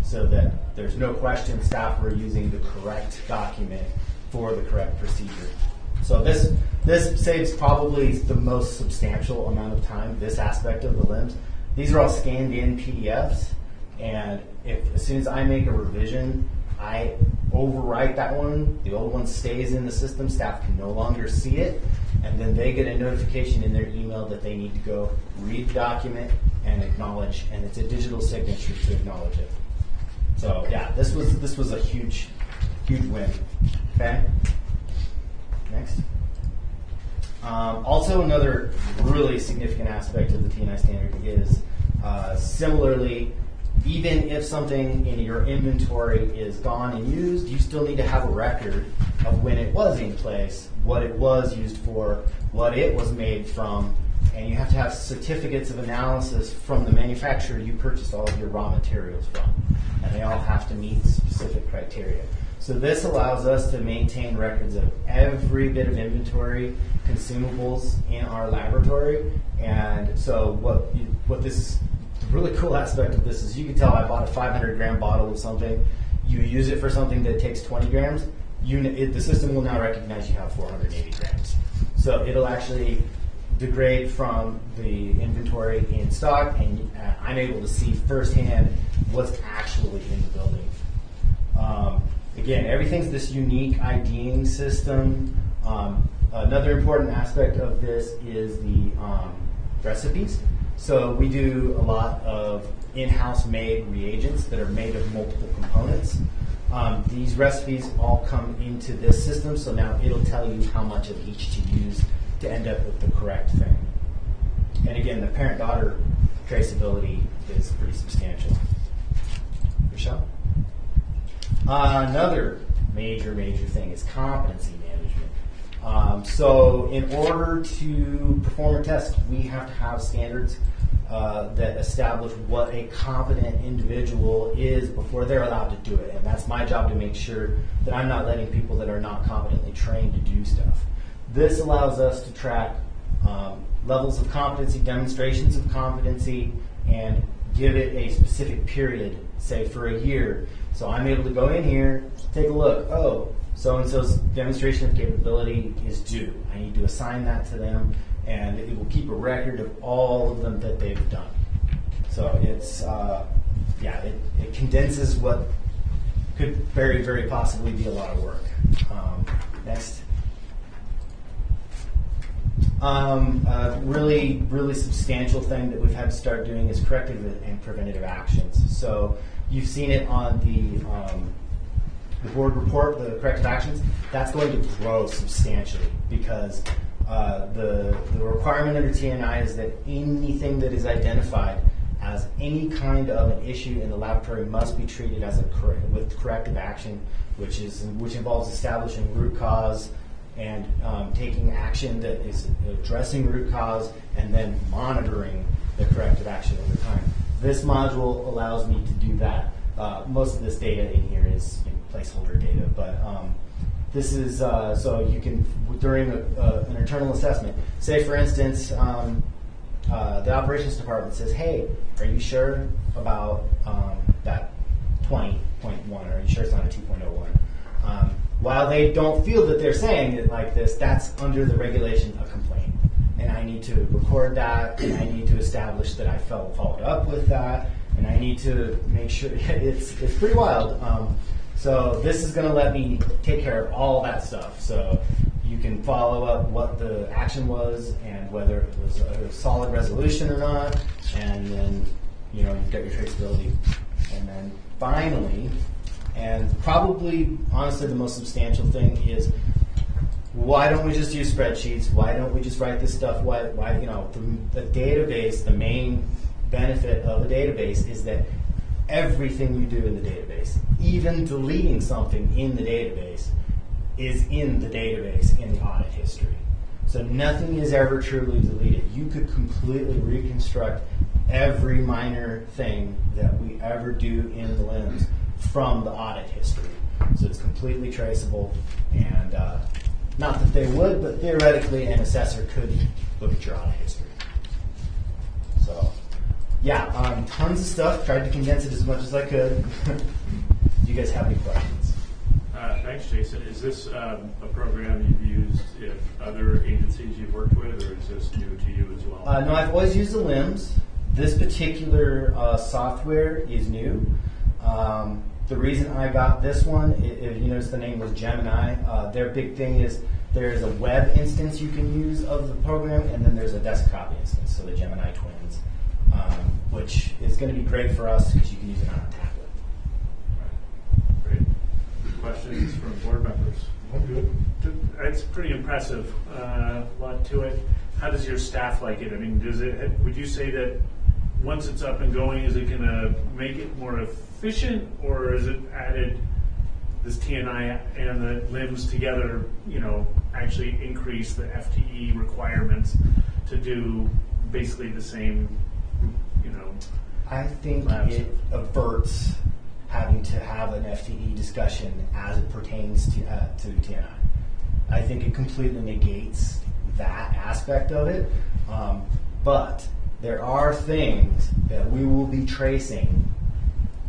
so that there's no question staff were using the correct document for the correct procedure. So this saves probably the most substantial amount of time, this aspect of the LIMS. These are all scanned in PDFs, and as soon as I make a revision, I overwrite that one, the old one stays in the system, staff can no longer see it, and then they get a notification in their email that they need to go read the document and acknowledge, and it's a digital signature to acknowledge it. So yeah, this was a huge win. Okay. Next. Also, another really significant aspect of the T&I standard is similarly, even if something in your inventory is gone and used, you still need to have a record of when it was in place, what it was used for, what it was made from, and you have to have certificates of analysis from the manufacturer you purchased all of your raw materials from, and they all have to meet specific criteria. So this allows us to maintain records of every bit of inventory, consumables in our laboratory, and so what this the really cool aspect of this is you can tell I bought a 500 gram bottle of something, you use it for something that takes 20 grams, the system will now recognize you have 480 grams. So it'll actually degrade from the inventory in stock, and I'm able to see firsthand what's actually in the building. Again, everything's this unique IDing system. Another important aspect of this is the recipes. So we do a lot of in-house made reagents that are made of multiple components. These recipes all come into this system, so now it'll tell you how much of each to use to end up with the correct thing. And again, the parent-daughter traceability is pretty substantial. Michelle? Another major thing is competency management. So in order to perform a test, we have to have standards that establish what a competent individual is before they're allowed to do it. And that's my job to make sure that I'm not letting people that are not competently trained to do stuff. This allows us to track levels of competency, demonstrations of competency, and give it a specific period, say for a year. So I'm able to go in here, take a look. Oh, so-and-so's demonstration of capability is due. I need to assign that to them, and it will keep a record of all of them that they've done. So it's, it condenses what could very possibly be a lot of work. Next. A really substantial thing that we've had to start doing is corrective and preventative actions. So you've seen it on the board report, the corrective actions. That's going to grow substantially because the requirement under TNI is that anything that is identified as any kind of an issue in the laboratory must be treated as with corrective action, which involves establishing root cause and taking action that is addressing root cause and then monitoring the corrective action over time. This module allows me to do that. Most of this data in here is placeholder data, but this is so you can, during an internal assessment, say for instance, the operations department says, hey, are you sure about that 20.1? Are you sure it's not a 2.01? While they don't feel that they're saying it like this, that's under the regulation a complaint. And I need to record that, and I need to establish that I followed up with that, and I need to make sure, it's pretty wild. So this is going to let me take care of all that stuff. So you can follow up what the action was and whether it was a solid resolution or not, and then you've got your traceability. And then finally, and probably honestly the most substantial thing is, why don't we just use spreadsheets? Why don't we just write this stuff? Why the database, the main benefit of a database is that everything you do in the database, even deleting something in the database, is in the database in the audit history. So nothing is ever truly deleted. You could completely reconstruct every minor thing that we ever do in the LIMS from the audit history. So it's completely traceable, and not that they would, but theoretically an assessor could look at your audit history. So yeah, tons of stuff. Tried to condense it as much as I could. Do you guys have any questions? Thanks, Jason. Is this a program you've used in other agencies you've worked with, or is this new to you as well? No, I've always used the LIMS. This particular software is new. The reason I got this one, you notice the name was Gemini. Their big thing is there's a web instance you can use of the program, and then there's a desktop instance, so the Gemini Twins, which is going to be great for us because you can use it on a tablet. Great. Questions from board members? I'm good. It's pretty impressive. A lot to it. How does your staff like it? I mean, would you say that once it's up and going, is it going to make it more efficient, or is it added this TNI and the LIMS together, actually increase the FTE requirements to do basically the same, I think labs? it averts having to have an FTE discussion as it pertains to TNI. I think it completely negates that aspect of it, but there are things that we will be tracing,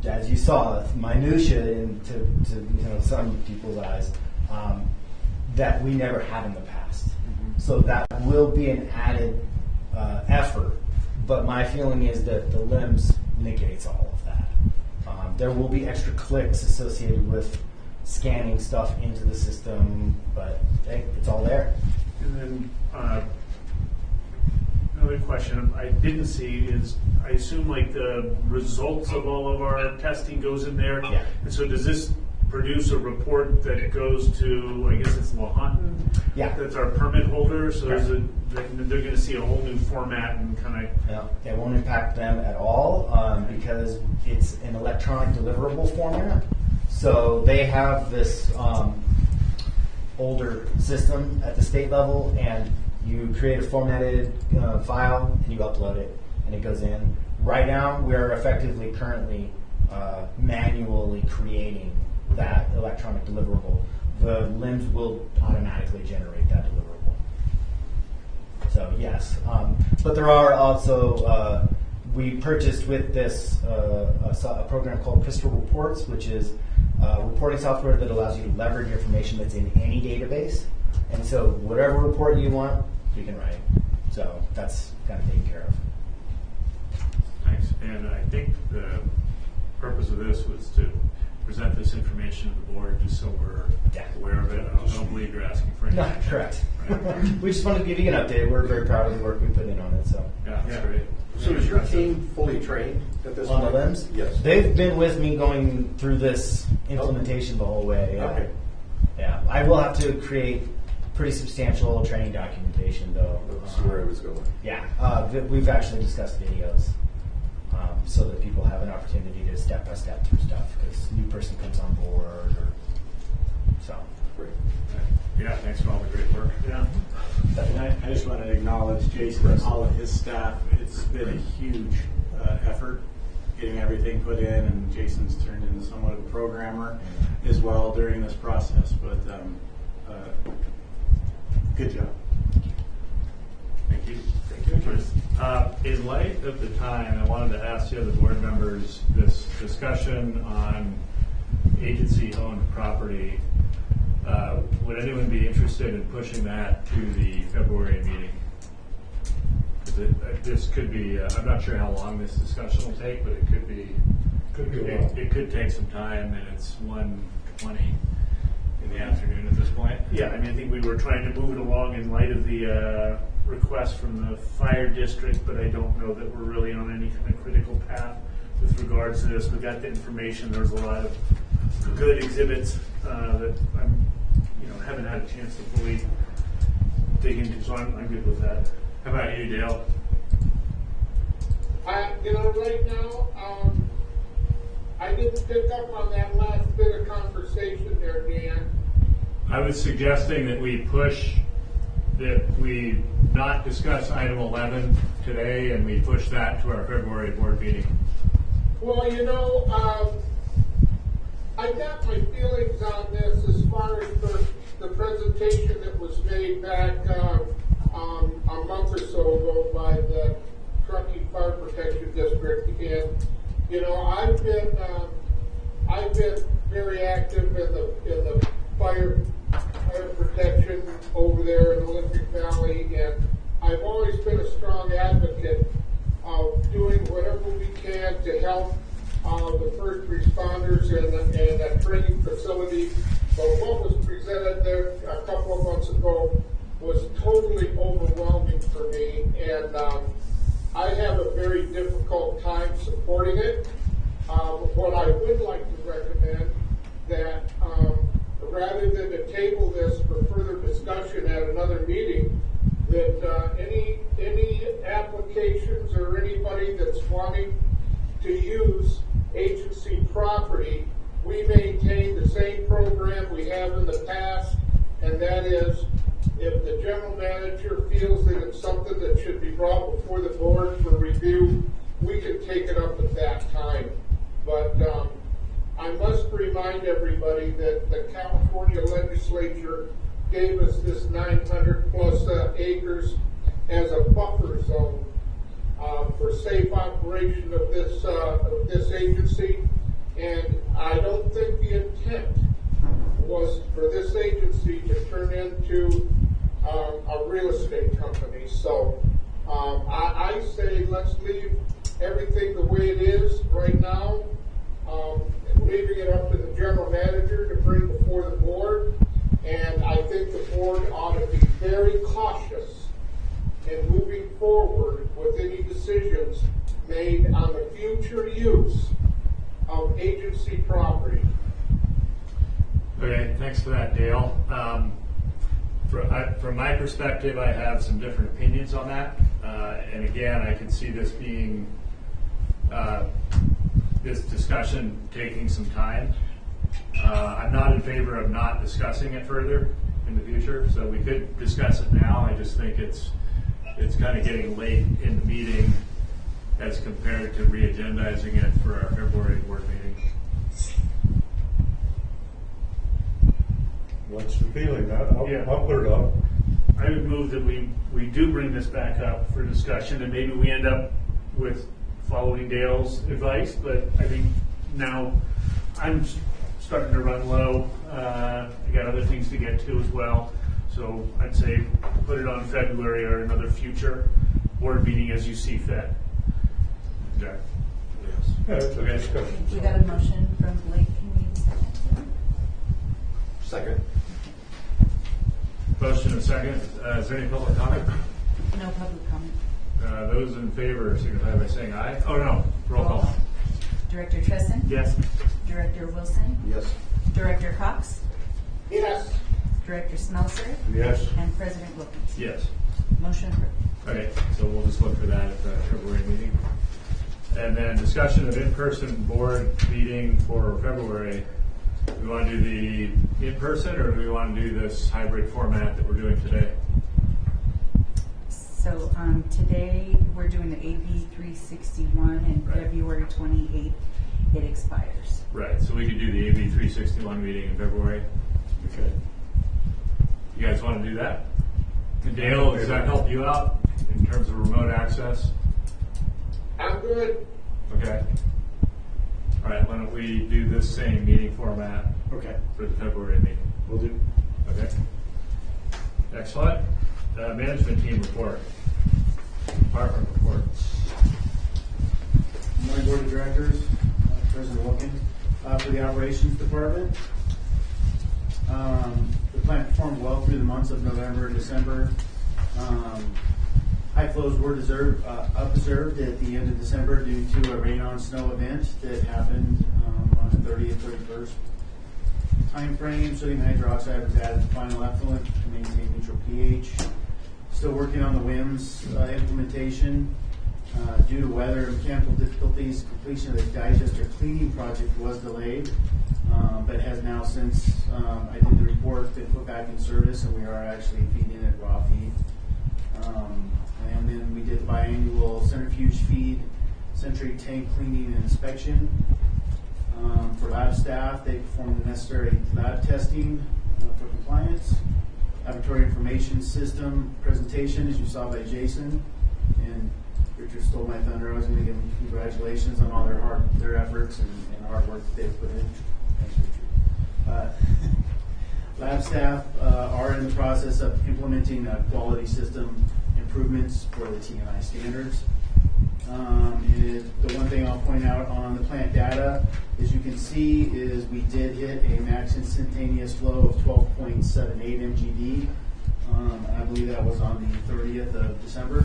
as you saw, minutia into some people's eyes, that we never had in the past. So that will be an added effort. But my feeling is that the LIMS negates all of that. There will be extra clicks associated with scanning stuff into the system, but hey, it's all there. And then another question I didn't see is, I assume like the results of all of our testing goes in there. Yeah. And so does this produce a report that goes to, I guess it's Lahontan? Yeah. That's our permit holder. So Correct. they're going to see a whole new format and kind of. Yeah, it won't impact them at all because it's an electronic deliverable format. So they have this older system at the state level, and you create a formatted file and you upload it, and it goes in. Right now, we're effectively currently manually creating that electronic deliverable. The LIMS will automatically generate that deliverable. So yes, but there are also, we purchased with this a program called Pistol Reports, which is reporting software that allows you to leverage information that's in any database. And so whatever report you want, you can write. So that's kind of taken care of. Thanks. And I think the purpose of this was to present this information to the board just so we're aware of it. I don't believe you're asking for any No, action. correct. Right. We just wanted to give you an update. We're very proud of the work we put in on it. So Yeah, that's great. So is your team fully trained at this on point? the LIMS, Yes. they've been with me going through this implementation the whole way. Yeah. Okay. Yeah, I will have to create pretty substantial training documentation though. That's where I was going. Yeah, we've actually discussed videos so that people have an opportunity to step by step through stuff because new person comes on board or so. Great. Yeah, thanks for all the great work. Yeah. I just want to acknowledge Jason and all of his staff. It's been a huge effort getting everything put in, and Jason's turned into somewhat of a programmer as well during this process. But good job. Thank you. Thank you. In light of the time, I wanted to ask the other board members this discussion on agency-owned property. Would anyone be interested in pushing that to the February meeting? 'Cause this could be, I'm not sure how long this discussion will take, but it could be a while. it could take some time, and it's 1:20 in the afternoon at this point. Yeah, I mean, I think we were trying to move it along in light of the request from the fire district, but I don't know that we're really on any kind of critical path with regards to this. We got the information. There's a lot of good exhibits that haven't had a chance to fully dig into, so I'm good with that. How about you, Dale? Right now, I didn't pick up on that last bit of conversation there, Dan. I was suggesting that we not discuss item 11 today, and we push that to our February board meeting. Well, I got my feelings on this as far as the presentation that was made back a month or so ago by the Truckee Fire Protection District, and I've been very active in the fire protection over there in Olympic Valley, and I've always been a strong advocate of doing whatever we can to help the first responders and a training facility. But what was presented there a couple of months ago was totally overwhelming for me, and I have a very difficult time supporting it. What I would like to recommend that rather than to table this for further discussion at another meeting, that any applications or anybody that's wanting to use agency property, we maintain the same program we have in the past, and that is if the general manager feels that it's something that should be brought before the board for review, we can take it up at that time. But I must remind everybody that the California legislature gave us this 900 plus acres as a buffer zone for safe operation of this agency, and I don't think the intent was for this agency to turn into a real estate company. So I say let's leave everything the way it is right now, leaving it up to the general manager to bring before the board. And I think the board ought to be very cautious in moving forward with any decisions made on the future use of agency property. Okay, thanks for that, Dale. From my perspective, I have some different opinions on that. And again, I can see this being, this discussion taking some time. I'm not in favor of not discussing it further in the future, so we could discuss it now. I just think it's kind of getting late in the meeting as compared to re-agendizing it for our February board meeting. What's the feeling? I'll put it up. I would move that we do bring this back up for discussion, and maybe we end up with following Dale's advice, but I think now I'm starting to run low. I got other things to get to as well. So I'd say put it on February or another future board meeting as you see fit. Okay. Yes. Okay. We got a motion from Blake. Can we second? Second. Motion and second. Is there any public comment? No public comment. Those in favor signify by saying aye. Oh no, roll call. Director Tresson? Yes. Director Wilson? Yes. Director Cox? Yes. Director Smelser? Yes. And President Wilkins? Yes. Motion approved. Okay, so we'll just look for that at the February meeting. And then discussion of in-person board meeting for February. Do we want to do the in-person or do we want to do this hybrid format that we're doing today? So today we're doing the AB 361 and Right. February 28th it expires. Right, so we could do the AB 361 meeting in February. Okay. You guys want to do that? And Dale, does that help you out in terms of remote access? I'm good. Okay. All right, why don't we do this same meeting format Okay. for the February meeting? We'll do. Okay. Excellent. Management team report. Department reports. Good morning, Board of Directors, President Wilkins. For the Operations Department, the plant performed well through the months of November and December. High flows were observed at the end of December due to a rain-on-snow event that happened on the 30th, 31st timeframe. Sodium hydroxide was added to final effluent to maintain neutral pH. Still working on the WIMS implementation. Due to weather and mechanical difficulties, completion of the digester cleaning project was delayed, but has now since I did the report been put back in service, and we are actually feeding it raw feed. And then we did biannual centrifuge feed, century tank cleaning and inspection. For lab staff, they performed the necessary lab testing for compliance. Laboratory information system presentation, as you saw by Jason, and Richard stole my thunder. I was going to give them congratulations on all their efforts and hard work that they've put in. Thanks, Richard. Lab staff are in the process of implementing quality system improvements for the TNI standards. The one thing I'll point out on the plant data, as you can see, is we did hit a max instantaneous flow of 12.78 mgd. I believe that was on the 30th of December.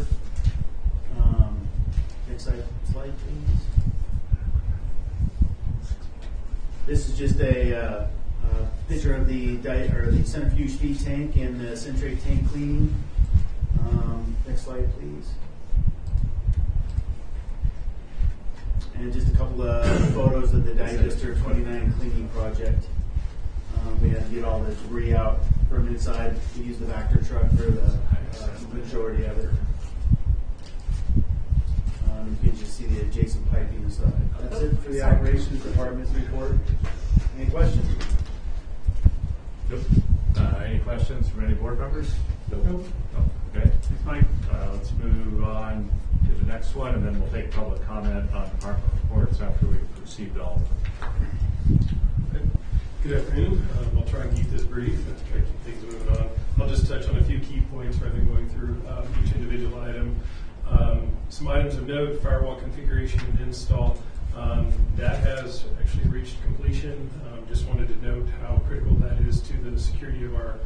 Next slide, please. This is just a picture of the centrifuge feed tank and the centrate tank cleaning. Next slide, please. And just a couple of photos of the digester 29 cleaning project. We had to get all the debris out from inside. We used the Vector truck for the majority of it. You can just see the adjacent piping and stuff. That's it for the operations department's report. Any questions? Nope. Any questions from any board members? Nope. Oh, okay. Thanks, Mike. Let's move on to the next one, and then we'll take public comment on department reports after we've received all of them. Good afternoon. I'll try and keep this brief and try to keep things moving on. I'll just touch on a few key points rather than going through each individual item. Some items of note: firewall configuration and install. That has actually reached completion. Just wanted to note how critical that is to the security of our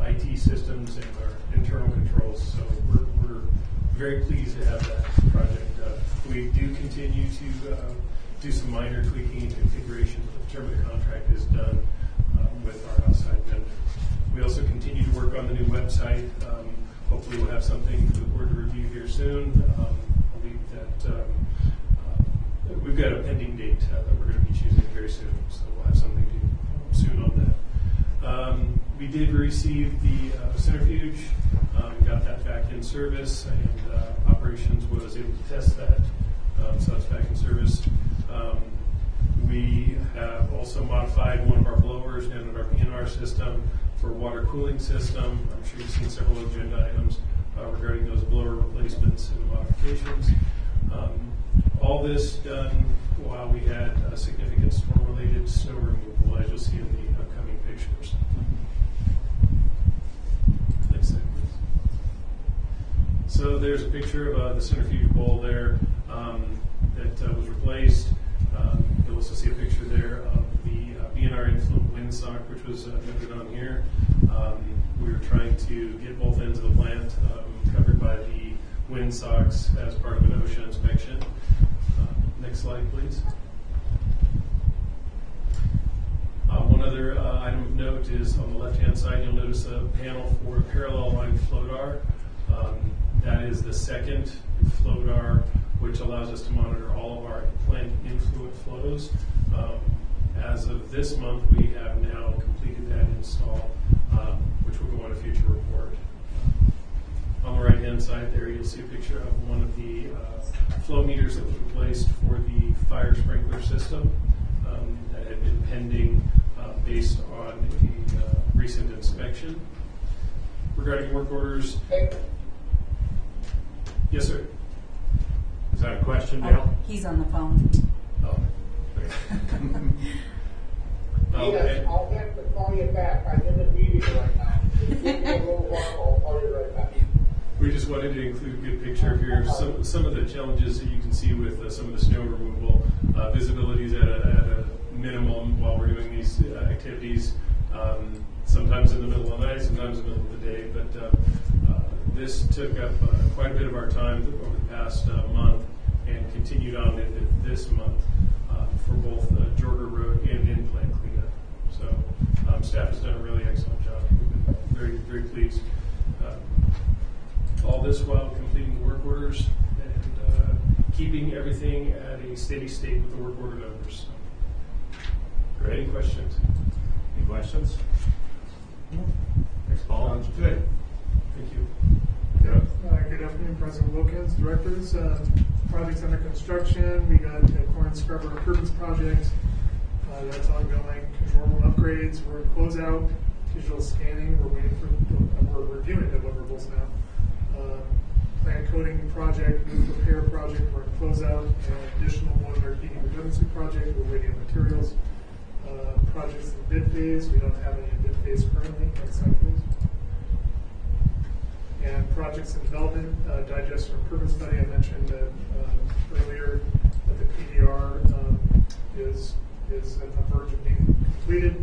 IT systems and our internal controls. So we're very pleased to have that project done. We do continue to do some minor tweaking and configuration, but the term of the contract is done with our outside vendor. We also continue to work on the new website. Hopefully we'll have something for the board to review here soon. I believe that we've got a pending date that we're going to be choosing very soon, so we'll have something to soon on that. We did receive the centrifuge, got that back in service, and operations was able to test that, so it's back in service. We have also modified one of our blowers down in our PNR system for water cooling system. I'm sure you've seen several agenda items regarding those blower replacements and modifications. All this done while we had a significant storm-related snow removal, as you'll see in the upcoming pictures. Next slide, please. So there's a picture of the centrifuge bowl there that was replaced. You'll also see a picture there of the BNR influent windsock, which was noted on here. We were trying to get both ends of the plant covered by the windsocks as part of an OSHA inspection. Next slide, please. One other item of note is on the left-hand side, you'll notice a panel for a parallel line FLODAR. That is the second FLODAR, which allows us to monitor all of our plant influent flows. As of this month, we have now completed that install, which will go on a future report. On the right-hand side there, you'll see a picture of one of the flow meters that was replaced for the fire sprinkler system that had been pending based on a recent inspection. Regarding work orders. Yes, sir. Is that a question, Dale? He's on the phone. Oh. Yes, I'll have to call you back. I'm in a meeting right now. Give me a little while, I'll call you right back. We just wanted to include a good picture here. Some of the challenges that you can see with some of the snow removal. Visibility is at a minimum while we're doing these activities. Sometimes in the middle of the night, sometimes in the middle of the day. But this took up quite a bit of our time over the past month and continued on into this month for both Jorger Road and in-plant cleanup. So staff has done a really excellent job. We've been very, very pleased. All this while completing the work orders and keeping everything at a steady state with the work order numbers. Great. Any questions? Any questions? Thanks, Paul. Sounds good. Thank you. Yep. Good afternoon, President Wilkins, directors. Projects under construction. We got the corn scrubber improvements project. That's ongoing. Control room upgrades. We're in closeout. Digital scanning. We're reviewing deliverables now. Plant coating project, roof repair project. We're in closeout. And additional boiler heating redundancy project. We're waiting on materials. Projects in bid phase. We don't have any in bid phase currently. Next slide, please. And projects and development, digester improvement study, I mentioned earlier that the PDR is on the verge of being completed.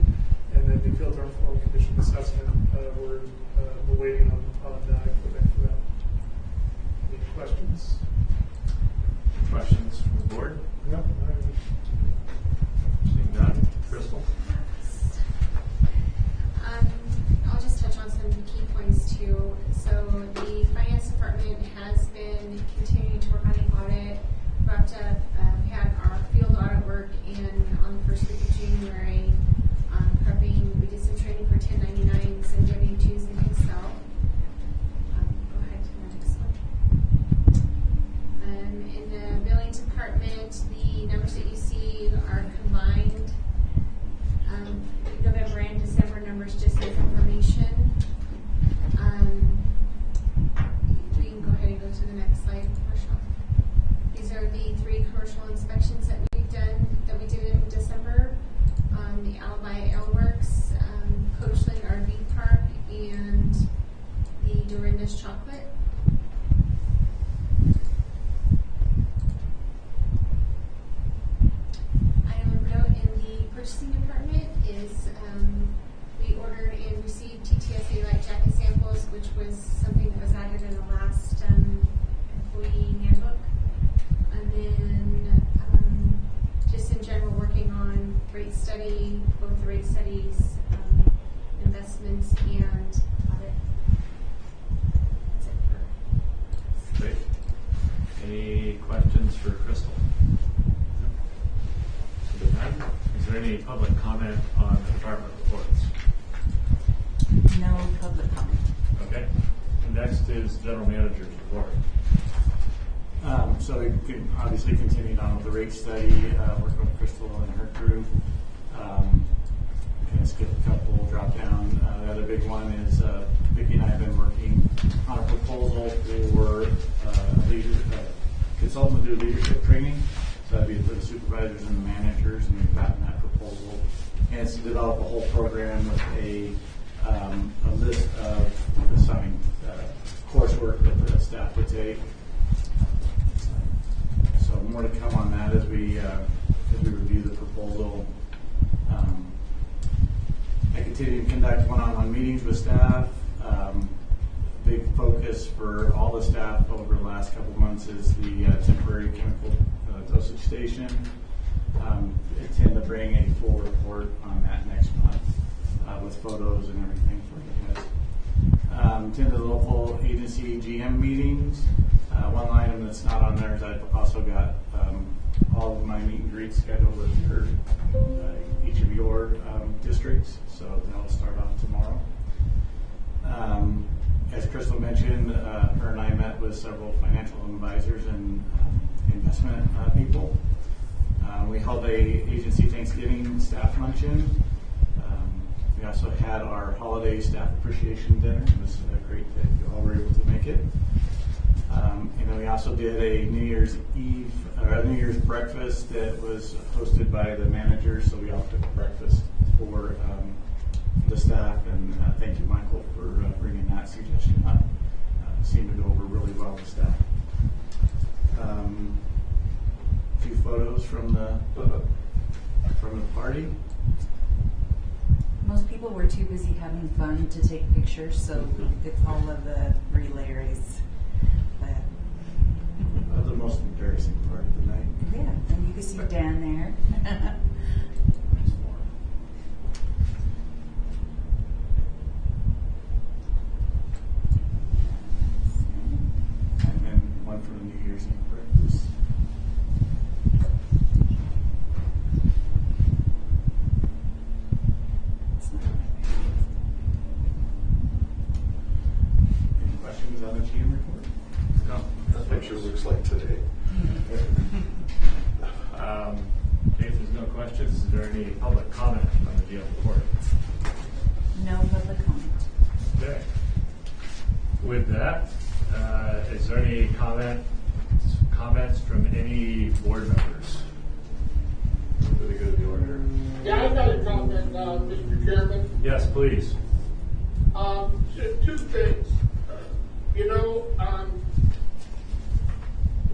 And then the field thermal condition assessment, we're waiting on equipment for that. Any questions? Questions from the board? No. Seeing none. Crystal? I'll just touch on some key points too. So the finance department has been continuing to work on the audit. Wrapped up, we had our field audit work in on the first week of January. Prepping, we did some training for 1099s and W-2s in Excel. Go ahead to the next one. In the billing department, the numbers that you see are combined. November and December numbers just as information. We can go ahead and go to the next slide, Marshall. These are the 3 commercial inspections that we've done, that we did in December. The Alibi Aleworks, Coachland RV Park, and the Dorinda's Chocolate. Item of note in the purchasing department is we ordered and received TTSA light jacket samples, which was something that was added in the last employee handbook. And then just in general, working on rate study, both the rate studies, investments, and audit. That's it for. Great. Any questions for Crystal? With that, is there any public comment on the department reports? No public comment. Okay. And next is general manager's report. So we can obviously continued on with the rate study, working with Crystal and her crew. Kind of skip a couple, drop down. The other big one is Vicki and I have been working on a proposal for consultant to do leadership training. So that'd be for the supervisors and the managers, and we've gotten that proposal. And it's to develop a whole program with a list of assigned coursework that the staff would take. So more to come on that as we review the proposal. I continue to conduct one-on-one meetings with staff. Big focus for all the staff over the last couple of months is the temporary chemical dosage station. I intend to bring a full report on that next month with photos and everything for you guys. Attend the local agency GM meetings. One item that's not on there is I've also got all of my meet and greets scheduled with each of your districts, so that'll start off tomorrow. As Crystal mentioned, her and I met with several financial advisors and investment people. We held a agency Thanksgiving staff luncheon. We also had our holiday staff appreciation dinner. It was great that you all were able to make it. And then we also did a New Year's Eve, or New Year's breakfast that was hosted by the managers. So we all took breakfast for the staff, and thank you, Michael, for bringing that suggestion up. Seemed to go over really well with staff. A few photos from the party. Most people were too busy having fun to take pictures, so it's all of the relays. That was the most embarrassing part of the night. Yeah, and you can see Dan there. And then one for the New Year's Eve breakfast. Any questions on the GM report? No. That picture looks like today. Okay, if there's no questions, is there any public comment on the GM report? No public comment. Okay. With that, is there any comments from any board members? Really good of the order. Yeah, I've got a comment, Mr. Chairman. Yes, please. Two things. You know,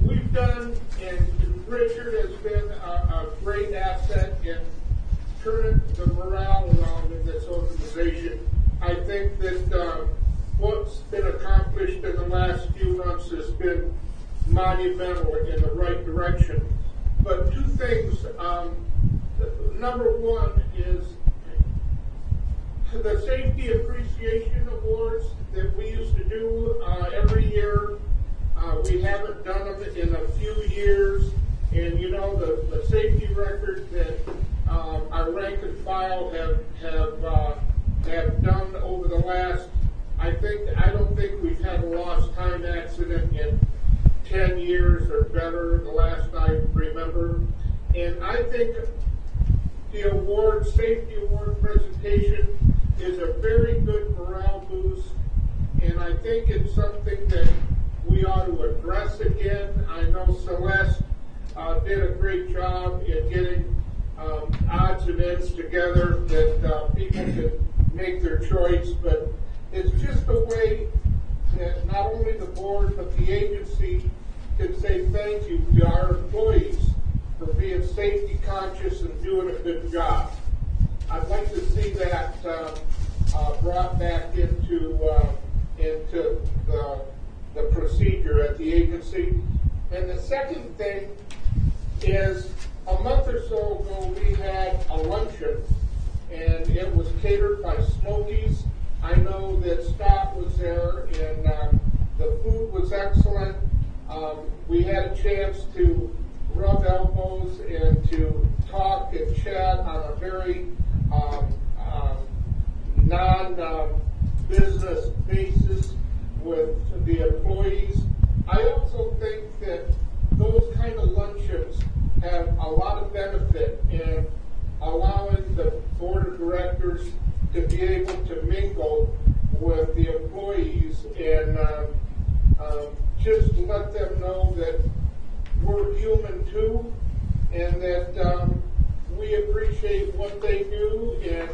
we've done, and Richard has been a great asset in turning the morale around in this organization. I think that what's been accomplished in the last few months has been monumental in the right direction. But two things. Number one is the Safety Appreciation Awards that we used to do every year. We haven't done them in a few years. And you know, the safety record that our rank and file have done over the last, I don't think we've had a lost time accident in 10 years or better, the last I remember. And I think the safety award presentation is a very good morale boost, and I think it's something that we ought to address again. I know Celeste did a great job in getting odds and ends together that people can make their choice, but it's just a way that not only the board but the agency can say thank you to our employees for being safety conscious and doing a good job. I'd like to see that brought back into the procedure at the agency. And the second thing is, a month or so ago we had a luncheon, and it was catered by Smokies. I know that Scott was there, and the food was excellent. We had a chance to rub elbows and to talk and chat on a very non-business basis with the employees. I also think that those kind of luncheons have a lot of benefit in allowing the board of directors to be able to mingle with the employees and just let them know that we're human too, and that we appreciate what they do. And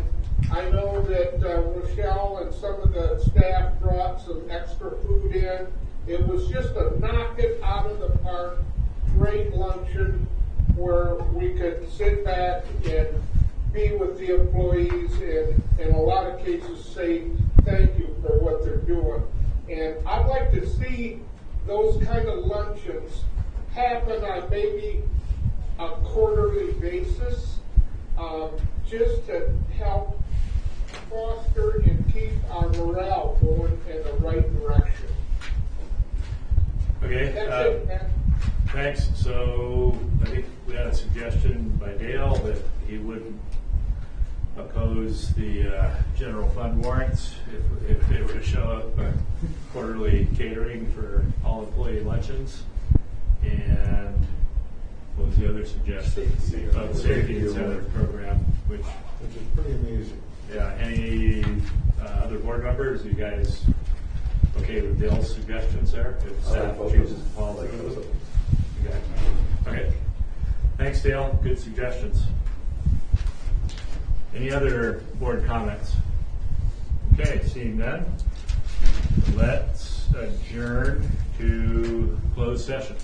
I know that Rochelle and some of the staff brought some extra food in. It was just a knock it out of the park, great luncheon where we could sit back and be with the employees and in a lot of cases say thank you for what they're doing. And I'd like to see those kind of luncheons happen on maybe a quarterly basis, just to help foster and keep our morale going in the right direction. Okay. That's it, man. Thanks. So I think we had a suggestion by Dale that he wouldn't oppose the general fund warrants if they were to show up quarterly catering for all employee luncheons. And what was the other suggestion? Safety incentive program, which is pretty amazing. Yeah. Any other board members? You guys okay with Dale's suggestions there? If staff chooses to follow those. Okay. Thanks, Dale. Good suggestions. Any other board comments? Okay, seeing none, let's adjourn to closed session.